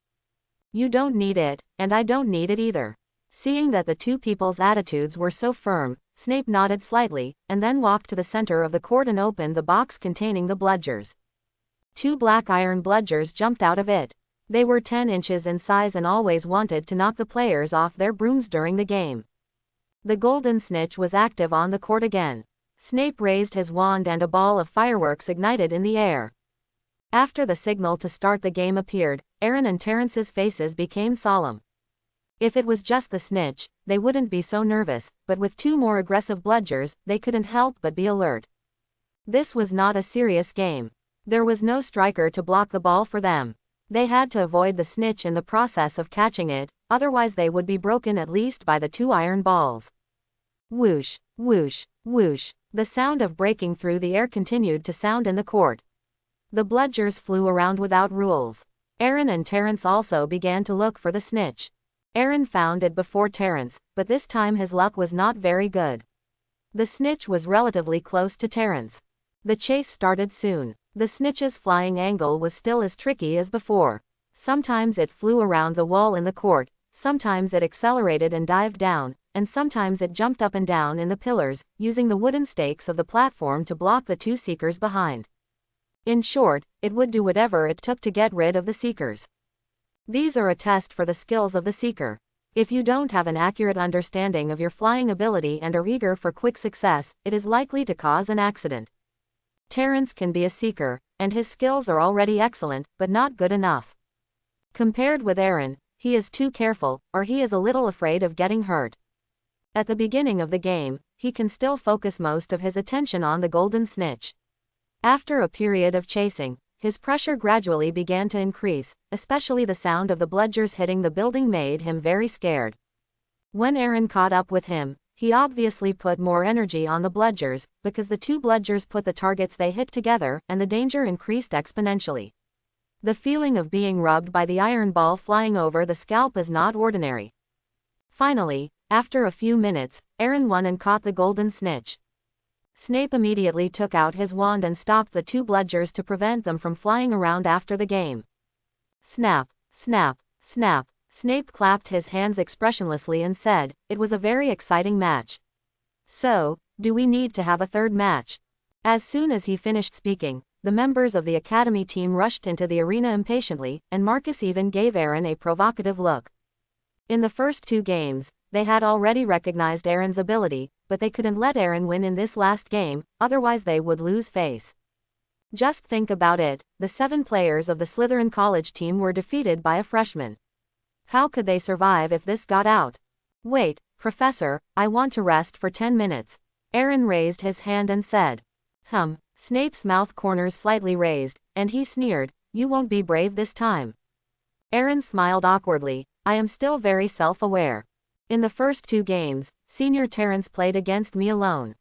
Speaker 1: You don't need it, and I don't need it either. Seeing that the two people's attitudes were so firm, Snape nodded slightly, and then walked to the center of the court and opened the box containing the bludgers. 2 black iron bludgers jumped out of it. They were 10 inches in size and always wanted to knock the players off their brooms during the game. The golden snitch was active on the court again. Snape raised his wand and a ball of fireworks ignited in the air. After the signal to start the game appeared, Aaron and Terence's faces became solemn. If it was just the snitch, they wouldn't be so nervous, but with 2 more aggressive bludgers, they couldn't help but be alert. This was not a serious game. There was no striker to block the ball for them. They had to avoid the snitch in the process of catching it, otherwise they would be broken at least by the 2 iron balls. Whoosh, whoosh, whoosh. The sound of breaking through the air continued to sound in the court. The bludgers flew around without rules. Aaron and Terence also began to look for the snitch. Aaron found it before Terence, but this time his luck was not very good. The snitch was relatively close to Terence. The chase started soon. The snitch's flying angle was still as tricky as before. Sometimes it flew around the wall in the court, sometimes it accelerated and dived down, and sometimes it jumped up and down in the pillars, using the wooden stakes of the platform to block the two seekers behind. In short, it would do whatever it took to get rid of the seekers. These are a test for the skills of the seeker. If you don't have an accurate understanding of your flying ability and are eager for quick success, it is likely to cause an accident. Terrence can be a seeker, and his skills are already excellent, but not good enough. Compared with Aaron, he is too careful, or he is a little afraid of getting hurt. At the beginning of the game, he can still focus most of his attention on the golden snitch. After a period of chasing, his pressure gradually began to increase, especially the sound of the bludgers hitting the building made him very scared. When Aaron caught up with him, he obviously put more energy on the bludgers, because the two bludgers put the targets they hit together, and the danger increased exponentially. The feeling of being rubbed by the iron ball flying over the scalp is not ordinary. Finally, after a few minutes, Aaron won and caught the golden snitch. Snape immediately took out his wand and stopped the two bludgers to prevent them from flying around after the game. Snap, snap, snap. Snape clapped his hands expressionlessly and said, "It was a very exciting match. So, do we need to have a third match?" As soon as he finished speaking, the members of the Academy team rushed into the arena impatiently, and Marcus even gave Aaron a provocative look. In the first two games, they had already recognized Aaron's ability, but they couldn't let Aaron win in this last game, otherwise they would lose face. Just think about it, the 7 players of the Slytherin College team were defeated by a freshman. How could they survive if this got out? Wait, Professor, I want to rest for 10 minutes. Aaron raised his hand and said. Snape's mouth corners slightly raised, and he sneered, "You won't be brave this time." Aaron smiled awkwardly. "I am still very self-aware. In the first 2 games, Senior Terrence played against me alone.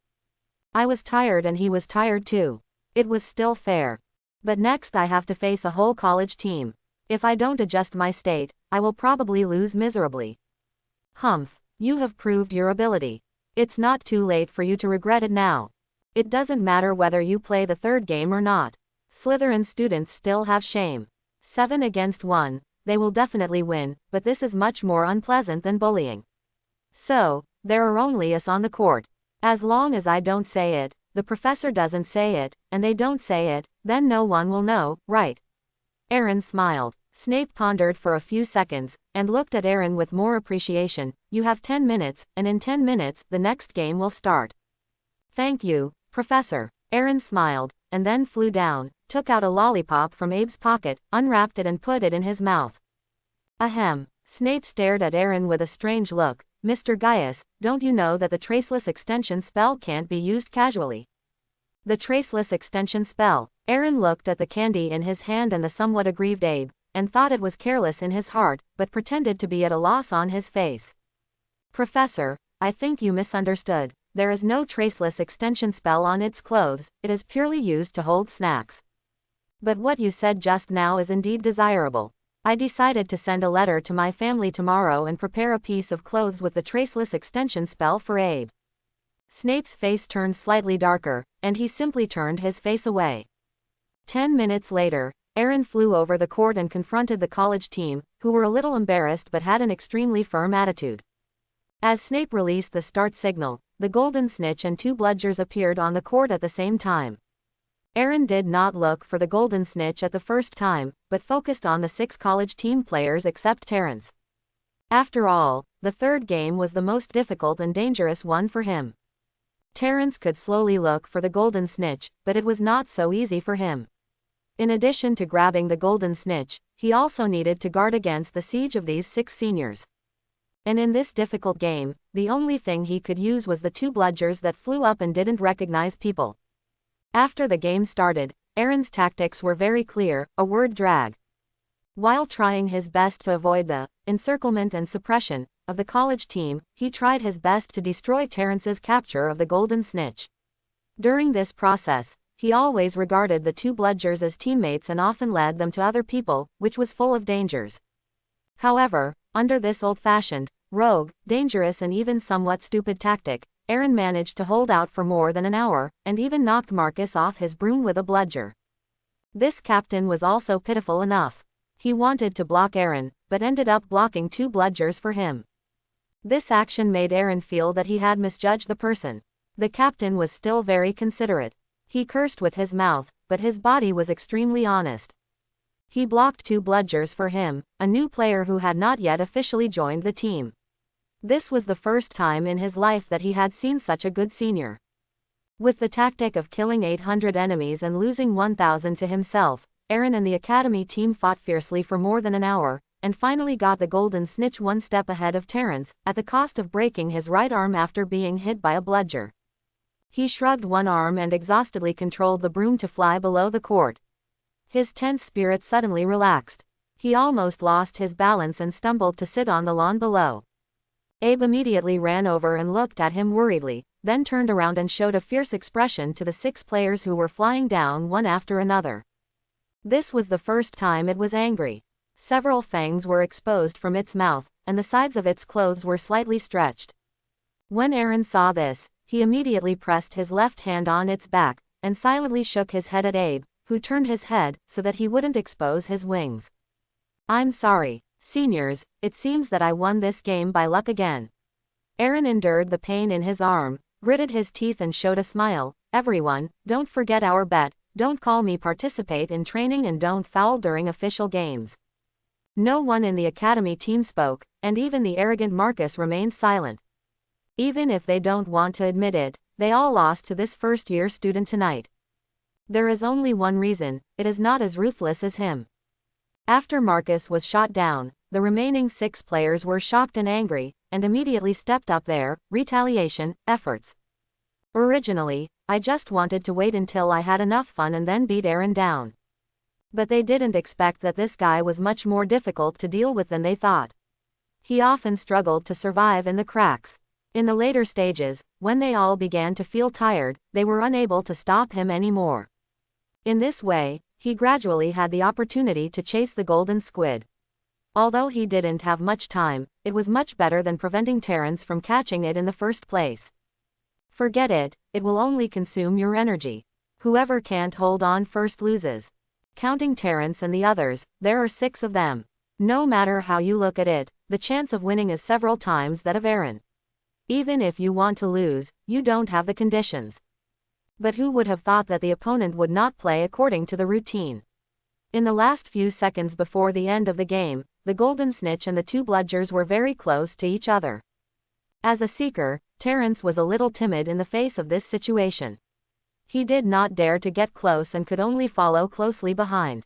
Speaker 1: I was tired and he was tired too. It was still fair. But next I have to face a whole college team. If I don't adjust my state, I will probably lose miserably." You have proved your ability. It's not too late for you to regret it now. It doesn't matter whether you play the third game or not. Slytherin students still have shame. 7 against 1, they will definitely win, but this is much more unpleasant than bullying. So, there are only us on the court. As long as I don't say it, the professor doesn't say it, and they don't say it, then no one will know, right? Aaron smiled. Snape pondered for a few seconds, and looked at Aaron with more appreciation. "You have 10 minutes, and in 10 minutes, the next game will start." "Thank you, Professor." Aaron smiled, and then flew down, took out a lollipop from Abe's pocket, unwrapped it and put it in his mouth. Ahem. Snape stared at Aaron with a strange look. "Mr. Guss, don't you know that the traceless extension spell can't be used casually?" The traceless extension spell. Aaron looked at the candy in his hand and the somewhat aggrieved Abe, and thought it was careless in his heart, but pretended to be at a loss on his face. "Professor, I think you misunderstood. There is no traceless extension spell on its clothes, it is purely used to hold snacks. But what you said just now is indeed desirable. I decided to send a letter to my family tomorrow and prepare a piece of clothes with the traceless extension spell for Abe." Snape's face turned slightly darker, and he simply turned his face away. 10 minutes later, Aaron flew over the court and confronted the college team, who were a little embarrassed but had an extremely firm attitude. As Snape released the start signal, the golden snitch and 2 bludgers appeared on the court at the same time. Aaron did not look for the golden snitch at the first time, but focused on the 6 college team players except Terrence. After all, the third game was the most difficult and dangerous one for him. Terrence could slowly look for the golden snitch, but it was not so easy for him. In addition to grabbing the golden snitch, he also needed to guard against the siege of these 6 seniors. And in this difficult game, the only thing he could use was the 2 bludgers that flew up and didn't recognize people. After the game started, Aaron's tactics were very clear, a word drag. While trying his best to avoid the encirclement and suppression of the college team, he tried his best to destroy Terrence's capture of the golden snitch. During this process, he always regarded the 2 bludgers as teammates and often led them to other people, which was full of dangers. However, under this old-fashioned, rogue, dangerous and even somewhat stupid tactic, Aaron managed to hold out for more than an hour, and even knocked Marcus off his broom with a bludger. This captain was also pitiful enough. He wanted to block Aaron, but ended up blocking 2 bludgers for him. This action made Aaron feel that he had misjudged the person. The captain was still very considerate. He cursed with his mouth, but his body was extremely honest. He blocked 2 bludgers for him, a new player who had not yet officially joined the team. This was the first time in his life that he had seen such a good senior. With the tactic of killing 800 enemies and losing 1,000 to himself, Aaron and the academy team fought fiercely for more than an hour, and finally got the golden snitch 1 step ahead of Terrence, at the cost of breaking his right arm after being hit by a bludger. He shrugged one arm and exhaustedly controlled the broom to fly below the court. His tense spirit suddenly relaxed. He almost lost his balance and stumbled to sit on the lawn below. Abe immediately ran over and looked at him worriedly, then turned around and showed a fierce expression to the 6 players who were flying down one after another. This was the first time it was angry. Several fangs were exposed from its mouth, and the sides of its clothes were slightly stretched. When Aaron saw this, he immediately pressed his left hand on its back, and silently shook his head at Abe, who turned his head so that he wouldn't expose his wings. "I'm sorry, seniors, it seems that I won this game by luck again." Aaron endured the pain in his arm, gritted his teeth and showed a smile. "Everyone, don't forget our bet, don't call me participate in training and don't foul during official games." No one in the academy team spoke, and even the arrogant Marcus remained silent. Even if they don't want to admit it, they all lost to this first-year student tonight. There is only one reason: it is not as ruthless as him. After Marcus was shot down, the remaining 6 players were shocked and angry, and immediately stepped up their retaliation efforts. "Originally, I just wanted to wait until I had enough fun and then beat Aaron down. But they didn't expect that this guy was much more difficult to deal with than they thought. He often struggled to survive in the cracks. In the later stages, when they all began to feel tired, they were unable to stop him anymore. In this way, he gradually had the opportunity to chase the golden squid. Although he didn't have much time, it was much better than preventing Terrence from catching it in the first place. Forget it, it will only consume your energy. Whoever can't hold on first loses. Counting Terrence and the others, there are 6 of them. No matter how you look at it, the chance of winning is several times that of Aaron. Even if you want to lose, you don't have the conditions. But who would have thought that the opponent would not play according to the routine? In the last few seconds before the end of the game, the golden snitch and the 2 bludgers were very close to each other. As a seeker, Terrence was a little timid in the face of this situation. He did not dare to get close and could only follow closely behind.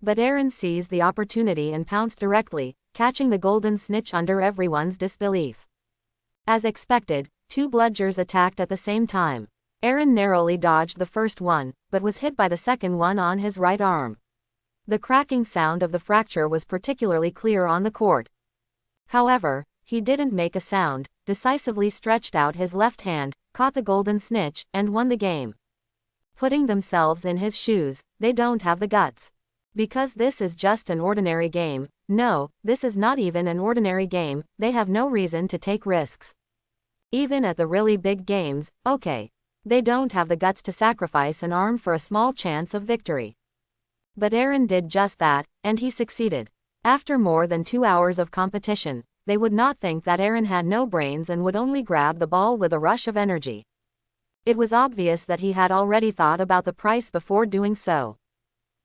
Speaker 1: But Aaron seized the opportunity and pounced directly, catching the golden snitch under everyone's disbelief. As expected, 2 bludgers attacked at the same time. Aaron narrowly dodged the first one, but was hit by the second one on his right arm. The cracking sound of the fracture was particularly clear on the court. However, he didn't make a sound, decisively stretched out his left hand, caught the golden snitch, and won the game. Putting themselves in his shoes, they don't have the guts. Because this is just an ordinary game. No, this is not even an ordinary game, they have no reason to take risks. Even at the really big games, okay. They don't have the guts to sacrifice an arm for a small chance of victory. But Aaron did just that, and he succeeded. After more than 2 hours of competition, they would not think that Aaron had no brains and would only grab the ball with a rush of energy. It was obvious that he had already thought about the price before doing so.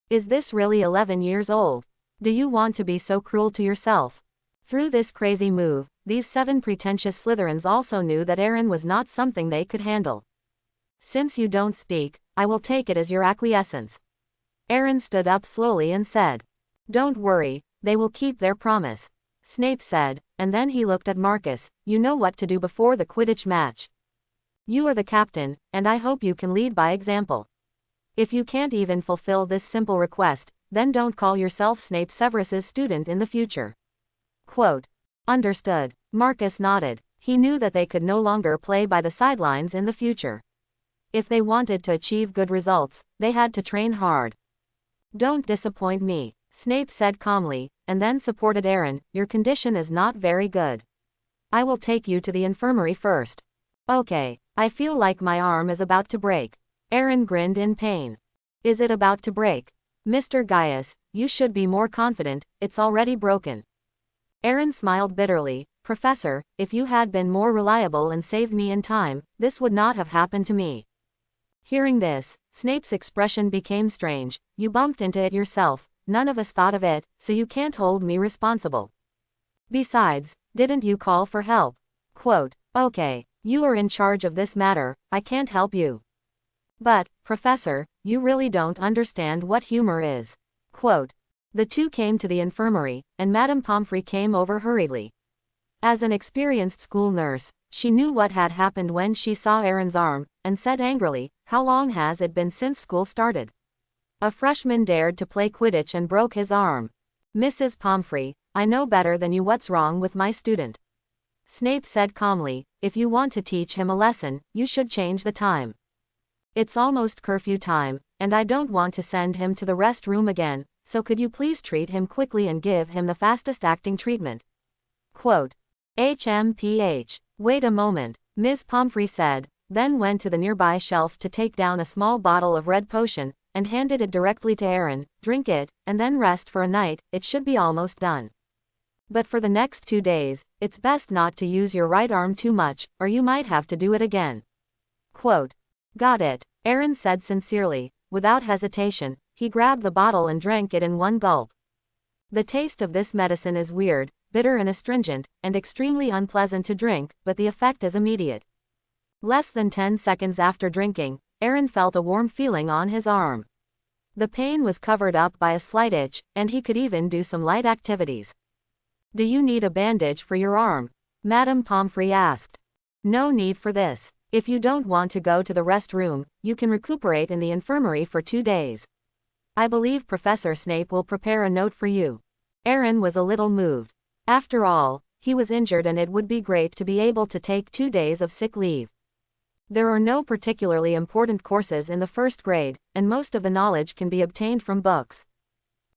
Speaker 1: Is this really 11 years old? Do you want to be so cruel to yourself? Through this crazy move, these 7 pretentious Slytherins also knew that Aaron was not something they could handle. Since you don't speak, I will take it as your acquiescence. Aaron stood up slowly and said, "Don't worry, they will keep their promise," Snape said, and then he looked at Marcus. "You know what to do before the Quidditch match. You are the captain, and I hope you can lead by example. If you can't even fulfill this simple request, then don't call yourself Snape Severus's student in the future." Quote. Understood. Marcus nodded. He knew that they could no longer play by the sidelines in the future. If they wanted to achieve good results, they had to train hard. "Don't disappoint me," Snape said calmly, and then supported Aaron. "Your condition is not very good. I will take you to the infirmary first." "Okay, I feel like my arm is about to break." Aaron grinned in pain. "Is it about to break?" Mr. Gaius, you should be more confident, it's already broken. Aaron smiled bitterly. Professor, if you had been more reliable and saved me in time, this would not have happened to me. Hearing this, Snape's expression became strange. You bumped into it yourself, none of us thought of it, so you can't hold me responsible. Besides, didn't you call for help? Quote, okay, you are in charge of this matter, I can't help you. But, Professor, you really don't understand what humor is. Quote, the two came to the infirmary, and Madame Pomfrey came over hurriedly. As an experienced school nurse, she knew what had happened when she saw Aaron's arm, and said angrily, how long has it been since school started? A freshman dared to play Quidditch and broke his arm. Mrs. Pomfrey, I know better than you what's wrong with my student. Snape said calmly, if you want to teach him a lesson, you should change the time. It's almost curfew time, and I don't want to send him to the rest room again, so could you please treat him quickly and give him the fastest acting treatment? Quote, HMPH. Wait a moment, Ms. Pomfrey said, then went to the nearby shelf to take down a small bottle of red potion, and handed it directly to Aaron. Drink it, and then rest for a night, it should be almost done. But for the next 2 days, it's best not to use your right arm too much, or you might have to do it again. Quote, got it, Aaron said sincerely. Without hesitation, he grabbed the bottle and drank it in one gulp. The taste of this medicine is weird, bitter and astringent, and extremely unpleasant to drink, but the effect is immediate. Less than 10 seconds after drinking, Aaron felt a warm feeling on his arm. The pain was covered up by a slight itch, and he could even do some light activities. Do you need a bandage for your arm? Madame Pomfrey asked. No need for this. If you don't want to go to the rest room, you can recuperate in the infirmary for 2 days. I believe Professor Snape will prepare a note for you. Aaron was a little moved. After all, he was injured and it would be great to be able to take 2 days of sick leave. There are no particularly important courses in the first grade, and most of the knowledge can be obtained from books.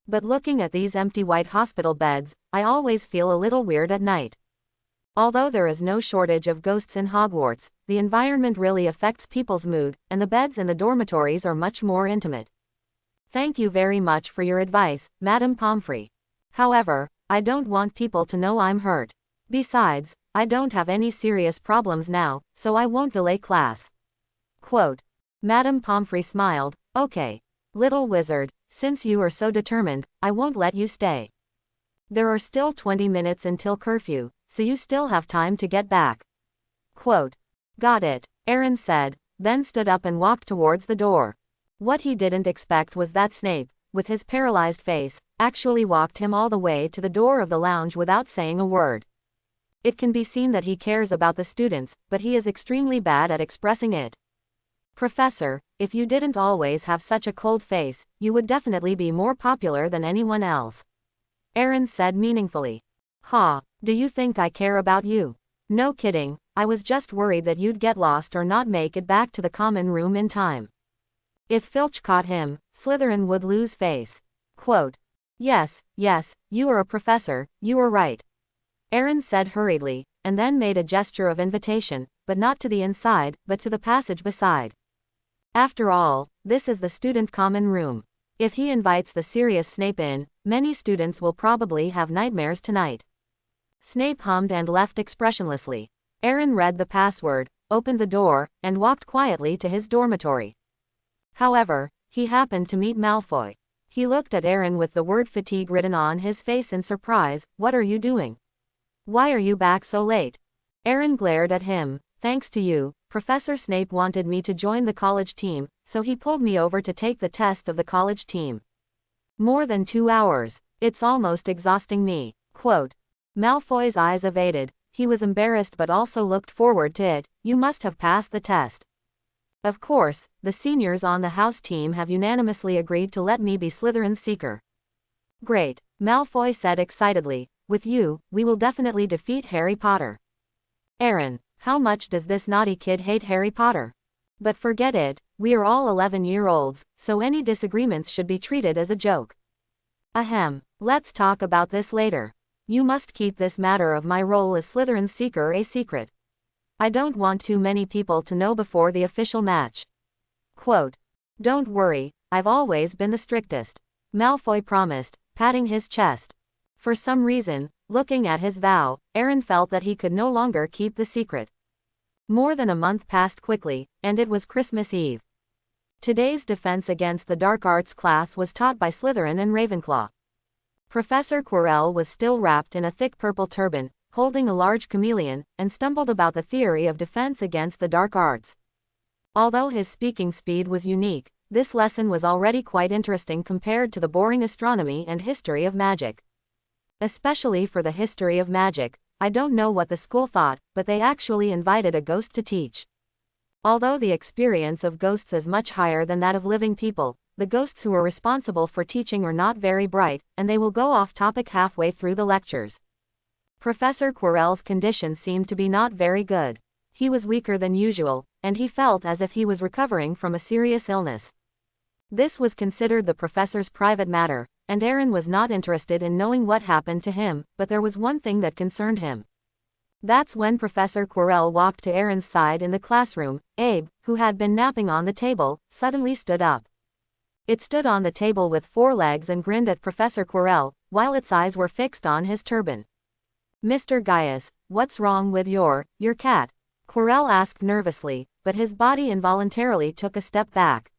Speaker 1: But looking at these empty white hospital beds, I always feel a little weird at night. Although there is no shortage of ghosts in Hogwarts, the environment really affects people's mood, and the beds in the dormitories are much more intimate. Thank you very much for your advice, Madame Pomfrey. However, I don't want people to know I'm hurt. Besides, I don't have any serious problems now, so I won't delay class. Quote, Madame Pomfrey smiled, okay. Little wizard, since you are so determined, I won't let you stay. There are still 20 minutes until curfew, so you still have time to get back. Quote, got it, Aaron said, then stood up and walked towards the door. What he didn't expect was that Snape, with his paralyzed face, actually walked him all the way to the door of the lounge without saying a word. It can be seen that he cares about the students, but he is extremely bad at expressing it. Professor, if you didn't always have such a cold face, you would definitely be more popular than anyone else. Aaron said meaningfully. Ha, do you think I care about you? No kidding, I was just worried that you'd get lost or not make it back to the common room in time. If Filch caught him, Slytherin would lose face. Quote, yes, you are a professor, you are right. Aaron said hurriedly, and then made a gesture of invitation, but not to the inside, but to the passage beside. After all, this is the student common room. If he invites the serious Snape in, many students will probably have nightmares tonight. Snape hummed and left expressionlessly. Aaron read the password, opened the door, and walked quietly to his dormitory. However, he happened to meet Malfoy. He looked at Aaron with the word fatigue written on his face in surprise. What are you doing? Why are you back so late? Aaron glared at him. Thanks to you, Professor Snape wanted me to join the college team, so he pulled me over to take the test of the college team. More than 2 hours. It's almost exhausting me. Quote. Malfoy's eyes evaded. He was embarrassed but also looked forward to it. You must have passed the test. Of course, the seniors on the house team have unanimously agreed to let me be Slytherin's seeker. Great, Malfoy said excitedly. With you, we will definitely defeat Harry Potter. Aaron, how much does this naughty kid hate Harry Potter? But forget it, we are all 11-year-olds, so any disagreements should be treated as a joke. Ahem, let's talk about this later. You must keep this matter of my role as Slytherin's seeker a secret. I don't want too many people to know before the official match. Quote. Don't worry, I've always been the strictest. Malfoy promised, patting his chest. For some reason, looking at his vow, Aaron felt that he could no longer keep the secret. More than a month passed quickly, and it was Christmas Eve. Today's defense against the dark arts class was taught by Slytherin and Ravenclaw. Professor Quirrell was still wrapped in a thick purple turban, holding a large chameleon, and stumbled about the theory of defense against the dark arts. Although his speaking speed was unique, this lesson was already quite interesting compared to the boring astronomy and history of magic. Especially for the history of magic, I don't know what the school thought, but they actually invited a ghost to teach. Although the experience of ghosts is much higher than that of living people, the ghosts who are responsible for teaching are not very bright, and they will go off topic halfway through the lectures. Professor Quirrell's condition seemed to be not very good. He was weaker than usual, and he felt as if he was recovering from a serious illness. This was considered the professor's private matter, and Aaron was not interested in knowing what happened to him, but there was one thing that concerned him. That's when Professor Quirrell walked to Aaron's side in the classroom. Abe, who had been napping on the table, suddenly stood up. It stood on the table with 4 legs and grinned at Professor Quirrell, while its eyes were fixed on his turban. "Mr. Gaius, what's wrong with your cat?" Quirrell asked nervously, but his body involuntarily took a step back.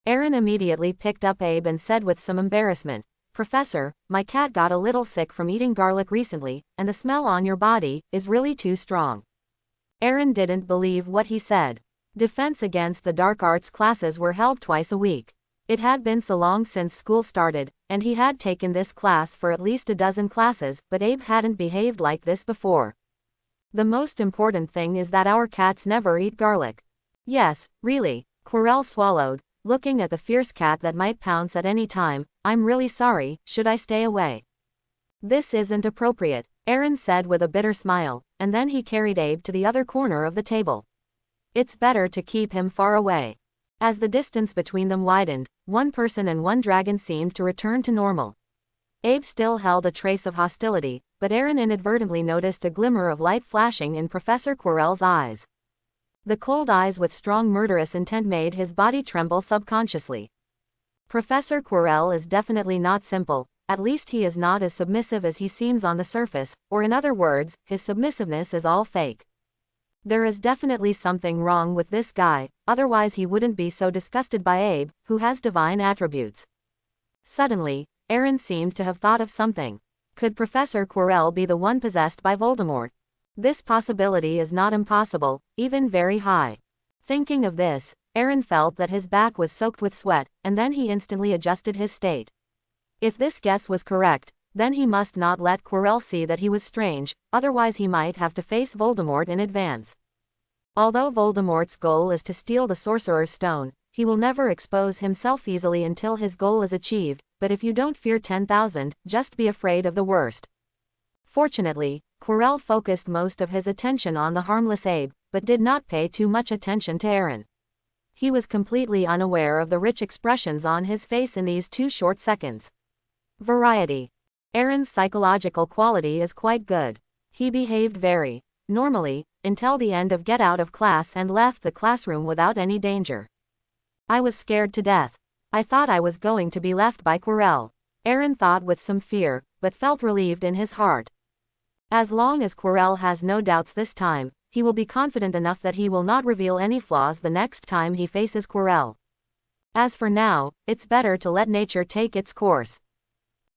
Speaker 1: Aaron immediately picked up Abe and said with some embarrassment, "Professor, my cat got a little sick from eating garlic recently, and the smell on your body is really too strong." Aaron didn't believe what he said. Defense against the dark arts classes were held twice a week. It had been so long since school started, and he had taken this class for at least a dozen classes, but Abe hadn't behaved like this before. "The most important thing is that our cats never eat garlic." "Yes, really." Quirrell swallowed, looking at the fierce cat that might pounce at any time. "I'm really sorry, should I stay away?" "This isn't appropriate," Aaron said with a bitter smile, and then he carried Abe to the other corner of the table. "It's better to keep him far away." As the distance between them widened, one person and one dragon seemed to return to normal. Abe still held a trace of hostility, but Aaron inadvertently noticed a glimmer of light flashing in Professor Quirrell's eyes. The cold eyes with strong murderous intent made his body tremble subconsciously. Professor Quirrell is definitely not simple, at least he is not as submissive as he seems on the surface, or in other words, his submissiveness is all fake. There is definitely something wrong with this guy, otherwise he wouldn't be so disgusted by Abe, who has divine attributes. Suddenly, Aaron seemed to have thought of something. Could Professor Quirrell be the one possessed by Voldemort? This possibility is not impossible, even very high. Thinking of this, Aaron felt that his back was soaked with sweat, and then he instantly adjusted his state. If this guess was correct, then he must not let Quirrell see that he was strange, otherwise he might have to face Voldemort in advance. Although Voldemort's goal is to steal the Sorcerer's Stone, he will never expose himself easily until his goal is achieved, but if you don't fear 10,000, just be afraid of the worst. Fortunately, Quirrell focused most of his attention on the harmless Abe, but did not pay too much attention to Aaron. He was completely unaware of the rich expressions on his face in these 2 short seconds. Variety. Aaron's psychological quality is quite good. He behaved very normally, until the end of get out of class and left the classroom without any danger. "I was scared to death. I thought I was going to be left by Quirrell." Aaron thought with some fear, but felt relieved in his heart. As long as Quirrell has no doubts this time, he will be confident enough that he will not reveal any flaws the next time he faces Quirrell. As for now, it's better to let nature take its course.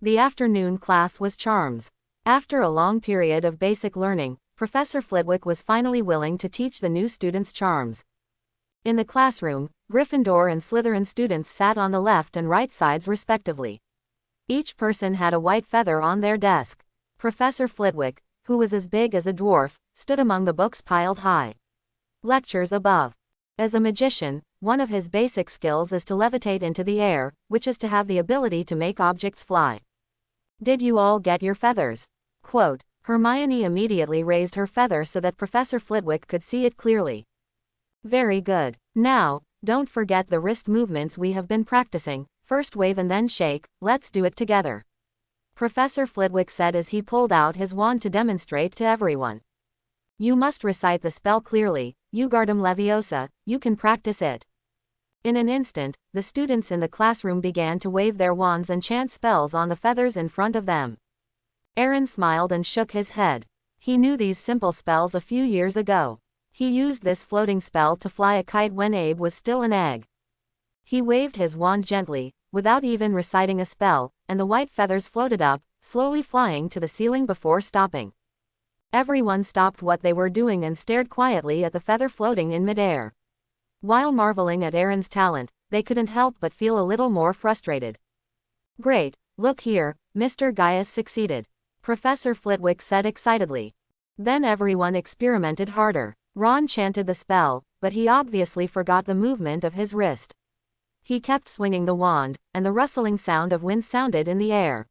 Speaker 1: The afternoon class was charms. After a long period of basic learning, Professor Flitwick was finally willing to teach the new students charms. In the classroom, Gryffindor and Slytherin students sat on the left and right sides respectively. Each person had a white feather on their desk. Professor Flitwick, who was as big as a dwarf, stood among the books piled high. Lectures above. As a magician, one of his basic skills is to levitate into the air, which is to have the ability to make objects fly. "Did you all get your feathers?" Quote. Hermione immediately raised her feather so that Professor Flitwick could see it clearly. "Very good. Now, don't forget the wrist movements we have been practicing. First wave and then shake, let's do it together," Professor Flitwick said as he pulled out his wand to demonstrate to everyone. "You must recite the spell clearly, Ugardum Leviosa, you can practice it." In an instant, the students in the classroom began to wave their wands and chant spells on the feathers in front of them. Aaron smiled and shook his head. He knew these simple spells a few years ago. He used this floating spell to fly a kite when Abe was still an egg. He waved his wand gently, without even reciting a spell, and the white feathers floated up, slowly flying to the ceiling before stopping. Everyone stopped what they were doing and stared quietly at the feather floating in midair. While marveling at Aaron's talent, they couldn't help but feel a little more frustrated. "Great, look here, Mr. Guss succeeded," Professor Flitwick said excitedly. Then everyone experimented harder. Ron chanted the spell, but he obviously forgot the movement of his wrist. He kept swinging the wand, and the rustling sound of wind sounded in the air.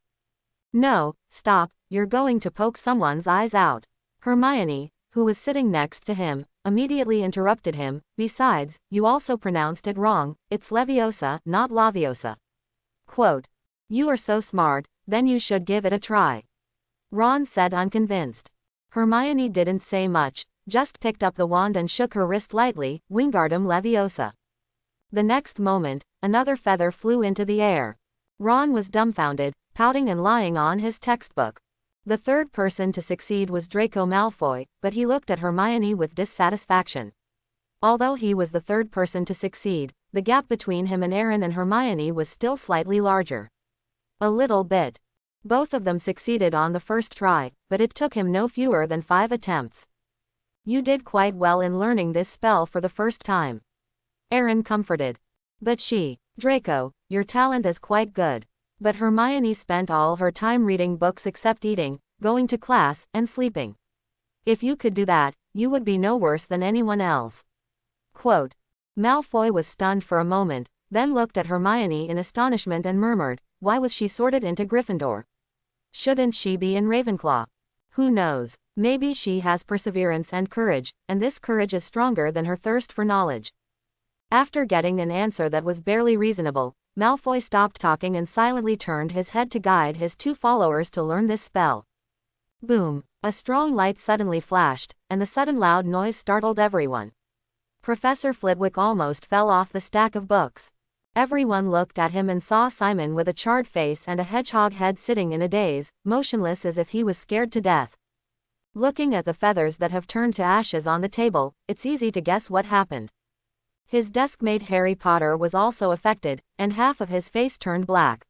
Speaker 1: "No, stop, you're going to poke someone's eyes out." Hermione, who was sitting next to him, immediately interrupted him. "Besides, you also pronounced it wrong, it's Leviosa, not Laviosa." Quote, "You are so smart, then you should give it a try," Ron said unconvinced. Hermione didn't say much, just picked up the wand and shook her wrist lightly. "Wingardium Leviosa." The next moment, another feather flew into the air. Ron was dumbfounded, pouting and lying on his textbook. The third person to succeed was Draco Malfoy, but he looked at Hermione with dissatisfaction. Although he was the third person to succeed, the gap between him and Aaron and Hermione was still slightly larger. A little bit. Both of them succeeded on the first try, but it took him no fewer than 5 attempts. "You did quite well in learning this spell for the first time," Aaron comforted. "But Draco, your talent is quite good." But Hermione spent all her time reading books except eating, going to class, and sleeping. "If you could do that, you would be no worse than anyone else." Quote. Malfoy was stunned for a moment, then looked at Hermione in astonishment and murmured, "Why was she sorted into Gryffindor? Shouldn't she be in Ravenclaw? Who knows, maybe she has perseverance and courage, and this courage is stronger than her thirst for knowledge." After getting an answer that was barely reasonable, Malfoy stopped talking and silently turned his head to guide his 2 followers to learn this spell. Boom! A strong light suddenly flashed, and the sudden loud noise startled everyone. Professor Flitwick almost fell off the stack of books. Everyone looked at him and saw Simon with a charred face and a hedgehog head sitting in a daze, motionless as if he was scared to death. Looking at the feathers that have turned to ashes on the table, it's easy to guess what happened. His desk-mate Harry Potter was also affected, and half of his face turned black.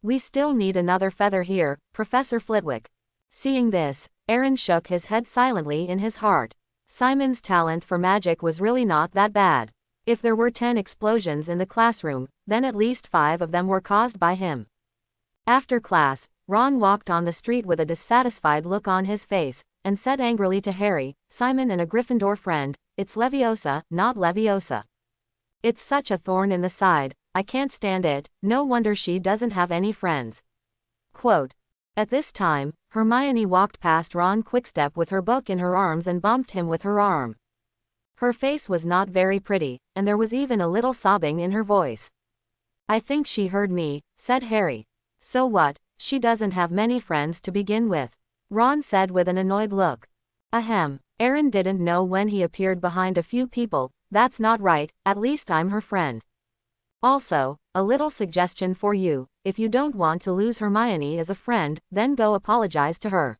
Speaker 1: "We still need another feather here, Professor Flitwick." Seeing this, Aaron shook his head silently in his heart. Simon's talent for magic was really not that bad. If there were 10 explosions in the classroom, then at least 5 of them were caused by him. After class, Ron walked on the street with a dissatisfied look on his face, and said angrily to Harry, "Simon and a Gryffindor friend, it's Leviosa, not Leviosa. It's such a thorn in the side, I can't stand it, no wonder she doesn't have any friends." Quote. At this time, Hermione walked past Ron Quickstep with her book in her arms and bumped him with her arm. Her face was not very pretty, and there was even a little sobbing in her voice. "I think she heard me," said Harry. "So what, she doesn't have many friends to begin with," Ron said with an annoyed look. Ahem, Aaron didn't know when he appeared behind a few people. "That's not right, at least I'm her friend. Also, a little suggestion for you, if you don't want to lose Hermione as a friend, then go apologize to her.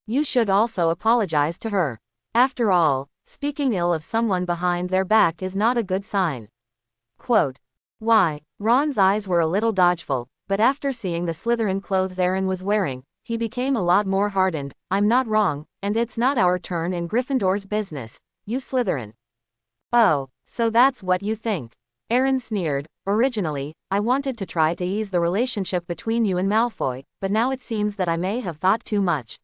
Speaker 1: You should also apologize to her. After all, speaking ill of someone behind their back is not a good sign." Quote. Why, Ron's eyes were a little dodgeful, but after seeing the Slytherin clothes Aaron was wearing, he became a lot more hardened. "I'm not wrong, and it's not our turn in Gryffindor's business, you Slytherin." "Oh, so that's what you think," Aaron sneered. "Originally, I wanted to try to ease the relationship between you and Malfoy, but now it seems that I may have thought too much."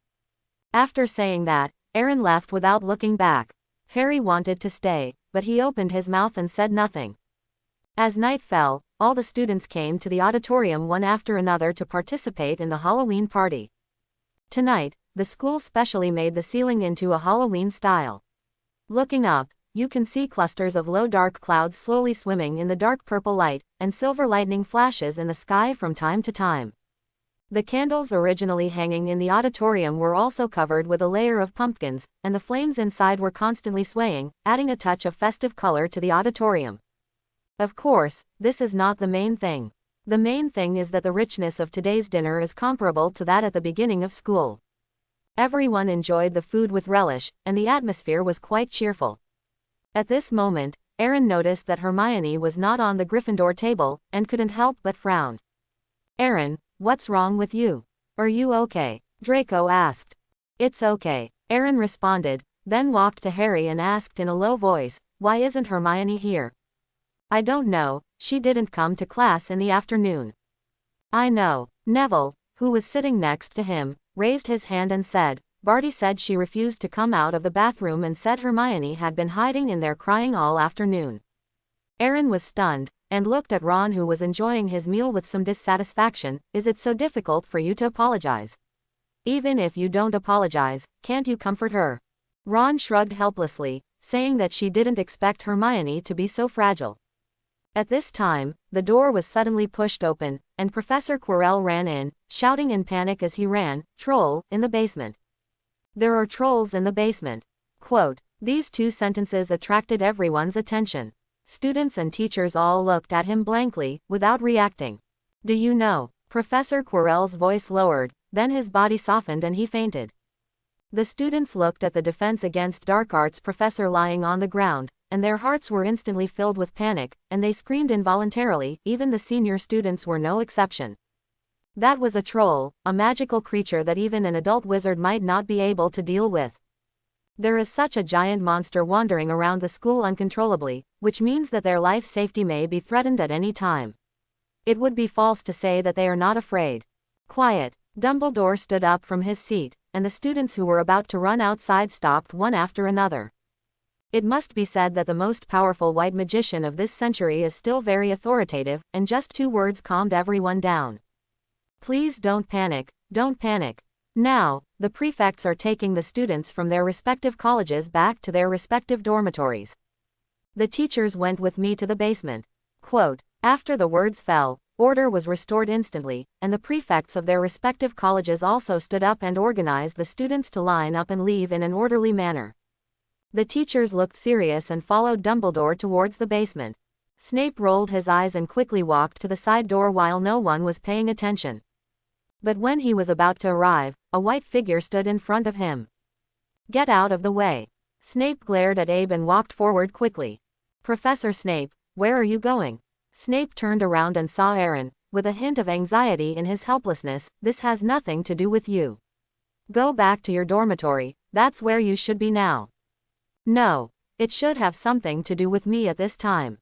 Speaker 1: After saying that, Aaron left without looking back. Harry wanted to stay, but he opened his mouth and said nothing. As night fell, all the students came to the auditorium one after another to participate in the Halloween party. Tonight, the school specially made the ceiling into a Halloween style. Looking up, you can see clusters of low dark clouds slowly swimming in the dark purple light, and silver lightning flashes in the sky from time to time. The candles originally hanging in the auditorium were also covered with a layer of pumpkins, and the flames inside were constantly swaying, adding a touch of festive color to the auditorium. Of course, this is not the main thing. The main thing is that the richness of today's dinner is comparable to that at the beginning of school. Everyone enjoyed the food with relish, and the atmosphere was quite cheerful. At this moment, Aaron noticed that Hermione was not on the Gryffindor table, and couldn't help but frown. "Aaron, what's wrong with you? Are you okay?" Draco asked. "It's okay," Aaron responded, then walked to Harry and asked in a low voice, "Why isn't Hermione here?" "I don't know, she didn't come to class in the afternoon." "I know." Neville, who was sitting next to him, raised his hand and said, "Barty said she refused to come out of the bathroom and said Hermione had been hiding in there crying all afternoon." Aaron was stunned, and looked at Ron, who was enjoying his meal with some dissatisfaction. "Is it so difficult for you to apologize? Even if you don't apologize, can't you comfort her?" Ron shrugged helplessly, saying that she didn't expect Hermione to be so fragile. At this time, the door was suddenly pushed open, and Professor Quirrell ran in, shouting in panic as he ran, "Troll, in the basement. There are trolls in the basement." Quote, these two sentences attracted everyone's attention. Students and teachers all looked at him blankly, without reacting. "Do you know?" Professor Quirrell's voice lowered, then his body softened and he fainted. The students looked at the Defense Against Dark Arts professor lying on the ground, and their hearts were instantly filled with panic, and they screamed involuntarily. Even the senior students were no exception. That was a troll, a magical creature that even an adult wizard might not be able to deal with. There is such a giant monster wandering around the school uncontrollably, which means that their life safety may be threatened at any time. It would be false to say that they are not afraid. Quiet. Dumbledore stood up from his seat, and the students who were about to run outside stopped one after another. It must be said that the most powerful white magician of this century is still very authoritative, and just 2 words calmed everyone down. "Please don't panic, don't panic. Now, the prefects are taking the students from their respective colleges back to their respective dormitories. The teachers went with me to the basement." Quote, after the words fell, order was restored instantly, and the prefects of their respective colleges also stood up and organized the students to line up and leave in an orderly manner. The teachers looked serious and followed Dumbledore towards the basement. Snape rolled his eyes and quickly walked to the side door while no one was paying attention. But when he was about to arrive, a white figure stood in front of him. "Get out of the way." Snape glared at Abe and walked forward quickly. "Professor Snape, where are you going?" Snape turned around and saw Aaron, with a hint of anxiety in his helplessness. "This has nothing to do with you. Go back to your dormitory, that's where you should be now." "No, it should have something to do with me at this time,"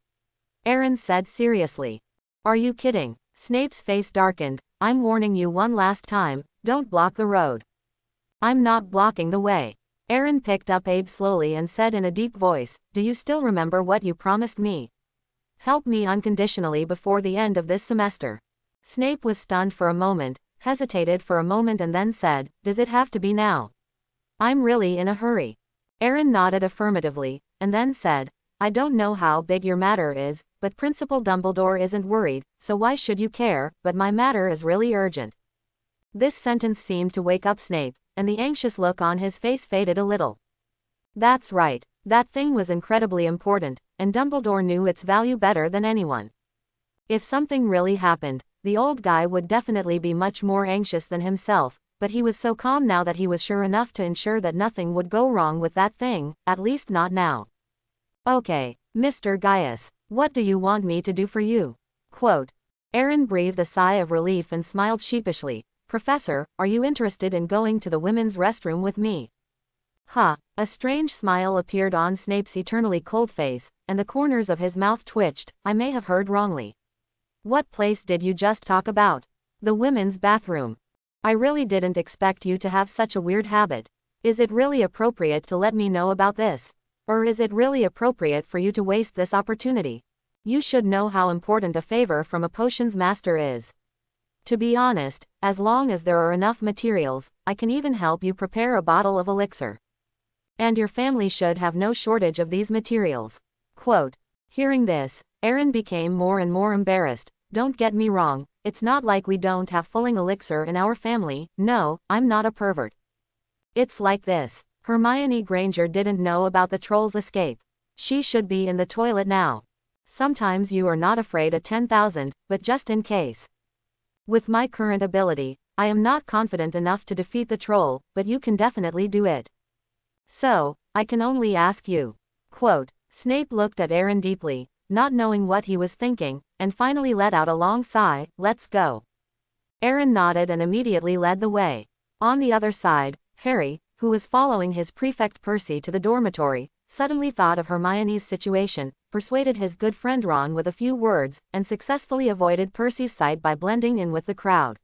Speaker 1: Aaron said seriously. "Are you kidding?" Snape's face darkened. "I'm warning you one last time, don't block the road." "I'm not blocking the way." Aaron picked up Abe slowly and said in a deep voice, "Do you still remember what you promised me? Help me unconditionally before the end of this semester." Snape was stunned for a moment, hesitated for a moment and then said, "Does it have to be now? I'm really in a hurry." Aaron nodded affirmatively, and then said, "I don't know how big your matter is, but Principal Dumbledore isn't worried, so why should you care, but my matter is really urgent." This sentence seemed to wake up Snape, and the anxious look on his face faded a little. That's right, that thing was incredibly important, and Dumbledore knew its value better than anyone. If something really happened, the old guy would definitely be much more anxious than himself, but he was so calm now that he was sure enough to ensure that nothing would go wrong with that thing, at least not now. "Okay, Mr. Gaius, what do you want me to do for you?" Quote. Aaron breathed a sigh of relief and smiled sheepishly. "Professor, are you interested in going to the women's restroom with me?" "Huh." A strange smile appeared on Snape's eternally cold face, and the corners of his mouth twitched. "I may have heard wrongly. What place did you just talk about?" "The women's bathroom. I really didn't expect you to have such a weird habit. Is it really appropriate to let me know about this? Or is it really appropriate for you to waste this opportunity? You should know how important a favor from a potions master is. To be honest, as long as there are enough materials, I can even help you prepare a bottle of elixir. And your family should have no shortage of these materials." Quote. Hearing this, Aaron became more and more embarrassed. "Don't get me wrong, it's not like we don't have fulling elixir in our family. No, I'm not a pervert. It's like this. Hermione Granger didn't know about the troll's escape. She should be in the toilet now. Sometimes you are not afraid of 10,000, but just in case. With my current ability, I am not confident enough to defeat the troll, but you can definitely do it. So, I can only ask you. Quote. Snape looked at Aaron deeply, not knowing what he was thinking, and finally let out a long sigh. Let's go. Aaron nodded and immediately led the way. On the other side, Harry, who was following his prefect Percy to the dormitory, suddenly thought of Hermione's situation, persuaded his good friend Ron with a few words, and successfully avoided Percy's sight by blending in with the crowd.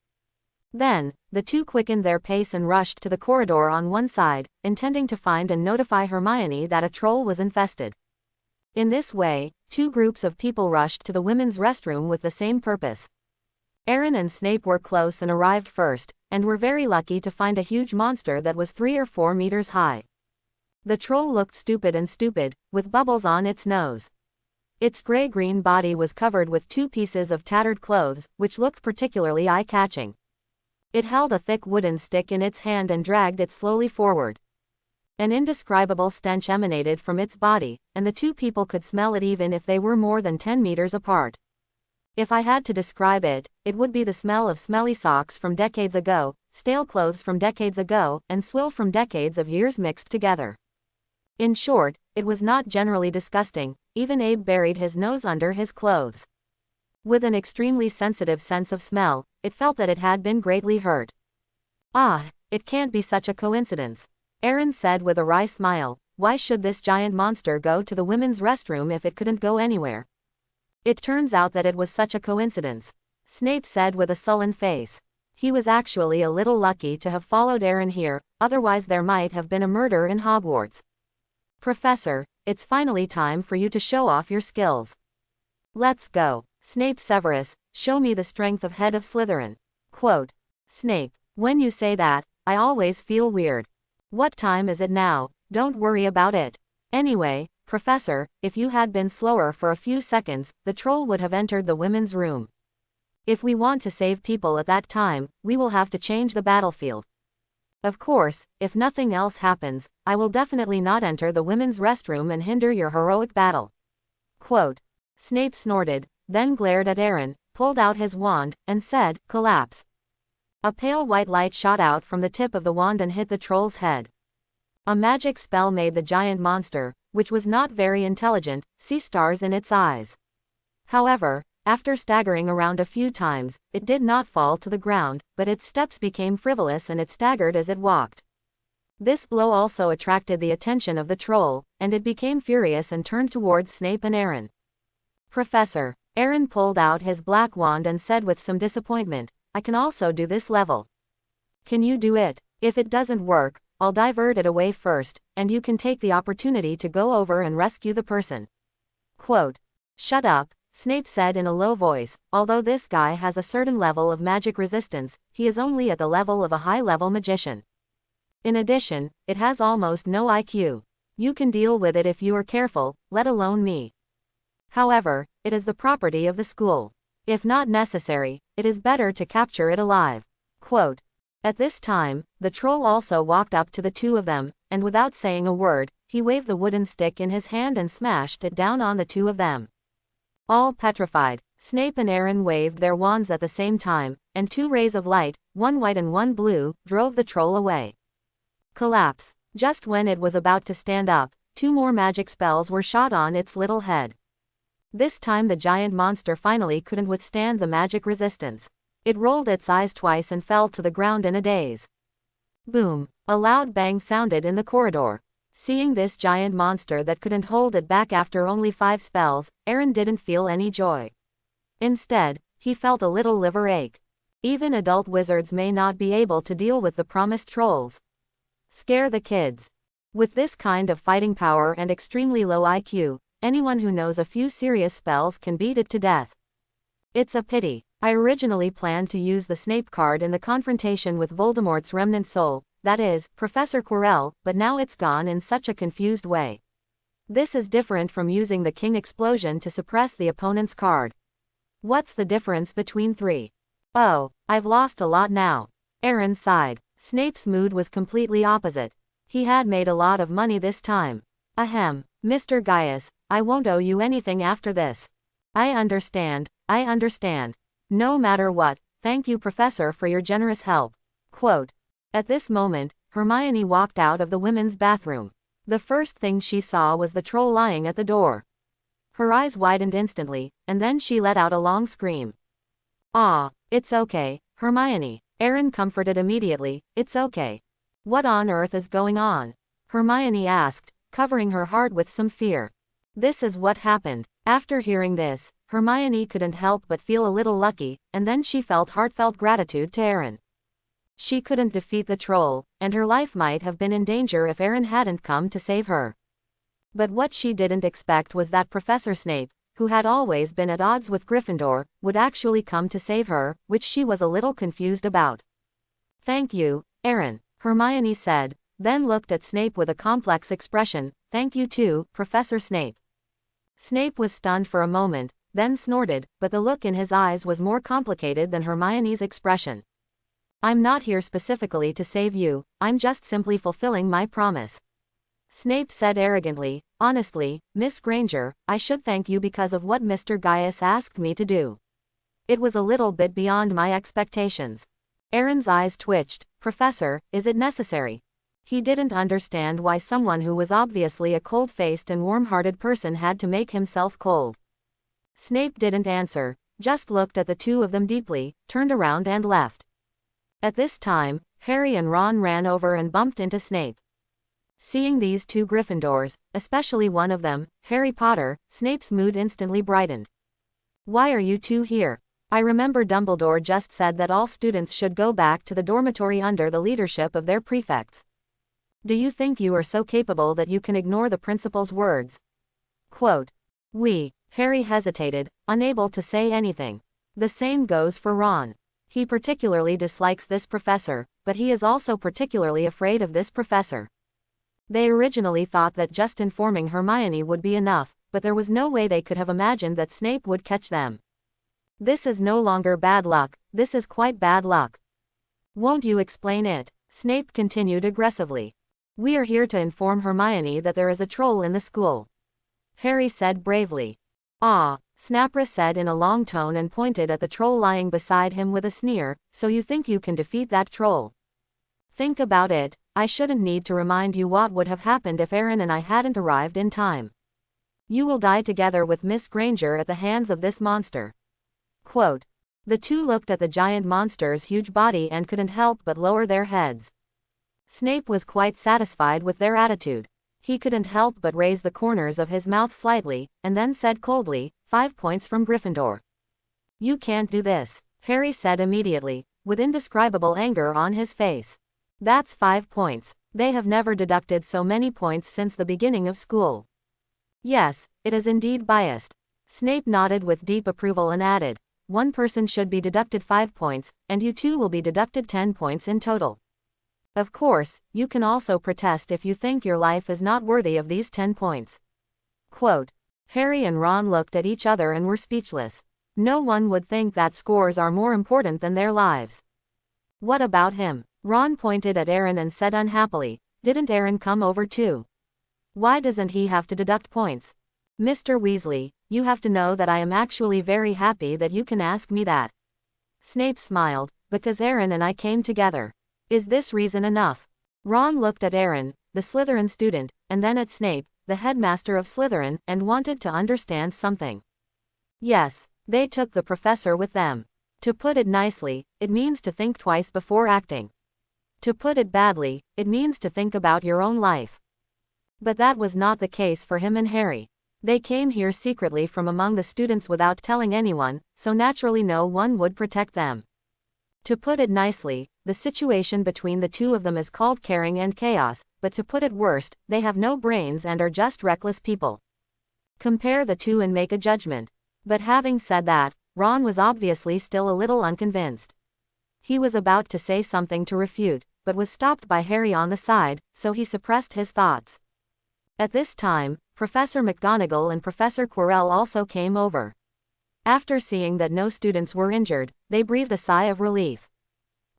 Speaker 1: Then, the two quickened their pace and rushed to the corridor on one side, intending to find and notify Hermione that a troll was infested. In this way, two groups of people rushed to the women's restroom with the same purpose. Aaron and Snape were close and arrived first, and were very lucky to find a huge monster that was 3 or 4 meters high. The troll looked stupid, with bubbles on its nose. Its gray-green body was covered with 2 pieces of tattered clothes, which looked particularly eye-catching. It held a thick wooden stick in its hand and dragged it slowly forward. An indescribable stench emanated from its body, and the 2 people could smell it even if they were more than 10 meters apart. If I had to describe it, it would be the smell of smelly socks from decades ago, stale clothes from decades ago, and swill from decades of years mixed together. In short, it was not generally disgusting. Even Abe buried his nose under his clothes. With an extremely sensitive sense of smell, it felt that it had been greatly hurt. Ah, it can't be such a coincidence, Aaron said with a wry smile. Why should this giant monster go to the women's restroom if it couldn't go anywhere? It turns out that it was such a coincidence, Snape said with a sullen face. He was actually a little lucky to have followed Aaron here, otherwise there might have been a murder in Hogwarts. Professor, it's finally time for you to show off your skills. Let's go. Snape Severus, show me the strength of head of Slytherin. Quote. Snape, when you say that, I always feel weird. What time is it now? Don't worry about it. Anyway, Professor, if you had been slower for a few seconds, the troll would have entered the women's room. If we want to save people at that time, we will have to change the battlefield. Of course, if nothing else happens, I will definitely not enter the women's restroom and hinder your heroic battle. Quote. Snape snorted, then glared at Aaron, pulled out his wand, and said, collapse. A pale white light shot out from the tip of the wand and hit the troll's head. A magic spell made the giant monster, which was not very intelligent, see stars in its eyes. However, after staggering around a few times, it did not fall to the ground, but its steps became frivolous and it staggered as it walked. This blow also attracted the attention of the troll, and it became furious and turned towards Snape and Aaron. Professor, Aaron pulled out his black wand and said with some disappointment, I can also do this level. Can you do it? If it doesn't work, I'll divert it away first, and you can take the opportunity to go over and rescue the person. Quote. Shut up, Snape said in a low voice. Although this guy has a certain level of magic resistance, he is only at the level of a high-level magician. In addition, it has almost no IQ. You can deal with it if you are careful, let alone me. However, it is the property of the school. If not necessary, it is better to capture it alive. Quote. At this time, the troll also walked up to the 2 of them, and without saying a word, he waved the wooden stick in his hand and smashed it down on the 2 of them. All petrified, Snape and Aaron waved their wands at the same time, and 2 rays of light, one white and one blue, drove the troll away. Collapse. Just when it was about to stand up, 2 more magic spells were shot on its little head. This time the giant monster finally couldn't withstand the magic resistance. It rolled its eyes twice and fell to the ground in a daze. Boom! A loud bang sounded in the corridor. Seeing this giant monster that couldn't hold it back after only 5 spells, Aaron didn't feel any joy. Instead, he felt a little liver ache. Even adult wizards may not be able to deal with the promised trolls. Scare the kids. With this kind of fighting power and extremely low IQ, anyone who knows a few serious spells can beat it to death. It's a pity. I originally planned to use the Snape card in the confrontation with Voldemort's remnant soul, that is, Professor Quirrell, but now it's gone in such a confused way. This is different from using the King Explosion to suppress the opponent's card. What's the difference between 3? Oh, I've lost a lot now. Aaron sighed. Snape's mood was completely opposite. He had made a lot of money this time. Ahem, Mr. Gaius, I won't owe you anything after this. I understand. No matter what, thank you, Professor, for your generous help. Quote. At this moment, Hermione walked out of the women's bathroom. The first thing she saw was the troll lying at the door. Her eyes widened instantly, and then she let out a long scream. Ah, it's okay, Hermione. Aaron comforted immediately. It's okay. What on earth is going on? Hermione asked, covering her heart with some fear. This is what happened. After hearing this, Hermione couldn't help but feel a little lucky, and then she felt heartfelt gratitude to Aaron. She couldn't defeat the troll, and her life might have been in danger if Aaron hadn't come to save her. But what she didn't expect was that Professor Snape, who had always been at odds with Gryffindor, would actually come to save her, which she was a little confused about. Thank you, Aaron, Hermione said, then looked at Snape with a complex expression. Thank you too, Professor Snape. Snape was stunned for a moment, then snorted, but the look in his eyes was more complicated than Hermione's expression. I'm not here specifically to save you, I'm just simply fulfilling my promise. Snape said arrogantly, honestly, Miss Granger, I should thank you because of what Mr. Gaius asked me to do. It was a little bit beyond my expectations. Aaron's eyes twitched. Professor, is it necessary? He didn't understand why someone who was obviously a cold-faced and warm-hearted person had to make himself cold. Snape didn't answer, just looked at the two of them deeply, turned around and left. At this time, Harry and Ron ran over and bumped into Snape. Seeing these two Gryffindors, especially one of them, Harry Potter, Snape's mood instantly brightened. Why are you two here? I remember Dumbledore just said that all students should go back to the dormitory under the leadership of their prefects. Do you think you are so capable that you can ignore the principal's words? Quote. Harry hesitated, unable to say anything. The same goes for Ron. He particularly dislikes this professor, but he is also particularly afraid of this professor. They originally thought that just informing Hermione would be enough, but there was no way they could have imagined that Snape would catch them. This is no longer bad luck, this is quite bad luck. Won't you explain it? Snape continued aggressively. We are here to inform Hermione that there is a troll in the school. Harry said bravely. Ah, Snappra said in a long tone and pointed at the troll lying beside him with a sneer, so you think you can defeat that troll? Think about it, I shouldn't need to remind you what would have happened if Aaron and I hadn't arrived in time. You will die together with Miss Granger at the hands of this monster. Quote. The two looked at the giant monster's huge body and couldn't help but lower their heads. Snape was quite satisfied with their attitude. He couldn't help but raise the corners of his mouth slightly, and then said coldly, 5 points from Gryffindor. You can't do this, Harry said immediately, with indescribable anger on his face. That's 5 points. They have never deducted so many points since the beginning of school. Yes, it is indeed biased. Snape nodded with deep approval and added, one person should be deducted 5 points, and you two will be deducted 10 points in total. Of course, you can also protest if you think your life is not worthy of these 10 points. Quote. Harry and Ron looked at each other and were speechless. No one would think that scores are more important than their lives. What about him? Ron pointed at Aaron and said unhappily, didn't Aaron come over too? Why doesn't he have to deduct points? Mr. Weasley, you have to know that I am actually very happy that you can ask me that. Snape smiled, because Aaron and I came together. Is this reason enough? Ron looked at Aaron, the Slytherin student, and then at Snape, the headmaster of Slytherin, and wanted to understand something. Yes, they took the professor with them. To put it nicely, it means to think twice before acting. To put it badly, it means to think about your own life. But that was not the case for him and Harry. They came here secretly from among the students without telling anyone, so naturally no one would protect them. To put it nicely, the situation between the two of them is called caring and chaos, but to put it worst, they have no brains and are just reckless people. Compare the two and make a judgment. But having said that, Ron was obviously still a little unconvinced. He was about to say something to refute, but was stopped by Harry on the side, so he suppressed his thoughts. At this time, Professor McGonagall and Professor Quirrell also came over. After seeing that no students were injured, they breathed a sigh of relief.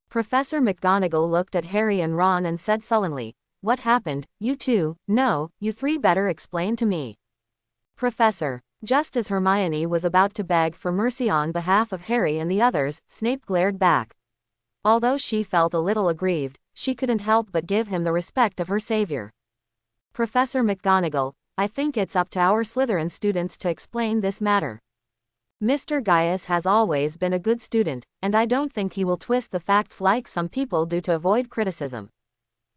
Speaker 1: Professor McGonagall looked at Harry and Ron and said sullenly, "What happened, you two? No, you three better explain to me." Professor. Just as Hermione was about to beg for mercy on behalf of Harry and the others, Snape glared back. Although she felt a little aggrieved, she couldn't help but give him the respect of her savior. Professor McGonagall, I think it's up to our Slytherin students to explain this matter. Mr. Gaius has always been a good student, and I don't think he will twist the facts like some people do to avoid criticism.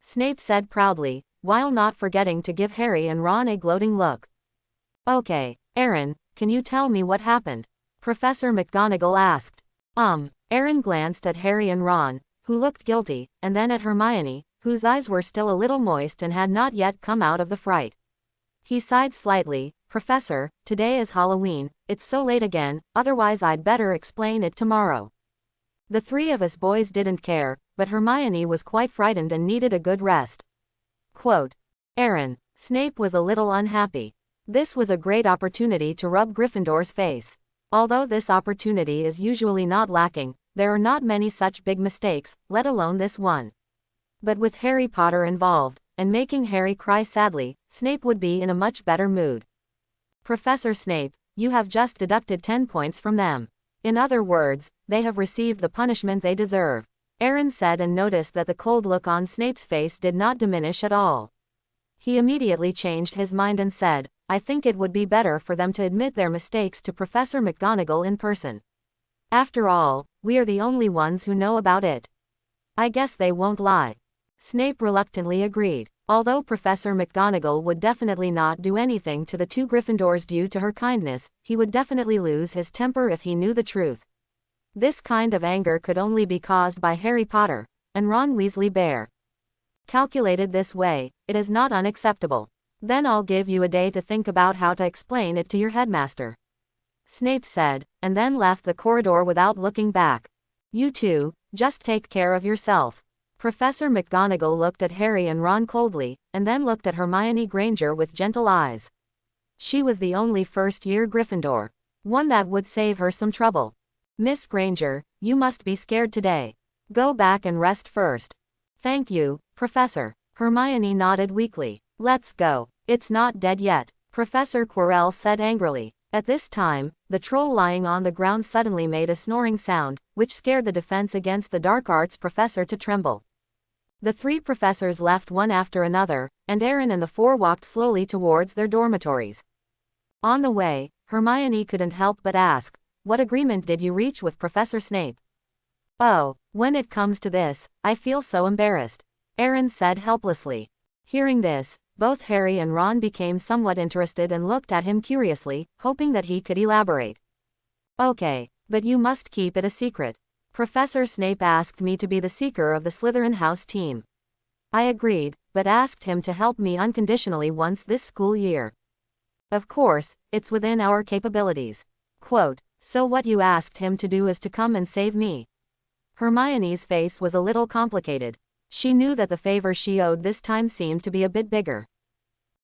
Speaker 1: Snape said proudly, while not forgetting to give Harry and Ron a gloating look. Okay, Aaron, can you tell me what happened? Professor McGonagall asked. Aaron glanced at Harry and Ron, who looked guilty, and then at Hermione, whose eyes were still a little moist and had not yet come out of the fright. He sighed slightly. Professor, today is Halloween, it's so late again, otherwise I'd better explain it tomorrow. The three of us boys didn't care, but Hermione was quite frightened and needed a good rest. Quote. Aaron. Snape was a little unhappy. This was a great opportunity to rub Gryffindor's face. Although this opportunity is usually not lacking, there are not many such big mistakes, let alone this one. But with Harry Potter involved, and making Harry cry sadly, Snape would be in a much better mood. Professor Snape, you have just deducted 10 points from them. In other words, they have received the punishment they deserve. Aaron said and noticed that the cold look on Snape's face did not diminish at all. He immediately changed his mind and said, I think it would be better for them to admit their mistakes to Professor McGonagall in person. After all, we are the only ones who know about it. I guess they won't lie. Snape reluctantly agreed. Although Professor McGonagall would definitely not do anything to the two Gryffindors due to her kindness, he would definitely lose his temper if he knew the truth. This kind of anger could only be caused by Harry Potter and Ron Weasley Bear. Calculated this way, it is not unacceptable. Then I'll give you a day to think about how to explain it to your headmaster. Snape said, and then left the corridor without looking back. You two, just take care of yourself. Professor McGonagall looked at Harry and Ron coldly, and then looked at Hermione Granger with gentle eyes. She was the only first-year Gryffindor. One that would save her some trouble. Miss Granger, you must be scared today. Go back and rest first. Thank you, Professor. Hermione nodded weakly. Let's go. It's not dead yet, Professor Quirrell said angrily. At this time, the troll lying on the ground suddenly made a snoring sound, which scared the Defense Against the Dark Arts professor to tremble. The three professors left one after another, and Aaron and the four walked slowly towards their dormitories. On the way, Hermione couldn't help but ask, what agreement did you reach with Professor Snape? Oh, when it comes to this, I feel so embarrassed, Aaron said helplessly. Hearing this, both Harry and Ron became somewhat interested and looked at him curiously, hoping that he could elaborate. Okay, but you must keep it a secret. Professor Snape asked me to be the seeker of the Slytherin house team. I agreed, but asked him to help me unconditionally once this school year. Of course, it's within our capabilities. Quote, so what you asked him to do is to come and save me. Hermione's face was a little complicated. She knew that the favor she owed this time seemed to be a bit bigger.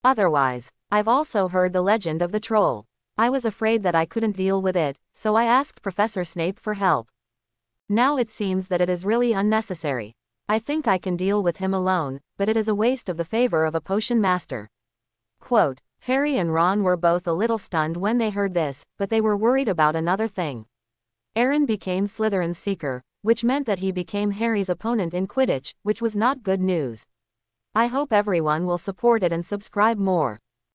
Speaker 1: Otherwise, I've also heard the legend of the troll. I was afraid that I couldn't deal with it, so I asked Professor Snape for help. Now it seems that it is really unnecessary. I think I can deal with him alone, but it is a waste of the favor of a potion master. Quote, Harry and Ron were both a little stunned when they heard this, but they were worried about another thing. Aaron became Slytherin's seeker, which meant that he became Harry's opponent in Quidditch, which was not good news. I hope everyone will support it and subscribe more.